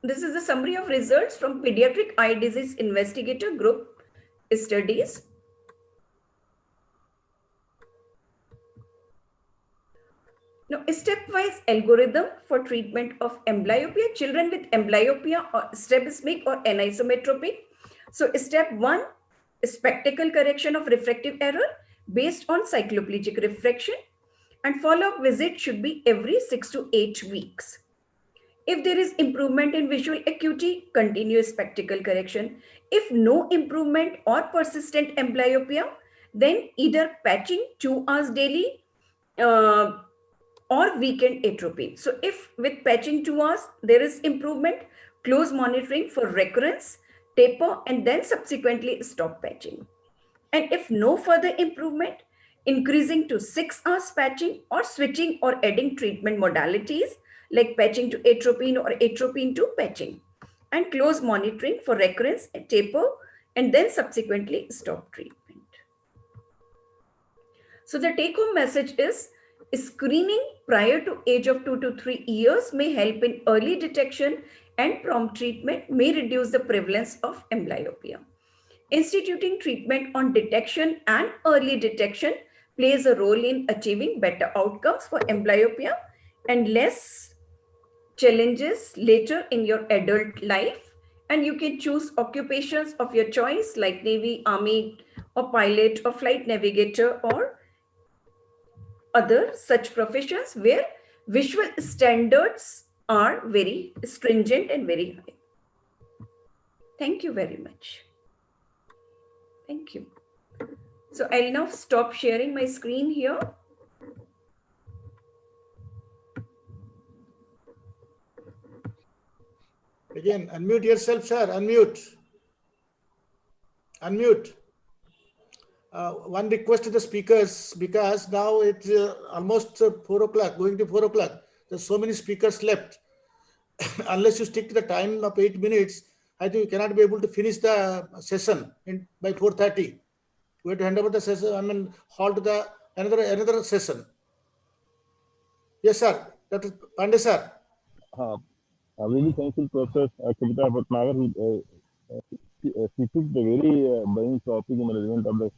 This is a summary of results from Pediatric Eye Disease Investigator Group studies. Now, a stepwise algorithm for treatment of amblyopia. Children with amblyopia or strabismic or anisometropic. So, step 1, spectacle correction of refractive error based on cycloplegic refraction, and follow-up visit should be every 6 to 8 weeks. If there is improvement in visual acuity, continue spectacle correction. If no improvement or persistent amblyopia, then either patching 2 hours daily or weekend atropine. So if with patching 2 hours, there is improvement, close monitoring for recurrence, taper, and then subsequently stop patching. And if no further improvement, increasing to 6 hours patching or switching or adding treatment modalities like patching to atropine or atropine to patching, and close monitoring for recurrence and taper, and then subsequently stop treatment. So the take-home message is screening prior to age of 2 to 3 years may help in early detection, and prompt treatment may reduce the prevalence of amblyopia. Instituting treatment on detection and early detection plays a role in achieving better outcomes for amblyopia and less challenges later in your adult life. And you can choose occupations of your choice like Navy, Army, or pilot, or flight navigator, or other such professions where visual standards are very stringent and very high. Thank you very much. Thank you. So I'll now stop sharing my screen here. Again, unmute yourself, sir. Unmute. Unmute. One request to the speakers, because now it's almost 4 o'clock, going to 4 o'clock. There's so many speakers left. Unless you stick to the time of 8 minutes, I think you cannot be able to finish the session by 4:30. We have to hand over the session, halt the another session. Yes, sir. Dr. Pandey, sir. I'm really thankful, Professor Kavita Bhatnagar, who she took the very burning topic in relevant of the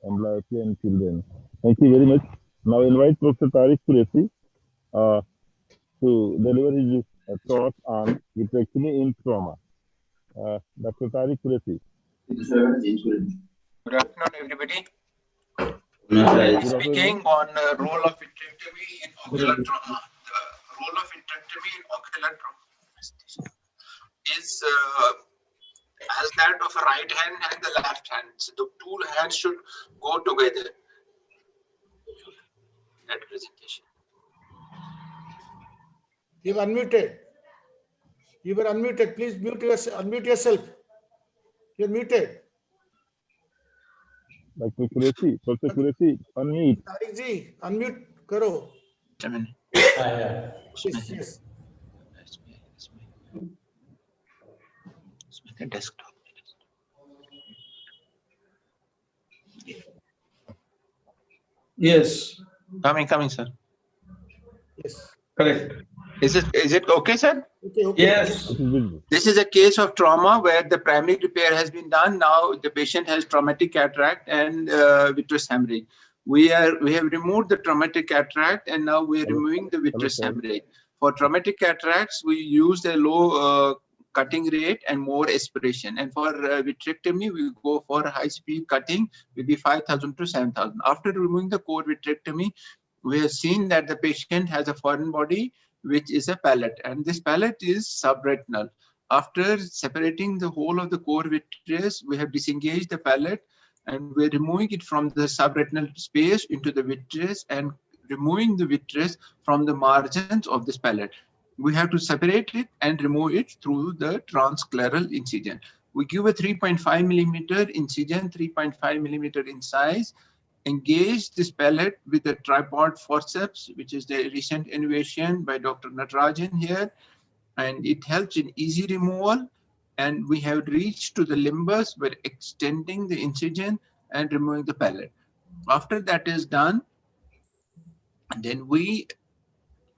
amblyopia in children. Thank you very much. Now I invite Professor Tariq Qureshi to deliver his talk on vitrectomy in trauma. Dr. Tariq Qureshi. Good afternoon, everybody. I'm speaking on the role of vitrectomy in ocular trauma. The role of vitrectomy in ocular trauma is as that of a right hand and the left hand. So the two hands should go together. That presentation. You were unmuted. You were unmuted. Please unmute yourself. You're muted. Dr. Qureshi, Professor Qureshi, unmute. Tariq ji, unmute karo. Yeah. Yes, yes. The desktop. Yes. Coming, sir. Yes. Correct. Is it okay, sir? Okay, okay. Yes. This is a case of trauma where the primary repair has been done. Now the patient has traumatic cataract and vitreous hemorrhage. We have removed the traumatic cataract and now we are removing the vitreous hemorrhage. For traumatic cataracts, we use a low cutting rate and more aspiration. And for vitrectomy, we go for high-speed cutting, maybe 5,000 to 7,000. After removing the core vitrectomy, we have seen that the patient has a foreign body, which is a palate, and this palate is subretinal. After separating the whole of the core vitreous, we have disengaged the palate and we're removing it from the subretinal space into the vitreous and removing the vitreous from the margins of this palate. We have to separate it and remove it through the transscleral incision. We give a 3.5 millimeter incision, 3.5 millimeter in size, engage this palate with a tripod forceps, which is the recent innovation by Dr. Natarajan here, and it helps in easy removal. And we have reached to the limbus by extending the incision and removing the palate. After that is done, then we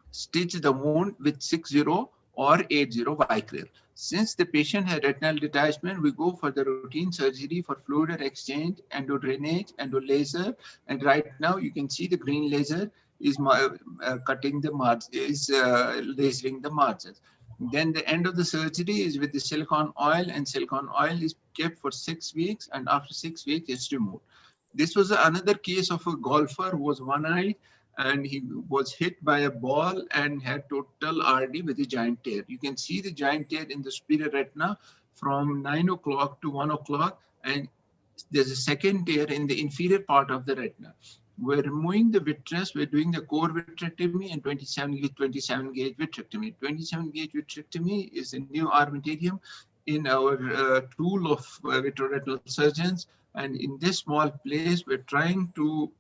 stitch the wound with 6-0 or 8-0 Vicryl. Since the patient had retinal detachment, we go for the routine surgery for fluid exchange, endodrainage, endolaser, and right now you can see the green laser is cutting the margins, lasering the margins. Then the end of the surgery is with the silicone oil, and silicone oil is kept for 6 weeks, and after 6 weeks it's removed. This was another case of a golfer who was one-eyed, and he was hit by a ball and had total RD with a giant tear. You can see the giant tear in the superior retina from 9 o'clock to 1 o'clock, and there's a second tear in the inferior part of the retina. We're removing the vitreous, we're doing the core vitrectomy and 27 gauge vitrectomy. 27 gauge vitrectomy is a new armamentarium in our tool of vitreoretinal surgeons, and in this small place we're trying to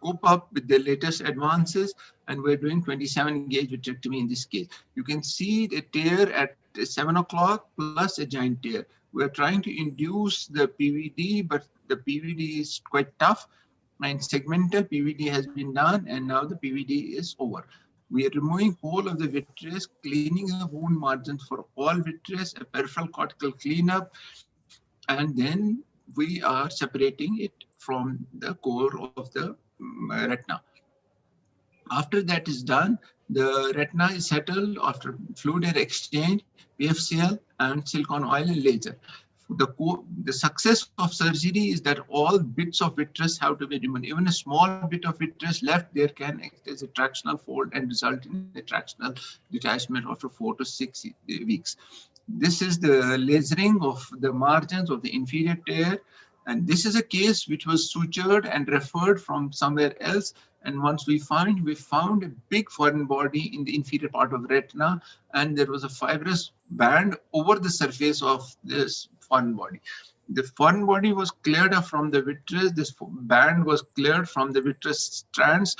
cope up with the latest advances, and we're doing 27 gauge vitrectomy in this case. You can see the tear at 7 o'clock plus a giant tear. We're trying to induce the PVD, but the PVD is quite tough, and segmental PVD has been done, and now the PVD is over. We are removing whole of the vitreous, cleaning the wound margins for all vitreous, a peripheral cortical cleanup, and then we are separating it from the core of the retina. After that is done, the retina is settled after fluid exchange, PFCL, and silicone oil and laser. The success of surgery is that all bits of vitreous have to be removed. Even a small bit of vitreous left there can act as a tractional fold and result in a tractional detachment after 4 to 6 weeks. This is the lasering of the margins of the inferior tear. And this is a case which was sutured and referred from somewhere else. And once we found a big foreign body in the inferior part of the retina, and there was a fibrous band over the surface of this foreign body. The foreign body was cleared up from the vitreous. This band was cleared from the vitreous strands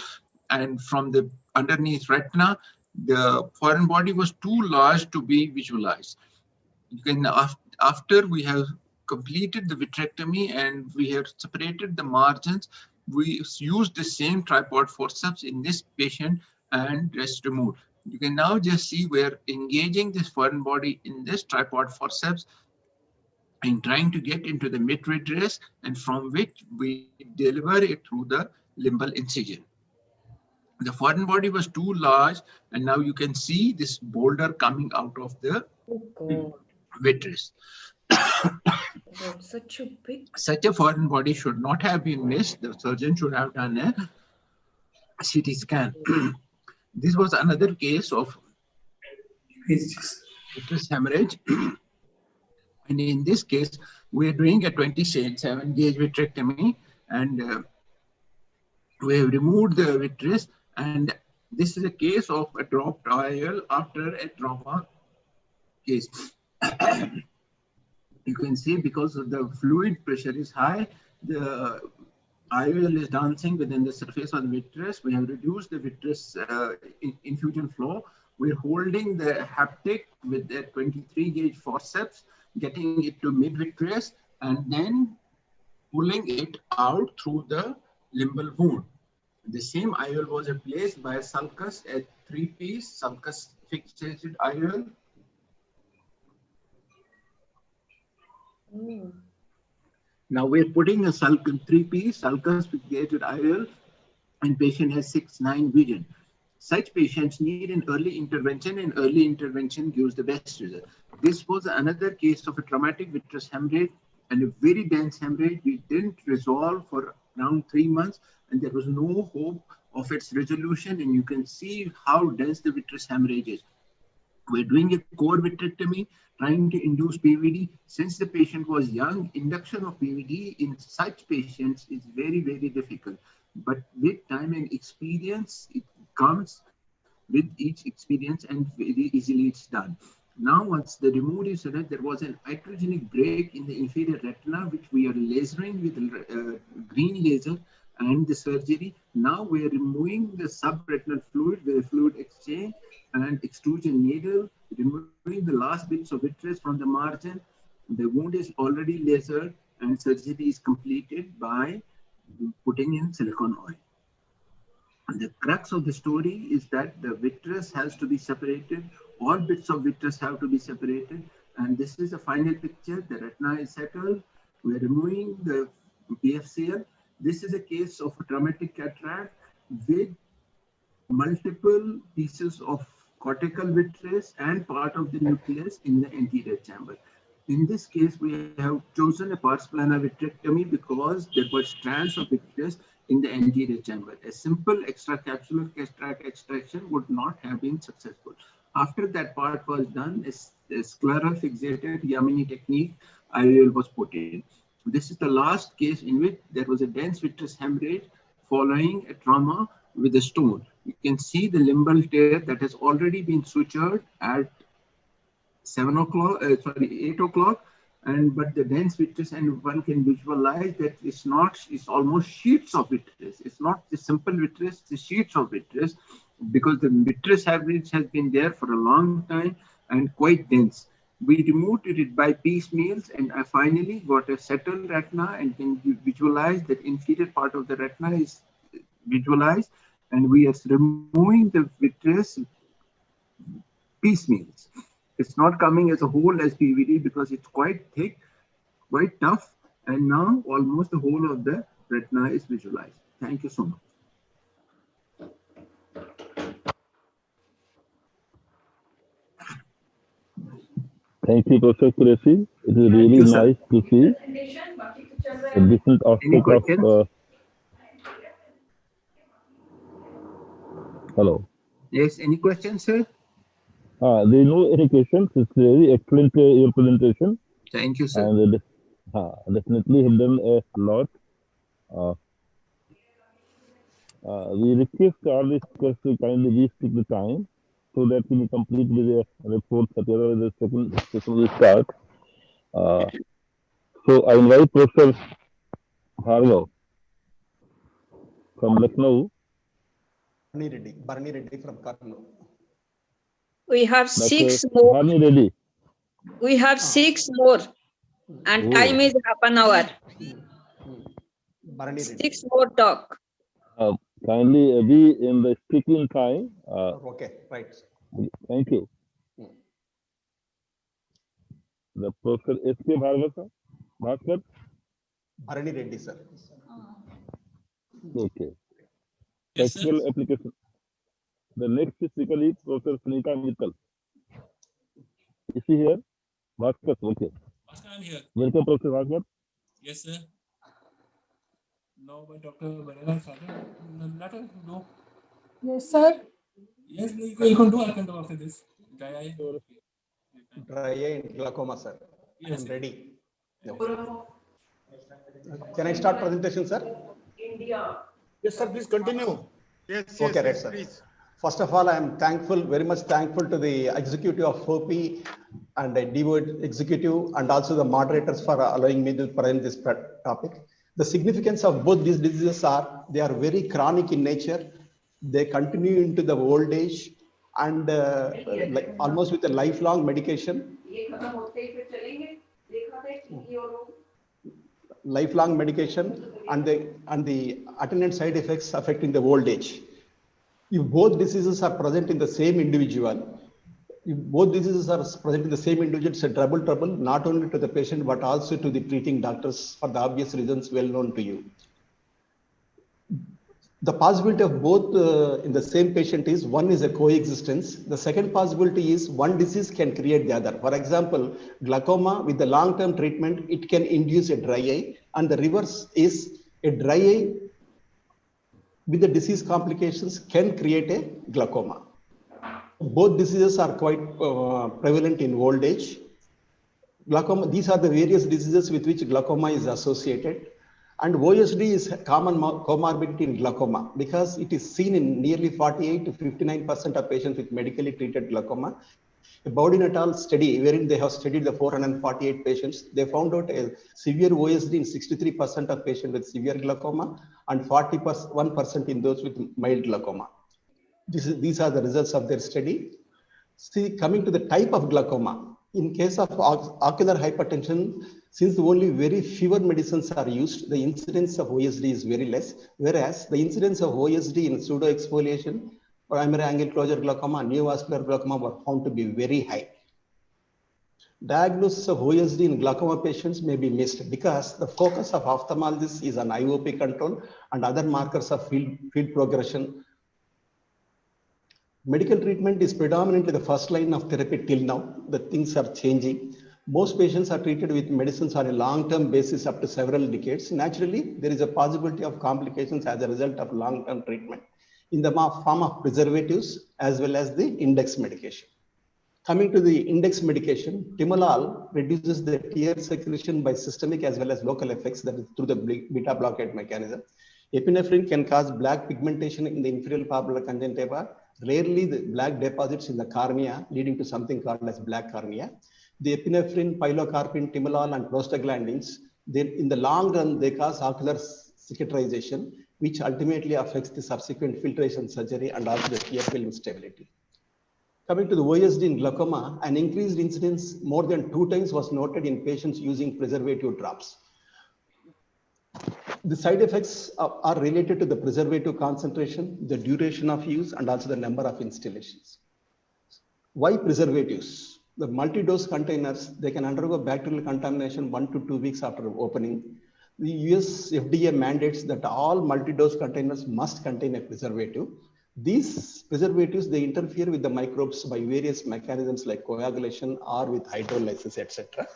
and from the underneath retina. The foreign body was too large to be visualized. You can, after we have completed the vitrectomy and we have separated the margins, we used the same tripod forceps in this patient and rest removed. You can now just see we're engaging this foreign body in this tripod forceps and trying to get into the mid-vitreous, and from which we deliver it through the limbal incision. The foreign body was too large, and now you can see this boulder coming out of the vitreous. Such a foreign body should not have been missed. The surgeon should have done a CT scan. This was another case of vitreous hemorrhage. And in this case, we are doing a 27 gauge vitrectomy, and we have removed the vitreous. And this is a case of a dropped oil after a trauma case. You can see because of the fluid pressure is high, the IOL is dancing within the surface of the vitreous. We have reduced the vitreous infusion flow. We're holding the haptic with the 23 gauge forceps, getting it to mid-vitreous, and then pulling it out through the limbal wound. The same IOL was replaced by a sulcus, a 3-piece sulcus fixated IOL. Now we're putting a 3-piece sulcus fixated IOL, and patient has 6/9 vision. Such patients need an early intervention, and early intervention gives the best result. This was another case of a traumatic vitreous hemorrhage and a very dense hemorrhage. We didn't resolve for around 3 months, and there was no hope of its resolution. And you can see how dense the vitreous hemorrhage is. We're doing a core vitrectomy, trying to induce PVD. Since the patient was young, induction of PVD in such patients is very, very difficult. But with time and experience, it comes with each experience, and very easily it's done. Now, once the removed is done, there was an iatrogenic break in the inferior retina, which we are lasering with green laser and the surgery. Now we are removing the subretinal fluid with a fluid exchange and extrusion needle, removing the last bits of vitreous from the margin. The wound is already lasered, and surgery is completed by putting in silicone oil. And the crux of the story is that the vitreous has to be separated. All bits of vitreous have to be separated. And this is the final picture. The retina is settled. We're removing the PFCL. This is a case of a traumatic cataract with multiple pieces of cortical vitreous and part of the nucleus in the anterior chamber. In this case, we have chosen a pars plana vitrectomy because there were strands of vitreous in the anterior chamber. A simple extracapsular cataract extraction would not have been successful. After that part was done, a scleral fixated Yamini technique IOL was put in. This is the last case in which there was a dense vitreous hemorrhage following a trauma with a stone. You can see the limbal tear that has already been sutured at 8 o'clock, but the dense vitreous, and one can visualize that it's almost sheets of vitreous. It's not the simple vitreous, it's sheets of vitreous, because the vitreous hemorrhage has been there for a long time and quite dense. We removed it by piecemeals, and I finally got a settled retina, and can visualize that inferior part of the retina is visualized, and we are removing the vitreous piecemeals. It's not coming as a whole as PVD because it's quite thick, quite tough, and now almost the whole of the retina is visualized. Thank you so much. Thank you, Professor Qureshi. It is really nice to see a different aspect of. Hello. Yes, any questions, sir? There is no any questions. It's very excellent your presentation. Thank you, sir. And definitely have done a lot. We request all these questions to kindly restrict the time so that we will complete with the report, whatever the second session will start. So I invite Professor Bhargav from Lucknow. Barney Reddy from Karnool. We have Dr. 6 more. Barney Reddy. We have 6 more, and time is half an hour. 6 more talk. Kindly be in the speaking time. Okay, right. Thank you. The Professor S.K. Bhaskar. Barney Reddy, sir. Okay. Yes, Practical sir. application. The next speaker is Professor Sunita Mittal. Is he here? Bhaskar, okay. Bhaskar, I'm here. Welcome, Professor Bhaskar. Yes, sir. Now by Dr. Banana Sada. No. Yes, sir. Yes, you can do. I can do after this. Dry eye. Dry eye and glaucoma, sir. Yes, I'm sir. ready. Can I start presentation, sir? Yes, sir. Please continue. Yes, Okay, right, yes, sir. please. First of all, I am thankful, very much thankful to the executive of FOPI and the DWOD executive and also the moderators for allowing me to present this topic. The significance of both these diseases are they are very chronic in nature. They continue into the old age and like almost with a lifelong medication. Lifelong medication and the attendant side effects affecting the old age. If both diseases are present in the same individual, it's a trouble not only to the patient but also to the treating doctors for the obvious reasons well known to you. The possibility of both in the same patient is one is a coexistence. The second possibility is one disease can create the other. For example, glaucoma with the long-term treatment, it can induce a dry eye, and the reverse is a dry eye with the disease complications can create a glaucoma. Both diseases are quite prevalent in old age. Glaucoma, these are the various diseases with which glaucoma is associated. And OSD is a common comorbidity in glaucoma because it is seen in nearly 48 to 59% of patients with medically treated glaucoma. A Bowden et al. Study wherein they have studied the 448 patients, they found out a severe OSD in 63% of patients with severe glaucoma and 41% in those with mild glaucoma. These are the results of their study. See, coming to the type of glaucoma, in case of ocular hypertension, since only very fewer medicines are used, the incidence of OSD is very less, whereas the incidence of OSD in pseudoexfoliation, primary angle closure glaucoma, and neovascular glaucoma were found to be very high. Diagnosis of OSD in glaucoma patients may be missed because the focus of ophthalmologists is on IOP control and other markers of field progression. Medical treatment is predominantly the first line of therapy till now. The things are changing. Most patients are treated with medicines on a long-term basis up to several decades. Naturally, there is a possibility of complications as a result of long-term treatment in the form of preservatives as well as the index medication. Coming to the index medication, timolol reduces the tear secretion by systemic as well as local effects, that is through the beta blockade mechanism. Epinephrine can cause black pigmentation in the inferior palpebral conjunctiva, rarely the black deposits in the cornea, leading to something called as black cornea. The epinephrine, pilocarpine, timolol, and prostaglandins, in the long run, they cause ocular cicatrization, which ultimately affects the subsequent filtration surgery and also the tear film stability. Coming to the OSD in glaucoma, an increased incidence more than 2 times was noted in patients using preservative drops. The side effects are related to the preservative concentration, the duration of use, and also the number of installations. Why preservatives? The multi-dose containers, they can undergo bacterial contamination 1 to 2 weeks after opening. The US FDA mandates that all multi-dose containers must contain a preservative. These preservatives, they interfere with the microbes by various mechanisms like coagulation or with hydrolysis, etc.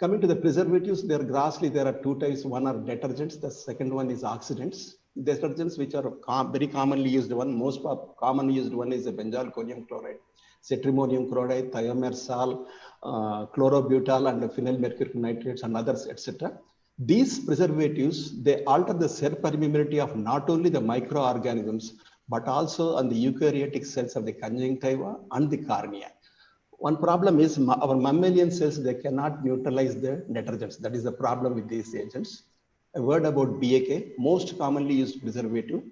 Coming to the preservatives, there are 2 types. One are detergents, the second one is oxidants. Detergents, which are very commonly used one, most commonly used one is the benzalkonium chloride, cetrimonium chloride, thiomersal, chlorobutyl, and phenyl mercuric nitrates and others, etc. These preservatives, they alter the cell permeability of not only the microorganisms, but also on the eukaryotic cells of the conjunctiva and the cornea. One problem is our mammalian cells, they cannot neutralize the detergents. That is the problem with these agents. A word about BAK, most commonly used preservative.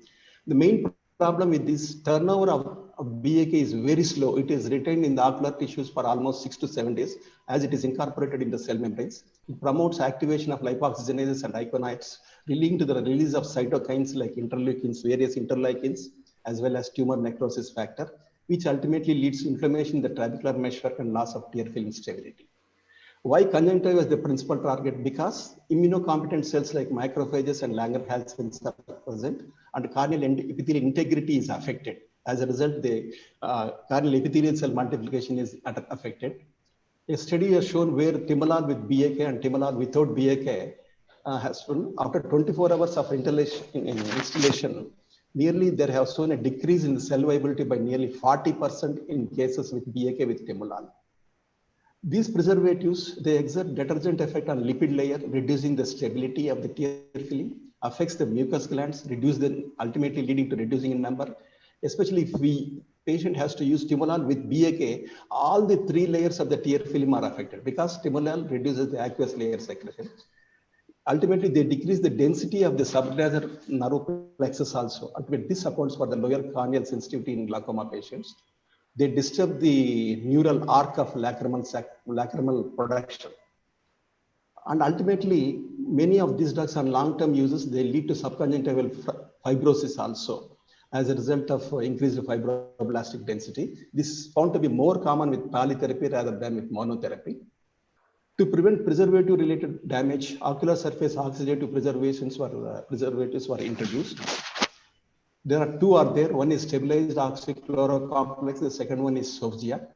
The main problem with this turnover of BAK is very slow. It is retained in the ocular tissues for almost 6 to 7 days as it is incorporated in the cell membranes. It promotes activation of lipoxygenases and iconites, leading to the release of cytokines like interleukins, various interleukins, as well as tumor necrosis factor, which ultimately leads to inflammation in the trabecular meshwork and loss of tear film stability. Why conjunctiva is the principal target? Because immunocompetent cells like macrophages and Langerhans are present and corneal epithelial integrity is affected. As a result, the corneal epithelial cell multiplication is affected. A study has shown where timolol with BAK and timolol without BAK has shown after 24 hours of instillation, nearly there have shown a decrease in the cell viability by nearly 40% in cases with BAK with timolol. These preservatives, they exert detergent effect on lipid layer, reducing the stability of the tear film, affects the mucous glands, ultimately leading to reducing in number. Especially if patient has to use timolol with BAK, all the 3 layers of the tear film are affected because timolol reduces the aqueous layer secretion. Ultimately, they decrease the density of the subnasal nerve plexus also. Ultimately, this accounts for the lower corneal sensitivity in glaucoma patients. They disturb the neural arc of lacrimal production. And ultimately, many of these drugs on long-term uses, they lead to subconjunctival fibrosis also as a result of increased fibroblastic density. This is found to be more common with polytherapy rather than with monotherapy. To prevent preservative-related damage, ocular surface oxidative preservatives were introduced. There are two are there. One is stabilized oxychlorocomplex. The second one is Sofgia.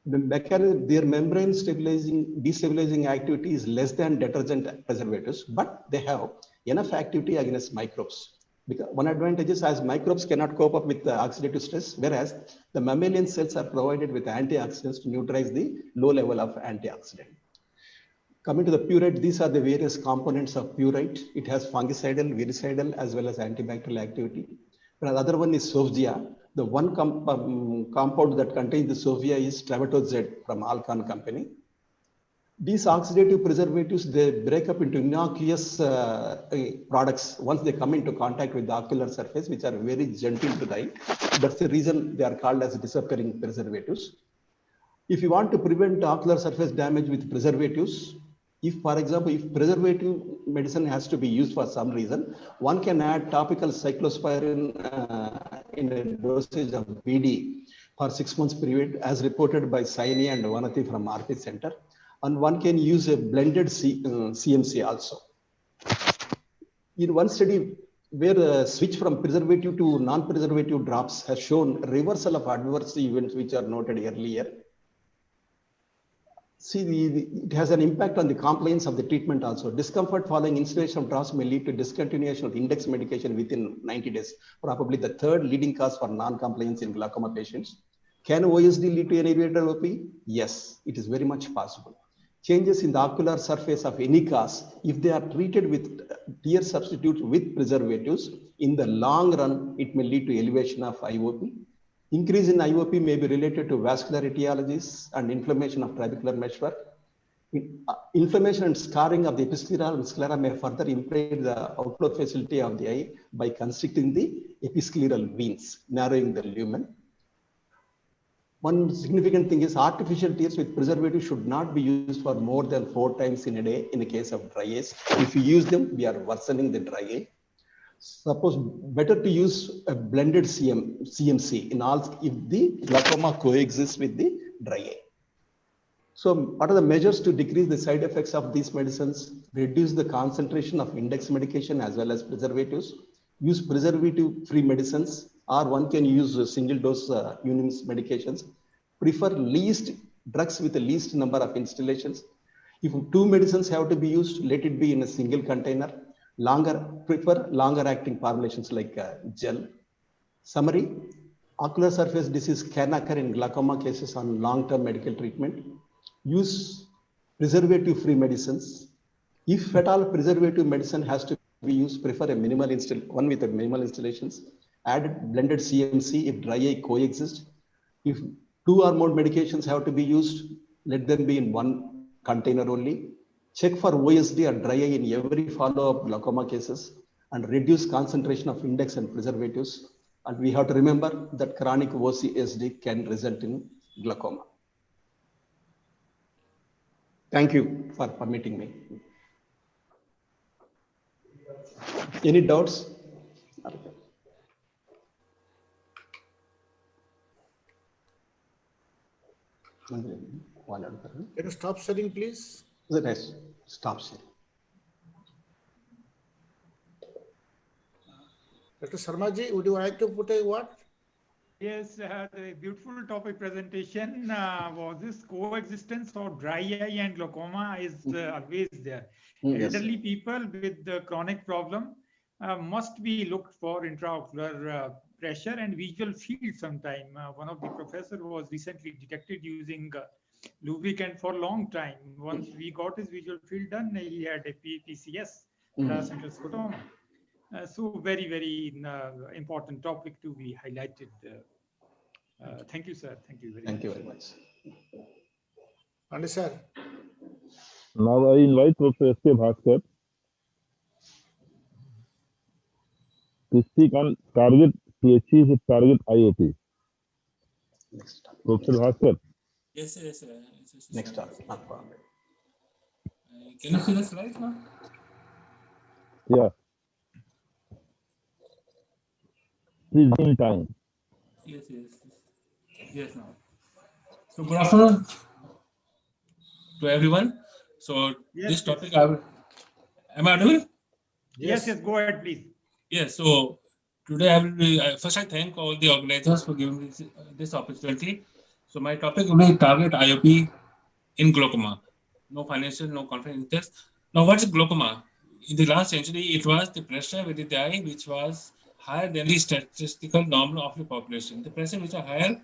The mechanism, their membrane destabilizing activity is less than detergent preservatives, but they have enough activity against microbes. Because one advantage is as microbes cannot cope up with the oxidative stress, whereas the mammalian cells are provided with antioxidants to neutralize the low level of antioxidant. Coming to the purite, these are the various components of purite. It has fungicidal, virucidal, as well as antibacterial activity. The other one is Sofgia. The one compound that contains the Sofgia is Travatozed from Alcon company. These oxidative preservatives, they break up into innocuous products once they come into contact with the ocular surface, which are very gentle to the eye. That's the reason they are called as disappearing preservatives. If you want to prevent ocular surface damage with preservatives, if, for example, if preservative medicine has to be used for some reason, one can add topical cyclosporin in a dosage of BD for 6 months period, as reported by Saini and Vanati from RP Center. And one can use a blended CMC also. In one study where a switch from preservative to non-preservative drops has shown reversal of adverse events which are noted earlier. See, it has an impact on the compliance of the treatment also. Discomfort following instillation of drops may lead to discontinuation of index medication within 90 days, probably the third leading cause for non-compliance in glaucoma patients. Can OSD lead to an elevated OP? Yes, it is very much possible. Changes in the ocular surface of any cause, if they are treated with tear substitutes with preservatives, in the long run, it may lead to elevation of IOP. Increase in IOP may be related to vascular etiologies and inflammation of trabecular meshwork. Inflammation and scarring of the episclera and sclera may further impair the outflow facility of the eye by constricting the episcleral veins, narrowing the lumen. One significant thing is artificial tears with preservative should not be used for more than 4 times in a day in the case of dry eyes. If you use them, we are worsening the dry eye. Suppose better to use a blended CMC in all if the glaucoma coexists with the dry eye. So what are the measures to decrease the side effects of these medicines? Reduce the concentration of index medication as well as preservatives. Use preservative-free medicines, or one can use single-dose UNIMS medications. Prefer least drugs with the least number of instillations. If 2 medicines have to be used, let it be in a single container. Prefer longer acting formulations like gel. Summary, ocular surface disease can occur in glaucoma cases on long-term medical treatment. Use preservative-free medicines. If at all preservative medicine has to be used, prefer a minimal one with a minimal installations. Add blended CMC if dry eye coexist. If 2 or more medications have to be used, let them be in one container only. Check for OSD or dry eye in every follow-up glaucoma cases and reduce concentration of index and preservatives. And we have to remember that chronic OCSD can result in glaucoma. Thank you for permitting me. Any doubts? Can you stop sharing, please? Yes, stop sharing. Dr. Sharma ji, would you like to put a word? Yes, the beautiful topic presentation was this coexistence of dry eye and glaucoma is always there. Yes. Elderly people with the chronic problem must be looked for intraocular pressure and visual field sometime. One of the professor was recently detected using lubricant for a long time. Once we got his visual field done, he had a PCS, paracentral scotoma. So very, very important topic to be highlighted. Thank you, sir. Thank you very much. Thank you very much. Andy sir. Now I invite Professor S.K. Bhaskar to speak on target to achieve his target IOP. Professor Bhaskar. Yes, yes. Next up. Can you see the slides now? Yeah. Please in time. Yes. Yes, now. So good afternoon to everyone. So this topic I will. Am I audible? Yes, go ahead, please. Yes. So today I will be. First, I thank all the organizers for giving this opportunity. So my topic will be target IOP in glaucoma. No financial, no confidence interest. Now, what's glaucoma? In the last century, it was the pressure within the eye which was higher than the statistical normal of the population. The pressure which are higher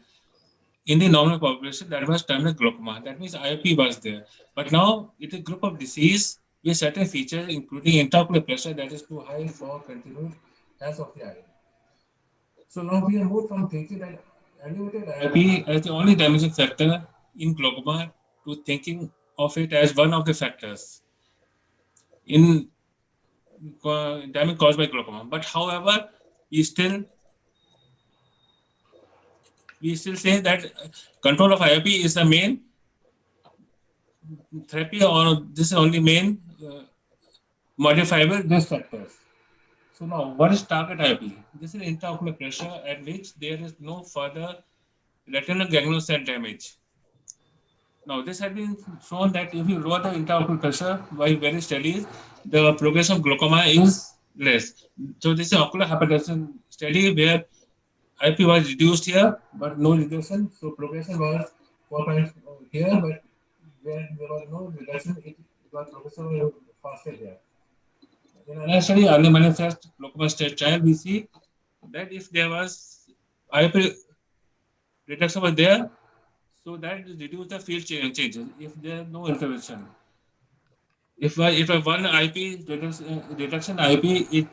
in the normal population, that was termed as glaucoma. That means IOP was there. But now it is a group of disease with certain features, including intraocular pressure that is too high for continued health of the eye. So now we are moved from thinking that elevated IOP as the only damaging factor in glaucoma to thinking of it as one of the factors in damage caused by glaucoma. But however, we still say that control of IOP is the main therapy, or this is only main modifiable risk factors. So now, what is target IOP? This is intraocular pressure at which there is no further retinal ganglion cell damage. Now, this has been shown that if you lower the intraocular pressure by various studies, the progression of glaucoma is less. So, this is ocular hypertension study where IOP was reduced here, but no reduction. So, progression was 4 points here, but where there was no reduction, it was progression faster here. In another study, early manifest glaucoma stage trial, we see that if there was IOP reduction was there, so that reduce the field changes if there is no intervention. If a one IP reduction IP, it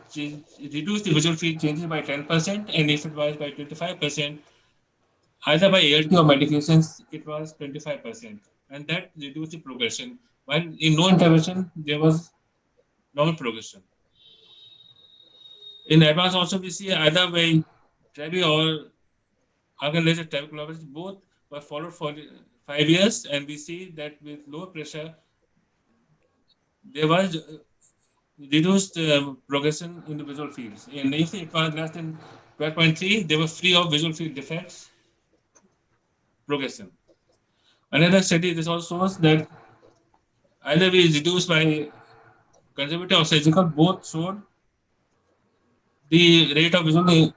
reduced the visual field changes by 10%, and if it was by 25%, either by ALT or medications, it was 25%, and that reduced the progression. While in no intervention, there was normal progression. In advance, also we see either by TREBI or organ laser trabeculometry, both were followed for 5 years, and we see that with low pressure, there was reduced progression in the visual fields. And if it was less than 12.3, they were free of visual field defects progression. Another study, this also shows that either we reduced by conservative or surgical, both showed the rate of visual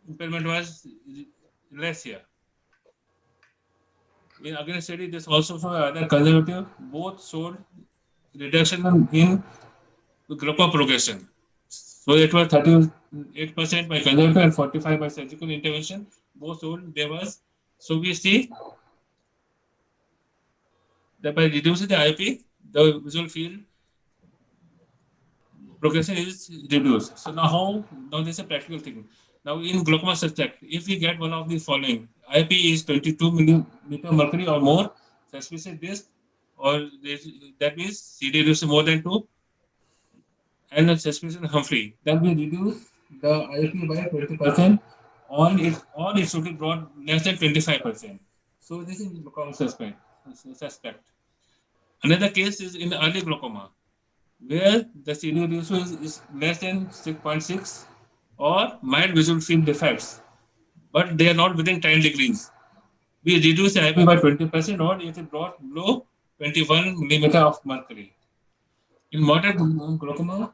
impairment was less here. In again study, this also showed either conservative, both showed reduction in glaucoma progression. So it was 38% by conservative and 45% by surgical intervention. Both showed there was. So we see that by reducing the IOP, the visual field progression is reduced. So now this is a practical thing. Now in glaucoma suspect, if we get one of the following, IOP is 22 millimeter mercury or more, suspicious this, or that means CD reduces more than 2, and a suspicion Humphrey, then we reduce the IOP by 20%, or it should be brought less than 25%. So this is glaucoma suspect. Another case is in early glaucoma, where the CD ratio is less than 6.6 or mild visual field defects, but they are not within 10 degrees. We reduce the IOP by 20%, or it is brought below 21 millimeter of mercury. In moderate glaucoma,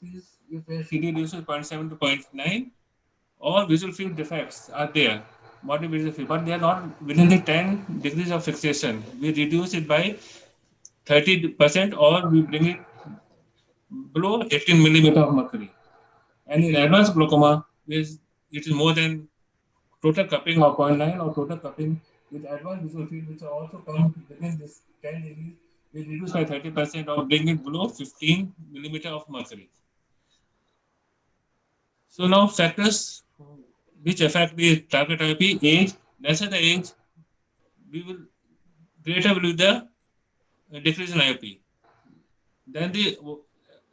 it is if a CD ratio is 0.7 to 0.9, or visual field defects are there, moderate visual field, but they are not within the 10 degrees of fixation. We reduce it by 30%, or we bring it below 18 millimeter of mercury. And in advanced glaucoma, it is more than total cupping of 0.9 or total cupping with advanced visual field, which are also come within this 10 degrees, we reduce by 30% or bring it below 15 millimeter of mercury. So now factors which affect the target IOP: age. Lesser the age, greater will be the decrease in IOP than the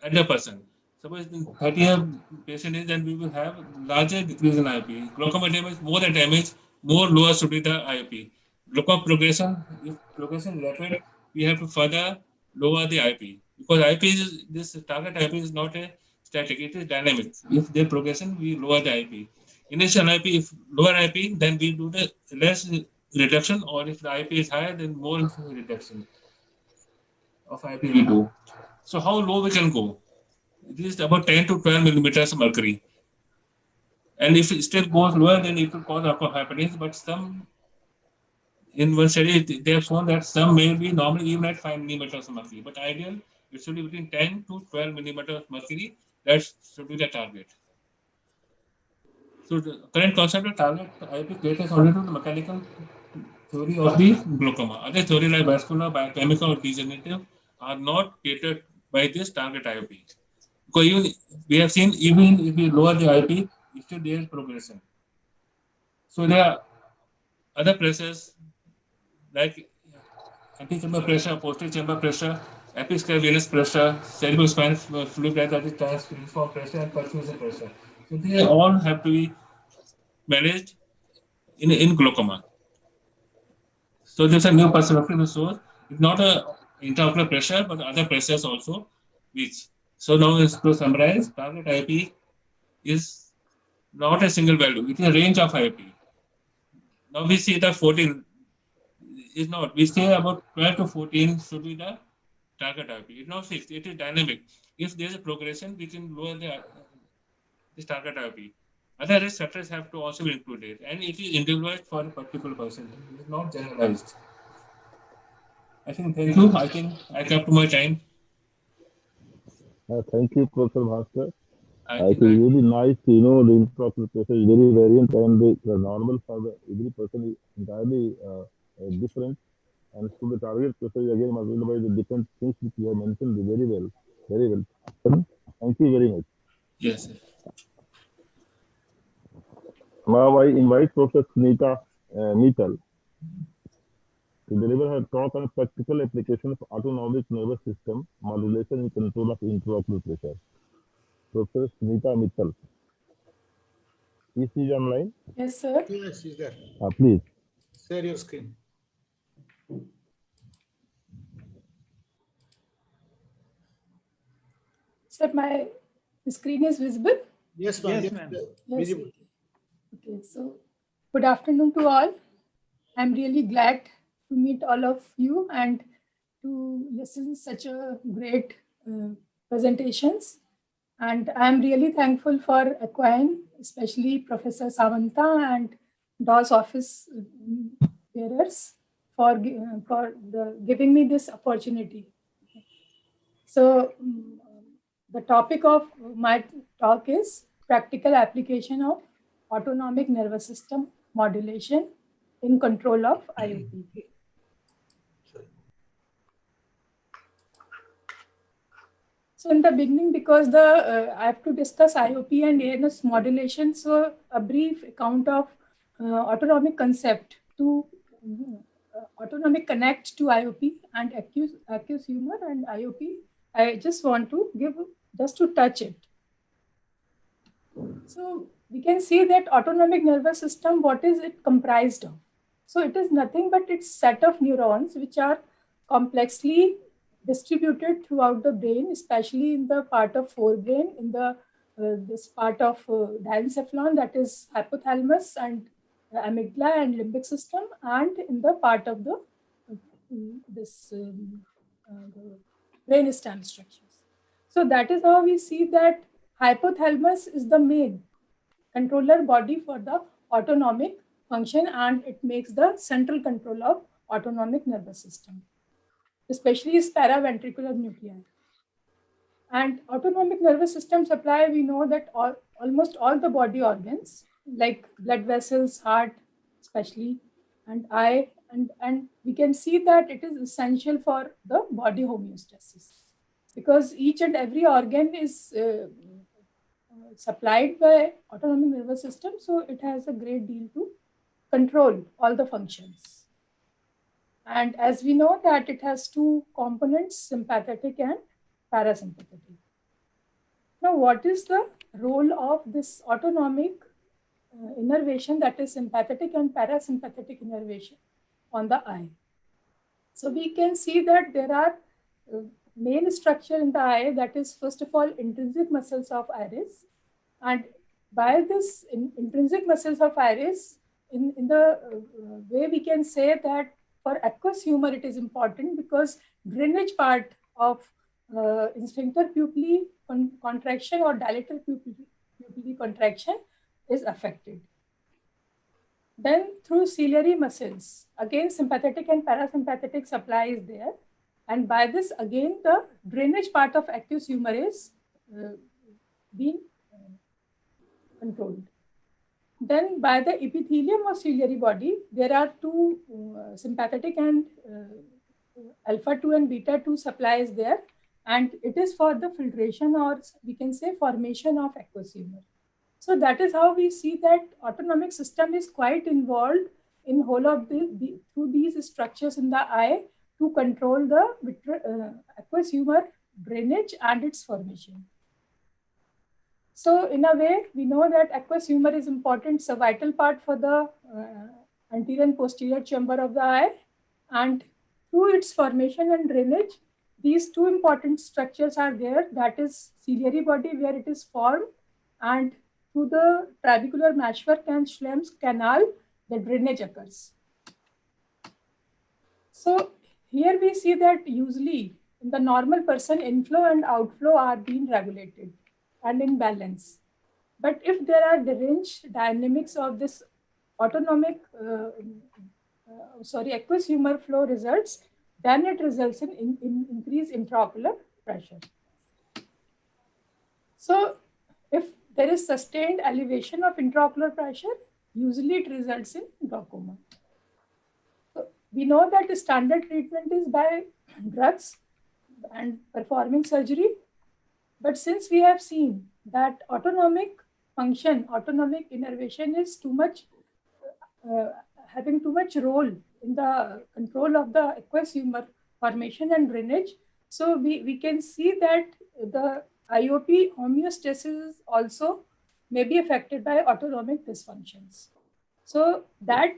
elder person. Suppose in 30-year patient is, then we will have larger decrease in IOP. Glaucoma damage, more the damage, more lower should be the IOP. Glaucoma progression, if progression is rapid, we have to further lower the IOP. Because IOP is, this target IOP is not a static, it is dynamic. If they progression, we lower the IOP. Initial IOP, if lower IOP, then we do the less reduction, or if the IOP is higher, then more reduction of IOP we do. So how low we can go? It is about 10 to 12 millimeters of mercury. And if it still goes lower, then it will cause hypertension. But some, in one study, they have shown that some may be normally even at 5 millimeters of mercury. But ideal, it should be between 10 to 12 millimeters of mercury. That should be the target. So the current concept of target IOP caters only to the mechanical theory of the glaucoma. Other theory like vascular, biochemical, or degenerative are not catered by this target IOP. Because even we have seen, even if we lower the IOP, still there is progression. So there are other pressures like antechamber pressure, posterior chamber pressure, episcleral venous pressure, cerebrospinal fluid pressure, transform pressure, and perfusion pressure. So they all have to be managed in glaucoma. So there's a new perspective source. It's not a intraocular pressure, but other pressures also, which. So now to summarize, target IOP is not a single value, it is a range of IOP. Now we see that 14 is not, we say about 12 to 14 should be the target IOP. It's not fixed, it is dynamic. If there is a progression, we can lower this target IOP. Other risk factors have to also be included, and it is individualized for a particular person. It is not generalized. I think, thank you. I think I kept my time. Thank you, Professor Bhaskar. I think really nice, the intraocular pressure is very variant, and the normal for every person is entirely different. And so the target pressure is again measured by the different things which you have mentioned very well, very well. Thank you very much. Yes, sir. Now I invite Professor Sunita Mittal to deliver her talk on practical application of autonomic nervous system modulation and control of intraocular pressure. Professor Sunita Mittal. Is she online? Yes, sir. Yes, she's there. Please. Share your screen. Sir, my screen is visible? Yes, ma'am. Yes, ma'am. Yes. Visible. Okay, so good afternoon to all. I'm really glad to meet all of you and to listen such a great presentations. And I'm really thankful for Aquine, especially Professor Samanta and DAW's office bearers for giving me this opportunity. So the topic of my talk is practical application of autonomic nervous system modulation in control of IOP. So in the beginning, because I have to discuss IOP and ANS modulation, so a brief account of autonomic concept to autonomic connect to IOP and aqueous humor and IOP. I just want to give, just to touch it. So we can see that autonomic nervous system, what is it comprised of? So it is nothing but its set of neurons which are complexly distributed throughout the brain, especially in the part of forebrain, in the this part of diencephalon, that is hypothalamus and amygdala and limbic system, and in the part of the brainstem structures. So that is how we see that hypothalamus is the main controller body for the autonomic function, and it makes the central control of autonomic nervous system, especially its paraventricular nuclei. And autonomic nervous system supply, we know that almost all the body organs, like blood vessels, heart especially, and eye, and we can see that it is essential for the body homeostasis, because each and every organ is supplied by autonomic nervous system, so it has a great deal to control all the functions. And as we know that it has two components, sympathetic and parasympathetic. Now, what is the role of this autonomic innervation, that is sympathetic and parasympathetic innervation on the eye? So we can see that there are main structure in the eye, that is first of all intrinsic muscles of iris, and by this intrinsic muscles of iris, in the way we can say that for aqueous humor it is important because drainage part of sphincter pupillae contraction or dilator pupillae contraction is affected. Then through ciliary muscles, again sympathetic and parasympathetic supply is there, and by this again the drainage part of aqueous humor is being controlled. Then by the epithelium of ciliary body, there are two sympathetic and alpha 2 and beta 2 supplies there, and it is for the filtration or we can say formation of aqueous humor. So that is how we see that autonomic system is quite involved in whole of through these structures in the eye to control the aqueous humor drainage and its formation. So in a way, we know that aqueous humor is important. It's a vital part for the anterior and posterior chamber of the eye, and through its formation and drainage, these two important structures are there, that is ciliary body where it is formed, and through the trabecular meshwork and Schlemm's canal, the drainage occurs. So here we see that usually in the normal person, inflow and outflow are being regulated and in balance. But if there are deranged dynamics of this autonomic, aqueous humor flow results, then it results in increased intraocular pressure. So if there is sustained elevation of intraocular pressure, usually it results in glaucoma. So we know that standard treatment is by drugs and performing surgery. But since we have seen that autonomic function, autonomic innervation is too much, having too much role in the control of the aqueous humor formation and drainage, so we can see that the IOP homeostasis also may be affected by autonomic dysfunctions. So that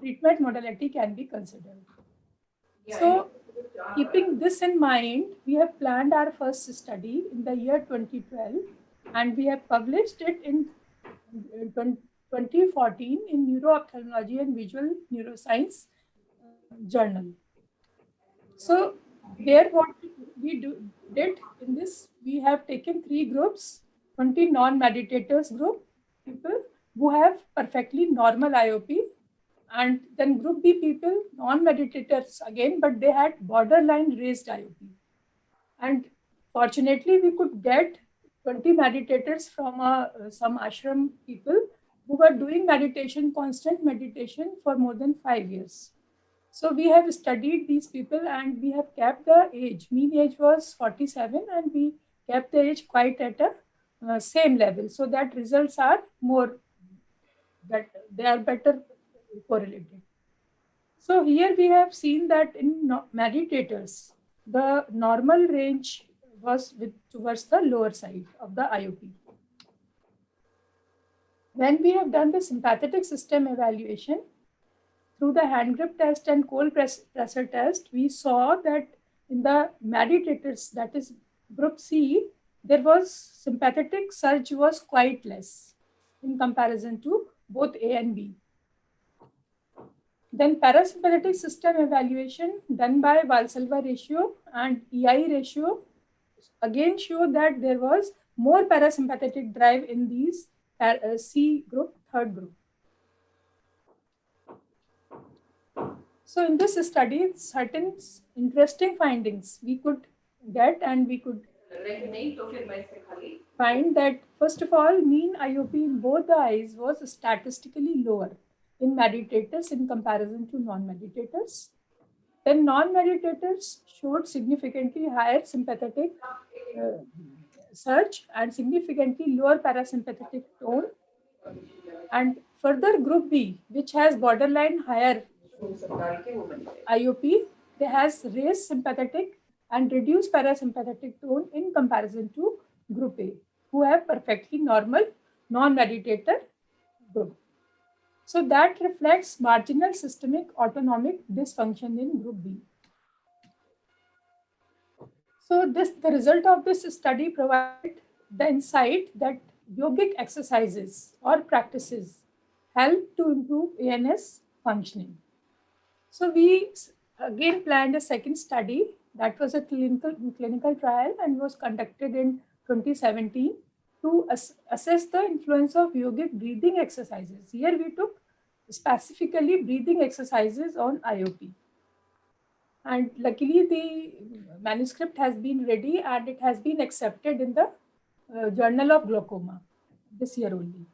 treatment modality can be considered. So keeping this in mind, we have planned our first study in the year 2012, and we have published it in 2014 in Neuro-Ophthalmology and Visual Neuroscience journal. So there what we did in this, we have taken 3 groups, 20 non-meditators group, people who have perfectly normal IOP, and then group B people, non-meditators again, but they had borderline raised IOP. And fortunately, we could get 20 meditators from some ashram people who were doing meditation, constant meditation for more than 5 years. So we have studied these people and we have kept the age. Mean age was 47 and we kept the age quite at a same level. So that results are more, that they are better correlated. So here we have seen that in meditators, the normal range was towards the lower side of the IOP. When we have done the sympathetic system evaluation, through the hand grip test and cold pressor test, we saw that in the meditators, that is group C, there was sympathetic surge was quite less in comparison to both A and B. Then parasympathetic system evaluation done by Valsalva ratio and EI ratio again showed that there was more parasympathetic drive in these C group, third group. So in this study, certain interesting findings we could get, and we could find that first of all, mean IOP in both the eyes was statistically lower in meditators in comparison to non-meditators. Then non-meditators showed significantly higher sympathetic surge and significantly lower parasympathetic tone. And further group B, which has borderline higher IOP, they has raised sympathetic and reduced parasympathetic tone in comparison to group A. who have perfectly normal non-meditator group. So that reflects marginal systemic autonomic dysfunction in group B. So the result of this study provided the insight that yogic exercises or practices help to improve ANS functioning. So we again planned a second study that was a clinical trial and was conducted in 2017 to assess the influence of yogic breathing exercises. Here we took specifically breathing exercises on IOP. And luckily the manuscript has been ready and it has been accepted in the Journal of Glaucoma this year only.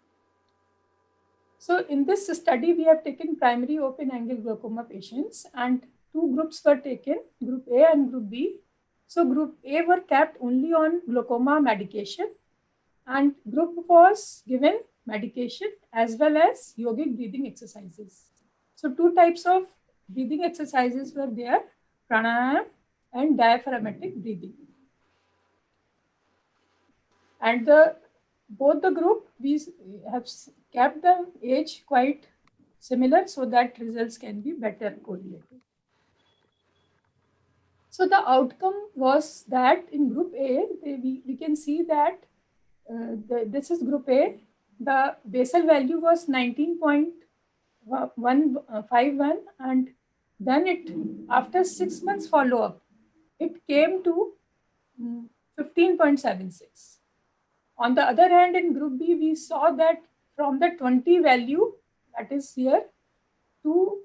So in this study, we have taken primary open angle glaucoma patients and two groups were taken, group A and group B. So group A were kept only on glaucoma medication and group was given medication as well as yogic breathing exercises. So two types of breathing exercises were there, pranayama and diaphragmatic breathing. And both the group, we have kept the age quite similar so that results can be better correlated. So the outcome was that in group A, we can see that this is group A, the basal value was 19.151 and then it, after 6 months follow-up, it came to 15.76. On the other hand, in group B, we saw that from the 20 value, that is here, to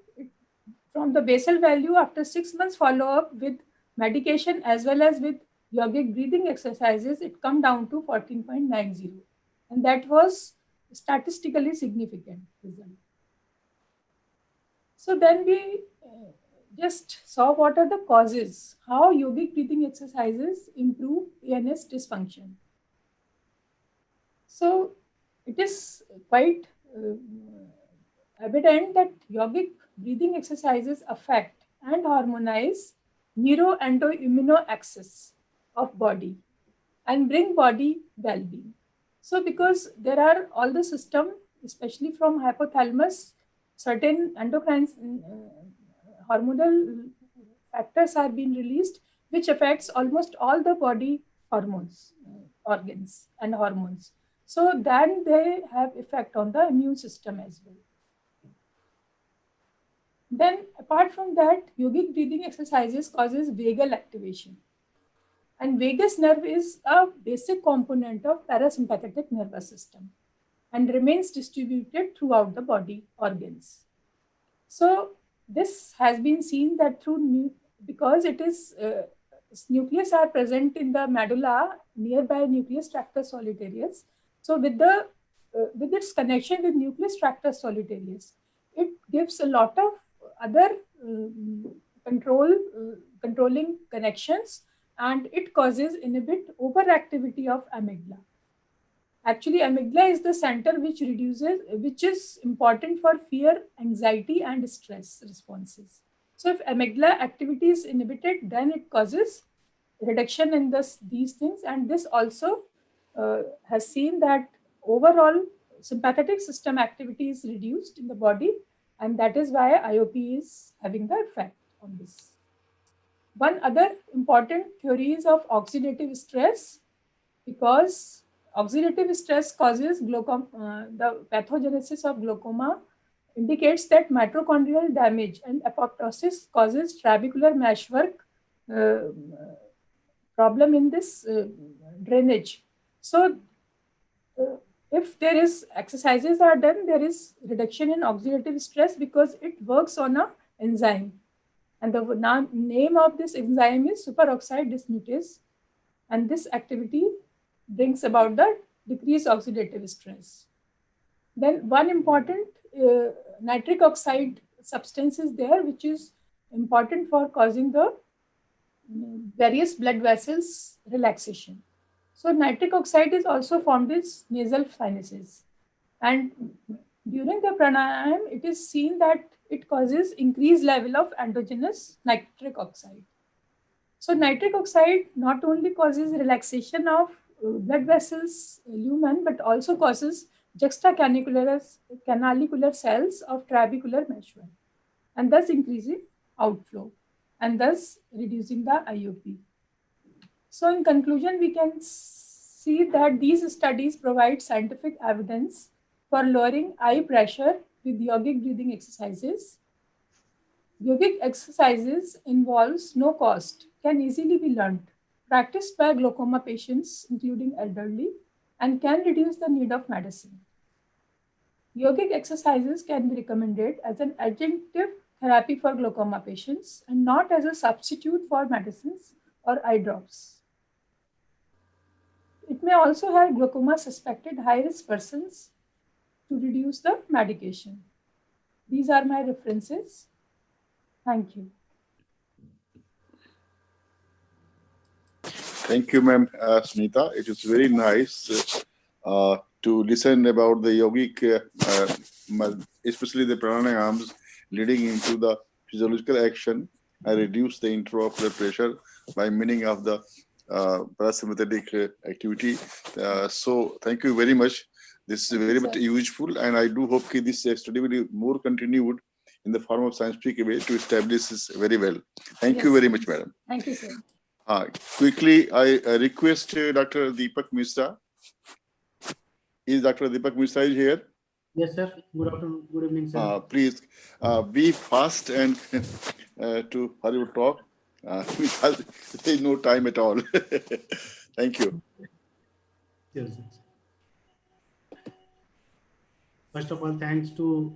from the basal value after 6 months follow-up with medication as well as with yogic breathing exercises, it come down to 14.90. And that was statistically significant result. So then we just saw what are the causes, how yogic breathing exercises improve ANS dysfunction. So it is quite evident that yogic breathing exercises affect and harmonize neuroendoimmuno axis of body and bring body well-being. So because there are all the system, especially from hypothalamus, certain endocrine hormonal factors are being released, which affects almost all the body hormones, organs and hormones. So then they have effect on the immune system as well. Then apart from that, yogic breathing exercises causes vagal activation. And vagus nerve is a basic component of parasympathetic nervous system and remains distributed throughout the body organs. So this has been seen that through, because it is, nucleus are present in the medulla nearby nucleus tractus solitarius. So with the with its connection with nucleus tractus solitarius, it gives a lot of other controlling connections, and it causes inhibit overactivity of amygdala. Actually, amygdala is the center which is important for fear, anxiety, and stress responses. So if amygdala activity is inhibited, then it causes reduction in these things, and this also has seen that overall sympathetic system activity is reduced in the body, and that is why IOP is having the effect on this. One other important theory is of oxidative stress, because oxidative stress causes glaucoma, the pathogenesis of glaucoma indicates that mitochondrial damage and apoptosis causes trabecular meshwork problem in this drainage. So if there is exercises are done, there is reduction in oxidative stress because it works on an enzyme. And the name of this enzyme is superoxide dismutase. And this activity brings about the decreased oxidative stress. Then one important nitric oxide substance is there, which is important for causing the various blood vessels relaxation. So nitric oxide is also formed in nasal sinuses. And during the pranayama, it is seen that it causes increased level of endogenous nitric oxide. So nitric oxide not only causes relaxation of blood vessels lumen, but also causes juxtacanaliculaar cells of trabecular meshwork, and thus increasing outflow, and thus reducing the IOP. So in conclusion, we can see that these studies provide scientific evidence for lowering eye pressure with yogic breathing exercises. Yogic exercises involves no cost, can easily be learned, practiced by glaucoma patients, including elderly, and can reduce the need of medicine. Yogic exercises can be recommended as an adjunctive therapy for glaucoma patients and not as a substitute for medicines or eye drops. It may also help glaucoma suspected high-risk persons to reduce the medication. These are my references. Thank you. Thank you, ma'am, Smita. It is very nice to listen about the yogic, especially the pranayams leading into the physiological action and reduce the intraocular pressure by meaning of the parasympathetic activity. So thank you very much. This is very much useful, and I do hope that this study will be more continued in the form of scientific way to establish this very well. Thank you very much, madam. Thank you, sir. Quickly, I request Dr. Deepak Misra. Is Dr. Deepak Misra here? Yes, sir. Good afternoon. Good evening, sir. Please be fast and to hurry your talk. Because there is no time at all. Thank you. Yes, sir. First of all, thanks to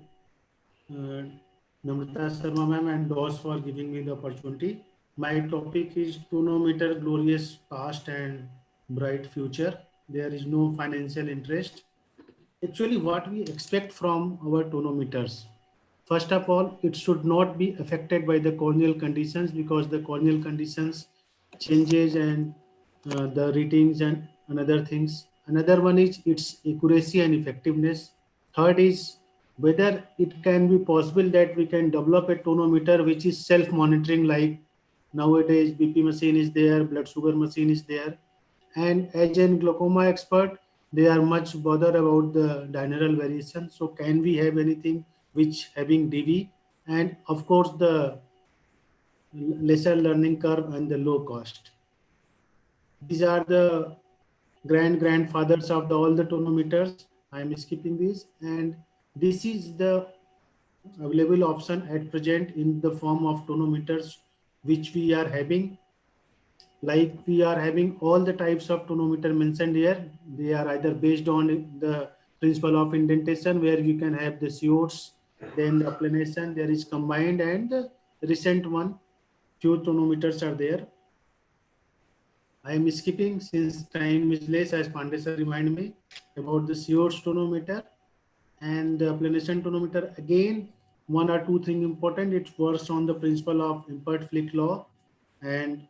Namrata Sharma ma'am and DOS for giving me the opportunity. My topic is tonometer, glorious past and bright future. There is no financial interest. Actually, what we expect from our tonometers. First of all, it should not be affected by the corneal conditions, because the corneal conditions changes and the readings and another things. Another one is its accuracy and effectiveness. Third is whether it can be possible that we can develop a tonometer which is self-monitoring, like nowadays BP machine is there, blood sugar machine is there. And as a glaucoma expert, they are much bothered about the diurnal variation. So can we have anything which having DV, and of course the lesser learning curve and the low cost. These are the grandfathers of all the tonometers. I am skipping this, and this is the available option at present in the form of tonometers which we are having. Like we are having all the types of tonometer mentioned here. They are either based on the principle of indentation, where you can have the COTs, then the applanation, there is combined, and the recent one, few tonometers are there. I am skipping since time is less, as Pandey sir remind me about the COTs tonometer and the applanation tonometer. Again, one or two things important. It works on the principle of Impert-Flick law, and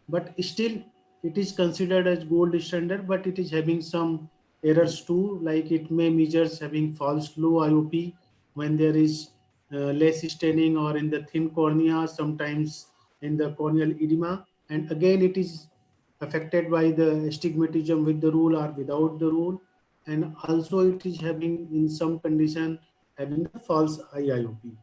but still it is considered as gold standard, but it is having some errors too, like it may measures having false low IOP when there is less staining, or in the thin cornea, sometimes in the corneal edema. And again, it is affected by the astigmatism with the rule or without the rule. And also it is having in some condition having the false IOP.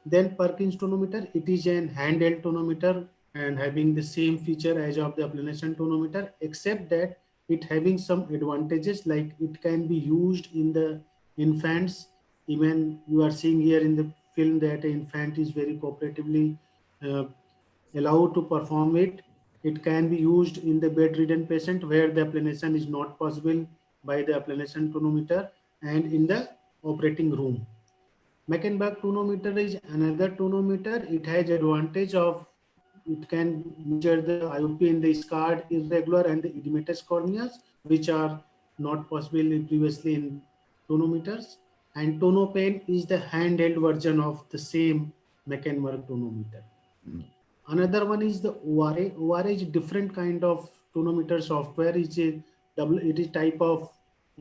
Then Perkins tonometer, it is an handheld tonometer and having the same feature as of the applanation tonometer, except that it having some advantages, like it can be used in the infants. Even you are seeing here in the film that an infant is very cooperatively allowed to perform it. It can be used in the bedridden patient where the applanation is not possible by the applanation tonometer, and in the operating room. Meckenbach tonometer is another tonometer. It has advantage of it can measure the IOP in the scarred, irregular, and the edematous corneas, which are not possible previously in tonometers. And TonoPen is the handheld version of the same Meckenbach tonometer. Another one is the ORA. ORA is a different kind of tonometer software. It is type of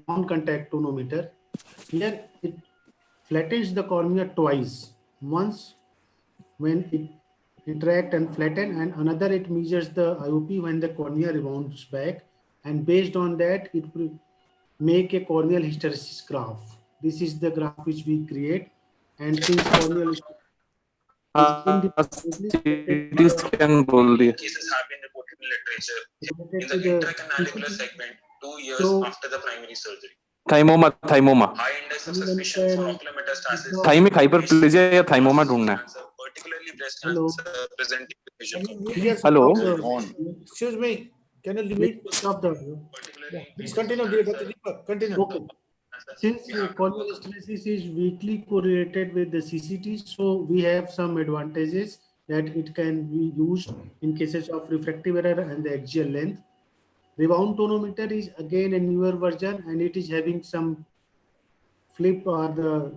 non-contact tonometer. Here it flattens the cornea twice. Once when it interact and flatten, and another it measures the IOP when the cornea rebounds back. and based on that, it will make a corneal hysteresis graph. This is the graph which we create, and since corneal CT scan बोल दिए. Cases have been reported in literature in the intracanalicula segment 2 years after the primary surgery. Thymoma High index of suspicion for ocular metastasis. Thymic hyperplasia या thymoma ढूंढना है. Particularly breast cancer presenting with visual Yes, Hello. Excuse me. Can you limit? Stop the Yeah, please continue, Dr. Deepak. Continue. Okay. Since corneal hysteresis is weakly correlated with the CCT, so we have some advantages that it can be used in cases of refractive error and the axial length. Rebound tonometer is again a newer version, and it is having some flip or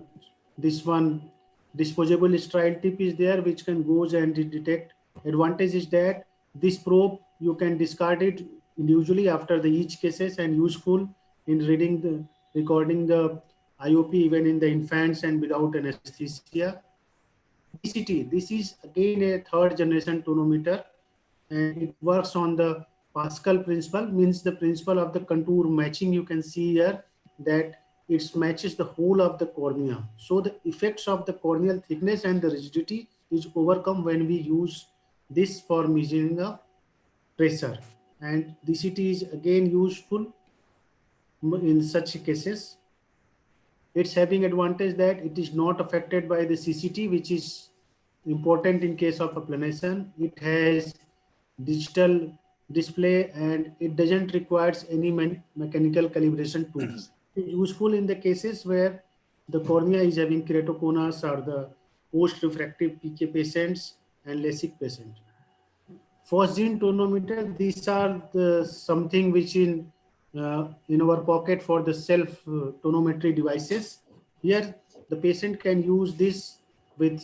this one disposable sterile tip is there which can goes and detect. Advantage is that this probe you can discard it individually after the each cases and useful in recording the IOP even in the infants and without anesthesia. DCT, this is again a third generation tonometer, and it works on the Pascal principle, means the principle of the contour matching. You can see here that it matches the whole of the cornea. So the effects of the corneal thickness and the rigidity is overcome when we use this for measuring the pressure. And DCT is again useful in such cases. It's having advantage that it is not affected by the CCT, which is important in case of applanation. It has digital display and it doesn't require any mechanical calibration tools. It's useful in the cases where the cornea is having keratoconus or the post-refractive PK patients and LASIK patients. Phosgene tonometer, these are the something which in our pocket for the self tonometry devices. Here the patient can use this with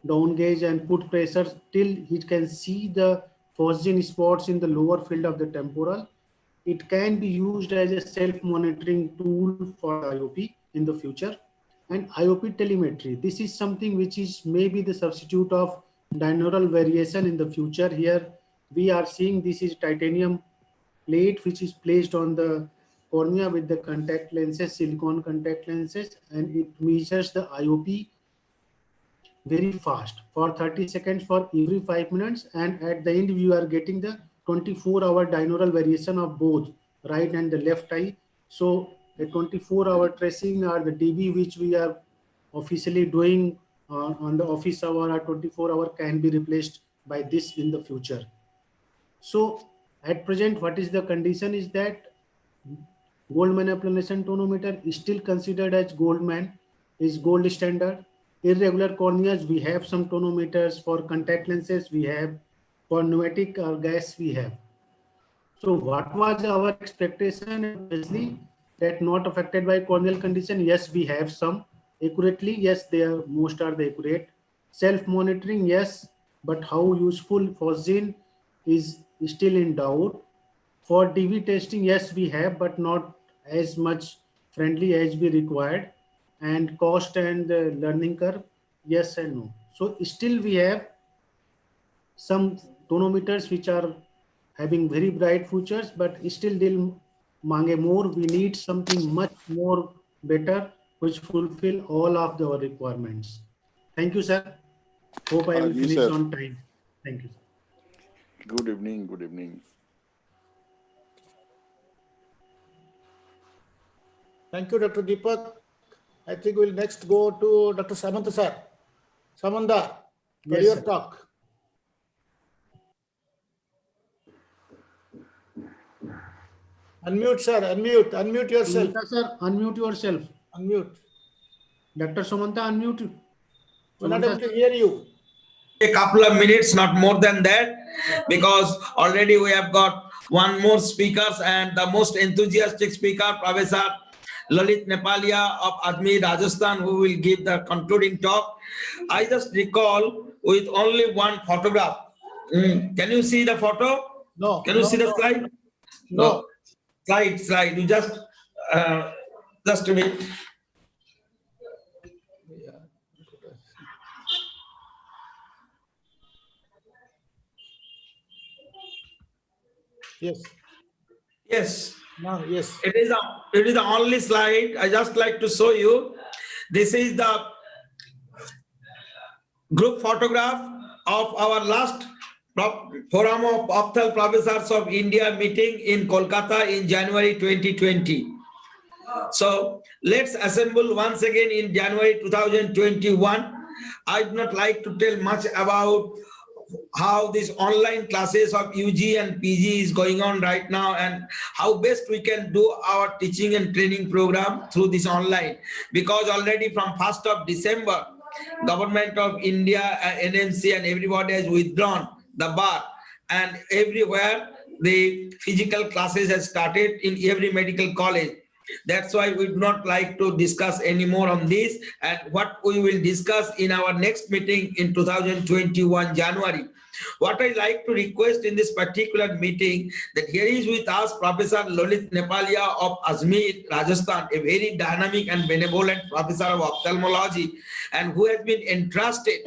down gauge and put pressure till he can see the phosgene spots in the lower field of the temporal. It can be used as a self-monitoring tool for IOP in the future. And IOP telemetry, this is something which is maybe the substitute of binaural variation in the future. Here we are seeing this is titanium plate which is placed on the cornea with the contact lenses, silicone contact lenses, and it measures the IOP very fast for 30 seconds for every 5 minutes, and at the end you are getting the 24-hour binaural variation of both right and the left eye. So the 24-hour tracing or the DB which we are officially doing on the office hour or 24-hour can be replaced by this in the future. So at present, what is the condition is that Goldman applanation tonometer is still considered as Goldman, is gold standard. Irregular corneas, we have some tonometers. For contact lenses, we have. For pneumatic or gas, we have. So what was our expectation? Obviously, that not affected by corneal condition. Yes, we have some. Accurately, yes, they are, most are the accurate. Self-monitoring, yes, but how useful phosgene is still in doubt. For DV testing, yes, we have, but not as much friendly as we required. And cost and learning curve, yes and no. So still we have some tonometers which are having very bright futures, but still they'll mange more. We need something much more better which fulfill all of the requirements. Thank you, sir. Hope I will finish on time. Thank you. Good evening. Good evening. Thank you, Dr. Deepak. I think we'll next go to Dr. Samantha, sir. Samantha, for Yes, your sir. talk. Unmute, sir. Unmute yourself. Samantha, sir, unmute yourself. Unmute. Dr. Samantha, unmute. We're not able to hear you. A couple of minutes, not more than that, because already we have got one more speakers and the most enthusiastic speaker, Professor Lalit Nepalia of Ajmer, Rajasthan, who will give the concluding talk. I just recall with only one photograph. Can you see the photo? No. Can you see the slide? No. Slide. You just a minute. Yes. Yes. No, yes. It is the only slide. I just like to show you. This is the group photograph of our last Forum of Opthal Professors of India meeting in Kolkata in January 2020. So let's assemble once again in January 2021. I do not like to tell much about how these online classes of UG and PG is going on right now and how best we can do our teaching and training program through this online, because already from 1st of December, Government of India, NMC and everybody has withdrawn the bar, and everywhere the physical classes has started in every medical college. That's why we do not like to discuss any more on this, and what we will discuss in our next meeting in 2021 January. What I like to request in this particular meeting, that here is with us Professor Lalit Nepalia of Ajmer, Rajasthan, a very dynamic and benevolent professor of ophthalmology, and who has been entrusted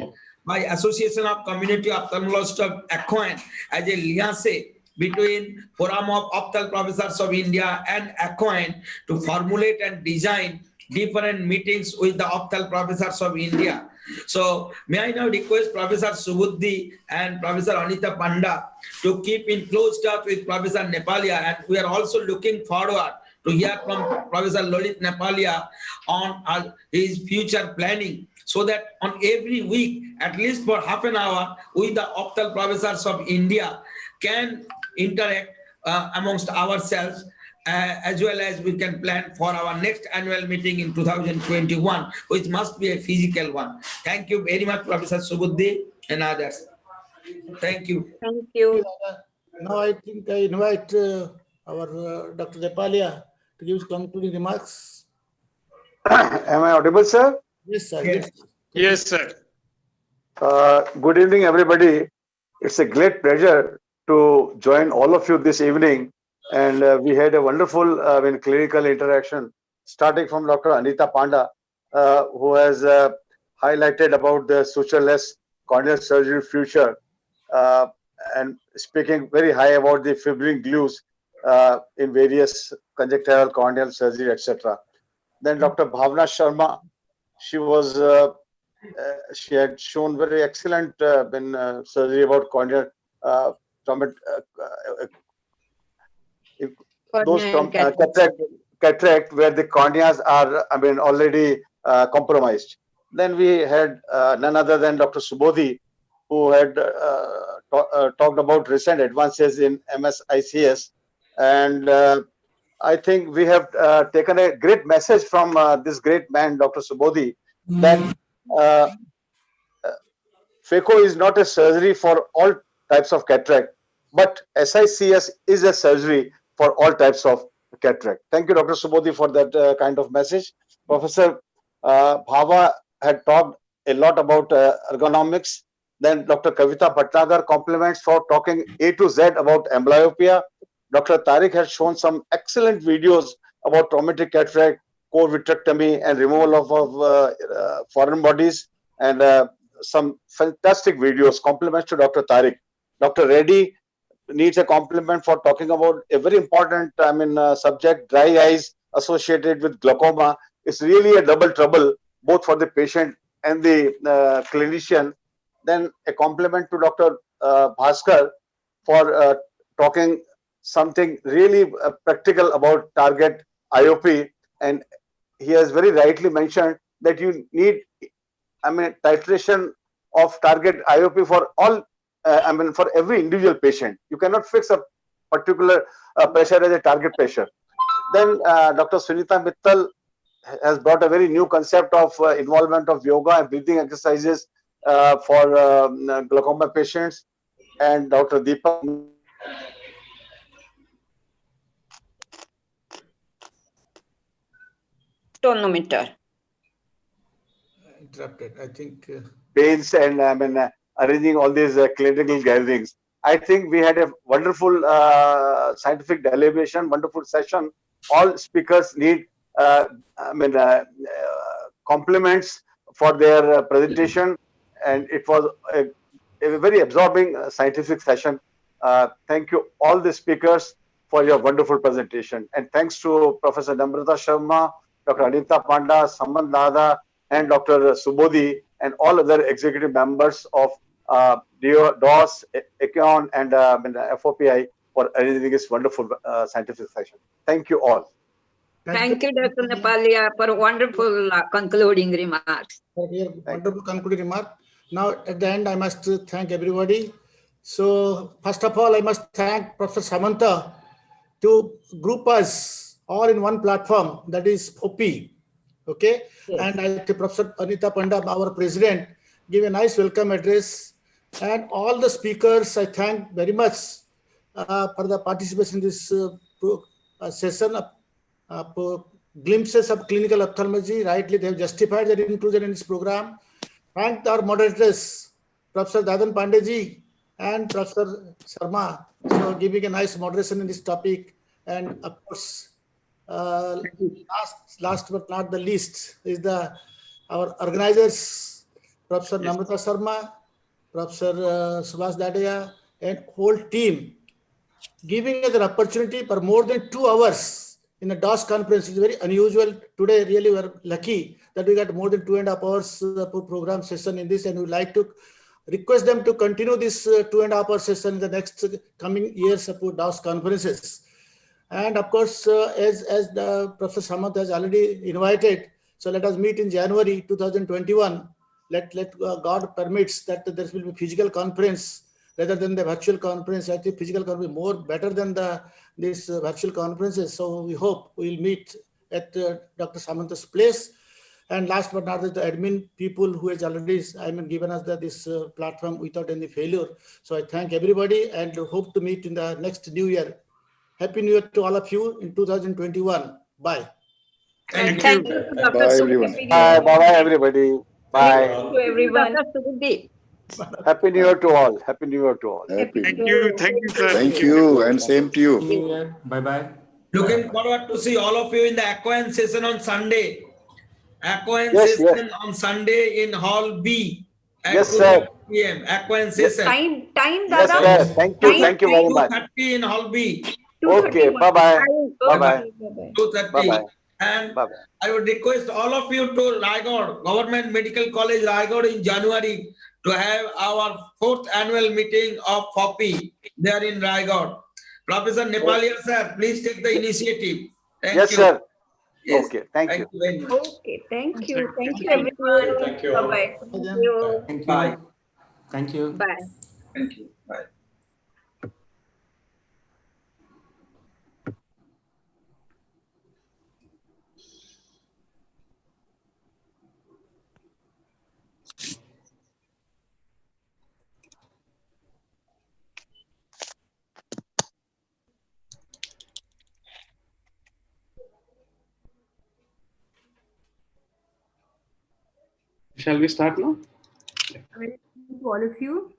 by Association of Community Ophthalmologists of AQUAN as a liaison between Forum of Opthal Professors of India and AQUAN to formulate and design different meetings with the Opthal Professors of India. So may I now request Professor Subudhi and Professor Anita Panda to keep in close touch with Professor Nepalia, and we are also looking forward to hear from Professor Lalit Nepalia on his future planning, so that on every week, at least for half an hour, with the Opthal Professors of India can interact amongst ourselves, as well as we can plan for our next annual meeting in 2021, which must be a physical one. Thank you very much, Professor Subudhi and others. Thank you. Thank you. Now I think I invite our Dr. Nepalia to give his concluding remarks. Am I audible, sir? Yes, sir. Yes, yes sir. Good evening, everybody. It's a great pleasure to join all of you this evening. And we had a wonderful clinical interaction, starting from Dr. Anita Panda, who has highlighted about the sutureless corneal surgery future, and speaking very high about the fibrin glues in various conjunctival corneal surgery, etc. Then Dr. Bhavna Sharma, she was she had shown very excellent surgery about corneal those cataract where the corneas are already compromised. Then we had none other than Dr. Subodhi, who had talked about recent advances in MSICS, and I think we have taken a great message from this great man, Dr. Subodhi, that phaco is not a surgery for all types of cataract, but SICS is a surgery for all types of cataract. Thank you, Dr. Subodhi, for that kind of message. Professor Bhava had talked a lot about ergonomics. Then Dr. Kavita Bhatnagar compliments for talking A to Z about amblyopia. Dr. Tariq has shown some excellent videos about traumatic cataract, core vitrectomy, and removal of foreign bodies, and some fantastic videos. Compliments to Dr. Tariq. Dr. Reddy needs a compliment for talking about a very important subject, dry eyes associated with glaucoma. It's really a double trouble, both for the patient and the clinician. Then a compliment to Dr. Bhaskar for talking something really practical about target IOP, and he has very rightly mentioned that you need titration of target IOP for all for every individual patient. You cannot fix a particular pressure as a target pressure. Then Dr. Sunita Mittal has brought a very new concept of involvement of yoga and breathing exercises for glaucoma patients. And Dr. Deepak tonometer. Interrupted, I think. Pains and arranging all these clinical gatherings. I think we had a wonderful scientific deliberation, wonderful session. All speakers need compliments for their presentation, and it was a very absorbing scientific session. Thank you, all the speakers. for your wonderful presentation. And thanks to Professor Namrata Sharma, Dr. Anita Panda, Samant Dada, and Dr. Subodhi, and all other executive members of DOS, Econ, and FOPI for arranging this wonderful scientific session. Thank you all. Thank you, Dr. Nepalia, for wonderful concluding remarks. Wonderful concluding remark. Now, at the end, I must thank everybody. So, first of all, I must thank Professor Samanta to group us all in one platform, that is FOPI. Okay, yes. And I think Professor Anita Panda, our president, give a nice welcome address. And all the speakers, I thank very much for the participation in this session. Glimpses of clinical ophthalmology, rightly they have justified their inclusion in this program. Thank our moderators, Professor Dadan Pandey and Professor Sharma, for giving a nice moderation in this topic. And of course, last but not the least is our organizers, Professor Namrata Sharma, Professor Subhash Dadaya, and whole team, giving us an opportunity for more than 2 hours in the DOS conference. Is very unusual. Today, really, we are lucky that we got more than 2.5 hours program session in this, and we would like to request them to continue this 2.5 hour session in the next coming years of DOS conferences. And of course, as the Professor Samant has already invited, so let us meet in January 2021. Let God permits that there will be physical conference rather than the virtual conference. I think physical conference more better than these virtual conferences. So we hope we'll meet at Dr. Samanta's place. And last but not least, the admin people who has already given us this platform without any failure. So I thank everybody and hope to meet in the next new year. Happy New Year to all of you in 2021. Bye. Thank you. Bye, everyone. Bye, bye, everybody. Bye. Thank you, everyone. Happy New Year to all. Happy New Year to all. Thank you, sir. Thank you, and same to you. Bye-bye. Looking forward to see all of you in the Aquan session on Sunday. Aquan Yes, session on Sunday in Hall B. At Yes, sir. 2 p.m. Aquan session. Time, Yes, Dada. sir. Thank you. Thank you very much. 2:30 in Hall B. Okay. Bye-bye. Bye-bye. 2:30. Bye-bye. And Bye-bye. I would request all of you to Raigad, Government Medical College, Raigad in January to have our 4th annual meeting of FOPI there in Raigad. Professor Nepalia, sir, please take the initiative. Thank Yes, you. sir. Yes. Okay. Thank you. Very much. Okay, thank you. Thank you, everyone. Thank you. Bye-bye. Thank you. Thank you. Bye. Thank you. Bye. Thank you. Bye. Shall we start now? To all of you.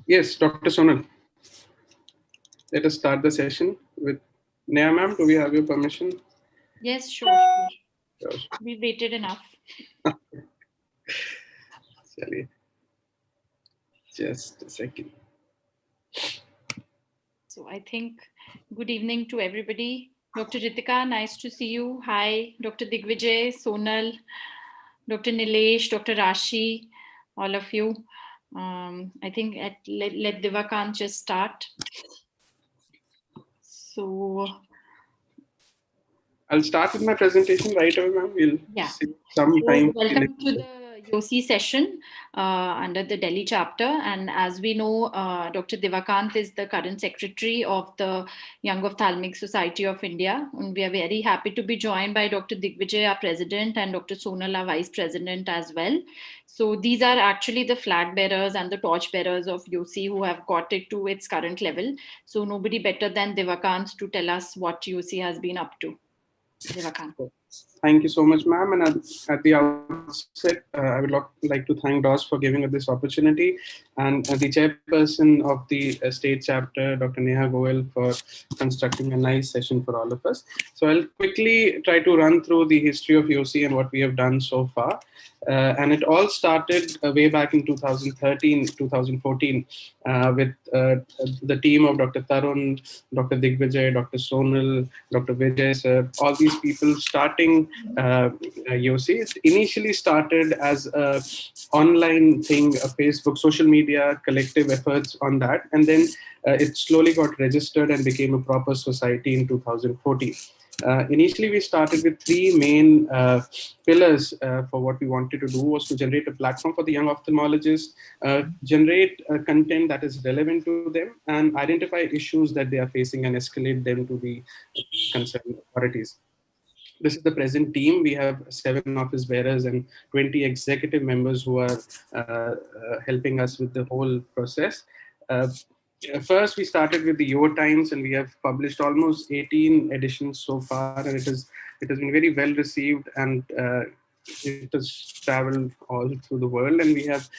Yes, Dr. Sonal. Let us start the session with Neha ma'am. Do we have your permission? Yes, sure. Sure. We waited enough. Chaliye. Just a second. So I think good evening to everybody. Dr. Ritika, nice to see you. Hi, Dr. Digvijay, Sonal, Dr. Nilesh, Dr. Rashi, all of you. I think let Divakant just start. So I'll start with my presentation right away, ma'am. We'll see some So time. welcome to the YOSI session under the Delhi chapter. And as we know, Dr. Divakant is the current secretary of the Young Ophthalmic Society of India. And we are very happy to be joined by Dr. Digvijay, our president, and Dr. Sonal, our vice president as well. So these are actually the flag bearers and the torch bearers of YOSI who have got it to its current level. So nobody better than Divakant to tell us what YOSI has been up to. Divakant. Thank you so much, ma'am. And at the outset, I would like to thank DOS for giving us this opportunity, and the chairperson of the state chapter, Dr. Neha Goel, for constructing a nice session for all of us. So I'll quickly try to run through the history of YOSI and what we have done so far. And it all started way back in 2013, 2014 with the team of Dr. Tarun, Dr. Digvijay, Dr. Sonal, Dr. Vijay sir, all these people starting YOSI. It initially started as an online thing, a Facebook, social media, collective efforts on that. And then it slowly got registered and became a proper society in 2014. Initially, we started with three main pillars for what we wanted to do was to generate a platform for the young ophthalmologists, generate content that is relevant to them, and identify issues that they are facing and escalate them to the concerned authorities. This is the present team. We have 7 office bearers and 20 executive members who are helping us with the whole process. First, we started with the Yo Times, and we have published almost 18 editions so far, and it has been very well received, and it has traveled all through the world. And we have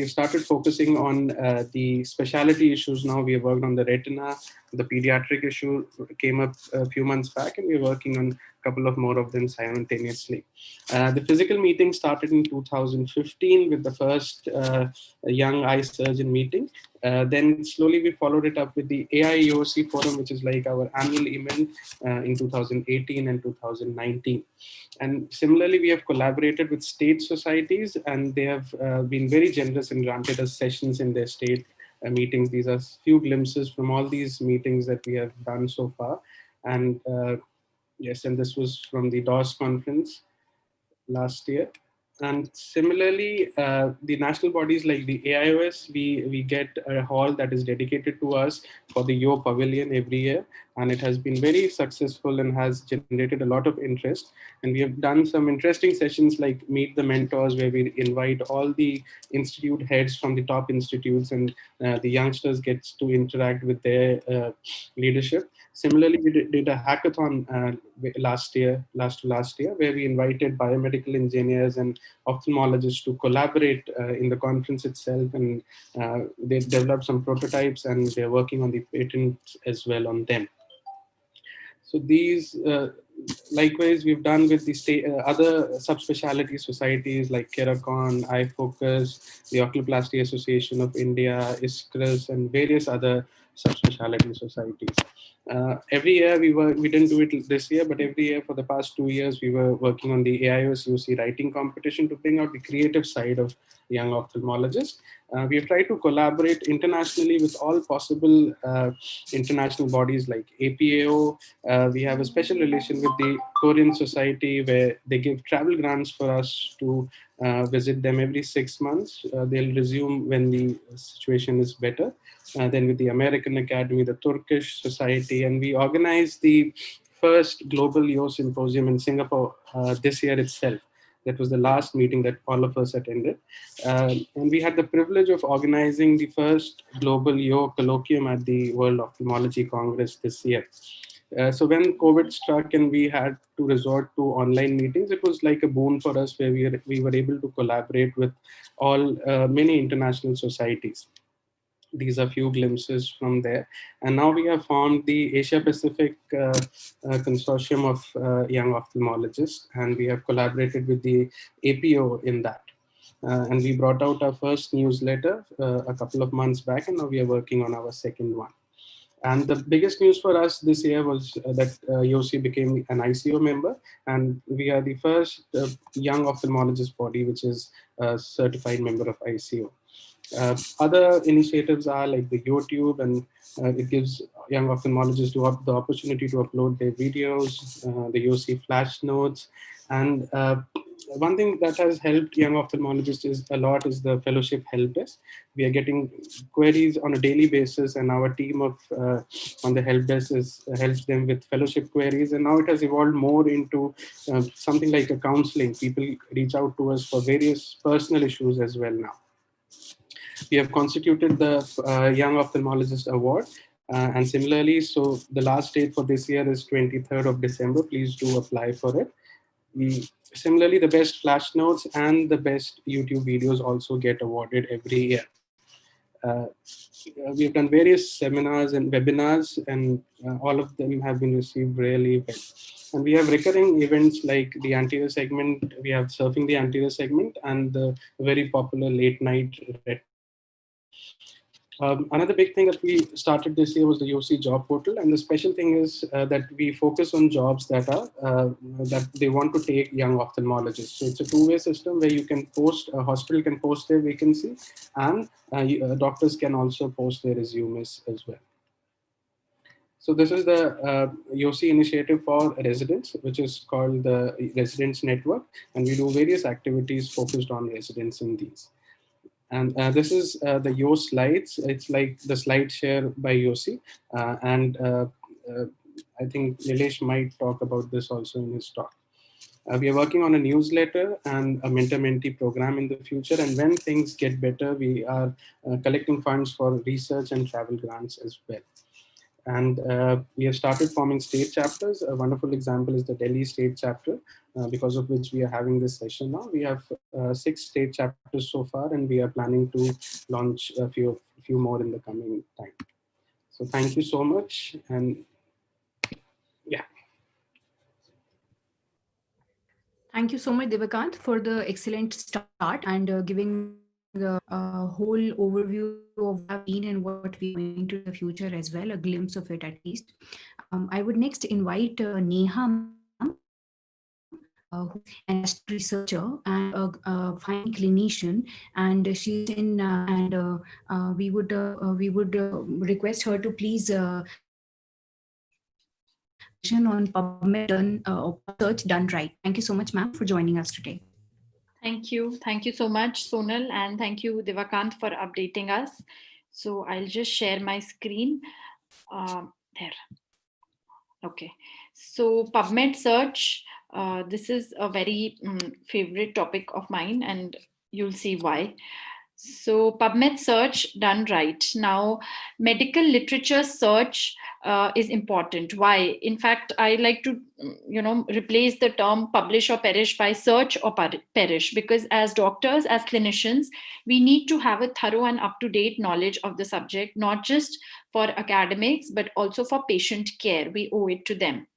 started focusing on the specialty issues now. We have worked on the retina. The pediatric issue came up a few months back, and we're working on a couple of more of them simultaneously. The physical meeting started in 2015 with the first young eye surgeon meeting. Then slowly we followed it up with the AIEOC forum, which is like our annual event in 2018 and 2019. And similarly, we have collaborated with state societies, and they have been very generous and granted us sessions in their state meetings. These are few glimpses from all these meetings that we have done so far. And yes, and this was from the DOS conference last year. And similarly, the national bodies like the AIOS, we get a hall that is dedicated to us for the Yo Pavilion every year. And it has been very successful and has generated a lot of interest. And we have done some interesting sessions like Meet the Mentors, where we invite all the institute heads from the top institutes, and the youngsters gets to interact with their leadership. Similarly, we did a hackathon last year, where we invited biomedical engineers and ophthalmologists to collaborate in the conference itself, and they developed some prototypes, and they're working on the patents as well on them. So these, likewise, we've done with the other subspecialty societies like Keracon, iFocus, the Oculoplasty Association of India, ISCRIS, and various other subspecialty societies. Every year we didn't do it this year, but every year for the past 2 years, we were working on the AIOS YOSI writing competition to bring out the creative side of young ophthalmologists. We have tried to collaborate internationally with all possible international bodies like APAO. We have a special relation with the Korean Society, where they give travel grants for us to visit them every 6 months. They'll resume when the situation is better. Then with the American Academy, the Turkish Society, and we organized the first Global Yo Symposium in Singapore this year itself. That was the last meeting that all of us attended. And we had the privilege of organizing the first Global Yo Colloquium at the World Ophthalmology Congress this year. So when COVID struck and we had to resort to online meetings, it was like a boon for us, where we were able to collaborate with many international societies. These are few glimpses from there. And now we have formed the Asia Pacific Consortium of Young Ophthalmologists, and we have collaborated with the APO in that. And we brought out our first newsletter a couple of months back, and now we are working on our second one. And the biggest news for us this year was that YOSI became an ICO member, and we are the first young ophthalmologist body which is a certified member of ICO. Other initiatives are like the YouTube, and it gives young ophthalmologists the opportunity to upload their videos, the YOSI flash notes. And one thing that has helped young ophthalmologists a lot is the fellowship help desk. We are getting queries on a daily basis, and our team of on the help desk helps them with fellowship queries. And now it has evolved more into something like a counseling. People reach out to us for various personal issues as well now. We have constituted the Young Ophthalmologist Award. And similarly, so the last date for this year is 23rd of December. Please do apply for it. Similarly, the best flash notes and the best YouTube videos also get awarded every year. We've done various seminars and webinars, and all of them have been received really well. And we have recurring events like the anterior segment, we have Surfing the Anterior segment, and the very popular late night red. Another big thing that we started this year was the UC job portal, and the special thing is that we focus on jobs that are that they want to take young ophthalmologists. So it's a two-way system where you can post, a hospital can post their vacancy, and doctors can also post their resumes as well. So this is the UC initiative for residents, which is called the Residents Network, and we do various activities focused on residents in these. And this is the Yo slides. It's like the slide share by Yossi. I think Nilesh might talk about this also in his talk. We are working on a newsletter and a mentor-mentee program in the future. And when things get better, we are collecting funds for research and travel grants as well. And we have started forming state chapters. A wonderful example is the Delhi state chapter, because of which we are having this session now. We have 6 state chapters so far, and we are planning to launch a few more in the coming time. So thank you so much. And yeah. Thank you so much, Devakant, for the excellent start and giving the whole overview of what we've been and what we're going to the future as well, a glimpse of it at least. I would next invite Neha, who's an researcher and a fine clinician, and she's in, we would request her to please on PubMed search done right. Thank you so much, ma'am, for joining us today. Thank you. Thank you so much, Sonal, and thank you, Devakant, for updating us. So I'll just share my screen. There. Okay. So PubMed search, this is a very favorite topic of mine, and you'll see why. So PubMed search done right. Now, medical literature search is important. Why? In fact, I like to, replace the term publish or perish by search or perish, because as doctors, as clinicians, we need to have a thorough and up-to-date knowledge of the subject, not just for academics, but also for patient care. We owe it to them.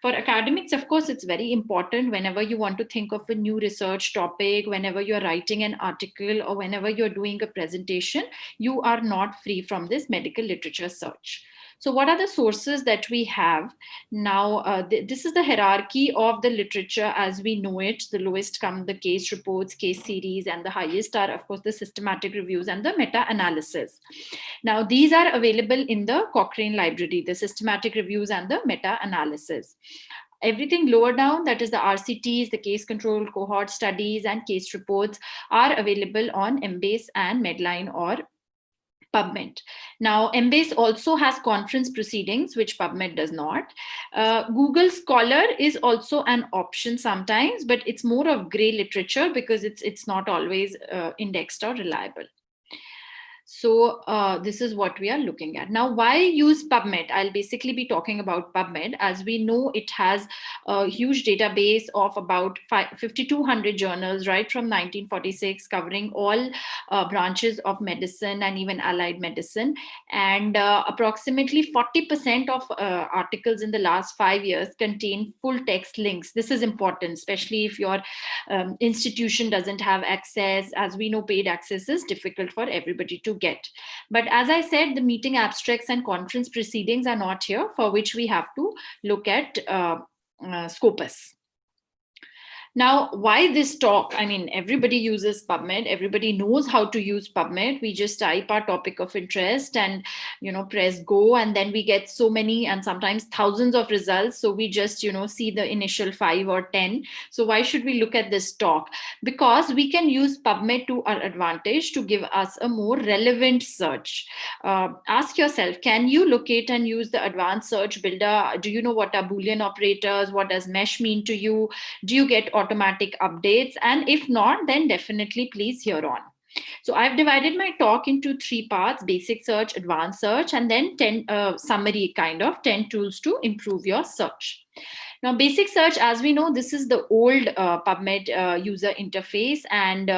For academics, of course, it's very important whenever you want to think of a new research topic, whenever you're writing an article, or whenever you're doing a presentation, you are not free from this medical literature search. So what are the sources that we have? Now, this is the hierarchy of the literature as we know it. The lowest come the case reports, case series, and the highest are, of course, the systematic reviews and the meta-analysis. Now, these are available in the Cochrane library, the systematic reviews and the meta-analysis. Everything lower down, that is the RCTs, the case control cohort studies, and case reports, are available on Embase and Medline or PubMed. Now, Embase also has conference proceedings, which PubMed does not. Google Scholar is also an option sometimes, but it's more of gray literature because it's not always indexed or reliable. So this is what we are looking at. Now, why use PubMed? I'll basically be talking about PubMed. As we know, it has a huge database of about 5,200 journals, right from 1946, covering all branches of medicine and even allied medicine. And approximately 40% of articles in the last 5 years contain full text links. This is important, especially if your institution doesn't have access. As we know, paid access is difficult for everybody to get. But as I said, the meeting abstracts and conference proceedings are not here, for which we have to look at Scopus. Now, why this talk? I mean, everybody uses PubMed. Everybody knows how to use PubMed. We just type our topic of interest and, press go, and then we get so many and sometimes thousands of results. So we just, see the initial 5 or 10. So why should we look at this talk? Because we can use PubMed to our advantage to give us a more relevant search. Ask yourself, can you locate and use the advanced search builder? Do you know what are Boolean operators? What does mesh mean to you? Do you get automatic updates? And if not, then definitely please hear on. So I've divided my talk into 3 parts: basic search, advanced search, and then 10 summary kind of 10 tools to improve your search. Now, basic search, as we know, this is the old PubMed user interface. And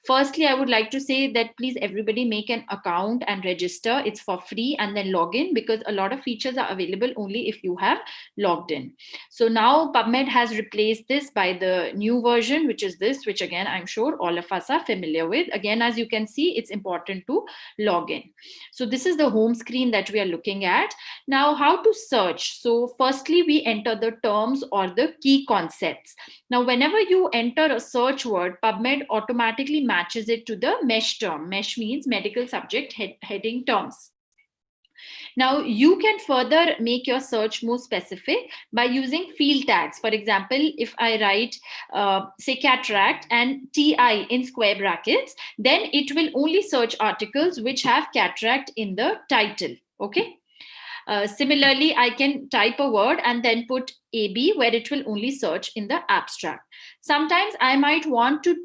firstly, I would like to say that please everybody make an account and register. It's for free, and then log in, because a lot of features are available only if you have logged in. So now PubMed has replaced this by the new version, which is this, which again, I'm sure all of us are familiar with. Again, as you can see, it's important to log in. So this is the home screen that we are looking at. Now, how to search? So firstly, we enter the terms or the key concepts. Now, whenever you enter a search word, PubMed automatically matches it to the MESH term. MESH means medical subject heading terms. Now, you can further make your search more specific by using field tags. For example, if I write, say, cataract and TI in square brackets, then it will only search articles which have cataract in the title. Okay. Similarly, I can type a word and then put AB, where it will only search in the abstract. Sometimes I might want to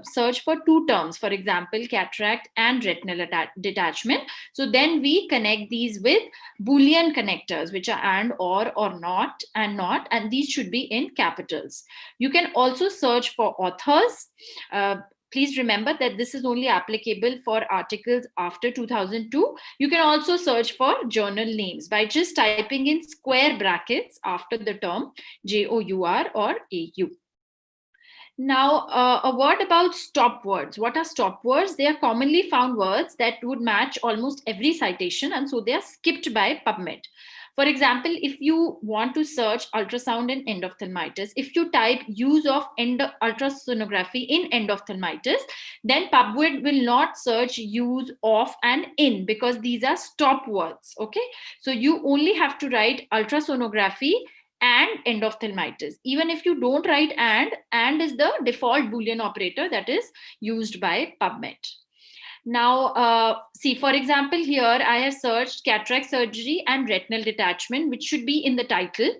search for two terms, for example, cataract and retinal detachment. So then we connect these with Boolean connectors, which are and, or not, and these should be in capitals. You can also search for authors. Please remember that this is only applicable for articles after 2002. You can also search for journal names by just typing in square brackets after the term JOUR or AU. Now, a word about stop words. What are stop words? They are commonly found words that would match almost every citation, and so they are skipped by PubMed. For example, if you want to search ultrasound in endophthalmitis, if you type use of ultrasonography in endophthalmitis, then PubMed will not search use of and in, because these are stop words. Okay, so you only have to write ultrasonography and endophthalmitis. Even if you don't write and is the default Boolean operator that is used by PubMed. Now, see, for example, here I have searched cataract surgery and retinal detachment, which should be in the title.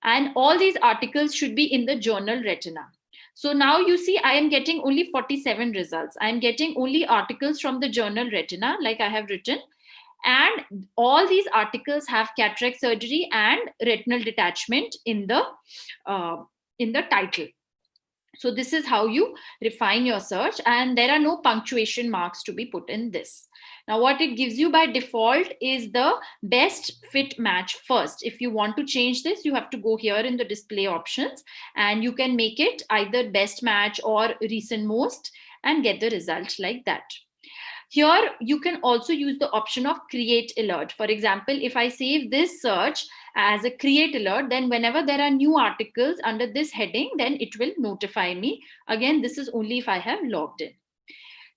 And all these articles should be in the journal Retina. So now you see, I am getting only 47 results. I am getting only articles from the journal Retina, like I have written. And all these articles have cataract surgery and retinal detachment in the title. So this is how you refine your search, and there are no punctuation marks to be put in this. Now, what it gives you by default is the best fit match first. If you want to change this, you have to go here in the display options, and you can make it either best match or recent most and get the result like that. Here, you can also use the option of create alert. For example, if I save this search as a create alert, then whenever there are new articles under this heading, then it will notify me. Again, this is only if I have logged in.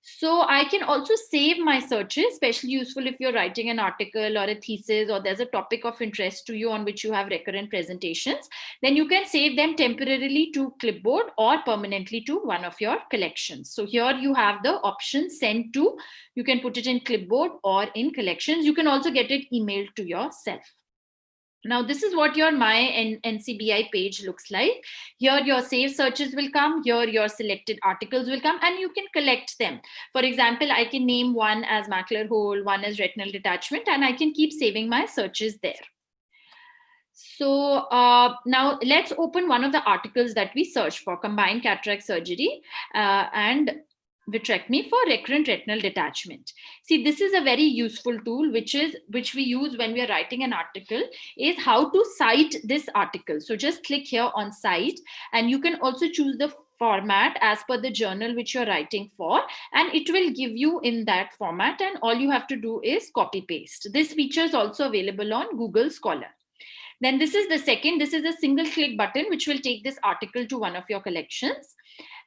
So I can also save my searches, especially useful if you're writing an article or a thesis, or there's a topic of interest to you on which you have recurrent presentations. Then you can save them temporarily to clipboard or permanently to one of your collections. So here you have the option send to. You can put it in clipboard or in collections. You can also get it emailed to yourself. Now, this is what your My NCBI page looks like. Here, your saved searches will come. Here, your selected articles will come, and you can collect them. For example, I can name one as macular hole, one as retinal detachment, and I can keep saving my searches there. So now let's open one of the articles that we searched for, combined cataract surgery and vitrectomy for recurrent retinal detachment. See, this is a very useful tool, which we use when we are writing an article, is how to cite this article. So just click here on cite, and you can also choose the format as per the journal which you're writing for, and it will give you in that format, and all you have to do is copy paste. This feature is also available on Google Scholar. Then this is the second, this is a single click button which will take this article to one of your collections.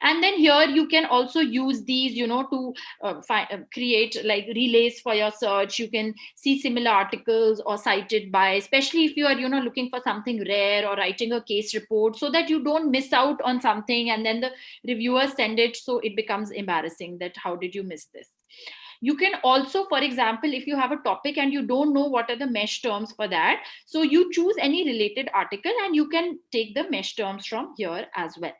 And then here you can also use these, to create like relays for your search. You can see similar articles or cited by, especially if you are, looking for something rare or writing a case report, so that you don't miss out on something and then the reviewers send it, so it becomes embarrassing that how did you miss this? You can also, for example, if you have a topic and you don't know what are the MESH terms for that, so you choose any related article and you can take the MESH terms from here as well.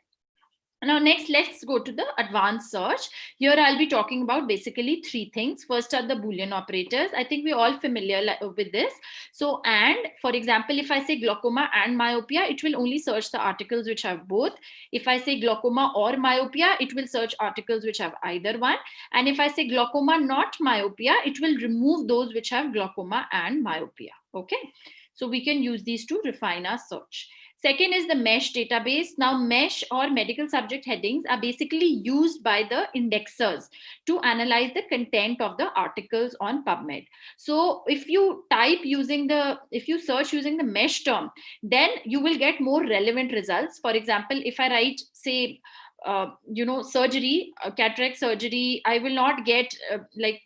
Now, next, let's go to the advanced search. Here, I'll be talking about basically three things. First are the Boolean operators. I think we're all familiar with this. So, and for example, if I say glaucoma and myopia, it will only search the articles which have both. If I say glaucoma or myopia, it will search articles which have either one. And if I say glaucoma not myopia, it will remove those which have glaucoma and myopia. Okay. So we can use these to refine our search. Second is the MESH database. Now, MESH or medical subject headings are basically used by the indexers to analyze the content of the articles on PubMed. So if you search using the MESH term, then you will get more relevant results. For example, if I write, say, surgery, cataract surgery, I will not get like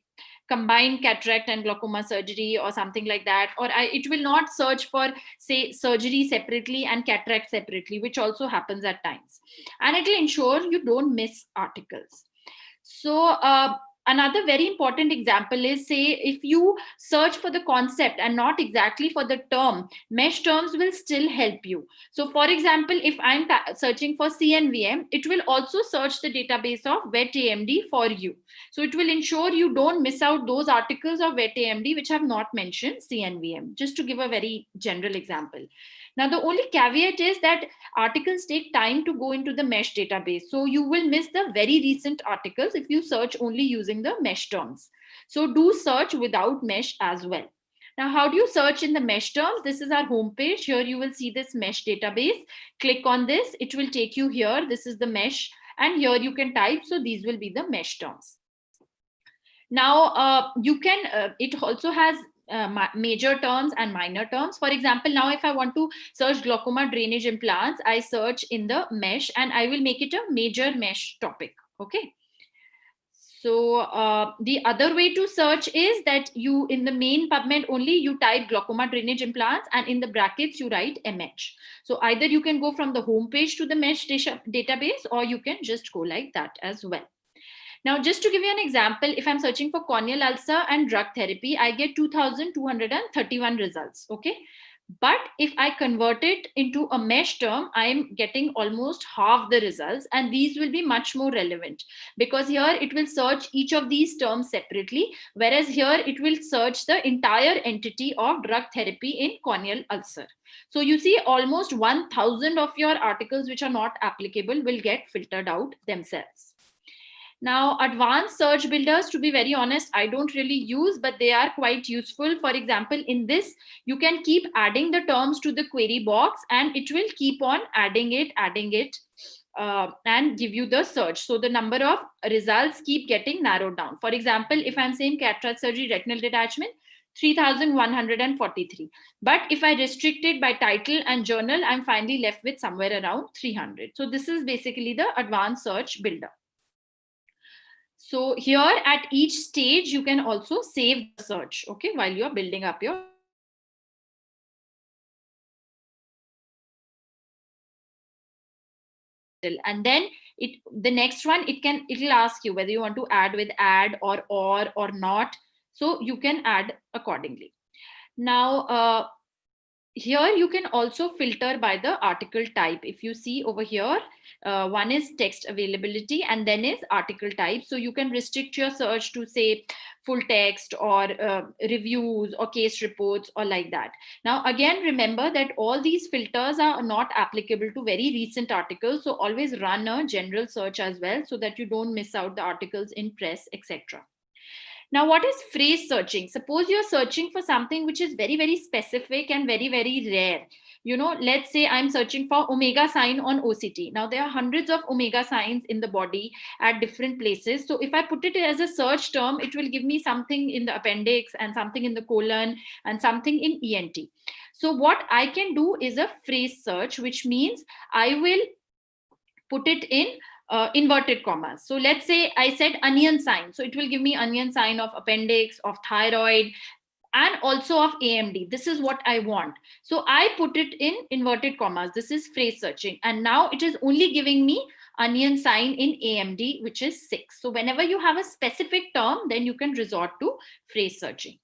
combined cataract and glaucoma surgery or something like that, or it will not search for, say, surgery separately and cataract separately, which also happens at times, and it will ensure you don't miss articles. So another very important example is, say, if you search for the concept and not exactly for the term, MESH terms will still help you. So for example, if I'm searching for CNVM, it will also search the database of wet AMD for you. So it will ensure you don't miss out those articles of wet AMD which have not mentioned CNVM, just to give a very general example. Now, the only caveat is that articles take time to go into the MESH database. So you will miss the very recent articles if you search only using the MESH terms. So do search without MESH as well. Now, how do you search in the MESH terms? This is our homepage. Here you will see this MESH database. Click on this. It will take you here. This is the MESH. And here you can type. So these will be the MESH terms. Now, it also has major terms and minor terms. For example, now if I want to search glaucoma drainage implants, I search in the MESH and I will make it a major MESH topic. Okay. So the other way to search is that you, in the main PubMed only, you type glaucoma drainage implants and in the brackets you write MH. So either you can go from the home page to the MESH database, or you can just go like that as well. Now, just to give you an example, if I'm searching for corneal ulcer and drug therapy, I get 2,231 results. Okay. But if I convert it into a MESH term, I'm getting almost half the results, and these will be much more relevant because here it will search each of these terms separately, whereas here it will search the entire entity of drug therapy in corneal ulcer. So you see, almost 1,000 of your articles which are not applicable will get filtered out themselves. Now, advanced search builders, to be very honest, I don't really use, but they are quite useful. For example, in this, you can keep adding the terms to the query box and it will keep on adding it, and give you the search. So the number of results keep getting narrowed down. For example, if I'm saying cataract surgery, retinal detachment, 3,143. But if I restrict it by title and journal, I'm finally left with somewhere around 300. So this is basically the advanced search builder. So here at each stage, you can also save the search, okay, while you're building up your. And then the next one, it'll ask you whether you want to add with add or not. So you can add accordingly. Now, here you can also filter by the article type. If you see over here, one is text availability and then is article type. So you can restrict your search to, say, full text or reviews or case reports or like that. Now, again, remember that all these filters are not applicable to very recent articles. So always run a general search as well so that you don't miss out the articles in press, etc. Now, what is phrase searching? Suppose you're searching for something which is very, very specific and very, very rare. You know, let's say I'm searching for omega sign on OCT. Now, there are hundreds of omega signs in the body at different places. So if I put it as a search term, it will give me something in the appendix and something in the colon and something in ENT. So what I can do is a phrase search, which means I will put it in inverted commas. So let's say I said onion sign. So it will give me onion sign of appendix, of thyroid, and also of AMD. This is what I want. So I put it in inverted commas. This is phrase searching. And now it is only giving me onion sign in AMD, which is 6. So whenever you have a specific term, then you can resort to phrase searching.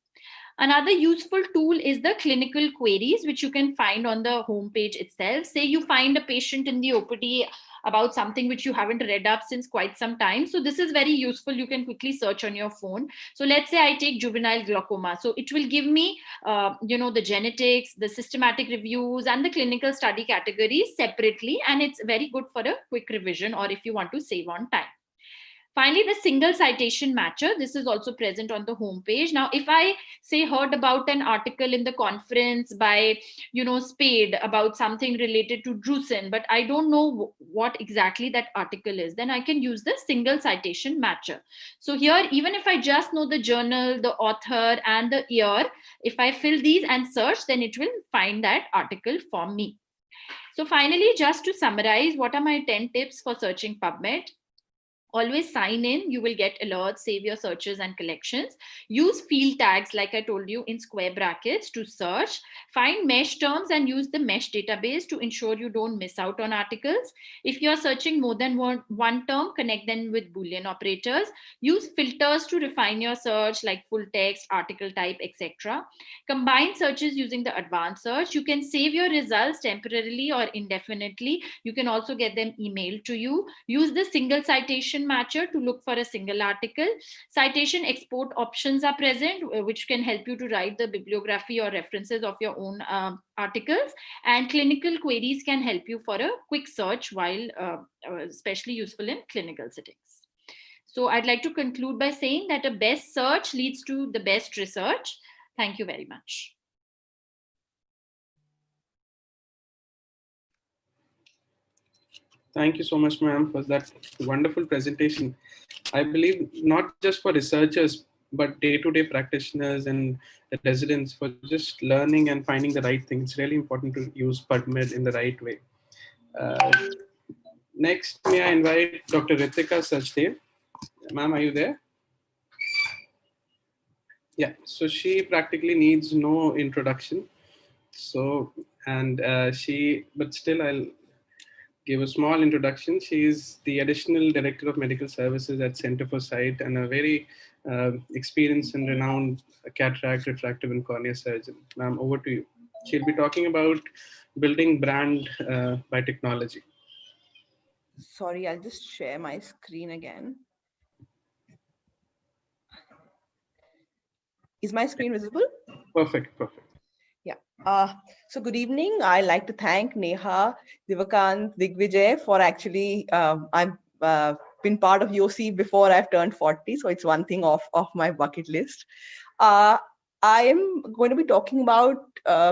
Another useful tool is the clinical queries, which you can find on the homepage itself. Say you find a patient in the OPD about something which you haven't read up since quite some time. So this is very useful. You can quickly search on your phone. So let's say I take juvenile glaucoma. So it will give me, the genetics, the systematic reviews, and the clinical study categories separately. And it's very good for a quick revision or if you want to save on time. Finally, the single citation matcher. This is also present on the homepage. Now, if I say heard about an article in the conference by, Spade about something related to drusen, but I don't know what exactly that article is, then I can use the single citation matcher. So here, even if I just know the journal, the author, and the year, if I fill these and search, then it will find that article for me. So finally, just to summarize, what are my 10 tips for searching PubMed? Always sign in. You will get alerts, save your searches and collections. Use field tags, like I told you, in square brackets to search. Find mesh terms and use the mesh database to ensure you don't miss out on articles. If you're searching more than one term, connect them with Boolean operators. Use filters to refine your search, like full text, article type, etc. Combine searches using the advanced search. You can save your results temporarily or indefinitely. You can also get them emailed to you. Use the single citation matcher to look for a single article. Citation export options are present, which can help you to write the bibliography or references of your own articles. And clinical queries can help you for a quick search, while especially useful in clinical settings. So I'd like to conclude by saying that a best search leads to the best research. Thank you very much. Thank you so much, ma'am, for that wonderful presentation. I believe not just for researchers, but day-to-day practitioners and residents for just learning and finding the right thing. It's really important to use PubMed in the right way. Next, may I invite Dr. Ritika Sachdev. Ma'am, are you there? Yeah, so she practically needs no introduction. So, but still I'll give a small introduction. She is the Additional Director of Medical Services at Center for Sight and a very experienced and renowned cataract, refractive and cornea surgeon. Ma'am, over to you. She'll be talking about building brand by technology. Sorry, I'll just share my screen again. Is my screen visible? Perfect, perfect. Yeah. So good evening. I'd like to thank Neha, Devakant, Digvijay for actually, I've been part of YOC before I've turned 40. So it's one thing off my bucket list. I am going to be talking about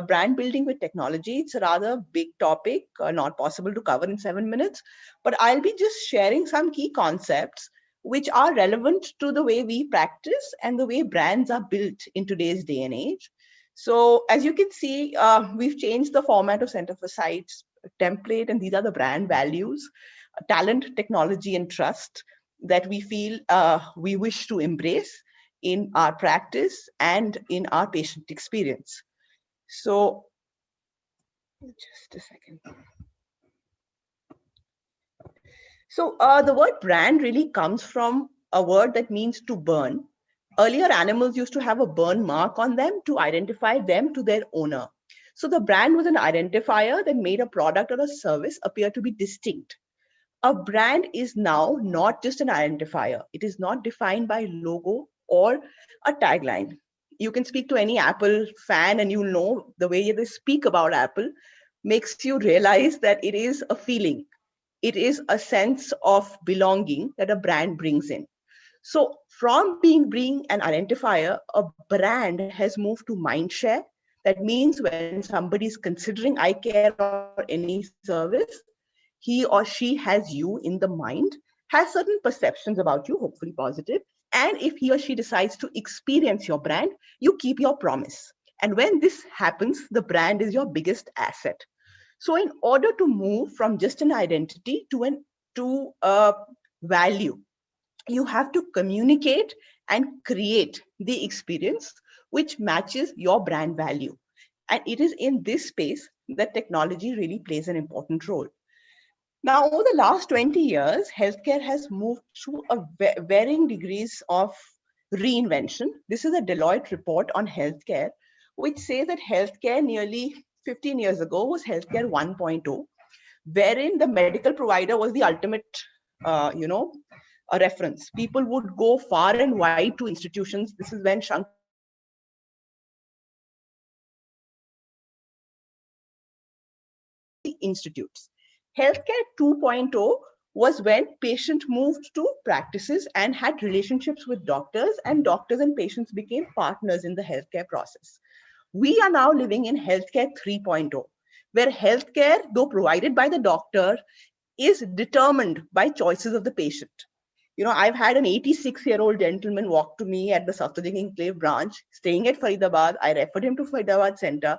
brand building with technology. It's a rather big topic, not possible to cover in 7 minutes, but I'll be just sharing some key concepts which are relevant to the way we practice and the way brands are built in today's day and age. So as you can see, we've changed the format of Center for Sight's template, and these are the brand values: talent, technology, and trust that we feel we wish to embrace in our practice and in our patient experience. So just a second. So the word brand really comes from a word that means to burn. Earlier, animals used to have a burn mark on them to identify them to their owner. So the brand was an identifier that made a product or a service appear to be distinct. A brand is now not just an identifier. It is not defined by logo or a tagline. You can speak to any Apple fan and you'll know the way they speak about Apple makes you realize that it is a feeling. It is a sense of belonging that a brand brings in. So from being an identifier, a brand has moved to mindshare. That means when somebody is considering eye care or any service, he or she has you in the mind, has certain perceptions about you, hopefully positive. And if he or she decides to experience your brand, you keep your promise. And when this happens, the brand is your biggest asset. So in order to move from just an identity to a value, you have to communicate and create the experience which matches your brand value. And it is in this space that technology really plays an important role. Now, over the last 20 years, healthcare has moved through varying degrees of reinvention. This is a Deloitte report on healthcare, which says that healthcare nearly 15 years ago was healthcare 1.0. wherein the medical provider was the ultimate, a reference. People would go far and wide to institutions. This is when Shankar institutes. Healthcare 2.0 was when patient moved to practices and had relationships with doctors, and doctors and patients became partners in the healthcare process. We are now living in healthcare 3.0, where healthcare, though provided by the doctor, is determined by choices of the patient. I've had an 86-year-old gentleman walk to me at the Safdarjung Enclave branch, staying at Faridabad. I referred him to Faridabad Center,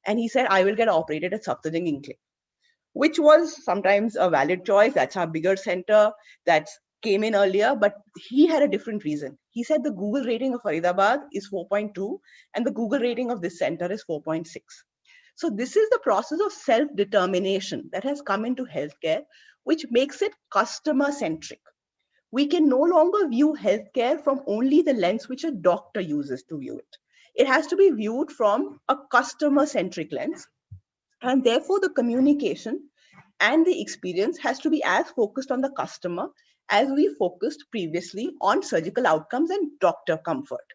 and he said, I will get operated at Safdarjung Enclave, which was sometimes a valid choice. That's our bigger center that came in earlier, but he had a different reason. He said the Google rating of Faridabad is 4.2, and the Google rating of this center is 4.6. So this is the process of self-determination that has come into healthcare, which makes it customer-centric. We can no longer view healthcare from only the lens which a doctor uses to view it. It has to be viewed from a customer-centric lens. And therefore, the communication and the experience has to be as focused on the customer as we focused previously on surgical outcomes and doctor comfort.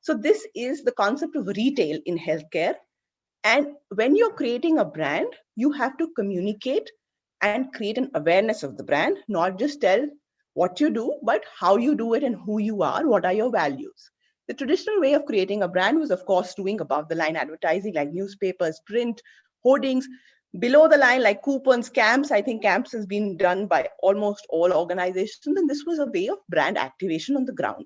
So this is the concept of retail in healthcare. And when you're creating a brand, you have to communicate and create an awareness of the brand, not just tell what you do, but how you do it and who you are, what are your values. The traditional way of creating a brand was, of course, doing above the line advertising like newspapers, print, hoardings, below the line like coupons, camps. I think camps has been done by almost all organizations, and this was a way of brand activation on the ground.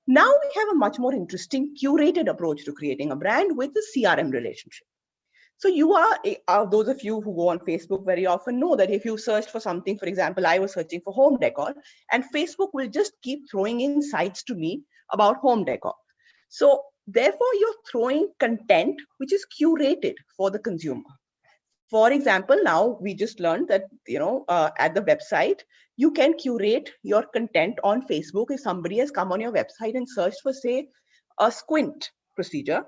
Now we have a much more interesting curated approach to creating a brand with the CRM relationship. So you are, those of you who go on Facebook very often know that if you search for something, for example, I was searching for home decor, and Facebook will just keep throwing in sites to me about home decor. So therefore, you're throwing content which is curated for the consumer. For example, now we just learned that, at the website, you can curate your content on Facebook. If somebody has come on your website and searched for, say, a squint procedure,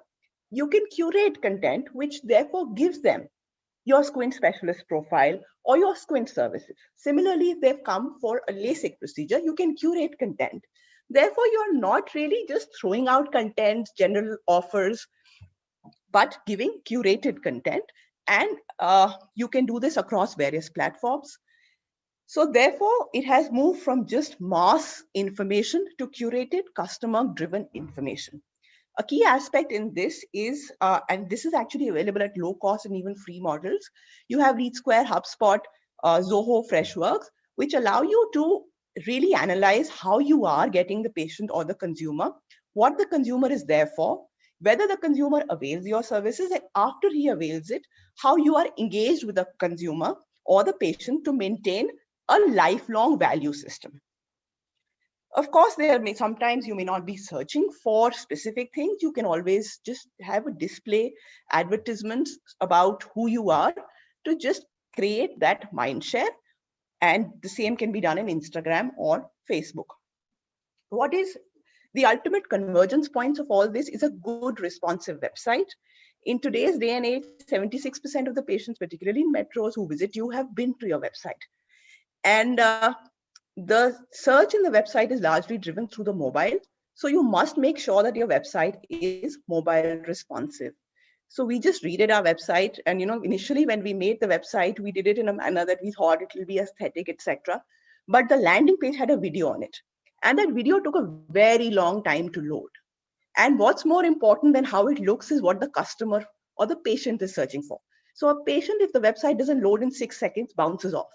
you can curate content, which therefore gives them your squint specialist profile or your squint services. Similarly, if they've come for a LASIK procedure, you can curate content. Therefore, you're not really just throwing out content, general offers, but giving curated content. And you can do this across various platforms. So therefore, it has moved from just mass information to curated customer-driven information. A key aspect in this is, and this is actually available at low cost and even free models, you have ReadSquare, HubSpot, Zoho, Freshworks, which allow you to really analyze how you are getting the patient or the consumer, what the consumer is there for, whether the consumer avails your services, and after he avails it, how you are engaged with the consumer or the patient to maintain a lifelong value system. Of course, sometimes you may not be searching for specific things. You can always just have a display advertisements about who you are to just create that mind share. And the same can be done in Instagram or Facebook. What is the ultimate convergence points of all this is a good responsive website. In today's day and age, 76% of the patients, particularly in metros who visit you, have been to your website. And the search in the website is largely driven through the mobile. So you must make sure that your website is mobile responsive. So we just redid our website. And initially when we made the website, we did it in a manner that we thought it will be aesthetic, etc. But the landing page had a video on it. And that video took a very long time to load. And what's more important than how it looks is what the customer or the patient is searching for. So a patient, if the website doesn't load in 6 seconds, bounces off.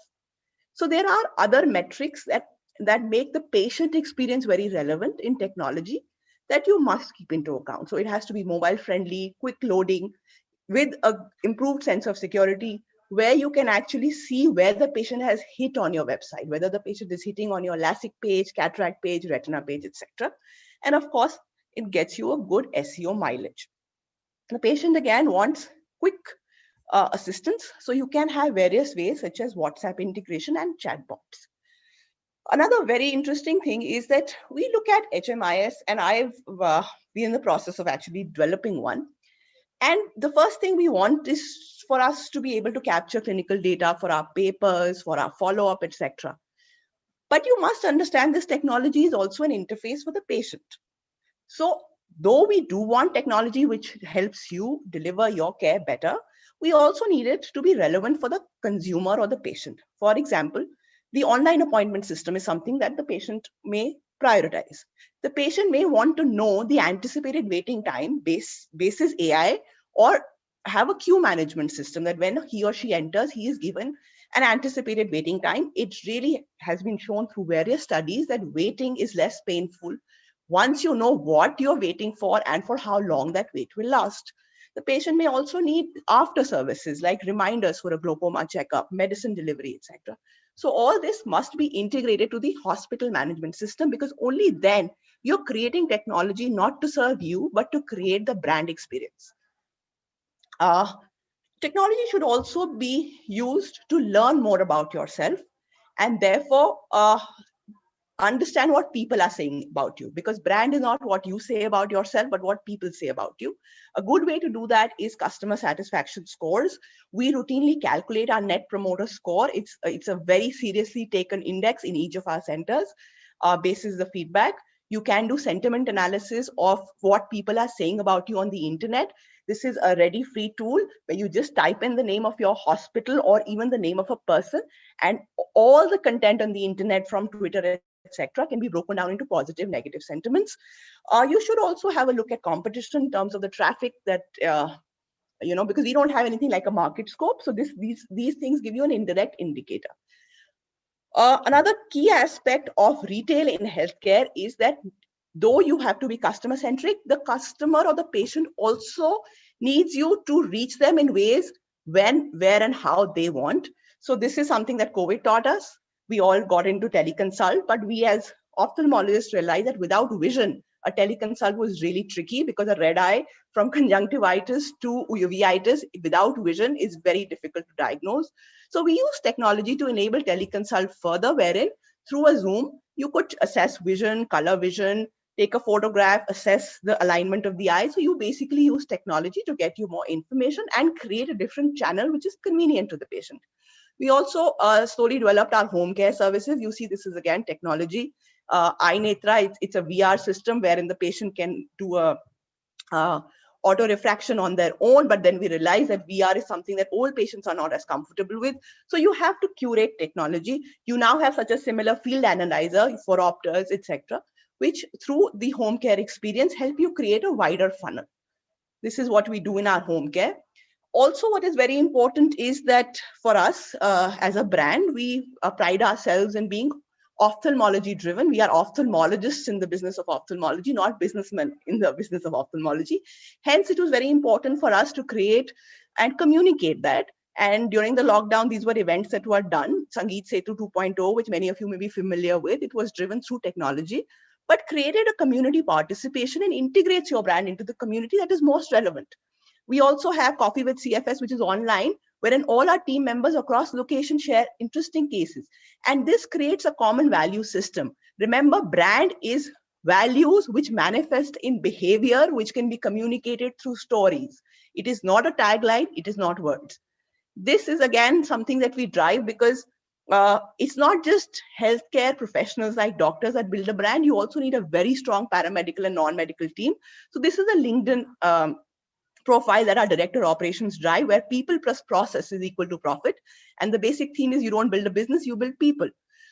So there are other metrics that make the patient experience very relevant in technology that you must keep into account. So it has to be mobile friendly, quick loading, with an improved sense of security, where you can actually see where the patient has hit on your website, whether the patient is hitting on your LASIK page, cataract page, retina page, etc. And of course, it gets you a good SEO mileage. The patient again wants quick assistance. So you can have various ways such as WhatsApp integration and chatbots. Another very interesting thing is that we look at HMIS, and I've been in the process of actually developing one. And the first thing we want is for us to be able to capture clinical data for our papers, for our follow-up, etc. But you must understand this technology is also an interface for the patient. So though we do want technology which helps you deliver your care better, we also need it to be relevant for the consumer or the patient. For example, the online appointment system is something that the patient may prioritize. The patient may want to know the anticipated waiting time basis AI, or have a queue management system that when he or she enters, he is given an anticipated waiting time. It really has been shown through various studies that waiting is less painful once you know what you're waiting for and for how long that wait will last. The patient may also need after services like reminders for a glaucoma checkup, medicine delivery, etc. So all this must be integrated to the hospital management system, because only then you're creating technology not to serve you, but to create the brand experience. Technology should also be used to learn more about yourself, and therefore understand what people are saying about you, because brand is not what you say about yourself, but what people say about you. A good way to do that is customer satisfaction scores. We routinely calculate our net promoter score. It's a very seriously taken index in each of our centers, basis the feedback. You can do sentiment analysis of what people are saying about you on the internet. This is a ready free tool where you just type in the name of your hospital or even the name of a person, and all the content on the internet from Twitter, etc., can be broken down into positive, negative sentiments. You should also have a look at competition in terms of the traffic that, because we don't have anything like a market scope. So these things give you an indirect indicator. Another key aspect of retail in healthcare is that though you have to be customer centric, the customer or the patient also needs you to reach them in ways when, where, and how they want. So this is something that COVID taught us. We all got into teleconsult, but we as ophthalmologists realized that without vision, a teleconsult was really tricky, because a red eye from conjunctivitis to uveitis without vision is very difficult to diagnose. So we use technology to enable teleconsult further, wherein through a Zoom, you could assess vision, color vision, take a photograph, assess the alignment of the eye. So you basically use technology to get you more information and create a different channel which is convenient to the patient. We also slowly developed our home care services. You see, this is again technology. iNetra, it's a VR system wherein the patient can do a auto refraction on their own, but then we realize that VR is something that all patients are not as comfortable with. So you have to curate technology. You now have such a similar field analyzer for opters, etc., which through the home care experience help you create a wider funnel. This is what we do in our home care. Also, what is very important is that for us as a brand, we pride ourselves in being ophthalmology driven. We are ophthalmologists in the business of ophthalmology, not businessmen in the business of ophthalmology. Hence, it was very important for us to create and communicate that. And during the lockdown, these were events that were done. Sangeet Setu 2.0, which many of you may be familiar with, it was driven through technology, but created a community participation and integrates your brand into the community that is most relevant. We also have Coffee with CFS, which is online, wherein all our team members across locations share interesting cases. And this creates a common value system. Remember, brand is values which manifest in behavior, which can be communicated through stories. It is not a tagline, it is not words. This is again something that we drive, because it's not just healthcare professionals like doctors that build a brand. You also need a very strong paramedical and non-medical team. So this is a LinkedIn profile that our director of operations drive, where people plus process is equal to profit. And the basic theme is you don't build a business, you build people.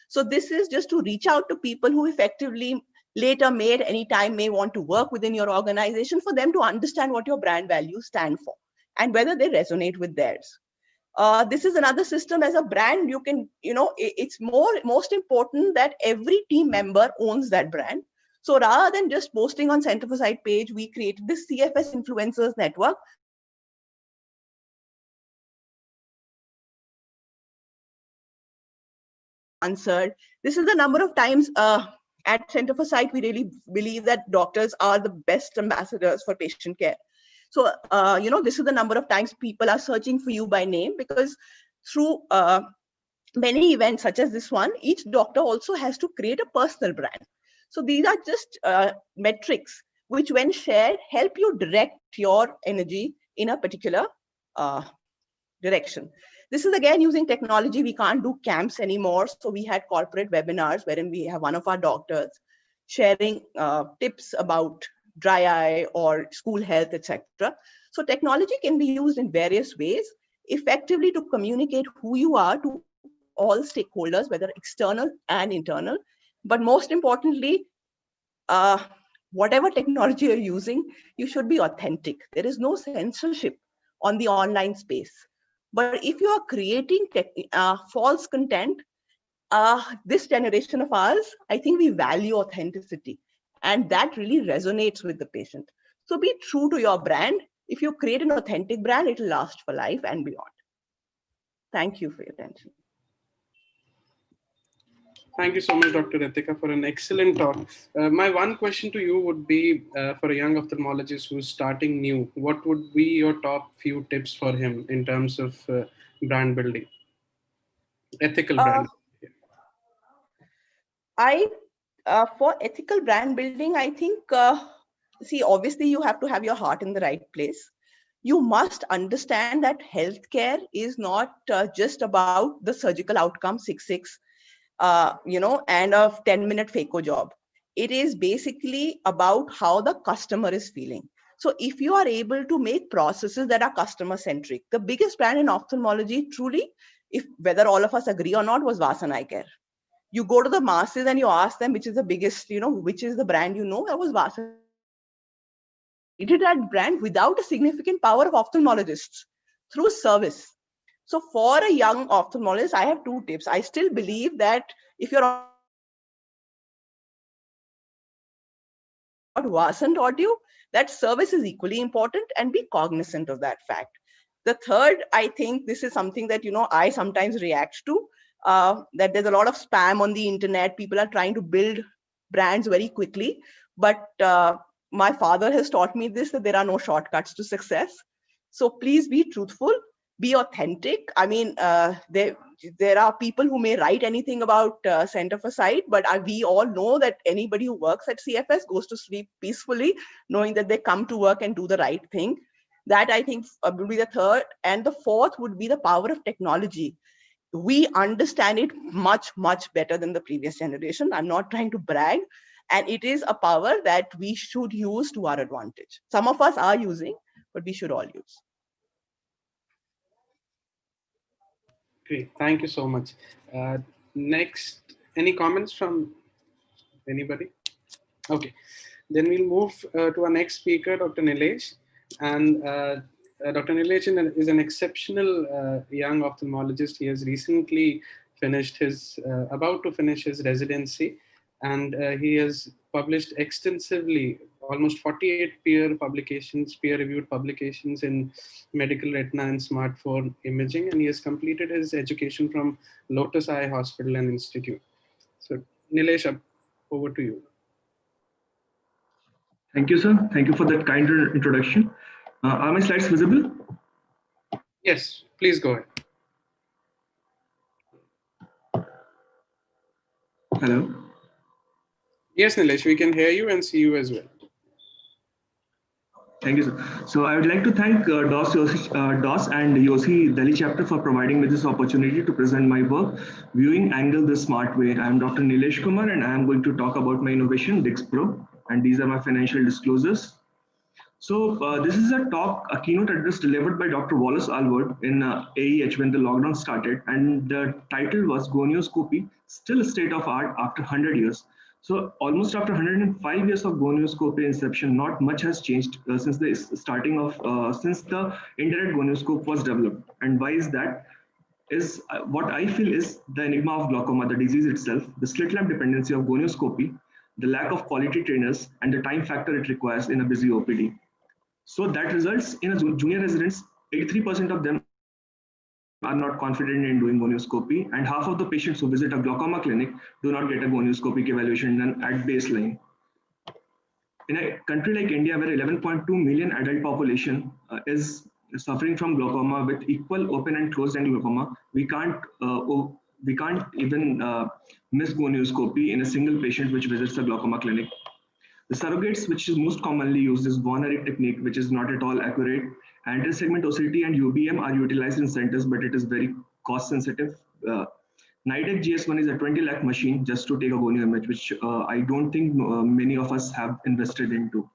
So this is just to reach out to people who effectively later may at any time may want to work within your organization, for them to understand what your brand values stand for and whether they resonate with theirs. This is another system. As a brand, you can, it's most important that every team member owns that brand. So rather than just posting on Center for Sight page, we created this CFS Influencers Network. Answered. This is the number of times at Center for Sight, we really believe that doctors are the best ambassadors for patient care. So, this is the number of times people are searching for you by name, because through many events such as this one, each doctor also has to create a personal brand. So these are just metrics which, when shared, help you direct your energy in a particular direction. This is again using technology. We can't do camps anymore. So we had corporate webinars wherein we have one of our doctors sharing tips about dry eye or school health, etc. So technology can be used in various ways effectively to communicate who you are to all stakeholders, whether external and internal. But most importantly, whatever technology you're using, you should be authentic. There is no censorship on the online space. But if you are creating false content, this generation of ours, I think we value authenticity, and that really resonates with the patient. So be true to your brand. If you create an authentic brand, it will last for life and beyond. Thank you for your attention. Thank you so much, Dr. Ritika, for an excellent talk. My one question to you would be for a young ophthalmologist who's starting new, what would be your top few tips for him in terms of brand building, ethical brand? For ethical brand building, I think, see, obviously you have to have your heart in the right place. You must understand that healthcare is not just about the surgical outcome, 6-6, and a 10-minute phaco job. It is basically about how the customer is feeling. So if you are able to make processes that are customer centric, the biggest brand in ophthalmology, truly, if whether all of us agree or not, was Vasan Eye Care. You go to the masses and you ask them which is the biggest, which is the brand, that was Vasan. Created that brand without a significant power of ophthalmologists through service. So for a young ophthalmologist, I have two tips. I still believe that if you're not Vasan taught you, that service is equally important, and be cognizant of that fact. The third, I think this is something that, I sometimes react to, that there's a lot of spam on the internet. People are trying to build brands very quickly. But my father has taught me this, that there are no shortcuts to success. So please be truthful, be authentic. I mean, there are people who may write anything about Center for Sight, but we all know that anybody who works at CFS goes to sleep peacefully, knowing that they come to work and do the right thing. That, I think, would be the third. And the fourth would be the power of technology. We understand it much, much better than the previous generation. I'm not trying to brag. And it is a power that we should use to our advantage. Some of us are using, but we should all use. Great, thank you so much. Next, any comments from anybody? Okay, then we'll move to our next speaker, Dr. Nilesh. And Dr. Nilesh is an exceptional young ophthalmologist. He has recently finished about to finish his residency, and he has published extensively, almost 48 peer-reviewed publications in medical retina and smartphone imaging, and he has completed his education from Lotus Eye Hospital and Institute. So Nilesh, over to you. Thank you, sir. Thank you for that kind introduction. Are my slides visible? Yes, please go ahead. Hello. Yes, Nilesh, we can hear you and see you as well. Thank you, sir. So I would like to thank DOS and Yossi Delhi chapter for providing me this opportunity to present my work, Viewing Angle the Smart Way. I am Dr. Nilesh Kumar, and I am going to talk about my innovation, DIX Pro, and these are my financial disclosures. So this is a keynote address delivered by Dr. Wallace Alward in AEH when the lockdown started, and the title was Gonioscopy, Still a State of Art After 100 Years. So almost after 105 years of gonioscopy inception, not much has changed since the starting of, since the indirect gonioscope was developed. And why is that? Is what I feel is the enigma of glaucoma, the disease itself, the slit lamp dependency of gonioscopy, the lack of quality trainers, and the time factor it requires in a busy OPD. So that results in a junior residents, 83% of them are not confident in doing gonioscopy, and half of the patients who visit a glaucoma clinic do not get a gonioscopic evaluation done at baseline. In a country like India, where 11.2 million adult population is suffering from glaucoma with equal open and closed-end glaucoma, we can't even miss gonioscopy in a single patient which visits a glaucoma clinic. The surrogates which is most commonly used is Von Erich technique, which is not at all accurate, Anterior segment OCT and UBM are utilized in centers, but it is very cost sensitive. NIDEC GS1 is a 20 lakh machine just to take a gonio image, which I don't think many of us have invested into.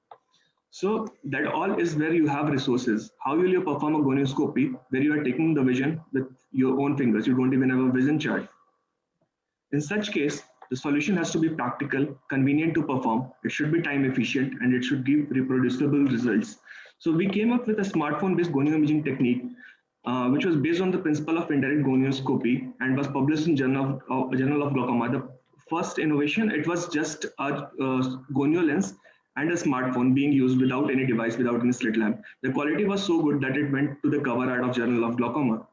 So that all is where you have resources. How will you perform a gonioscopy where you are taking the vision with your own fingers? You don't even have a vision chart. In such case, the solution has to be practical, convenient to perform. It should be time efficient, and it should give reproducible results. So we came up with a smartphone-based gonio imaging technique, which was based on the principle of indirect gonioscopy and was published in Journal of Glaucoma. The first innovation, it was just a gonio lens and a smartphone being used without any device, without any slit lamp. The quality was so good that it went to the cover art of Journal of Glaucoma.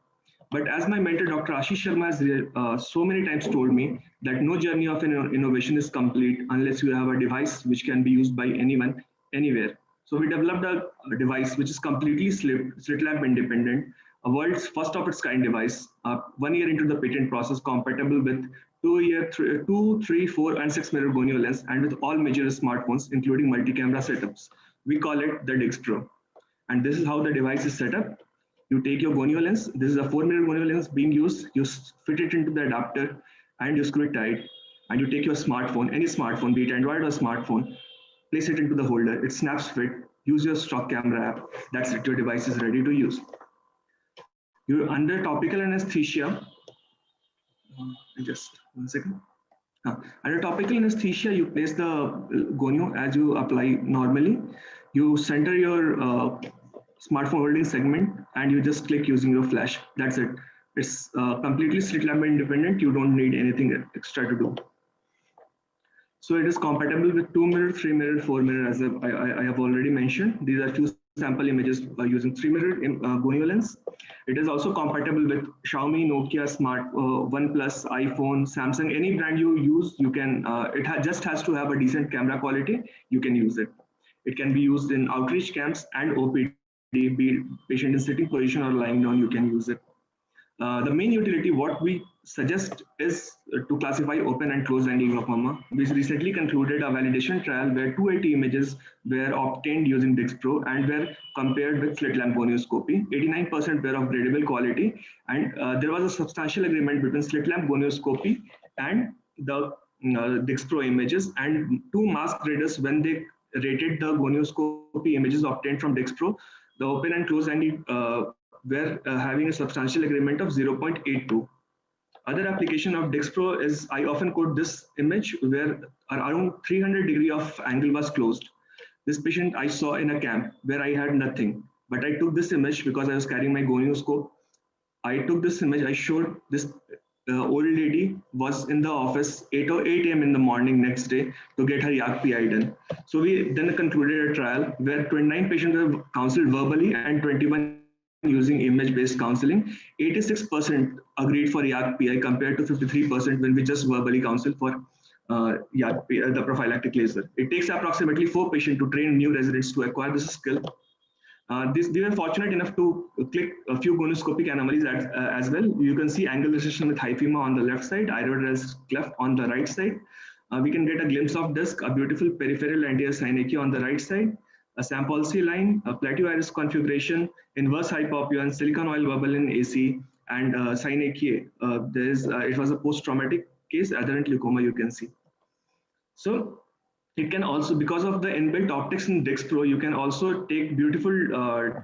But as my mentor, Dr. Ashish Sharma, has so many times told me that no journey of an innovation is complete unless you have a device which can be used by anyone, anywhere. So we developed a device which is completely slit lamp independent, a world's first of its kind device, 1 year into the patent process, compatible with 2, 3, 4, and 6 mirror gonio lens, and with all major smartphones, including multi-camera setups. We call it the DixPro. And this is how the device is set up. You take your gonio lens. This is a 4 mirror gonio lens being used. You fit it into the adapter and you screw it tight. And you take your smartphone, any smartphone, be it Android or smartphone, place it into the holder. It snaps fit. Use your stock camera app. That's it. Your device is ready to use. You're under topical anesthesia. Just 1 second. Under topical anesthesia, you place the gonio as you apply normally. You center your smartphone holding segment and you just click using your flash. That's it. It's completely slit lamp independent. You don't need anything extra to do. So it is compatible with 2 mirror, 3 mirror, 4 mirror, as I have already mentioned. These are few sample images using 3 mirror gonio lens. It is also compatible with Xiaomi, Nokia, Smart, OnePlus, iPhone, Samsung, any brand you use. You can. Just has to have a decent camera quality. You can use it. It can be used in outreach camps and OPD. Be it patient in sitting position or lying down, you can use it. The main utility, what we suggest is to classify open and closed angle glaucoma. We recently concluded a validation trial where 280 images were obtained using DixPro and were compared with slit lamp gonioscopy. 89% were of gradable quality, and there was a substantial agreement between slit lamp gonioscopy and the DixPro images, and 2 mask graders, when they rated the gonioscopy images obtained from DixPro, the open and closed angle were having a substantial agreement of 0.82. Other application of DixPro is, I often quote this image where around 300 degree of angle was closed. This patient I saw in a camp where I had nothing, but I took this image because I was carrying my gonioscope. I took this image, I showed this old lady was in the office 8 a.m. in the morning next day to get her YAG-PI done. So we then concluded a trial where 29 patients were counseled verbally and 21 using image-based counseling. 86% agreed for YAG-PI compared to 53% when we just verbally counsel for YAG-PI, the prophylactic laser. It takes approximately 4 patients to train new residents to acquire this skill. We were fortunate enough to click a few gonioscopic anomalies as well. You can see angle recession with hyphema on the left side, iridoris cleft on the right side. We can get a glimpse of disc, a beautiful peripheral anterior synechiae on the right side, a Sampolsky line, a plateau iris configuration, inverse hypopia, and silicon oil bubble in AC, and synechiae. It was a post-traumatic case, adherent leucoma, you can see. So it can also, because of the inbuilt optics in DixPro, you can also take beautiful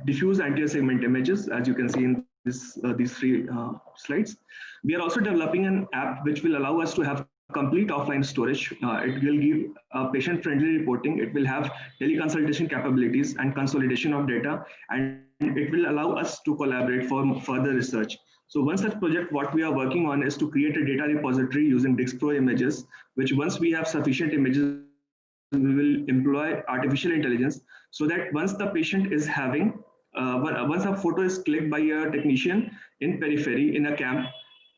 diffuse anterior segment images, as you can see in these 3 slides. We are also developing an app which will allow us to have complete offline storage. It will give patient-friendly reporting. It will have teleconsultation capabilities and consolidation of data, and it will allow us to collaborate for further research. So one such project, what we are working on is to create a data repository using DixPro images, which once we have sufficient images, we will employ artificial intelligence so that once the patient is having, once a photo is clicked by a technician in periphery in a camp,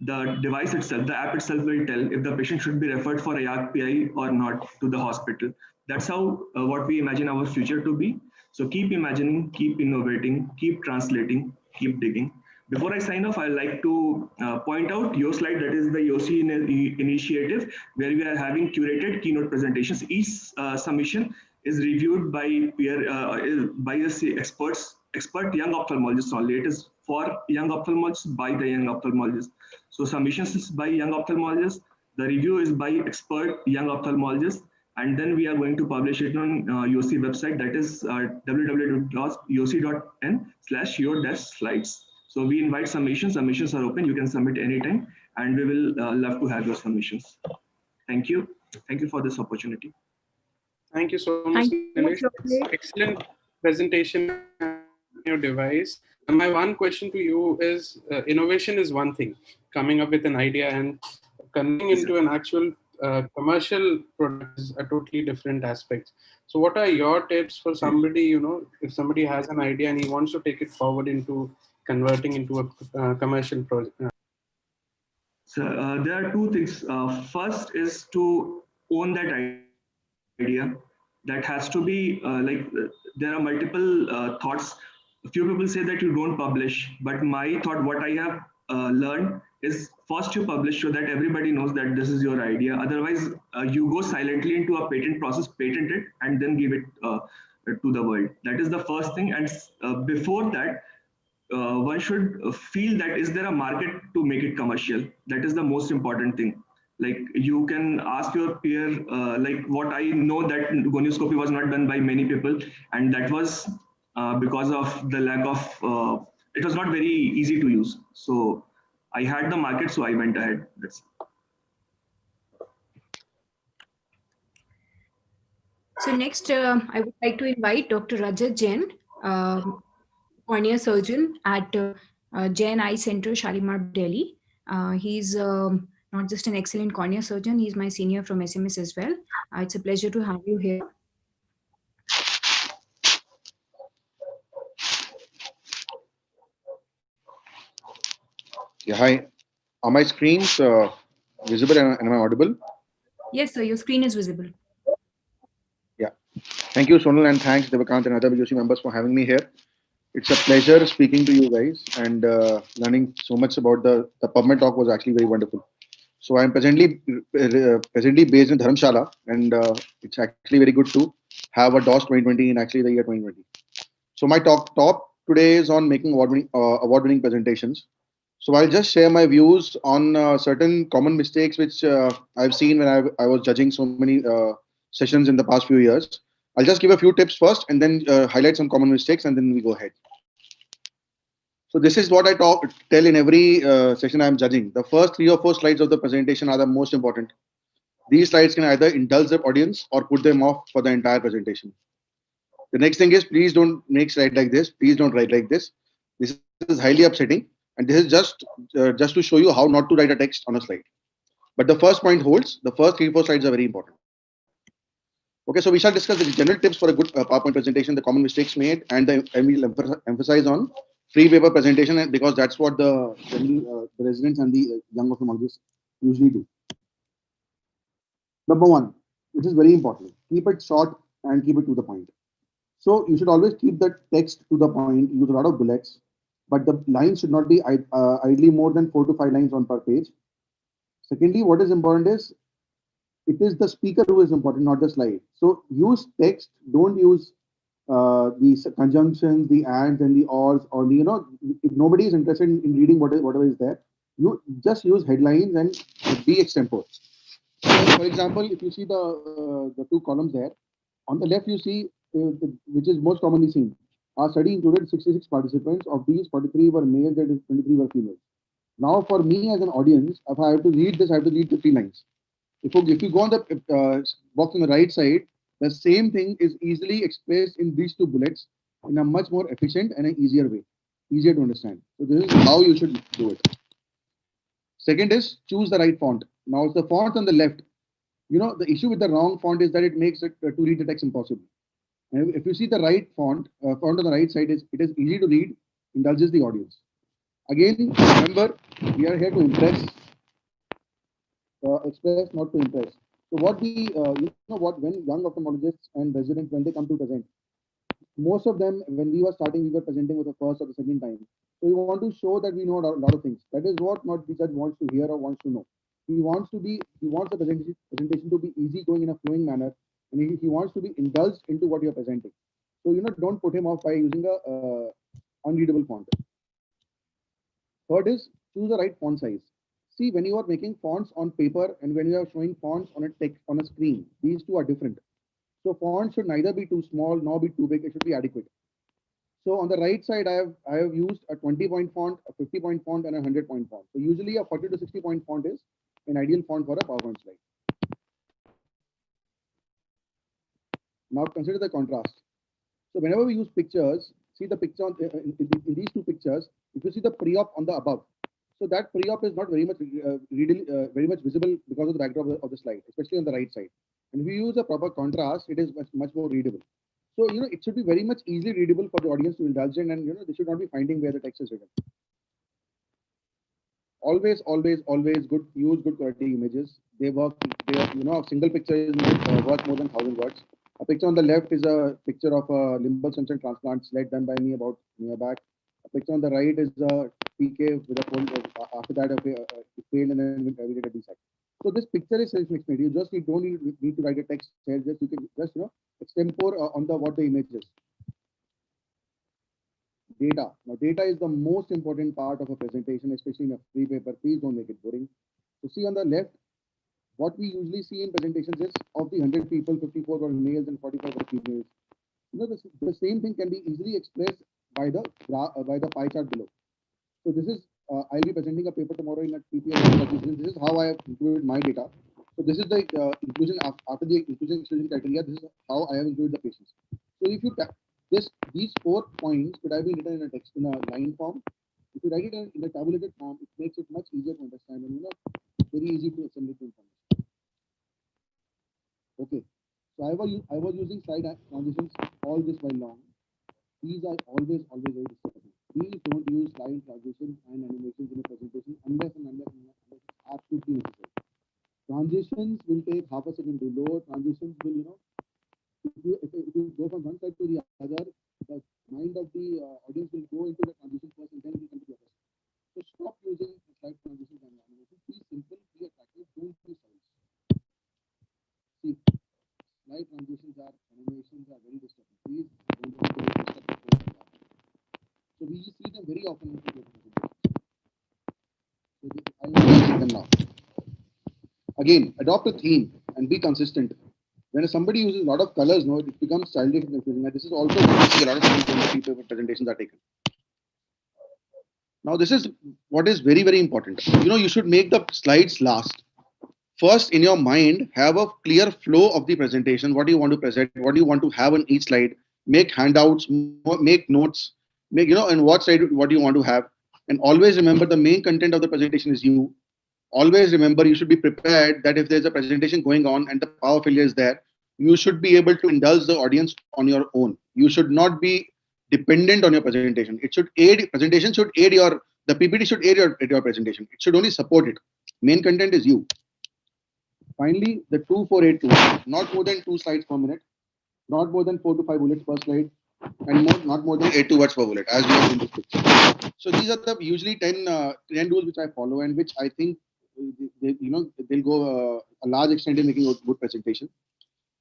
the device itself, the app itself will tell if the patient should be referred for a YAG-PI or not to the hospital. That's how what we imagine our future to be. So keep imagining, keep innovating, keep translating, keep digging. Before I sign off, I'd like to point out your slide, that is the YOSI initiative, where we are having curated keynote presentations. Each submission is reviewed by peer bias experts expert young ophthalmologists only. It is for young ophthalmologists by the young ophthalmologists. So submissions is by young ophthalmologists. The review is by expert young ophthalmologists. And then we are going to publish it on UC website, that is www.uc.in/your-slides. So we invite submissions. Submissions are open. You can submit anytime, and we will love to have your submissions. Thank you. Thank you for this opportunity. Thank you so much, Thank you so much, Nilesh. Excellent presentation on your device. And my one question to you is, innovation is one thing, coming up with an idea, and coming into an actual commercial product is a totally different aspect. So what are your tips for somebody, you know, if somebody has an idea and he wants to take it forward into converting into a commercial project? So there are two things. First is to own that idea. That has to be there are multiple thoughts. A few people say that you don't publish, but my thought, what I have learned is first you publish so that everybody knows that this is your idea. Otherwise, you go silently into a patent process, patent it, and then give it to the world. That is the first thing. And before that, one should feel that is there a market to make it commercial. That is the most important thing. Like you can ask your peer, like what I know that gonioscopy was not done by many people, and that was because of the lack of, it was not very easy to use. So I had the market, so I went ahead. That's So next, I would like to invite Dr. Rajat Jain, cornea surgeon at Jain Eye Center, Shalimar, Delhi. He's not just an excellent cornea surgeon, he's my senior from SMS as well. It's a pleasure to have you here. Yeah, hi. Are my screens visible and am I audible? Yes, sir, your screen is visible. Yeah. Thank you, Sonal, and thanks, Devakant and other BOC members for having me here. It's a pleasure speaking to you guys and learning so much about the PubMed talk was actually very wonderful. So I'm presently based in Dharamshala, and it's actually very good to have a DOS 2020 in actually the year 2020. So my talk today is on making award-winning presentations. So I'll just share my views on certain common mistakes which I've seen when I was judging so many sessions in the past few years. I'll just give a few tips first and then highlight some common mistakes, and then we go ahead. So this is what I tell in every session I'm judging. The first 3 or 4 slides of the presentation are the most important. These slides can either indulge the audience or put them off for the entire presentation. The next thing is, please don't make slide like this. Please don't write like this. This is highly upsetting. And this is just to show you how not to write a text on a slide. But the first point holds. The first 3 or 4 slides are very important. Okay, so we shall discuss the general tips for a good PowerPoint presentation, the common mistakes made, and we'll emphasize on free paper presentation, because that's what the residents and the young ophthalmologists usually do. Number 1, which is very important, keep it short and keep it to the point. So you should always keep the text to the point, use a lot of bullets, but the lines should not be ideally more than 4 to 5 lines on per page. Secondly, what is important is, it is the speaker who is important, not the slide. So use text, don't use these conjunctions, the ands and the ors, or the, if nobody is interested in reading whatever is there, you just use headlines and be extempore. For example, if you see the 2 columns there, on the left you see, which is most commonly seen, our study included 66 participants. Of these, 43 were males and 23 were females. Now for me as an audience, if I have to read this, I have to read 50 lines. If you go on the box on the right side, the same thing is easily expressed in these 2 bullets in a much more efficient and an easier way, easier to understand. So this is how you should do it. Second is, choose the right font. Now it's the font on the left. The issue with the wrong font is that it makes it to read the text impossible. And if you see the right font on the right side, it is easy to read, indulges the audience. Again, remember, we are here to impress. Express, not to impress. So what when young ophthalmologists and residents, when they come to present, most of them, when we were starting, we were presenting for the first or the second time. So we want to show that we know a lot of things. That is what not the judge wants to hear or wants to know. He wants the presentation to be easy going in a flowing manner, and he wants to be indulged into what you're presenting. So don't put him off by using unreadable font. Third is choose the right font size. See, when you are making fonts on paper and when you are showing fonts on a text on a screen, these two are different. So fonts should neither be too small nor be too big. It should be adequate. So on the right side, I have used a 20-point font, a 50-point font, and a 100-point font. So usually a 40 to 60-point font is an ideal font for a PowerPoint slide. Now consider the contrast. So whenever we use pictures, see the picture in these two pictures. If you see the pre-op on the above, so that pre-op is not very much visible because of the backdrop of the slide, especially on the right side. And if you use a proper contrast, it is much more readable. So it should be very much easily readable for the audience to indulge in, and they should not be finding where the text is written. Always use good quality images. They work. A single picture is worth more than 1,000 words. A picture on the left is a picture of a limbal stem cell transplant slide done by me about a year back. A picture on the right is a PK with a fold. After that, it failed and then we did a DSAC. So this picture is self-explanatory. You just don't need to write a text here. You can just extempore on what the image is. Data. Now, data is the most important part of a presentation, especially in a free paper. Please don't make it boring. So see on the left, what we usually see in presentations is of the 100 people, 54 were males and 45 were females. The same thing can be easily expressed by the pie chart below. So this is I'll be presenting a paper tomorrow in a TPS. This is how I have included my data. So this is the inclusion after the inclusion exclusion criteria. This is how I have included the patients. So if you these 4 points could have been written in a text in a line form. If you write it in a tabulated form, it makes it much easier to understand and very easy to assemble to information. Okay, so I was using slide transitions all this while long. These are always very disturbing. Please don't use slide transitions and animations in a presentation unless it's absolutely necessary. Transitions will take half a second to load. Transitions will, if you go from one side to the other, the mind of the audience will go into the transition first and then will come to the other side. So stop using slide transitions and animations. Be simple, be attractive, don't use slides. See, slide transitions are animations are very disturbing. Please don't disturb the flow. So we see them very often in the presentations. So I'll explain them now. Again, adopt a theme and be consistent. When somebody uses a lot of colors, it becomes childish and confusing. And this is also what we see a lot of times when the free paper presentations are taken. Now, this is what is very important. You should make the slides last. First, in your mind, have a clear flow of the presentation. What do you want to present? What do you want to have on each slide? Make handouts, make notes, and what slide, what do you want to have? And always remember the main content of the presentation is you. Always remember you should be prepared that if there's a presentation going on and the power failure is there, you should be able to indulge the audience on your own. You should not be dependent on your presentation. It should aid, presentation should aid the PPT should aid your presentation. It should only support it. Main content is you. Finally, the 2-4-8-2, not more than 2 slides per minute, not more than 4 to 5 bullets per slide, and not more than 82 words per bullet, as we have in this picture. So these are the usually 10 rules which I follow and which I think they'll go a large extent in making a good presentation.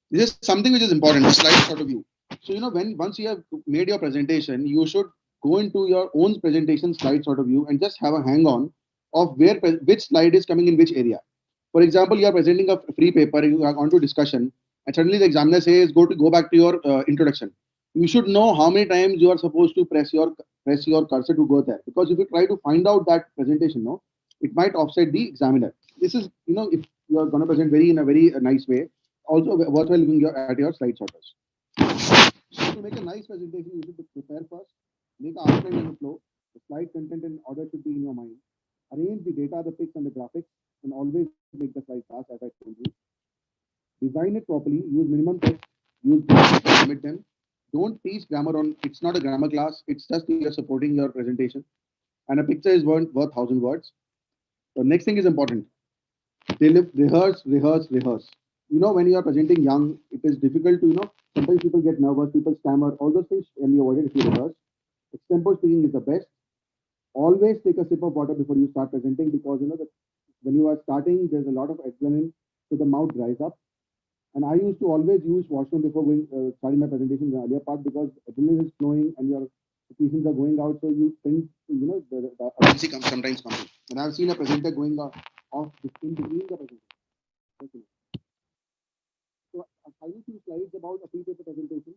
This is something which is important, the slide sort of view. So once you have made your presentation, you should go into your own presentation slide sort of view and just have a hang on of which slide is coming in which area. For example, you are presenting a free paper, you are on to discussion, and suddenly the examiner says go back to your introduction. You should know how many times you are supposed to press your cursor to go there, because if you try to find out that presentation, it might offset the examiner. This is, if you are going to present in a very nice way, also worthwhile looking at your slide sorters. So to make a nice presentation, you should prepare first, make an outline in the flow, the slide content and order should be in your mind. Arrange the data, the pics and the graphics, and always make the slide fast, as I told you. Design it properly, use minimum text, use limit them. Don't teach grammar it's not a grammar class, it's just you're supporting your presentation. And a picture is worth 1,000 words. The next thing is important. Rehearse. When you are presenting young, it is difficult to, sometimes people get nervous, people stammer, all those things can be avoided if you rehearse. Extempore speaking is the best. Always take a sip of water before you start presenting, because when you are starting, there's a lot of adrenaline, so the mouth dries up. And I used to always use washroom before starting my presentation in the earlier part, because adrenaline is flowing and you're patients are going out, so you think, the urgency sometimes comes in. And I've seen a presenter going off in between the presentation. So I will few slides about a free paper presentation.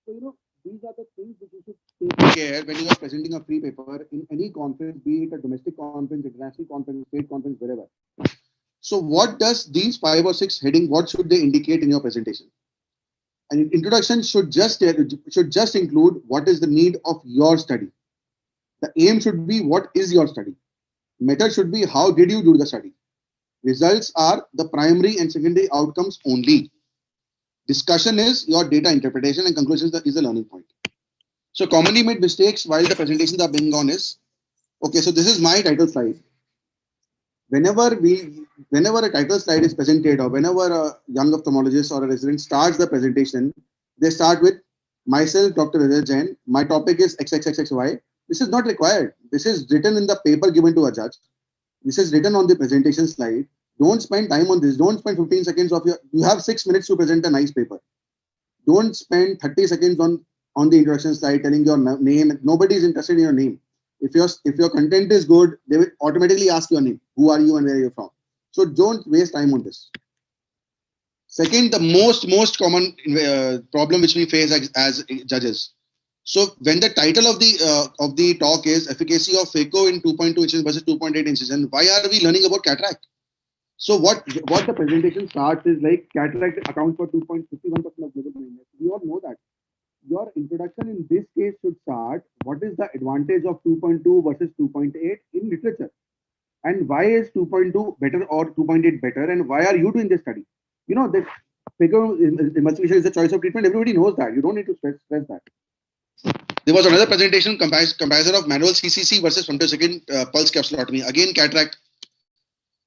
So, these are the things which you should take care when you are presenting a free paper in any conference, be it a domestic conference, international conference, state conference, wherever. So what does these 5 or 6 heading, what should they indicate in your presentation? An introduction should just include what is the need of your study. The aim should be what is your study. Method should be how did you do the study. Results are the primary and secondary outcomes only. Discussion is your data interpretation, and conclusions is the learning point. So commonly made mistakes while the presentations are being on is, okay, so this is my title slide. Whenever a title slide is presented, or whenever a young ophthalmologist or a resident starts the presentation, they start with myself, Dr. Rajat Jain. My topic is XXXXY. This is not required. This is written in the paper given to a judge. This is written on the presentation slide. Don't spend time on this. Don't spend 15 seconds of you have 6 minutes to present a nice paper. Don't spend 30 seconds on the introduction slide telling your name. Nobody is interested in your name. If your content is good, they will automatically ask your name. Who are you and where are you from? So don't waste time on this. Second, the most common problem which we face as judges. So when the title of the talk is efficacy of phaco in 2.2 inches versus 2.8 inches, and why are we learning about cataract? So what the presentation starts is like cataract accounts for 2.51% of global blindness. We all know that. Your introduction in this case should start, what is the advantage of 2.2 versus 2.8 in literature? And why is 2.2 better or 2.8 better? And why are you doing this study? This phaco emulsification is the choice of treatment. Everybody knows that. You don't need to stress that. There was another presentation, comparison of manual CCC versus femtosecond pulse capsulotomy. Again, cataract.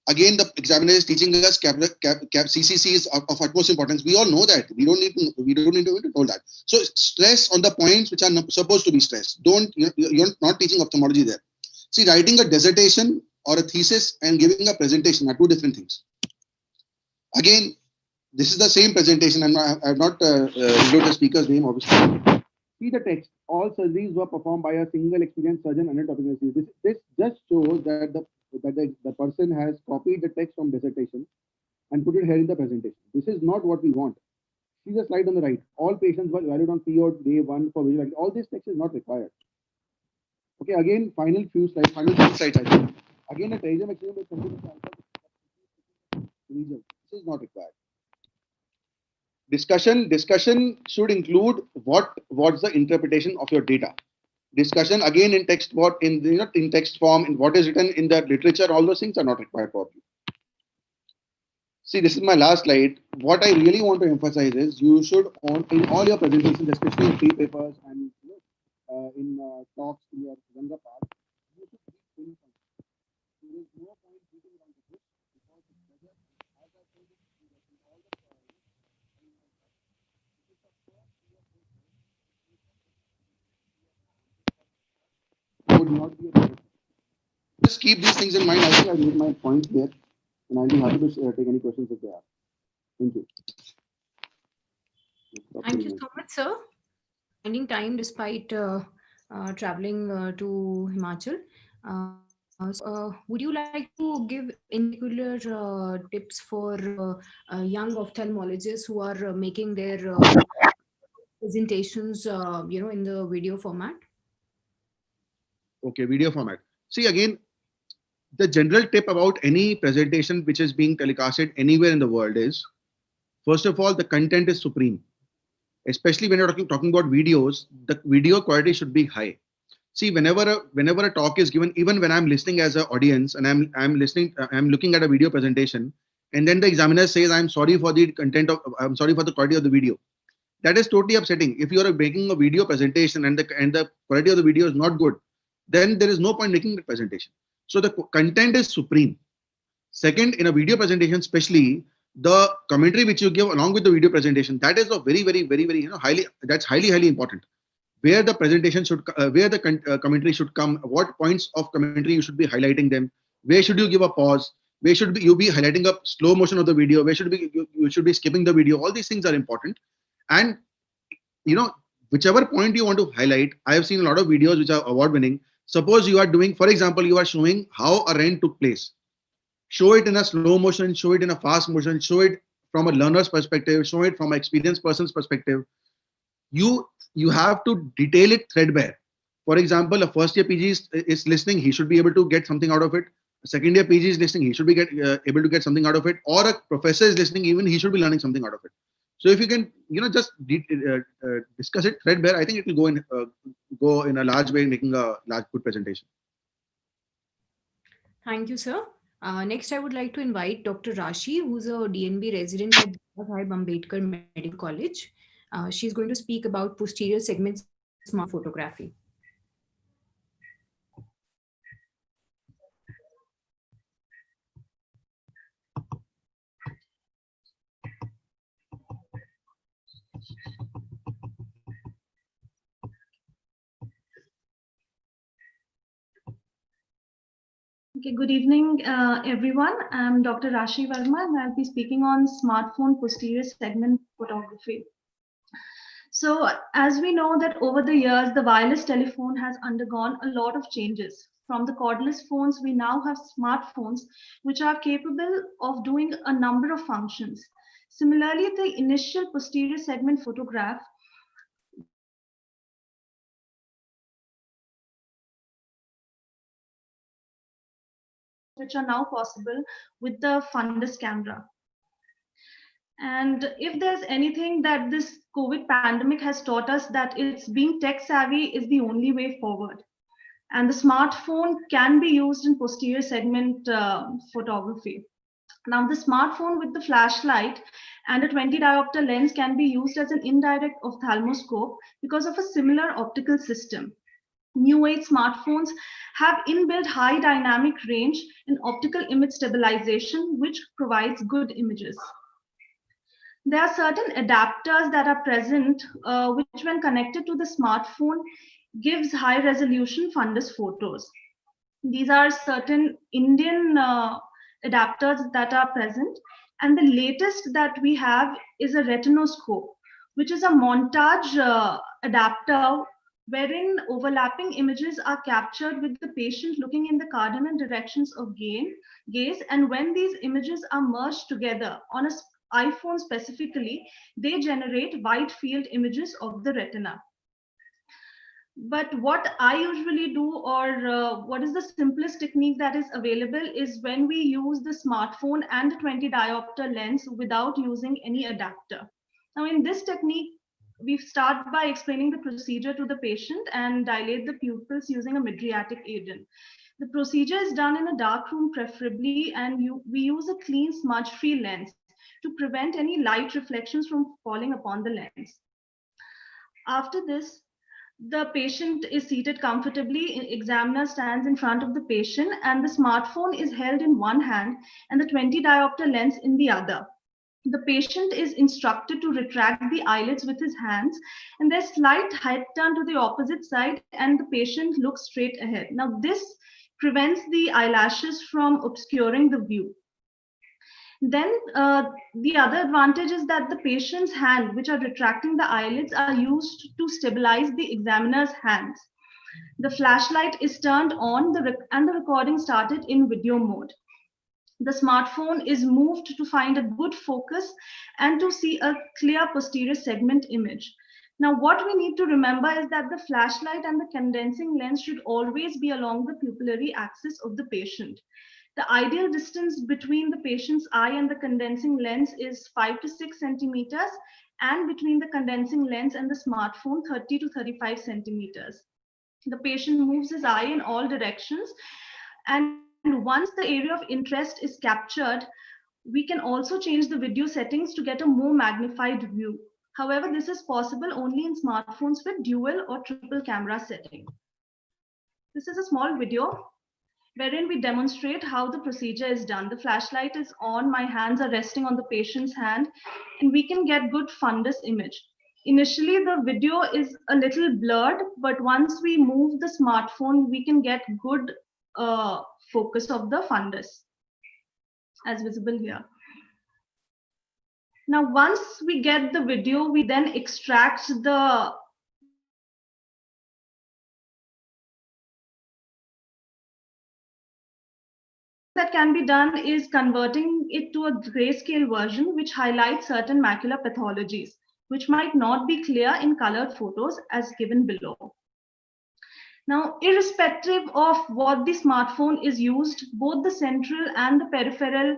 Again, the examiner is teaching us CCC is of utmost importance. We all know that. We don't need to be told that. So stress on the points which are not supposed to be stressed. You're not teaching ophthalmology there. See, writing a dissertation or a thesis and giving a presentation are two different things. Again, this is the same presentation. I have not reviewed the speaker's name, obviously. See the text. All surgeries were performed by a single experienced surgeon under topical anesthesia. This just shows that the person has copied the text from dissertation and put it here in the presentation. This is not what we want. See the slide on the right. All patients were valued on PO day 1 for visual. All this text is not required. Okay, again, final few slides. I think. Again, a trigeminal maximum is something this is not required. Discussion should include what's the interpretation of your data. Discussion again in text, in text form, in what is written in the literature, all those things are not required probably. See, this is my last slide. What I really want to emphasize is you should in all your presentations, especially in free papers and in talks in your younger part, you should be in. There is no point beating around the bush because it's better, as I told you, in all the would not be a just keep these things in mind. I think I made my point there, and I'll be happy to take any questions if they are. Thank you. Thank you so much, sir. Finding time despite traveling to Himachal. Would you like to give in particular tips for young ophthalmologists who are making their presentations, in the video format? Okay, video format. See, again, the general tip about any presentation which is being telecasted anywhere in the world is, first of all, the content is supreme. Especially when you're talking about videos, the video quality should be high. See, whenever a talk is given, even when I'm listening as an audience and I'm looking at a video presentation, and then the examiner says, I'm sorry for the quality of the video. That is totally upsetting. If you are making a video presentation and the quality of the video is not good, then there is no point making the presentation. So the content is supreme. Second, in a video presentation, especially the commentary which you give along with the video presentation, that is a very highly important. Where the presentation should, where the commentary should come, what points of commentary you should be highlighting them, where should you give a pause, where should you be highlighting a slow motion of the video, where should you should be skipping the video. All these things are important, and whichever point you want to highlight. I have seen a lot of videos which are award winning. Suppose you are doing, for example, you are showing how a rent took place. Show it in a slow motion, show it in a fast motion, show it from a learner's perspective, show it from an experienced person's perspective. You have to detail it threadbare. For example, a first year PG is listening, he should be able to get something out of it. A second year PG is listening, he should be able to get something out of it. Or a professor is listening, even he should be learning something out of it. So if you can, just discuss it threadbare, I think it will go in a large way, making a large good presentation. Thank you, sir. Next, I would like to invite Dr. Rashi, who's a DNB resident at Sahib Ambedkar Medical College. She's going to speak about posterior segment smart photography. Okay, good evening, everyone. I'm Dr. Rashi Verma, and I'll be speaking on smartphone posterior segment photography. So, as we know that over the years, the wireless telephone has undergone a lot of changes. From the cordless phones, we now have smartphones which are capable of doing a number of functions. Similarly, the initial posterior segment photograph which are now possible with the fundus camera. And if there's anything that this COVID pandemic has taught us, that it's being tech savvy is the only way forward. And the smartphone can be used in posterior segment photography. Now, the smartphone with the flashlight and a 20 diopter lens can be used as an indirect ophthalmoscope because of a similar optical system. New age smartphones have inbuilt high dynamic range and optical image stabilization, which provides good images. There are certain adapters that are present, which when connected to the smartphone gives high resolution fundus photos. These are certain Indian adapters that are present. And the latest that we have is a retinoscope, which is a montage adapter wherein overlapping images are captured with the patient looking in the cardinal directions of gaze. And when these images are merged together on an iPhone specifically, they generate wide field images of the retina. But what I usually do, or what is the simplest technique that is available, is when we use the smartphone and the 20 diopter lens without using any adapter. Now, in this technique, we start by explaining the procedure to the patient and dilate the pupils using a mydriatic aidin. The procedure is done in a dark room preferably, and we use a clean smudge-free lens to prevent any light reflections from falling upon the lens. After this, the patient is seated comfortably, examiner stands in front of the patient, and the smartphone is held in one hand and the 20 diopter lens in the other. The patient is instructed to retract the eyelids with his hands, and there's slight head turn to the opposite side, and the patient looks straight ahead. Now, this prevents the eyelashes from obscuring the view. Then the other advantage is that the patient's hand, which are retracting the eyelids, are used to stabilize the examiner's hands. The flashlight is turned on and the recording started in video mode. The smartphone is moved to find a good focus and to see a clear posterior segment image. Now, what we need to remember is that the flashlight and the condensing lens should always be along the pupillary axis of the patient. The ideal distance between the patient's eye and the condensing lens is 5 to 6 centimeters, and between the condensing lens and the smartphone, 30 to 35 centimeters. The patient moves his eye in all directions, and once the area of interest is captured, we can also change the video settings to get a more magnified view. However, this is possible only in smartphones with dual or triple camera setting. This is a small video wherein we demonstrate how the procedure is done. The flashlight is on, my hands are resting on the patient's hand, and we can get good fundus image. Initially, the video is a little blurred, but once we move the smartphone, we can get good focus of the fundus, as visible here. Now, once we get the video, we then extract the that can be done is converting it to a grayscale version, which highlights certain macular pathologies, which might not be clear in colored photos as given below. Now, irrespective of what the smartphone is used, both the central and the peripheral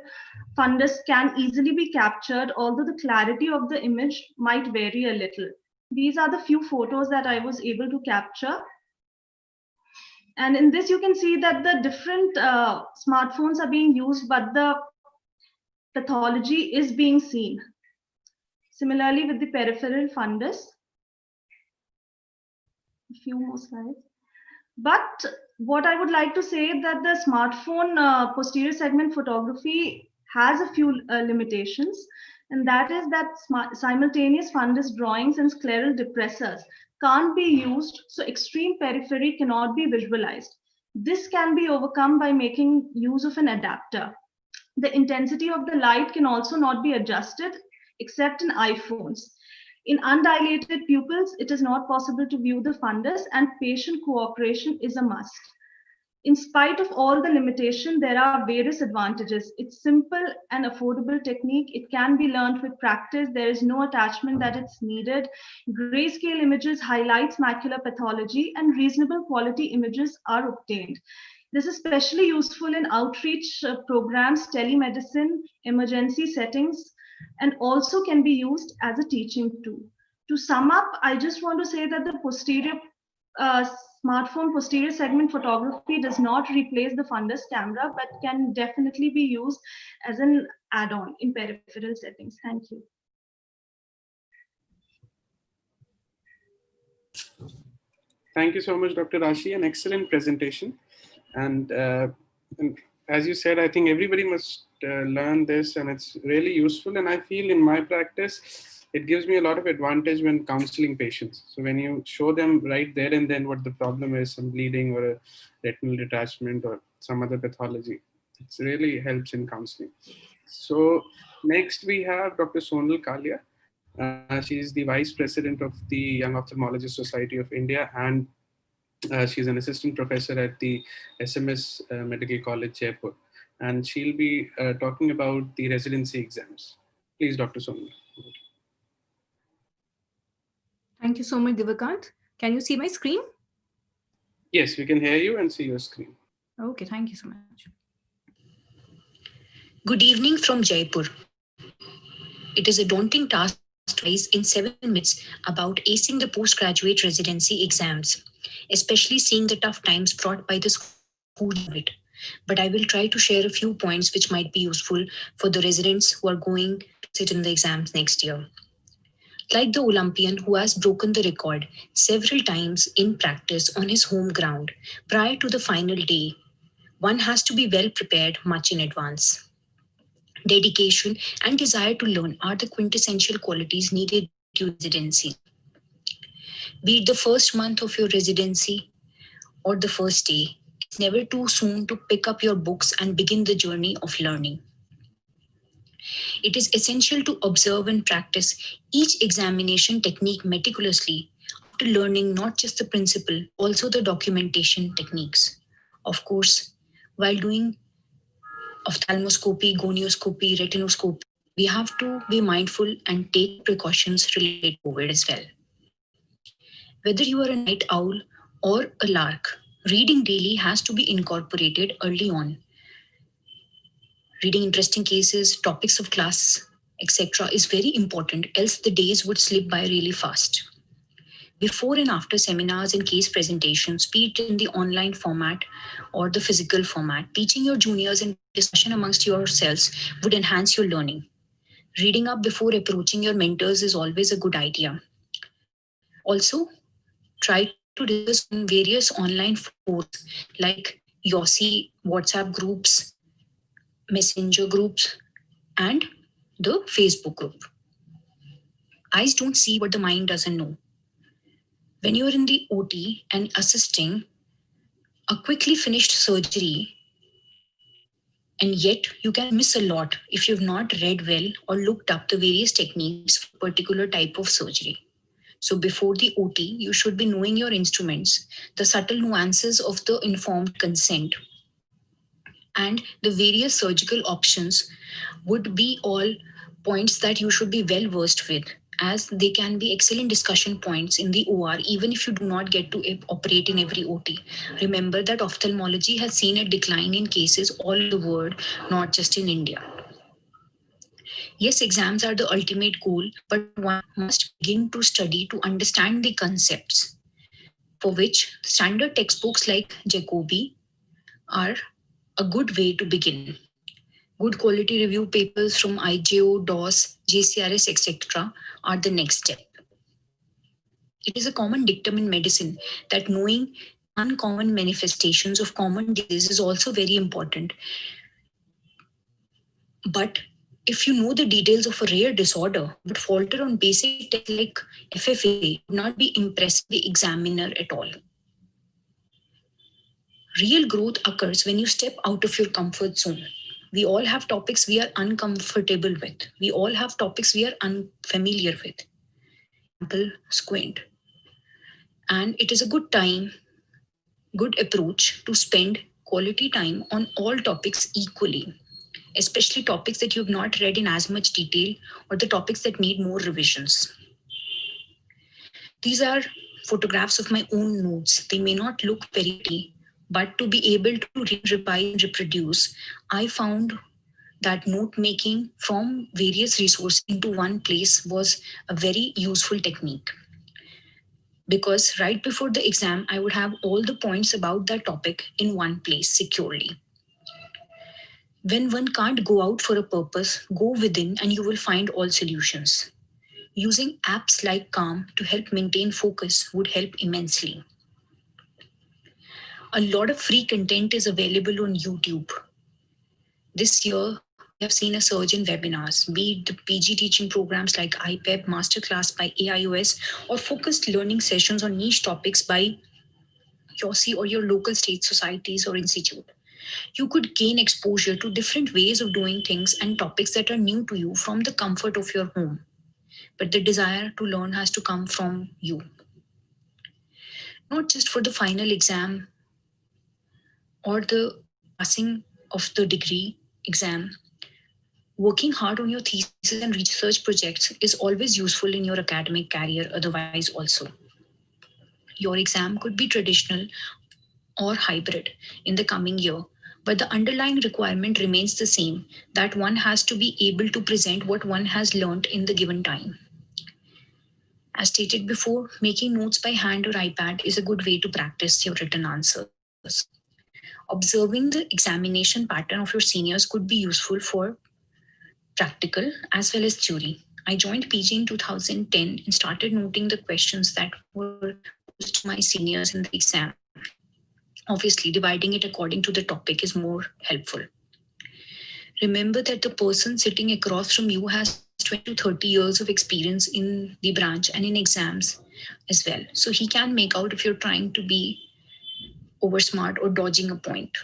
fundus can easily be captured, although the clarity of the image might vary a little. These are the few photos that I was able to capture. And in this, you can see that the different smartphones are being used, but the pathology is being seen. Similarly, with the peripheral fundus. A few more slides. But what I would like to say is that the smartphone posterior segment photography has a few limitations, and that is that simultaneous fundus drawings and scleral depressors can't be used, so extreme periphery cannot be visualized. This can be overcome by making use of an adapter. The intensity of the light can also not be adjusted except in iPhones. In undilated pupils, it is not possible to view the fundus, and patient cooperation is a must. In spite of all the limitation, there are various advantages. It's simple and affordable technique. It can be learned with practice. There is no attachment that it's needed. Grayscale images highlights macular pathology, and reasonable quality images are obtained. This is especially useful in outreach programs, telemedicine, emergency settings, and also can be used as a teaching tool. To sum up, I just want to say that the posterior smartphone posterior segment photography does not replace the fundus camera, but can definitely be used as an add-on in peripheral settings. Thank you. Thank you so much, Dr. Rashi. An excellent presentation. And as you said, I think everybody must learn this, and it's really useful. And I feel in my practice, it gives me a lot of advantage when counseling patients. So when you show them right there and then what the problem is, some bleeding or a retinal detachment or some other pathology, it really helps in counseling. So next we have Dr. Sonal Kalia. She's the Vice President of the Young Ophthalmologist Society of India, and she's an assistant professor at the SMS Medical College, Jaipur. And she'll be talking about the residency exams. Please, Dr. Sonal. Thank you so much, Divakant. Can you see my screen? Yes, we can hear you and see your screen. Okay, thank you so much. Good evening from Jaipur. It is a daunting task to rise in 7 minutes about acing the postgraduate residency exams, especially seeing the tough times brought by the school. But I will try to share a few points which might be useful for the residents who are going to sit in the exams next year. Like the Olympian who has broken the record several times in practice on his home ground, prior to the final day, one has to be well prepared much in advance. Dedication and desire to learn are the quintessential qualities needed to residency. Be it the first month of your residency or the first day, it's never too soon to pick up your books and begin the journey of learning. It is essential to observe and practice each examination technique meticulously after learning not just the principle, also the documentation techniques. Of course, while doing ophthalmoscopy, gonioscopy, retinoscopy, we have to be mindful and take precautions related to COVID as well. Whether you are a night owl or a lark, reading daily has to be incorporated early on. Reading interesting cases, topics of class, etc. is very important, else the days would slip by really fast. Before and after seminars and case presentations, be it in the online format or the physical format, teaching your juniors and discussion amongst yourselves would enhance your learning. Reading up before approaching your mentors is always a good idea. Also, try to discuss on various online forums like Yossi, WhatsApp groups, Messenger groups, and the Facebook group. Eyes don't see what the mind doesn't know. When you're in the OT and assisting a quickly finished surgery, and yet you can miss a lot if you've not read well or looked up the various techniques for a particular type of surgery. So before the OT, you should be knowing your instruments, the subtle nuances of the informed consent, And the various surgical options would be all points that you should be well versed with, as they can be excellent discussion points in the OR, even if you do not get to operate in every OT. Remember that ophthalmology has seen a decline in cases all over the world, not just in India. Yes, exams are the ultimate goal, but one must begin to study to understand the concepts, for which standard textbooks like Jacobi are a good way to begin. Good quality review papers from IJO, DOS, JCRS, etc. are the next step. It is a common dictum in medicine that knowing uncommon manifestations of common diseases is also very important. But if you know the details of a rare disorder but falter on basic tests like FFA, would not be impressing the examiner at all. Real growth occurs when you step out of your comfort zone. We all have topics we are uncomfortable with. We all have topics we are unfamiliar with. Example, squint. And it is a good time, good approach to spend quality time on all topics equally, especially topics that you have not read in as much detail or the topics that need more revisions. These are photographs of my own notes. They may not look very pretty, but to be able to read, revise, and reproduce, I found that note making from various resources into one place was a very useful technique. Because right before the exam, I would have all the points about that topic in one place securely. When one can't go out for a purpose, go within and you will find all solutions. Using apps like Calm to help maintain focus would help immensely. A lot of free content is available on YouTube. This year, we have seen a surge in webinars, be it the PG teaching programs like IPEP, Masterclass by AIOS, or focused learning sessions on niche topics by YOSI or your local state societies or institute. You could gain exposure to different ways of doing things and topics that are new to you from the comfort of your home. But the desire to learn has to come from you. Not just for the final exam or the passing of the degree exam. Working hard on your thesis and research projects is always useful in your academic career, otherwise also. Your exam could be traditional or hybrid in the coming year, but the underlying requirement remains the same, that one has to be able to present what one has learned in the given time. As stated before, making notes by hand or iPad is a good way to practice your written answers. Observing the examination pattern of your seniors could be useful for practical as well as theory. I joined PG in 2010 and started noting the questions that were posed to my seniors in the exam. Obviously, dividing it according to the topic is more helpful. Remember that the person sitting across from you has 20 to 30 years of experience in the branch and in exams as well. So he can make out if you're trying to be over smart or dodging a point.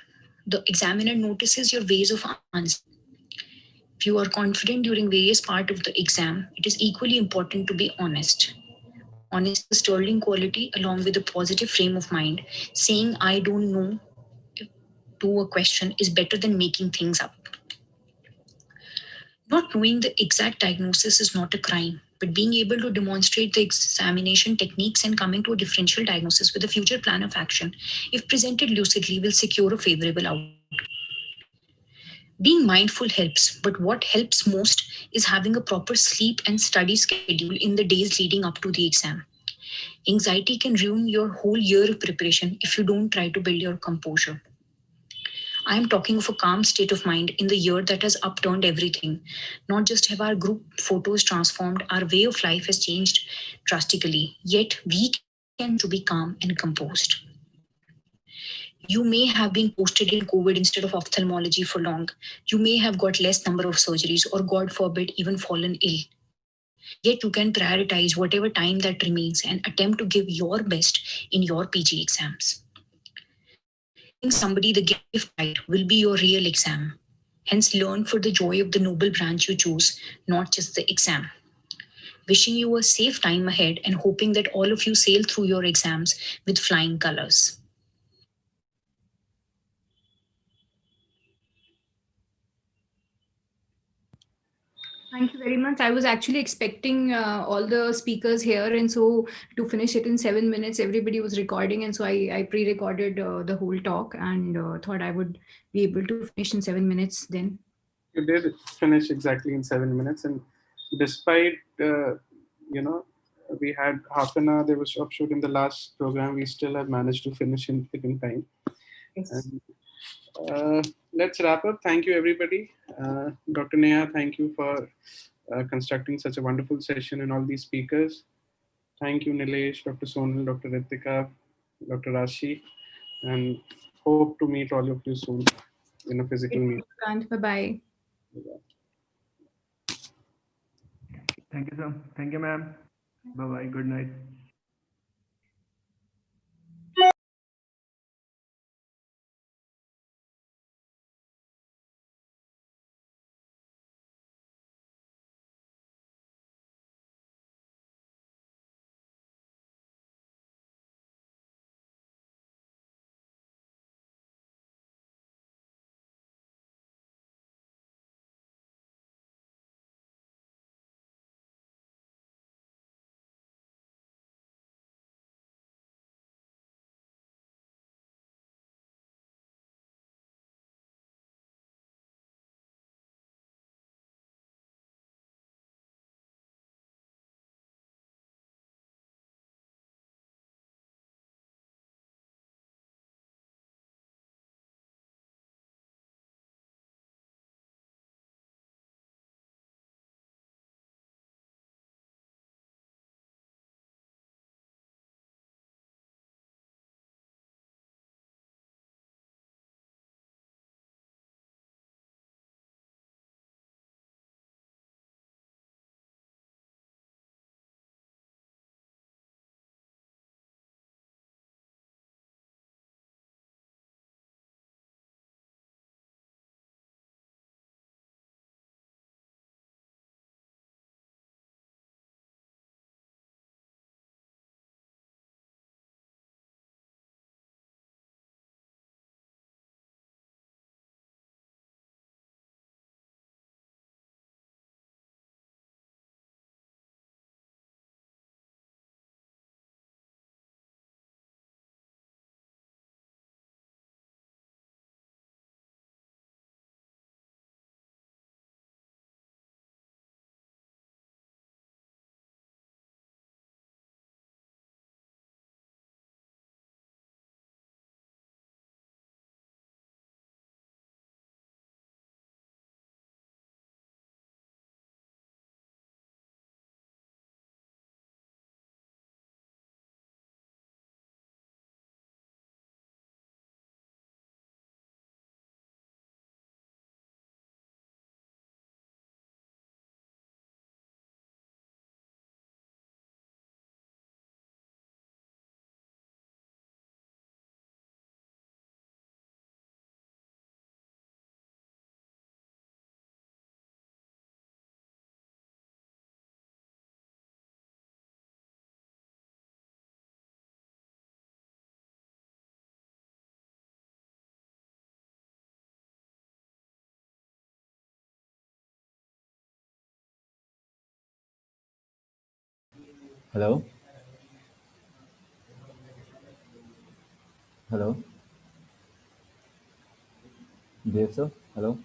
The examiner notices your ways of answering. If you are confident during various parts of the exam, it is equally important to be honest. Honest is a sterling quality along with a positive frame of mind. Saying I don't know to a question is better than making things up. Not knowing the exact diagnosis is not a crime, but being able to demonstrate the examination techniques and coming to a differential diagnosis with a future plan of action, if presented lucidly, will secure a favorable outcome. Being mindful helps, but what helps most is having a proper sleep and study schedule in the days leading up to the exam. Anxiety can ruin your whole year of preparation if you don't try to build your composure. I am talking of a calm state of mind in the year that has upturned everything. Not just have our group photos transformed, our way of life has changed drastically, yet we can to be calm and composed. You may have been posted in COVID instead of ophthalmology for long. You may have got less number of surgeries or, God forbid, even fallen ill. Yet you can prioritize whatever time that remains and attempt to give your best in your PG exams. Giving somebody the gift right will be your real exam. Hence, learn for the joy of the noble branch you choose, not just the exam. Wishing you a safe time ahead and hoping that all of you sail through your exams with flying colors. Thank you very much. I was actually expecting all the speakers here, and so to finish it in 7 minutes, everybody was recording, and so I pre-recorded the whole talk and thought I would be able to finish in 7 minutes then. You did finish exactly in 7 minutes, and despite we had half an hour there was offshoot in the last program, we still have managed to finish it in time. Yes. And, let's wrap up. Thank you, everybody. Dr. Neha, thank you for constructing such a wonderful session and all these speakers. Thank you, Nilesh, Dr. Sonal, Dr. Ritika, Dr. Rashi, and hope to meet all of you soon in a physical meeting. Bye-bye. Thank you, sir. Thank you, ma'am. Bye-bye. Good night. Hello? Hello? Dev sir? Hello?